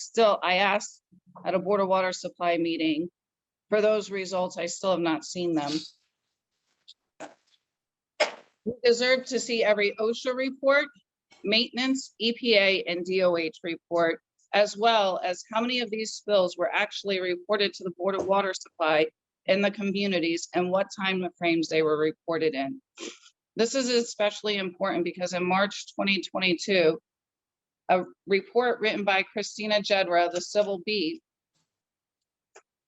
asked at a Board of Water Supply meeting for those results. I still have not seen them. We deserve to see every OSHA report, maintenance, EPA, and DOH report, as well as how many of these spills were actually reported to the Board of Water Supply in the communities and what time frames they were reported in. This is especially important because in March 2022, a report written by Christina Jedra, the Civil Beat,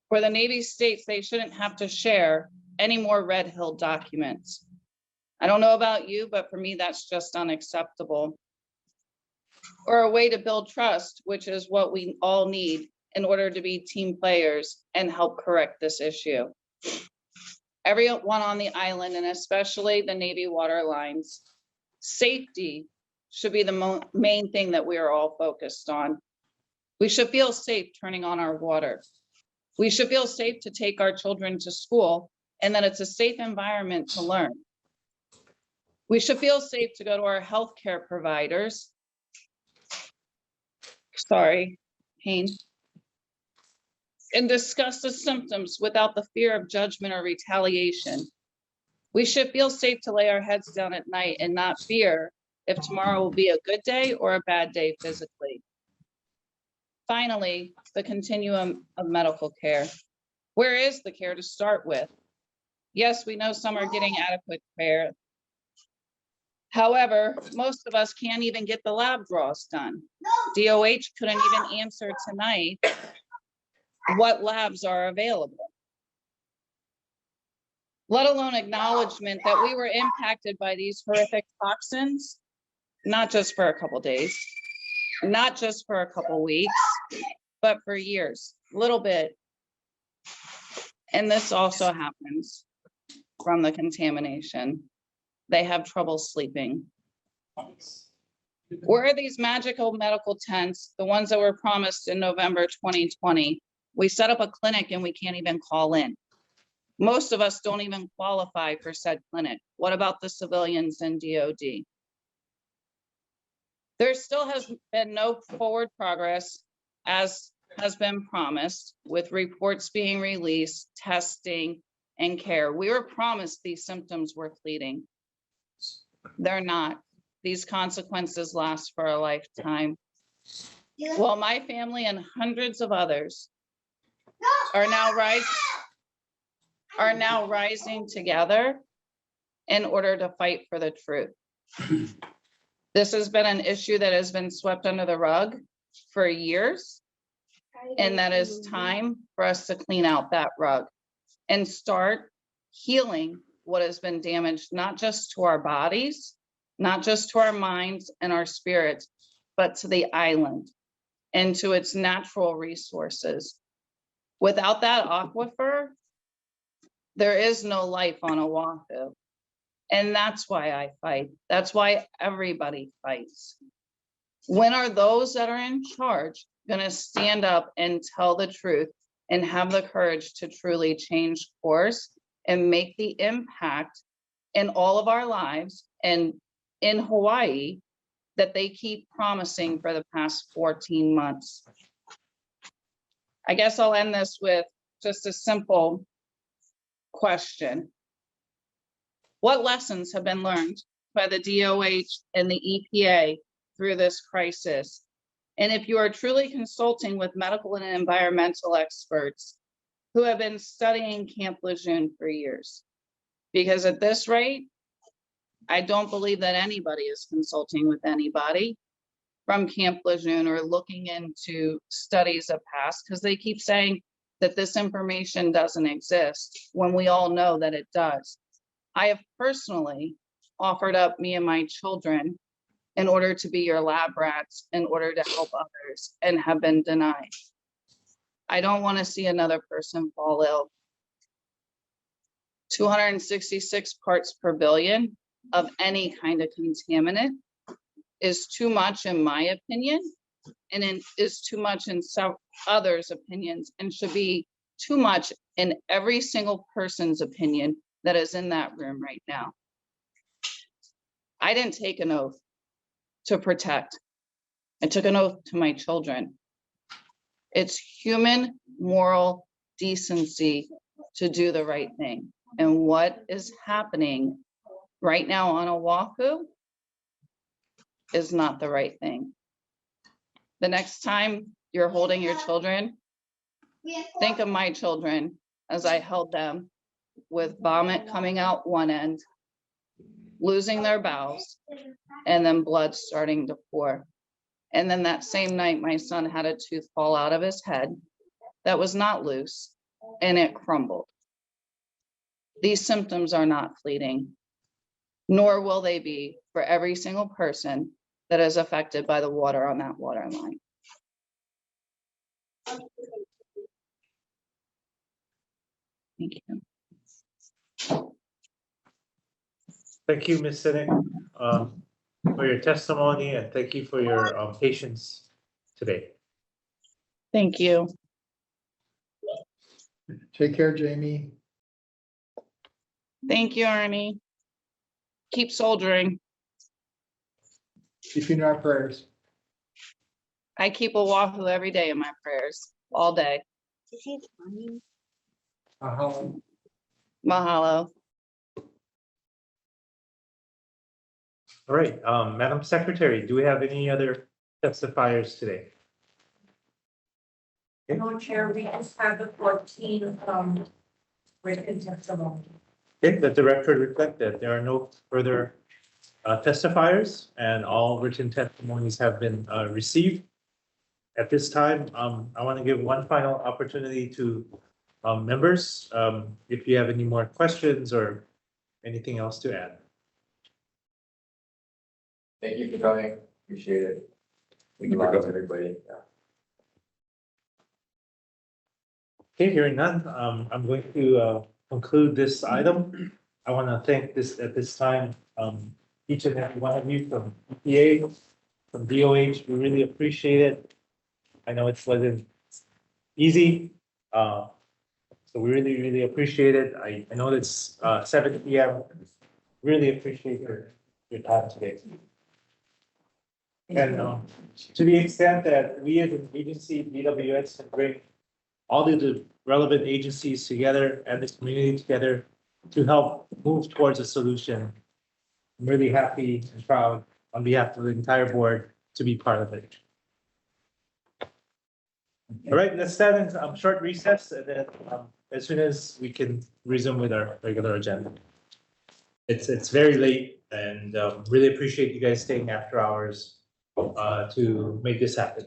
for the Navy states they shouldn't have to share any more Red Hill documents. I don't know about you, but for me, that's just unacceptable. Or a way to build trust, which is what we all need in order to be team players and help correct this issue. Everyone on the island, and especially the Navy water lines, safety should be the main thing that we are all focused on. We should feel safe turning on our water. We should feel safe to take our children to school and that it's a safe environment to learn. We should feel safe to go to our healthcare providers. Sorry, pain. And discuss the symptoms without the fear of judgment or retaliation. We should feel safe to lay our heads down at night and not fear if tomorrow will be a good day or a bad day physically. Finally, the continuum of medical care. Where is the care to start with? Yes, we know some are getting adequate care. However, most of us can't even get the lab draws done. DOH couldn't even answer tonight what labs are available, let alone acknowledgement that we were impacted by these horrific toxins, not just for a couple days, not just for a couple weeks, but for years, a little bit. And this also happens from the contamination. They have trouble sleeping. Where are these magical medical tents, the ones that were promised in November 2020? We set up a clinic and we can't even call in. Most of us don't even qualify for said clinic. What about the civilians in DOD? There still has been no forward progress as has been promised with reports being released, testing, and care. We were promised these symptoms were fleeting. They're not. These consequences last for a lifetime. Well, my family and hundreds of others are now rising together in order to fight for the truth. This has been an issue that has been swept under the rug for years, and that is time for us to clean out that rug and start healing what has been damaged, not just to our bodies, not just to our minds and our spirits, but to the island and to its natural resources. Without that aquifer, there is no life on Oahu. And that's why I fight. That's why everybody fights. When are those that are in charge going to stand up and tell the truth and have the courage to truly change course and make the impact in all of our lives and in Hawaii that they keep promising for the past 14 months? I guess I'll end this with just a simple question. What lessons have been learned by the DOH and the EPA through this crisis? And if you are truly consulting with medical and environmental experts who have been studying Camp Lejeune for years, because at this rate, I don't believe that anybody is consulting with anybody from Camp Lejeune or looking into studies of past, because they keep saying that this information doesn't exist when we all know that it does. I have personally offered up me and my children in order to be your lab rats, in order to help others, and have been denied. I don't want to see another person fall ill. 266 parts per billion of any kind of contaminant is too much in my opinion, and it is too much in some others' opinions, and should be too much in every single person's opinion that is in that room right now. I didn't take an oath to protect. I took an oath to my children. It's human moral decency to do the right thing. And what is happening right now on Oahu is not the right thing. The next time you're holding your children, think of my children as I held them with vomit coming out one end, losing their bowels, and then blood starting to pour. And then that same night, my son had a tooth fall out of his head that was not loose, and it crumbled. These symptoms are not fleeting, nor will they be for every single person that is affected by the water on that water line. Thank you. Thank you, Ms. Sinek, for your testimony, and thank you for your patience today. Thank you. Take care, Jamie. Thank you, Ernie. Keep soldiering. Keep you in our prayers. I keep Oahu every day in my prayers, all day. Mahalo. Mahalo. All right, Madam Secretary, do we have any other testifiers today? No, Chair, we just have the 14 written testimony. Okay, let the record reflect that there are no further testifiers, and all written testimonies have been received. At this time, I want to give one final opportunity to members, if you have any more questions or anything else to add. Thank you for coming. Appreciate it. Thank you for coming, everybody. Yeah. Okay, hearing none, I'm going to conclude this item. I want to thank at this time, each and every one of you from EPA, from DOH. We really appreciate it. I know it wasn't easy, so we really, really appreciate it. I know it's 7 p.m. Really appreciate your time today. And to the extent that we as an agency, BWS, can bring all the relevant agencies together and the community together to help move towards a solution. I'm really happy and proud on behalf of the entire board to be part of it. All right, let's stand in short recess, and then as soon as we can resume with our regular agenda. It's very late, and really appreciate you guys staying after hours to make this happen.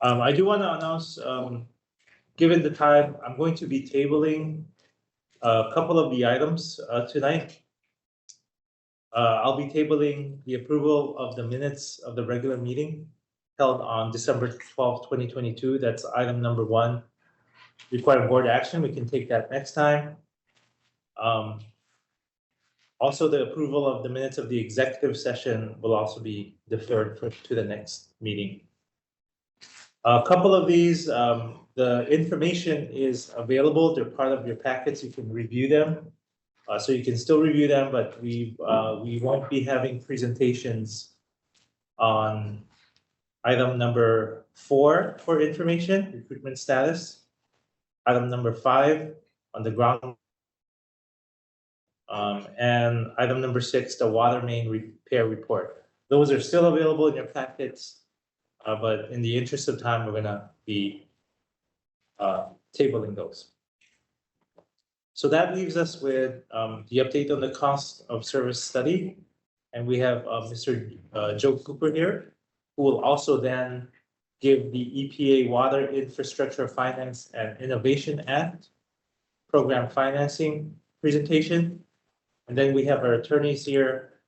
I do want to announce, given the time, I'm going to be tabling a couple of the items tonight. I'll be tabling the approval of the minutes of the regular meeting held on December 12th, 2022. That's item number 1. Requiring board action, we can take that next time. Also, the approval of the minutes of the executive session will also be deferred to the next meeting. A couple of these, the information is available. They're part of your packets. You can review them. So you can still review them, but we won't be having presentations on item number 4 for information, recruitment status. Item number 5 on the ground. And item number 6, the water main repair report. Those are still available in your packets, but in the interest of time, we're gonna be tabling those. So that leaves us with the update on the cost of service study. And we have Mr. Joe Cooper here, who will also then give the EPA Water Infrastructure Finance and Innovation Act program financing presentation. And then we have our attorneys here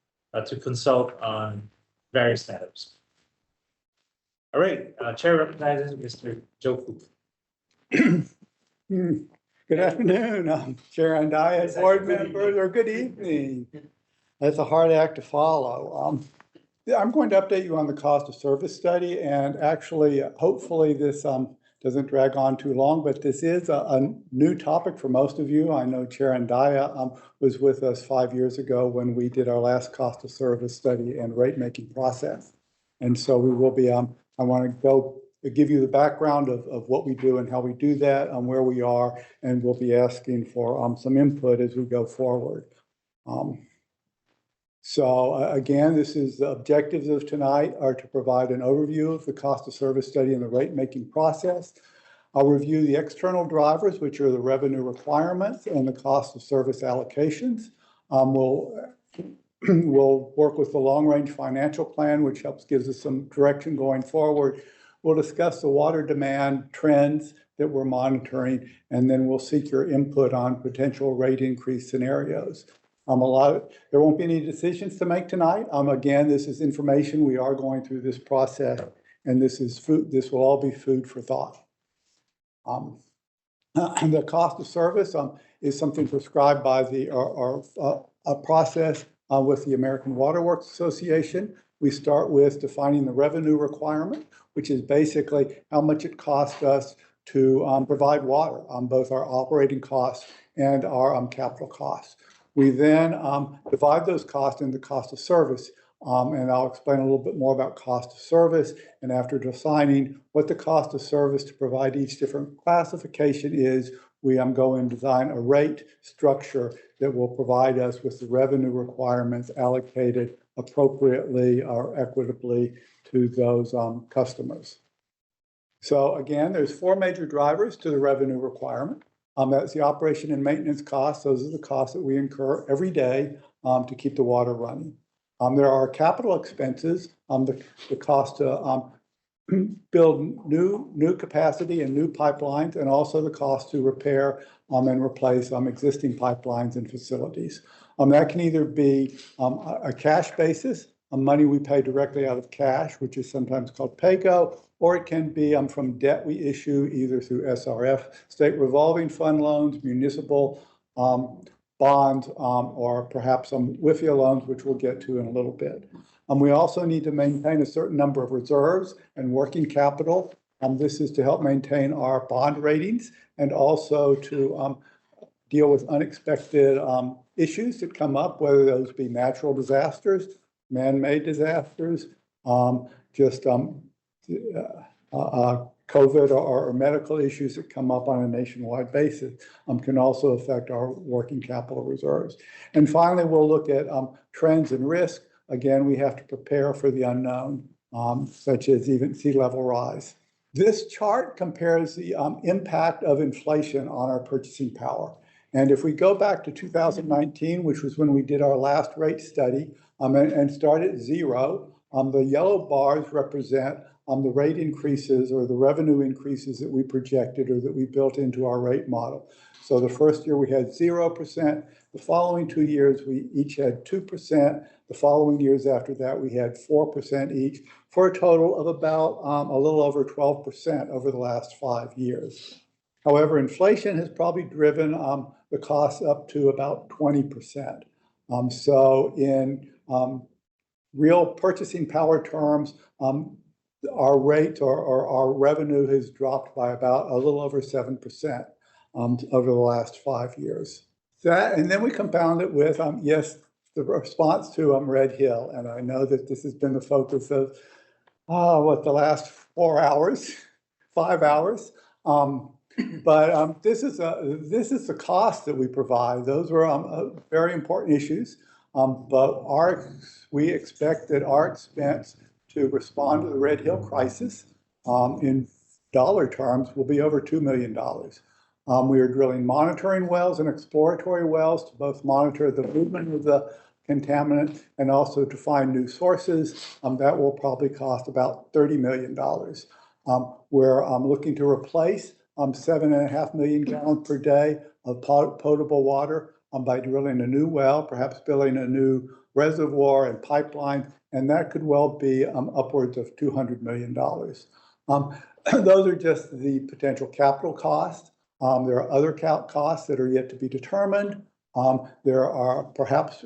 to consult on various matters. All right, Chair recognizes Mr. Joe Cooper. Good afternoon, Chair Andia, board members, or good evening. That's a hard act to follow. I'm going to update you on the cost of service study, and actually, hopefully this doesn't drag on too long, but this is a new topic for most of you. I know Chair Andia was with us 5 years ago when we did our last cost of service study and rate making process. And so we will be, I want to give you the background of what we do and how we do that, where we are, and we'll be asking for some input as we go forward. Again, this is the objectives of tonight are to provide an overview of the cost of service study and the rate making process. I'll review the external drivers, which are the revenue requirements and the cost of service allocations. We'll work with the long-range financial plan, which gives us some direction going forward. We'll discuss the water demand trends that we're monitoring, and then we'll seek your input on potential rate increase scenarios. There won't be any decisions to make tonight. Again, this is information. We are going through this process, and this will all be food for thought. The cost of service is something prescribed by a process with the American Water Works Association. We start with defining the revenue requirement, which is basically how much it costs us to provide water, both our operating costs and our capital costs. We then divide those costs into cost of service, and I'll explain a little bit more about cost of service. And after defining what the cost of service to provide each different classification is, we go and design a rate structure that will provide us with the revenue requirements allocated appropriately or equitably to those customers. So again, there's 4 major drivers to the revenue requirement. That's the operation and maintenance costs. Those are the costs that we incur every day to keep the water running. There are capital expenses, the cost to build new capacity and new pipelines, and also the cost to repair and replace existing pipelines and facilities. That can either be a cash basis, money we pay directly out of cash, which is sometimes called PAYGO, or it can be from debt we issue either through SRF, state revolving fund loans, municipal bonds, or perhaps some WIFIA loans, which we'll get to in a little bit. We also need to maintain a certain number of reserves and working capital. This is to help maintain our bond ratings and also to deal with unexpected issues that come up, whether those be natural disasters, man-made disasters, COVID or medical issues that come up on a nationwide basis can also affect our working capital reserves. And finally, we'll look at trends and risk. Again, we have to prepare for the unknown, such as even sea level rise. This chart compares the impact of inflation on our purchasing power. And if we go back to 2019, which was when we did our last rate study, and start at 0, the yellow bars represent the rate increases or the revenue increases that we projected or that we built into our rate model. So the first year we had 0%. The following 2 years, we each had 2%. The following years after that, we had 4% each, for a total of about a little over 12% over the last 5 years. However, inflation has probably driven the costs up to about 20%. So in real purchasing power terms, our rate or our revenue has dropped by about a little over 7% over the last 5 years. And then we compound it with, yes, the response to Red Hill. And I know that this has been the focus of, the last 4 hours, 5 hours. But this is the cost that we provide. Those were very important issues. But we expect that our expense to respond to the Red Hill crisis in dollar terms will be over $2 million. We are drilling monitoring wells and exploratory wells to both monitor the movement of the contaminant and also to find new sources. That will probably cost about $30 million. We're looking to replace 7.5 million gallons per day of potable water by drilling a new well, perhaps building a new reservoir and pipeline, and that could well be upwards of $200 million. Those are just the potential capital costs. There are other costs that are yet to be determined. There are perhaps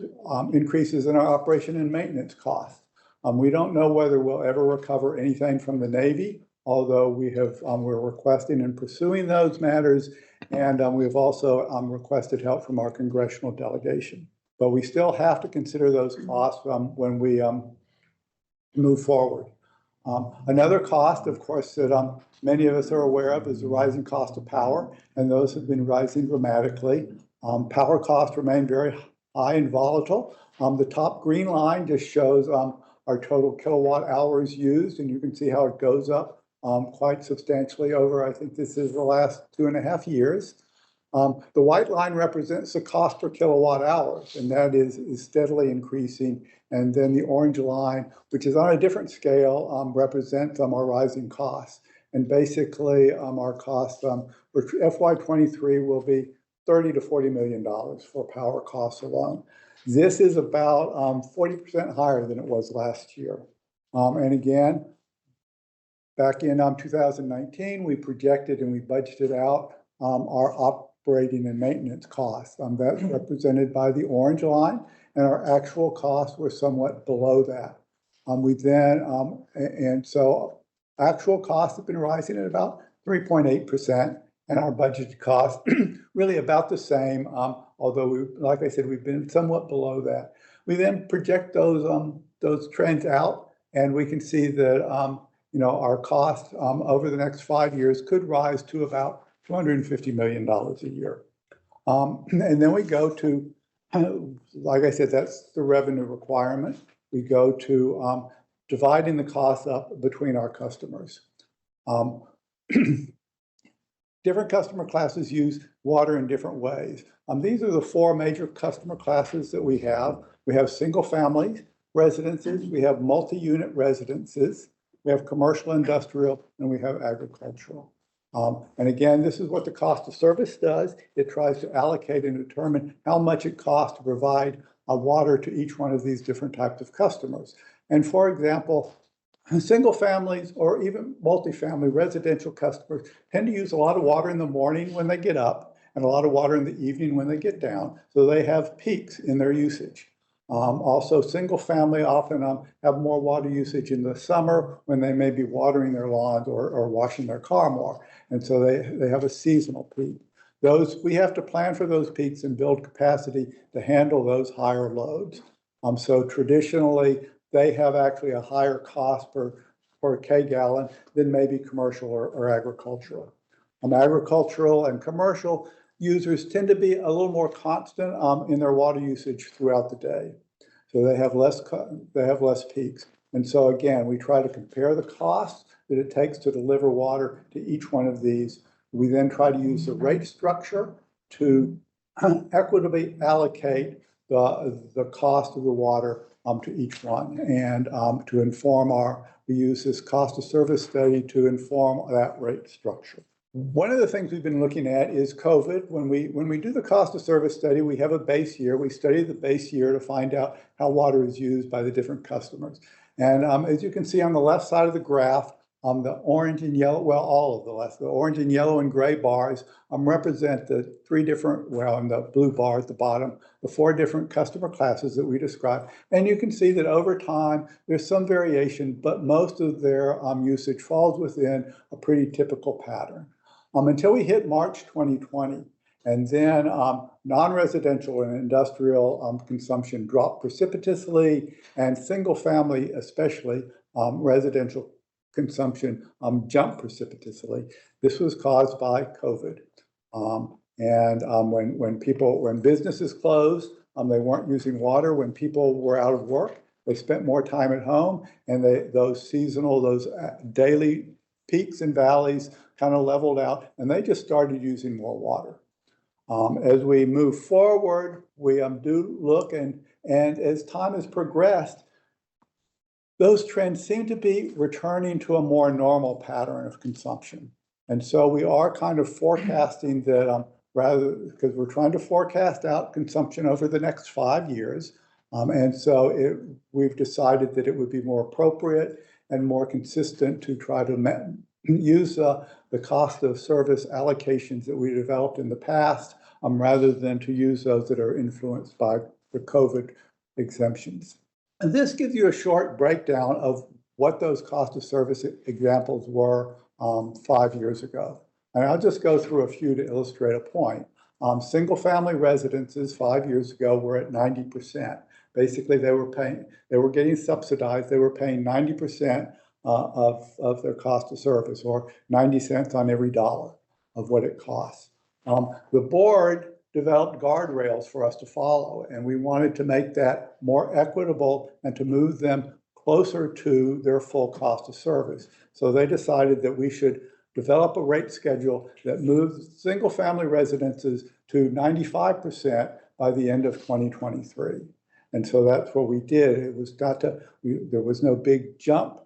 increases in our operation and maintenance costs. We don't know whether we'll ever recover anything from the Navy, although we're requesting and pursuing those matters. And we've also requested help from our congressional delegation. But we still have to consider those costs when we move forward. Another cost, of course, that many of us are aware of is the rising cost of power, and those have been rising dramatically. Power costs remain very high and volatile. The top green line just shows our total kilowatt hours used, and you can see how it goes up quite substantially over, I think this is the last 2.5 years. The white line represents the cost per kilowatt hours, and that is steadily increasing. And then the orange line, which is on a different scale, represents our rising costs. And basically, our costs for FY23 will be $30 to $40 million for power costs alone. This is about 40% higher than it was last year. And again, back in 2019, we projected and we budgeted out our operating and maintenance costs. That's represented by the orange line, and our actual costs were somewhat below that. And so actual costs have been rising at about 3.8%, and our budgeted costs really about the same, although like I said, we've been somewhat below that. We then project those trends out, and we can see that our costs over the next 5 years could rise to about $250 million a year. And then we go to, like I said, that's the revenue requirement. We go to dividing the costs up between our customers. Different customer classes use water in different ways. These are the 4 major customer classes that we have. We have single family residences, we have multi-unit residences, we have commercial, industrial, and we have agricultural. And again, this is what the cost of service does. It tries to allocate and determine how much it costs to provide water to each one of these different types of customers. And for example, single families or even multifamily residential customers tend to use a lot of water in the morning when they get up and a lot of water in the evening when they get down. So they have peaks in their usage. Also, single family often have more water usage in the summer when they may be watering their lawns or washing their car more. And so they have a seasonal peak. We have to plan for those peaks and build capacity to handle those higher loads. So traditionally, they have actually a higher cost per K-gallon than maybe commercial or agricultural. Agricultural and commercial users tend to be a little more constant in their water usage throughout the day. So they have less peaks. And so again, we try to compare the costs that it takes to deliver water to each one of these. We then try to use the rate structure to equitably allocate the cost of the water to each one, and to inform we use this cost of service study to inform that rate structure. One of the things we've been looking at is COVID. When we do the cost of service study, we have a base year. We study the base year to find out how water is used by the different customers. And as you can see on the left side of the graph, the orange and yellow, well, all of the left, the orange and yellow and gray bars represent the 3 different, well, and the blue bar at the bottom, the 4 different customer classes that we described. And you can see that over time, there's some variation, but most of their usage falls within a pretty typical pattern. Until we hit March 2020, and then non-residential and industrial consumption dropped precipitously, and single family, especially residential consumption jumped precipitously. This was caused by COVID. When businesses closed, they weren't using water. When people were out of work, they spent more time at home, and those daily peaks and valleys kind of leveled out, and they just started using more water. As we move forward, we do look, and as time has progressed, those trends seem to be returning to a more normal pattern of consumption. And so we are kind of forecasting that because we're trying to forecast out consumption over the next 5 years. And so we've decided that it would be more appropriate and more consistent to try to use the cost of service allocations that we developed in the past, rather than to use those that are influenced by the COVID exemptions. And this gives you a short breakdown of what those cost of service examples were 5 years ago. And I'll just go through a few to illustrate a point. Single family residences 5 years ago were at 90%. Basically, they were getting subsidized. They were paying 90% of their cost of service, or 90 cents on every dollar of what it costs. The board developed guardrails for us to follow, and we wanted to make that more equitable and to move them closer to their full cost of service. So they decided that we should develop a rate schedule that moves single family residences to 95% by the end of 2023. And so that's what we did. It was there was no big jump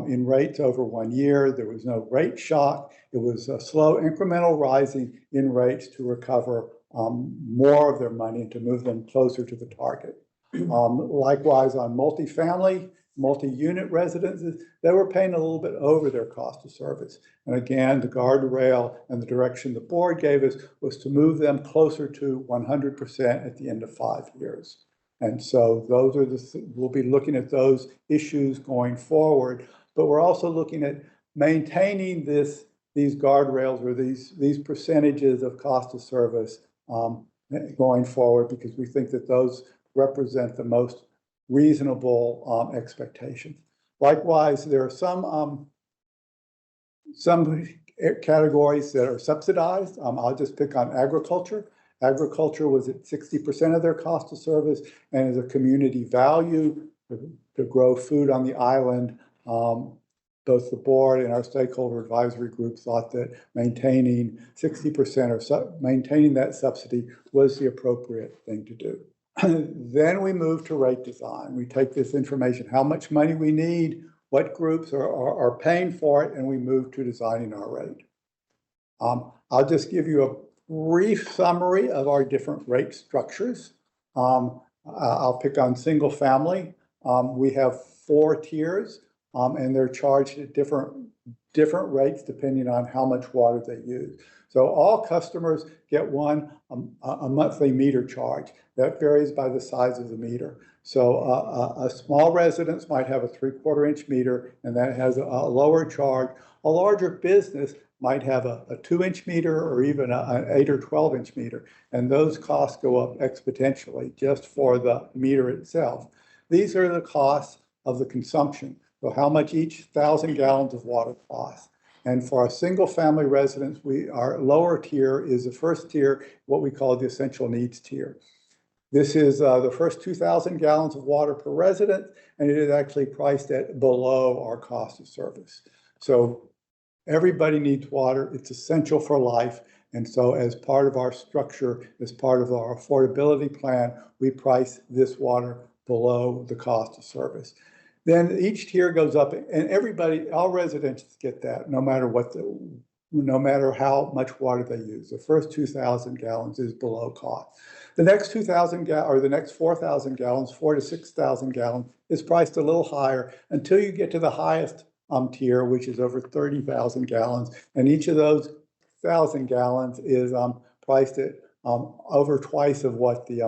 in rates over 1 year. There was no rate shock. It was a slow incremental rising in rates to recover more of their money and to move them closer to the target. Likewise, on multifamily, multi-unit residences, they were paying a little bit over their cost of service. And again, the guardrail and the direction the board gave us was to move them closer to 100% at the end of 5 years. And so those are we'll be looking at those issues going forward, but we're also looking at maintaining these guardrails or these percentages of cost of service going forward, because we think that those represent the most reasonable expectations. Likewise, there are some categories that are subsidized. I'll just pick on agriculture. Agriculture was at 60% of their cost of service, and as a community value to grow food on the island, both the board and our stakeholder advisory group thought that maintaining 60% or maintaining that subsidy was the appropriate thing to do. Then we move to rate design. We take this information, how much money we need, what groups are paying for it, and we move to designing our rate. I'll just give you a brief summary of our different rate structures. I'll pick on single family. We have 4 tiers, and they're charged at different rates depending on how much water they use. So all customers get a monthly meter charge. That varies by the size of the meter. So a small residence might have a 3/4 inch meter, and that has a lower charge. A larger business might have a 2-inch meter or even an 8 or 12-inch meter, and those costs go up exponentially just for the meter itself. These are the costs of the consumption, so how much each 1,000 gallons of water costs. And for a single family residence, our lower tier is the first tier, what we call the essential needs tier. This is the first 2,000 gallons of water per resident, and it is actually priced at below our cost of service. So everybody needs water. It's essential for life. And so as part of our structure, as part of our affordability plan, we price this water below the cost of service. Then each tier goes up, and all residents get that, no matter how much water they use. The first 2,000 gallons is below cost. The next 2,000 or the next 4,000 gallons, 4,000 to 6,000 gallons, is priced a little higher until you get to the highest tier, which is over 30,000 gallons, and each of those 1,000 gallons is priced at over twice of what the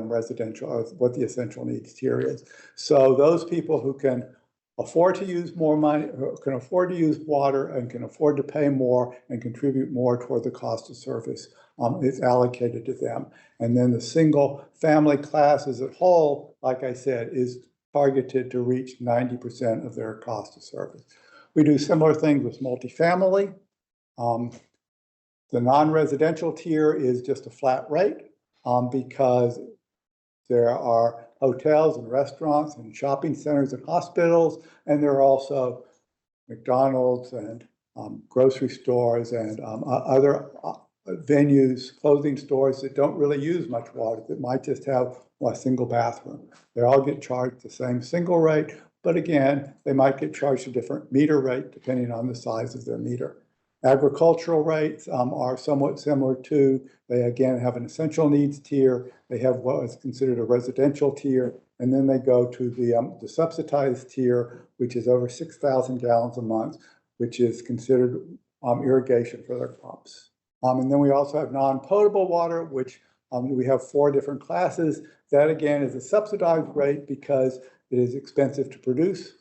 what the essential needs tier is. So those people who can afford to use more money, can afford to use water, and can afford to pay more and contribute more toward the cost of service, is allocated to them. And then the single family class as a whole, like I said, is targeted to reach 90% of their cost of service. We do similar things with multifamily. The non-residential tier is just a flat rate because there are hotels and restaurants and shopping centers and hospitals, and there are also McDonald's and grocery stores and other venues, clothing stores that don't really use much water, that might just have a single bathroom. They all get charged the same single rate, but again, they might get charged a different meter rate depending on the size of their meter. Agricultural rates are somewhat similar too. They again have an essential needs tier. They have what is considered a residential tier, and then they go to the subsidized tier, which is over 6,000 gallons a month, which is considered irrigation for their crops. And then we also have non-potable water, which we have 4 different classes. That again is a subsidized rate because it is expensive to produce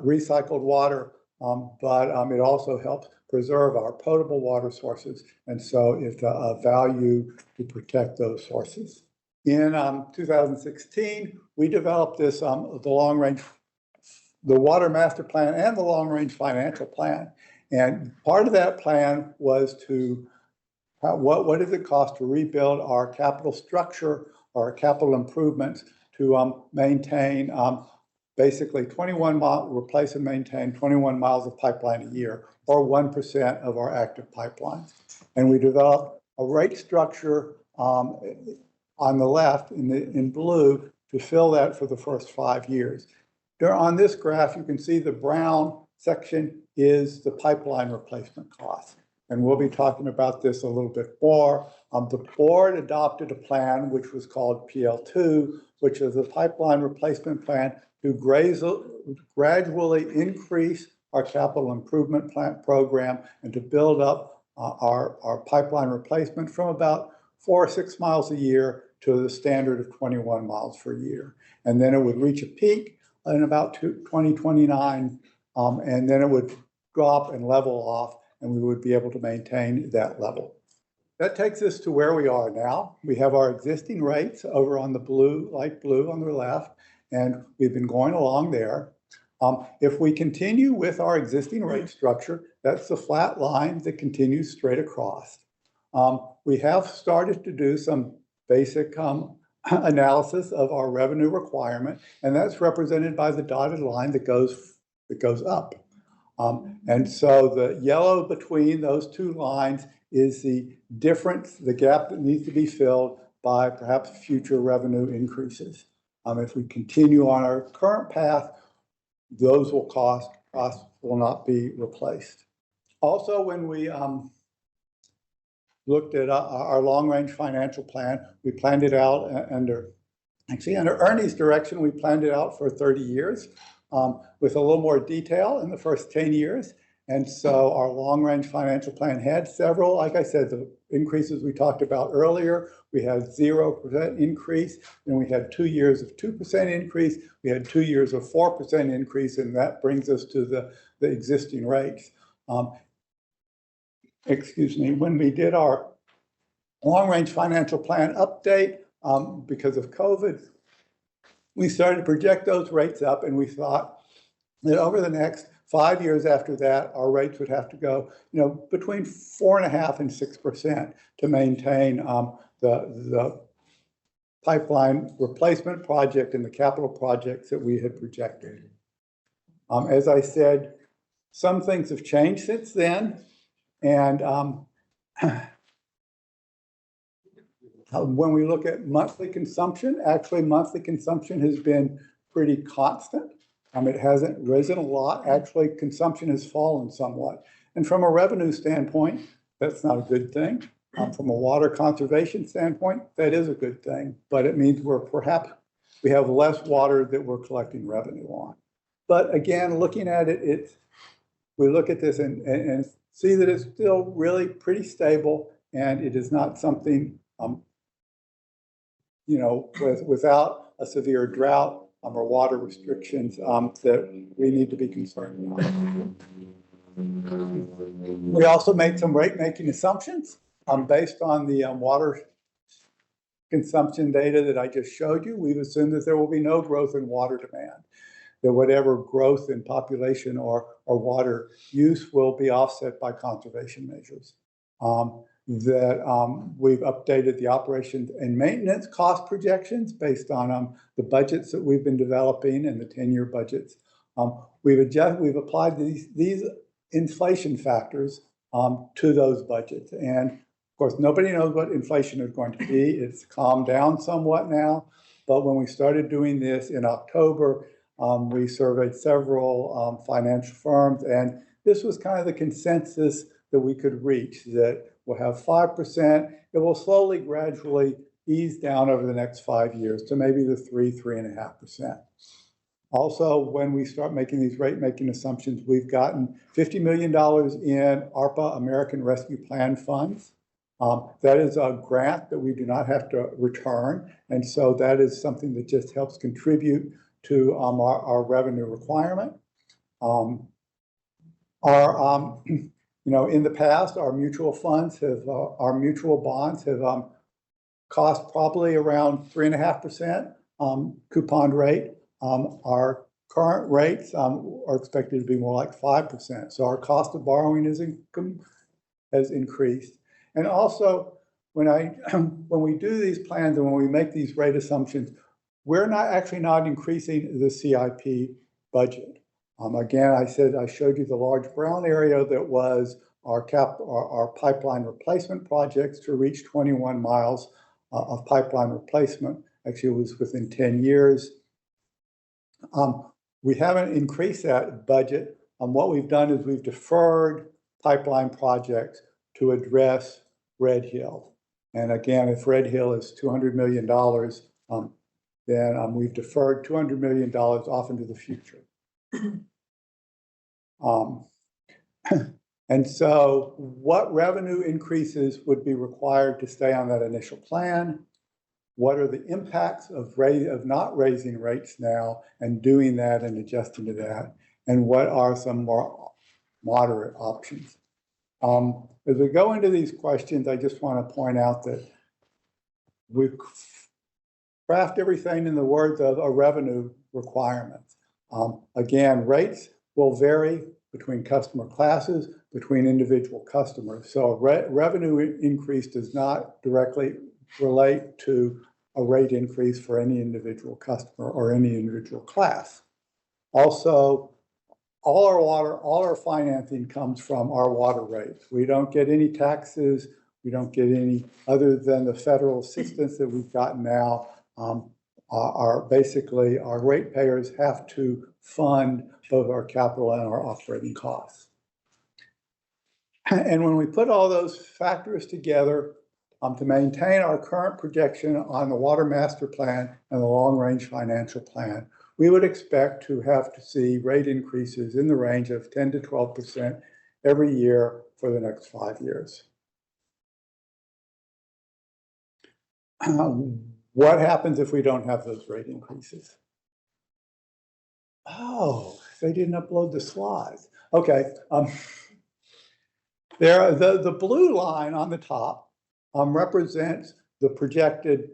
recycled water, but it also helps preserve our potable water sources. And so it's a value to protect those sources. In 2016, we developed this, the Water Master Plan and the Long Range Financial Plan. And part of that plan was to, what does it cost to rebuild our capital structure or our capital improvements to maintain basically replace and maintain 21 miles of pipeline a year, or 1% of our active pipelines. And we developed a rate structure on the left in blue to fill that for the first 5 years. There on this graph, you can see the brown section is the pipeline replacement cost. And we'll be talking about this a little bit more. The board adopted a plan which was called PL2, which is a pipeline replacement plan to gradually increase our capital improvement plan program and to build up our pipeline replacement from about 4 or 6 miles a year to the standard of 21 miles per year. And then it would reach a peak in about 2029, and then it would drop and level off, and we would be able to maintain that level. That takes us to where we are now. We have our existing rates over on the blue, light blue on the left, and we've been going along there. If we continue with our existing rate structure, that's the flat line that continues straight across. We have started to do some basic analysis of our revenue requirement, and that's represented by the dotted line that goes up. And so the yellow between those 2 lines is the difference, the gap that needs to be filled by perhaps future revenue increases. If we continue on our current path, those costs will not be replaced. Also, when we looked at our long-range financial plan, we planned it out under Ernie's direction. We planned it out for 30 years with a little more detail in the first 10 years. And so our long-range financial plan had several, like I said, the increases we talked about earlier. We had 0% increase, and we had 2 years of 2% increase. We had 2 years of 4% increase, and that brings us to the existing rates. When we did our long-range financial plan update, because of COVID, we started to project those rates up, and we thought that over the next 5 years after that, our rates would have to go, between 4.5% and 6% to maintain the pipeline replacement project and the capital projects that we had projected. As I said, some things have changed since then, and when we look at monthly consumption, actually monthly consumption has been pretty constant. It hasn't risen a lot. Actually, consumption has fallen somewhat. And from a revenue standpoint, that's not a good thing. From a water conservation standpoint, that is a good thing, but it means we have less water that we're collecting revenue on. But again, looking at it, we look at this and see that it's still really pretty stable, and it is not something, without a severe drought or water restrictions that we need to be concerned about. We also made some rate-making assumptions based on the water consumption data that I just showed you. We've assumed that there will be no growth in water demand, that whatever growth in population or water use will be offset by conservation measures. We've updated the operations and maintenance cost projections based on the budgets that we've been developing and the 10-year budgets. We've applied these inflation factors to those budgets. And of course, nobody knows what inflation is going to be. It's calmed down somewhat now. But when we started doing this in October, we surveyed several financial firms, and this was kind of the consensus that we could reach, that we'll have 5%. It will slowly, gradually ease down over the next 5 years to maybe the 3.5%. Also, when we start making these rate-making assumptions, we've gotten $50 million in ARPA, American Rescue Plan funds. That is a grant that we do not have to return. And so that is something that just helps contribute to our revenue requirement. In the past, our mutual funds have, our mutual bonds have cost probably around 3.5% coupon rate. Our current rates are expected to be more like 5%. So our cost of borrowing has increased. And also, when we do these plans and when we make these rate assumptions, we're not increasing the CIP budget. Again, I showed you the large brown area that was our pipeline replacement projects to reach 21 miles of pipeline replacement. Actually, it was within 10 years. We haven't increased that budget. What we've done is we've deferred pipeline projects to address Red Hill. And again, if Red Hill is $200 million, then we've deferred $200 million off into the future. And so what revenue increases would be required to stay on that initial plan? What are the impacts of not raising rates now and doing that and adjusting to that? And what are some more moderate options? As we go into these questions, I just want to point out that we craft everything in the words of a revenue requirement. Again, rates will vary between customer classes, between individual customers. So a revenue increase does not directly relate to a rate increase for any individual customer or any individual class. Also, all our financing comes from our water rates. We don't get any taxes. We don't get any other than the federal assistance that we've gotten now. Basically our ratepayers have to fund both our capital and our operating costs. And when we put all those factors together to maintain our current projection on the Water Master Plan and the Long Range Financial Plan, we would expect to have to see rate increases in the range of 10 to 12% every year for the next 5 years. What happens if we don't have those rate increases? Oh, they didn't upload the slides. Okay. The blue line on the top represents the projected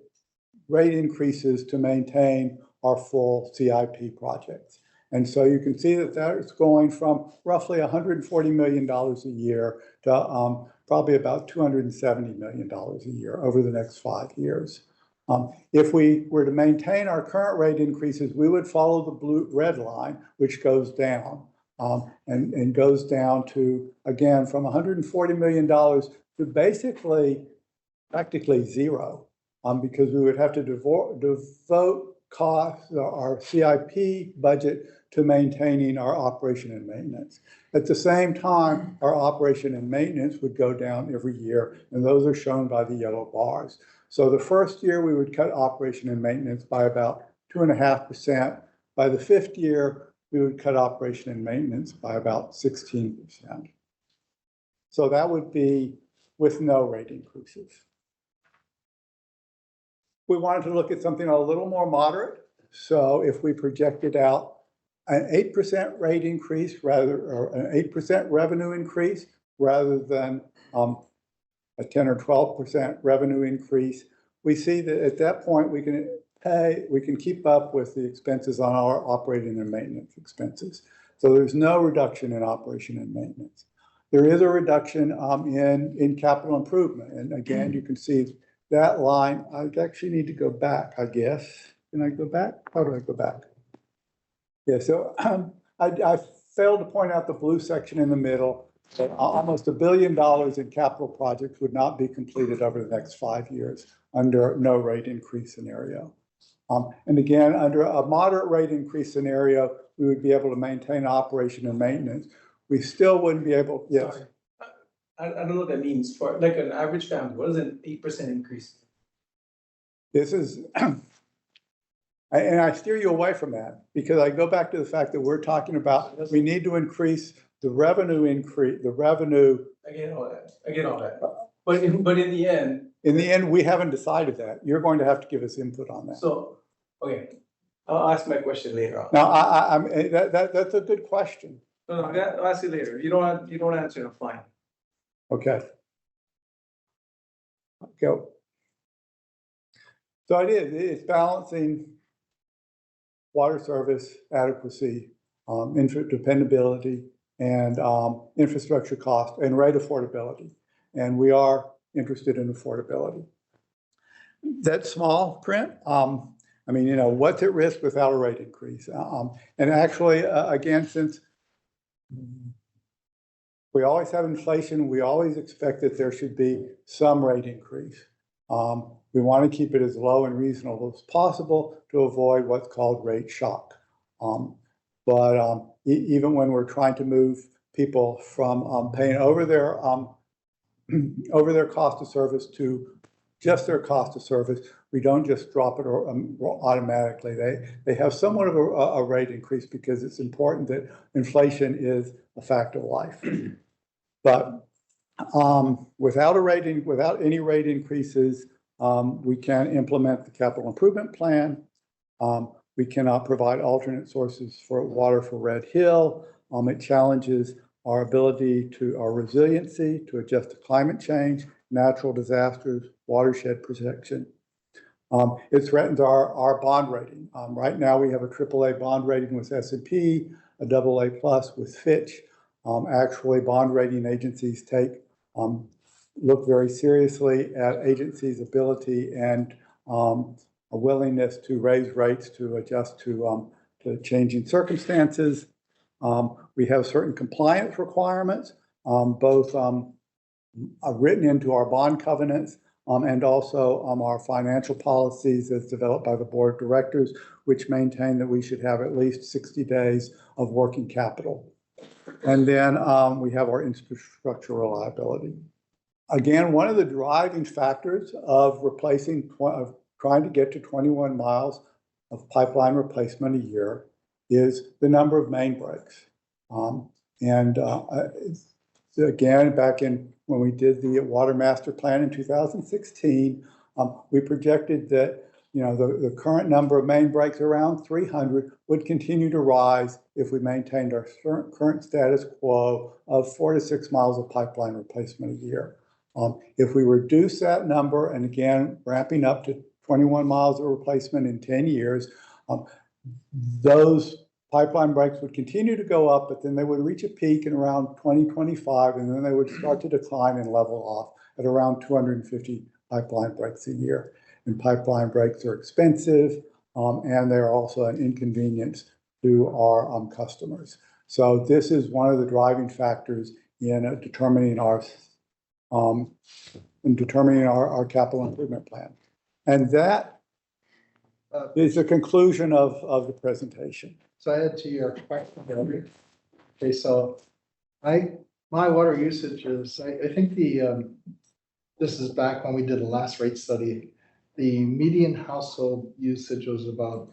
rate increases to maintain our full CIP projects. And so you can see that is going from roughly $140 million a year to probably about $270 million a year over the next 5 years. If we were to maintain our current rate increases, we would follow the red line, which goes down and goes down to, again, from $140 million to basically practically zero, because we would have to devote costs, our CIP budget, to maintaining our operation and maintenance. At the same time, our operation and maintenance would go down every year, and those are shown by the yellow bars. So the first year, we would cut operation and maintenance by about 2.5%. By the 5th year, we would cut operation and maintenance by about 16%. So that would be with no rate increases. We wanted to look at something a little more moderate. So if we projected out an 8% rate increase or an 8% revenue increase rather than a 10 or 12% revenue increase, we see that at that point we can keep up with the expenses on our operating and maintenance expenses. So there's no reduction in operation and maintenance. There is a reduction in capital improvement. And again, you can see that line. I actually need to go back, I guess. Can I go back? How do I go back? Yeah, so I failed to point out the blue section in the middle. That almost $1 billion in capital projects would not be completed over the next 5 years under no rate increase scenario. And again, under a moderate rate increase scenario, we would be able to maintain operation and maintenance. We still wouldn't be able, yes. Sorry. I don't know what that means for like an average family. What is an 8% increase? This is And I steer you away from that because I go back to the fact that we're talking about, we need to increase the revenue I get all that, I get all that. But in the end. In the end, we haven't decided that. You're going to have to give us input on that. So, okay, I'll ask my question later on. Now, that's a good question. No, I'll ask you later. You don't answer, I'm fine. Okay. Go. So it's balancing water service adequacy, dependability, and infrastructure cost and rate affordability. And we are interested in affordability. That small print, I mean, you know, what's at risk without a rate increase? And actually, again, since we always have inflation, we always expect that there should be some rate increase. We want to keep it as low and reasonable as possible to avoid what's called rate shock. Even when we're trying to move people from paying over their cost of service to just their cost of service, we don't just drop it automatically. They have somewhat of a rate increase because it's important that inflation is a fact of life. But without any rate increases, we can implement the capital improvement plan. We cannot provide alternate sources for water for Red Hill. It challenges our ability our resiliency to adjust to climate change, natural disasters, watershed protection. It threatens our bond rating. Right now we have a AAA bond rating with S&P, a AA+ with Fitch. Actually, bond rating agencies look very seriously at agencies' ability and a willingness to raise rates to adjust to changing circumstances. We have certain compliance requirements, both written into our bond covenants and also our financial policies as developed by the board of directors, which maintain that we should have at least 60 days of working capital. And then we have our infrastructure reliability. Again, one of the driving factors of trying to get to 21 miles of pipeline replacement a year is the number of main breaks. Again, back when we did the water master plan in 2016, we projected that the current number of main breaks, around 300, would continue to rise if we maintained our current status quo of 4 to 6 miles of pipeline replacement a year. If we reduce that number, and again, ramping up to 21 miles of replacement in 10 years, those pipeline breaks would continue to go up, but then they would reach a peak in around 2025, and then they would start to decline and level off at around 250 pipeline breaks a year. And pipeline breaks are expensive, and they're also an inconvenience to our customers. So this is one of the driving factors in determining our capital improvement plan. And that is the conclusion of the presentation. So I add to your question earlier. Okay, so my water usage is, I think this is back when we did the last rate study. The median household usage was about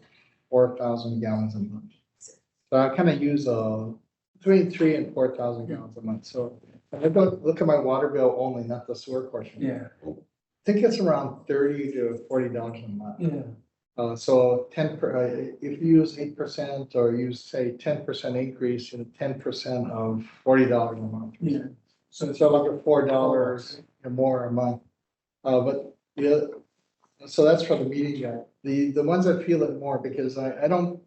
4,000 gallons a month. So I kind of use between 3,000 and 4,000 gallons a month. So if I look at my water bill only, not the sewer portion. Yeah. I think it's around $30 to $40 a month. Yeah. So if you use 8% or you say 10% increase, 10% of $40 a month. Yeah. So like a $4 or more a month. But yeah, so that's for the median guy. The ones that feel it more, because I don't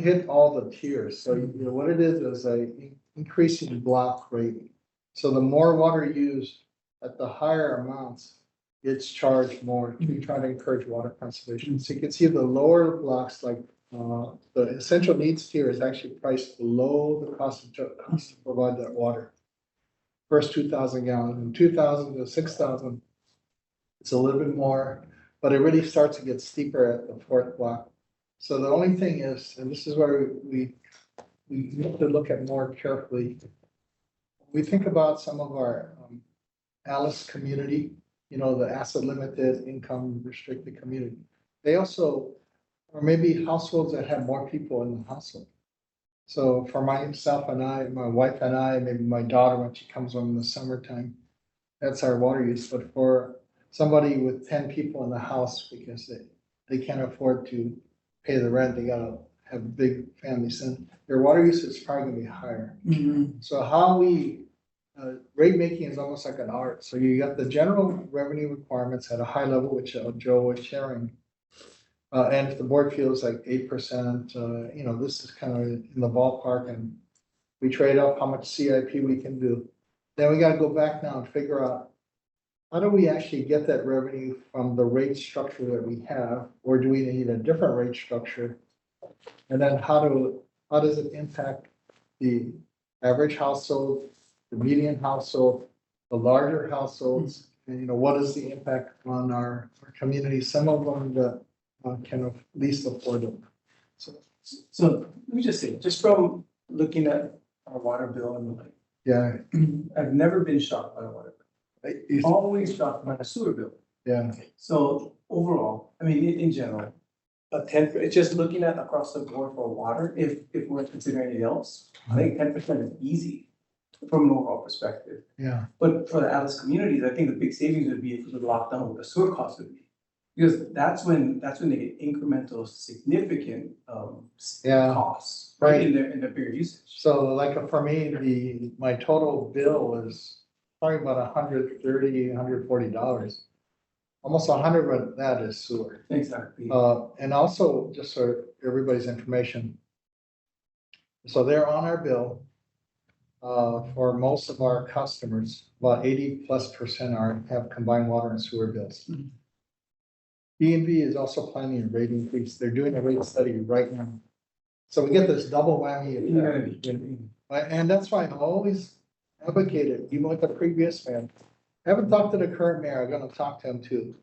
hit all the tiers. So what it is a increasing block rating. So the more water used at the higher amounts, it's charged more to try to encourage water conservation. So you can see the lower blocks, like the essential needs tier, is actually priced below the cost to provide that water. First 2,000 gallons, and 2,000 to 6,000, it's a little bit more, but it really starts to get steeper at the fourth block. So the only thing is, and this is where we have to look at more carefully. We think about some of our Alice community, the asset limited, income restricted community. They also or maybe households that have more people in the household. So for myself and I, my wife and I, maybe my daughter, when she comes home in the summertime, that's our water use. But for somebody with 10 people in the house, because they can't afford to pay the rent, they gotta have big families, and their water use is probably gonna be higher. So how we, rate making is almost like an art. So you got the general revenue requirements at a high level, which Joe was sharing. And if the board feels like 8%, this is kind of in the ballpark, and we trade off how much CIP we can do. Then we gotta go back now and figure out, how do we actually get that revenue from the rate structure that we have, or do we need a different rate structure? And then how does it impact the average household, the median household, the larger households? And what is the impact on our community? Some of them that can at least afford it. So let me just say, just from looking at our water bill and like, Yeah, I've never been shocked by a water bill. Always shocked by the sewer bill. yeah, So overall, I mean, in general, it's just looking at across the board for water, if we're considering anything else, I think 10% is easy from an overall perspective. yeah. But for the Atlas communities, I think the big savings would be if we could lock down what the sewer cost would be. Because that's when they get incremental, significant Yeah. costs, Right. in their bigger usage. So like for me, my total bill is probably about $140. Almost 100 of that is sewer. Exactly. And also, just so everybody's information. So they're on our bill. For most of our customers, about 80+% have combined water and sewer bills. B&B is also planning a rate increase. They're doing a rate study right now. So we get this double whammy effect. And that's why I always advocated, even with the previous mayor. I haven't talked to the current mayor, I'm gonna talk to him too.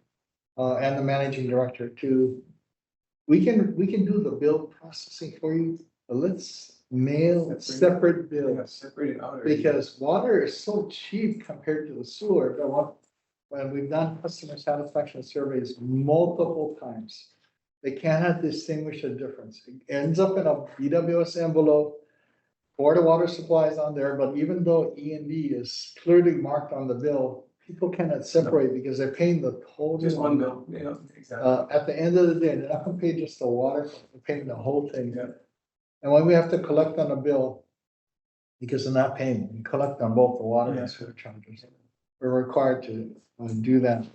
And the managing director too. We can do the bill processing for you, but let's mail separate bills. Separate it out. Because water is so cheap compared to the sewer, but when we've done customer satisfaction surveys multiple times, they cannot distinguish the difference. It ends up in a BWS envelope, Board of Water Supplies on there, but even though E&D is clearly marked on the bill, people cannot separate because they're paying the total. Just one bill, yeah, exactly. At the end of the day, they're not gonna pay just the water, they're paying the whole thing. And when we have to collect on a bill, because they're not paying, we collect on both the water and sewer charges. We're required to do that.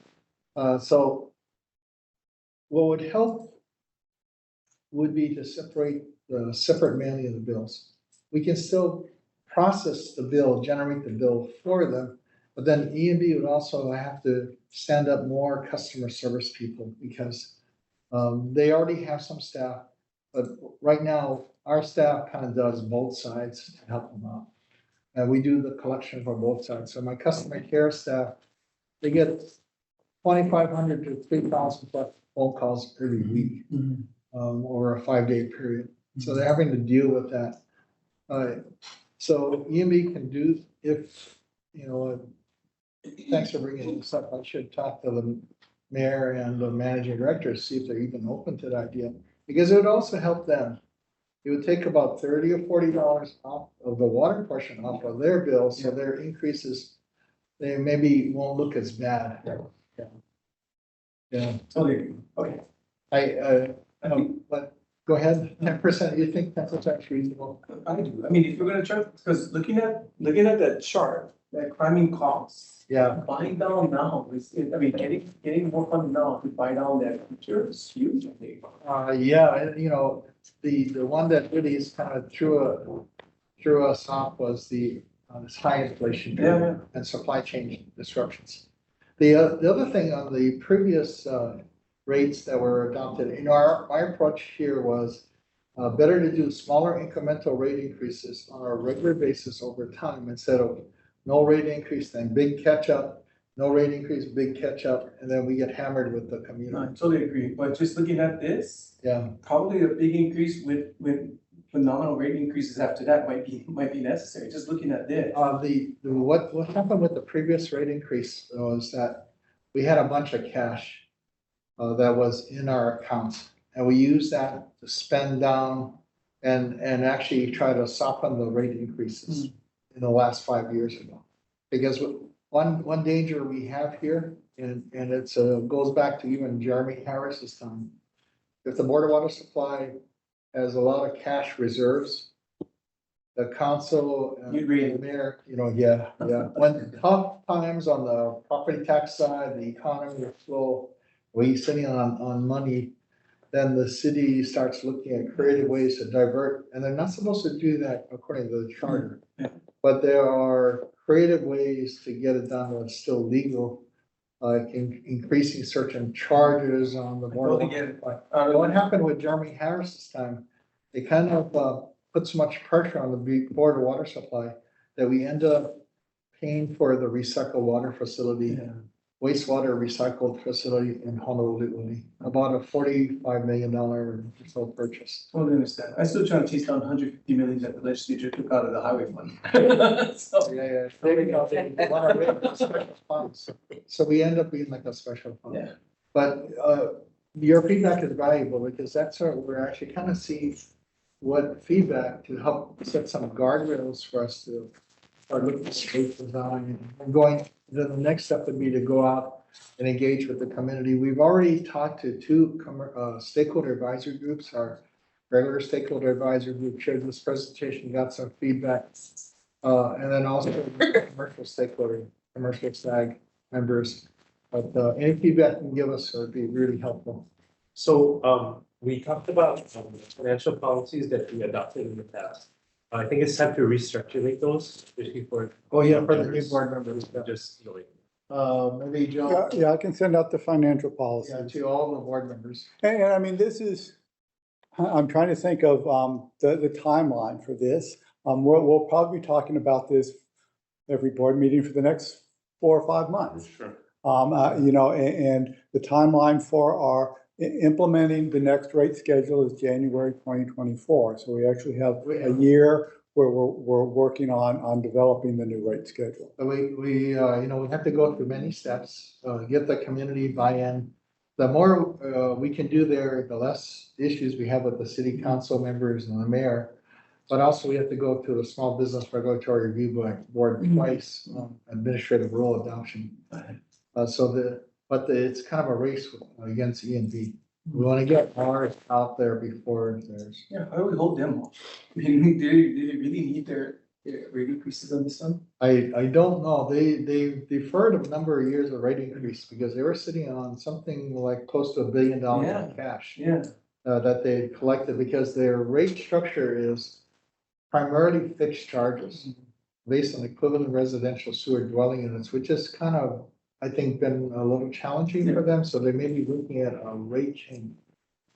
So what would help would be to separate the separate mailing of the bills. We can still process the bill, generate the bill for them, but then E&B would also have to stand up more customer service people because they already have some staff, but right now our staff kind of does both sides to help them out. And we do the collection for both sides. So my customer care staff, they get 2,500 to 3,000 phone calls every week over a 5-day period. So they're having to deal with that. So EMB can do, if, thanks for bringing this up. I should talk to the mayor and the managing director, see if they're even open to the idea, because it would also help them. It would take about $30 or $40 off of the water portion off of their bill, so their increases, they maybe won't look as bad. Yeah. Totally, okay. But go ahead, 10%, you think that's actually reasonable? I do. I mean, if you're gonna try, because looking at that chart, that climbing costs. Yeah. Buying down now getting more funding now to buy down that future is huge, I think. The one that really is kind of threw us off was this high inflation period and supply chain disruptions. The other thing on the previous rates that were adopted, my approach here was better to do smaller incremental rate increases on a regular basis over time instead of no rate increase, then big catch up, no rate increase, big catch up, and then we get hammered with the community. I totally agree, but just looking at this, yeah, probably a big increase with phenomenal rate increases after that might be necessary, just looking at this. What happened with the previous rate increase was that we had a bunch of cash that was in our accounts, And we use that to spend down and actually try to soften the rate increases in the last 5 years ago. Because one danger we have here, and it's goes back to even Jeremy Harris's time. If the Board of Water Supply has a lot of cash reserves, the council and the mayor, yeah. When tough times on the property tax side, the economy is slow, we sitting on money, then the city starts looking at creative ways to divert, and they're not supposed to do that according to the charter. But there are creative ways to get it done that's still legal, like increasing certain charges on the board. What happened with Jeremy Harris this time, they kind of put so much pressure on the Board of Water Supply that we end up paying for the recycled water facility, wastewater recycled facility in Honolulu, about a $45 million or so purchase. Totally understand. I still trying to chase down 150 million that the legislature took out of the highway fund. So. Yeah. They want to raise the special funds. So we end up being like a special fund. Yeah. But your feedback is valuable because that's where we're actually kind of seeing what feedback to help set some guardrails for us to start looking at state design and going. Then the next step would be to go out and engage with the community. We've already talked to two stakeholder advisory groups. Our regular stakeholder advisory group shared this presentation, got some feedback. And then also commercial stakeholder, commercial SAG members. But any feedback you can give us would be really helpful. So we talked about financial policies that we adopted in the past. I think it's time to recirculate those, especially for. For the new board members. Just, maybe Joe. Yeah, I can send out the financial policy. Yeah, to all the board members. And I mean, this is, I'm trying to think of the timeline for this. We'll probably be talking about this every board meeting for the next 4 or 5 months. Sure. And the timeline for our implementing the next rate schedule is January 2024. So we actually have a year where we're working on developing the new rate schedule. We have to go through many steps, get the community buy-in. The more we can do there, the less issues we have with the city council members and the mayor. But also we have to go to the Small Business Regulatory Review Board twice, administrative rule adoption. It's kind of a race against E&B. We want to get ours out there before there's. Yeah, how do we hold them off? I mean, do they really need their rate increases on this one? I don't know. They deferred a number of years of rate increase because they were sitting on something like close to $1 billion in cash. That they collected because their rate structure is primarily fixed charges based on equivalent residential sewer dwelling units, which is kind of, I think, been a little challenging for them, so they may be looking at a rate change.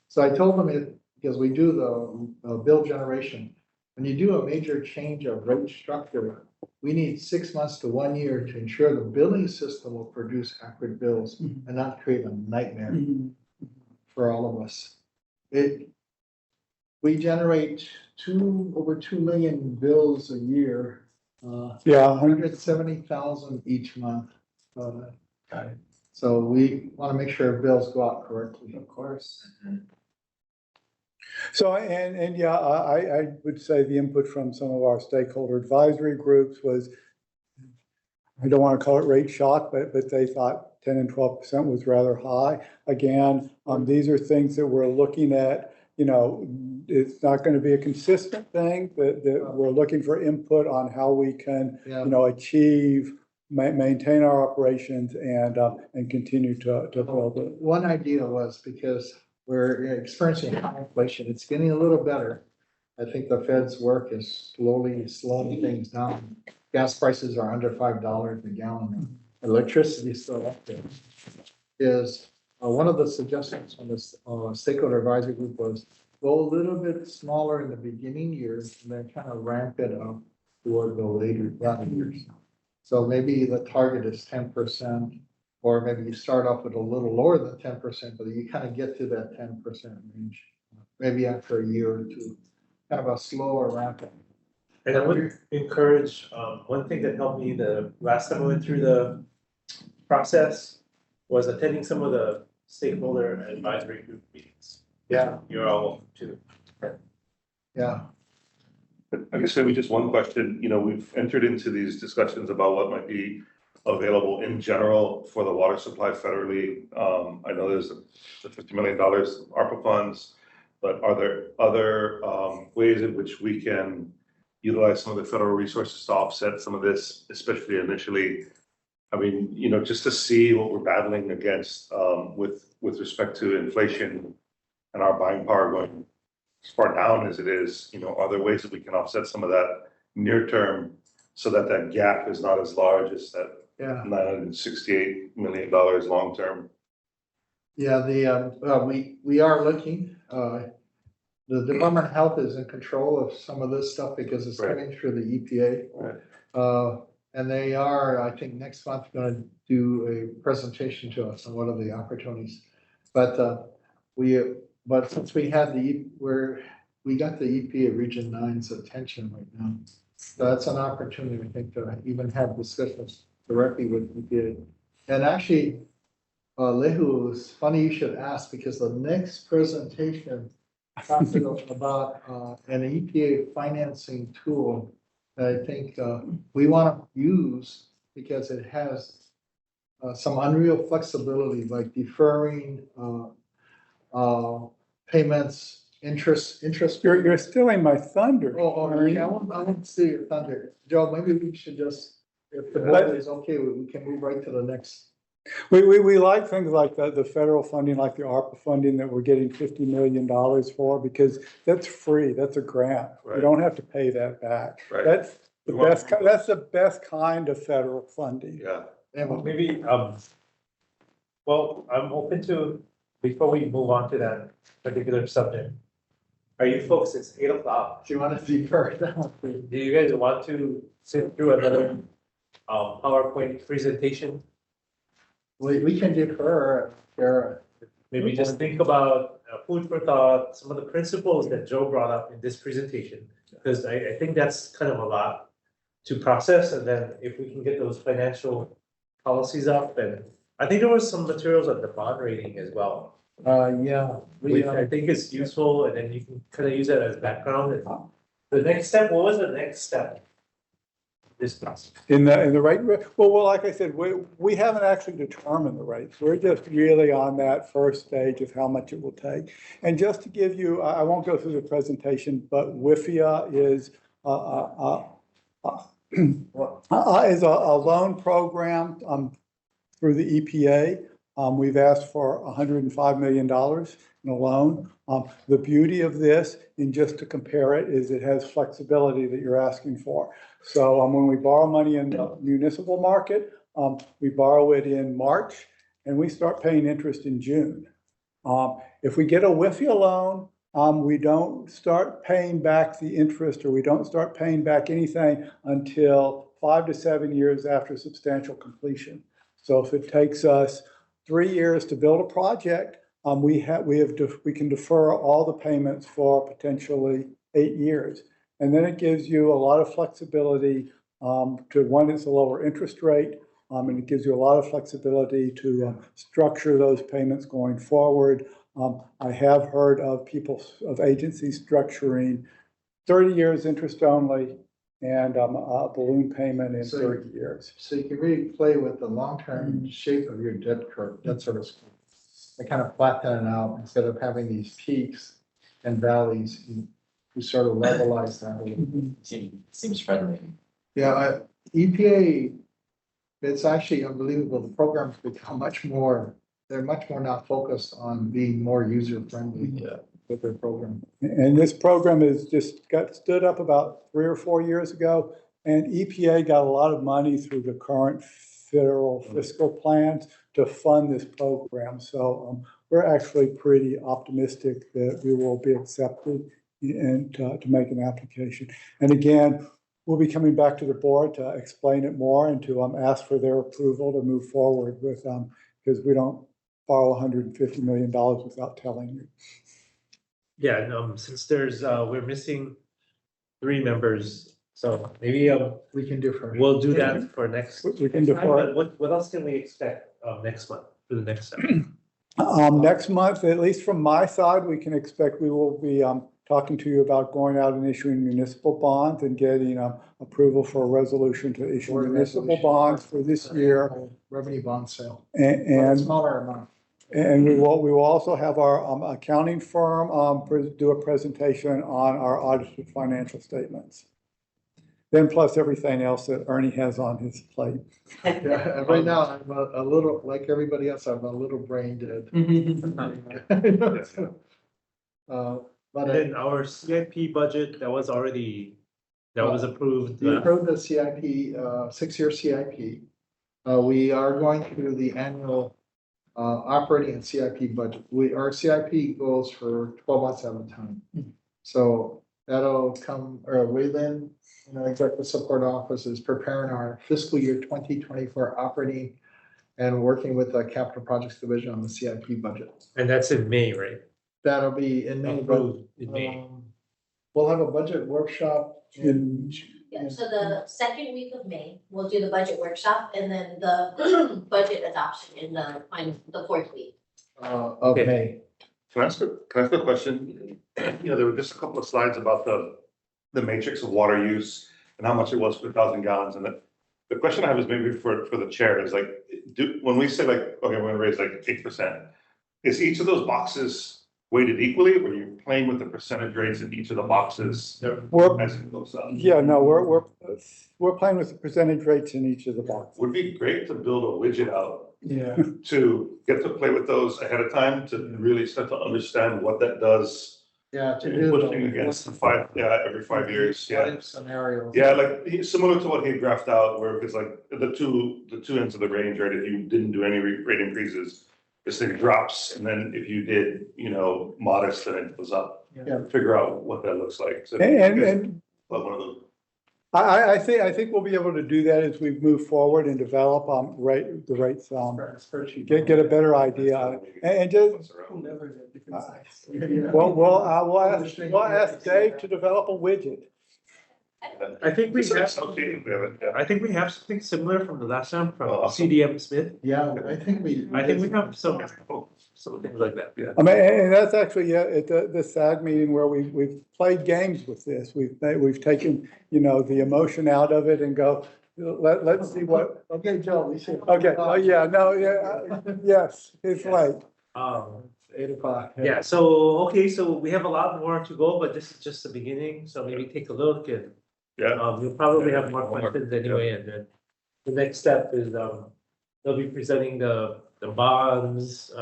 So I told them because we do the bill generation, when you do a major change of rate structure, we need 6 months to 1 year to ensure the billing system will produce accurate bills and not create a nightmare for all of us. We generate over 2 million bills a year. 170,000 each month. So we want to make sure bills go out correctly. Of course. So, I would say the input from some of our stakeholder advisory groups was, I don't want to call it rate shock, but they thought 10 and 12% was rather high. Again, these are things that we're looking at. It's not going to be a consistent thing, but we're looking for input on how we can, achieve, maintain our operations and continue to build it. One idea was because we're experiencing high inflation, it's getting a little better. I think the Fed's work is slowly slowing things down. Gas prices are under $5 a gallon. Electricity is still up there. One of the suggestions from this stakeholder advisory group was go a little bit smaller in the beginning years and then kind of ramp it up toward the later years. So maybe the target is 10%, or maybe you start off with a little lower than 10%, but you kind of get to that 10% range, maybe after a year or two, kind of a slower ramp up. And I would encourage, one thing that helped me the last time I went through the process was attending some of the stakeholder advisory group meetings. Yeah, you're all welcome to. yeah. I guess maybe just one question, we've entered into these discussions about what might be available in general for the water supply federally. I know there's the $50 million ARPA funds, but are there other ways in which we can utilize some of the federal resources to offset some of this, especially initially? I mean, just to see what we're battling against with respect to inflation and our buying power going as far down as it is, are there ways that we can offset some of that near term so that that gap is not as large as that Yeah. $968 million long term? Yeah, we are looking, the Department of Health is in control of some of this stuff because it's coming through the EPA. Right. And they are, I think, next month gonna do a presentation to us on what are the opportunities. But since we had we got the EPA Region 9's attention right now. So that's an opportunity, I think, to even have discussions directly with EPA. And actually, Lehu, it's funny you should ask because the next presentation talks about an EPA financing tool that I think we want to use because it has some unreal flexibility, like deferring payments, interest. You're stealing my thunder. Oh, okay, I won't steal your thunder. Joe, maybe we should just, if the board is okay, we can move right to the next. We like things like the federal funding, like the ARPA funding that we're getting $50 million for, because that's free, that's a grant. You Right. don't have to pay that back. Right. That's the best kind of federal funding. Yeah. And maybe, well, I'm open to, before we move on to that particular subject. Are you folks, it's 8 o'clock. Do you want to defer that? Do you guys want to sit through another PowerPoint presentation? We can defer, Kara. Maybe just think about food for thought, some of the principles that Joe brought up in this presentation. Because I think that's kind of a lot to process, and then if we can get those financial policies up, and I think there was some materials on the bond rating as well. Yeah. Which I think is useful, and then you can kind of use that as background. And the next step, what was the next step? This process. In the rate, well, like I said, we haven't actually determined the rates. We're just really on that first stage of how much it will take. And just to give you, I won't go through the presentation, but WIFIA is is a loan program through the EPA. We've asked for $105 million in a loan. The beauty of this, and just to compare it, is it has flexibility that you're asking for. So when we borrow money in the municipal market, we borrow it in March and we start paying interest in June. If we get a WIFIA loan, we don't start paying back the interest, or we don't start paying back anything until 5 to 7 years after substantial completion. So if it takes us 3 years to build a project, we can defer all the payments for potentially 8 years. And then it gives you a lot of flexibility one, it's a lower interest rate, and it gives you a lot of flexibility to structure those payments going forward. I have heard of agencies structuring 30 years interest only and a balloon payment in 30 years. So you can really play with the long-term shape of your debt curve, debt service. They kind of flatten it out instead of having these peaks and valleys. You sort of levelize that a little bit. Seems friendly. Yeah, EPA, it's actually unbelievable. The programs become they're much more now focused on being more user-friendly with their program. And this program got stood up about 3 or 4 years ago, and EPA got a lot of money through the current federal fiscal plans to fund this program. So we're actually pretty optimistic that we will be accepted and to make an application. And again, we'll be coming back to the board to explain it more and to ask for their approval to move forward with, because we don't borrow $150 million without telling you. Yeah, and since we're missing 3 members, so maybe we can defer. We'll do that for next. We can defer. What else can we expect next month for the next step? Next month, at least from my side, we can expect we will be talking to you about going out and issuing municipal bonds and getting approval for a resolution to issue Board municipal resolution bonds for this year. Revenue bond sale. And Smaller amount. And we will also have our accounting firm do a presentation on our audited financial statements. Then plus everything else that Ernie has on his plate. Yeah, right now, I'm a little, like everybody else, I'm a little brain dead. But And then our CIP budget, that was approved. we approved the CIP, 6-year CIP. We are going through the annual operating and CIP budget. Our CIP goes for 12 months at a time. So that'll come, or Wayland, Executive Support Office is preparing our fiscal year 2024 operating and working with the Capital Projects Division on the CIP budget. And that's in May, right? That'll be in May. Approved in May. We'll have a budget workshop in Yeah, so the second week of May, we'll do the budget workshop and then the budget adoption in the fourth week. Of May. Can I ask a question? There were just a couple of slides about the matrix of water use and how much it was per 1,000 gallons. And the question I have is maybe for the chair is like, when we say like, okay, we're gonna raise like 8%, is each of those boxes weighted equally, or are you playing with the percentage rates in each of the boxes as it goes up? Yeah, no, we're playing with the percentage rates in each of the boxes. Would be great to build a widget out Yeah. to get to play with those ahead of time, to really start to understand what that does. Yeah, to in do pushing against the every 5 years, what if scenarios. Yeah, like similar to what he graphed out, where it's like the two ends of the range, right? If you didn't do any rate increases, this thing drops, and then if you did, modest, then it goes up. Yeah. Figure out what that looks like. So And one of those. I think we'll be able to do that as we move forward and develop the rates, get a better idea on it. And just, we'll ask Dave to develop a widget. I think we have, Okay, I think we have something similar from the last time from CDM Smith. Yeah, I think we have some things like that, yeah. I mean, and that's actually, at the SAG meeting where we've played games with this. We've taken, the emotion out of it and go, let's see what. Okay, Joe, we should. Okay, oh, yeah, no, yeah, yes, it's late. 8 o'clock. Yeah, so we have a lot more to go, but this is just the beginning, so maybe take a look and you'll probably have more questions anyway, and then the next step is they'll be presenting the bonds,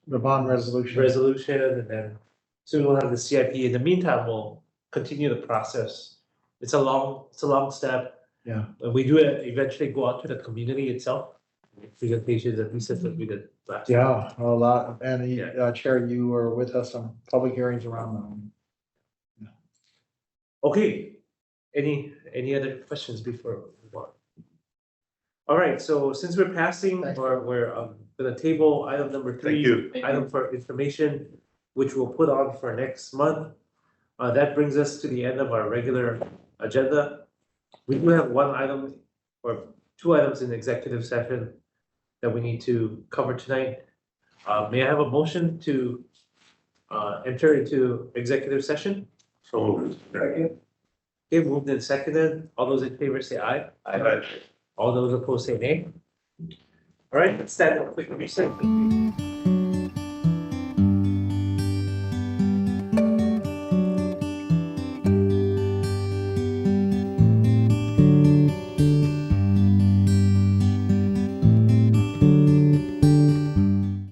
The bond resolution. and then soon we'll have the CIP. In the meantime, we'll continue the process. It's a long step. Yeah. We do eventually go out to the community itself, presentations and research that we did last. Yeah, a lot. And Chair, you were with us on public hearings around them. Okay, any other questions before we move on? All right, so since we're passing, we're gonna table item number 3, item for information, which we'll put on for next month. That brings us to the end of our regular agenda. We do have one item or 2 items in executive session that we need to cover tonight. May I have a motion to enter into executive session? So Okay, moved and seconded. All those in favor say aye. Aye. All those opposed say nay. All right, let's stand up quick recess.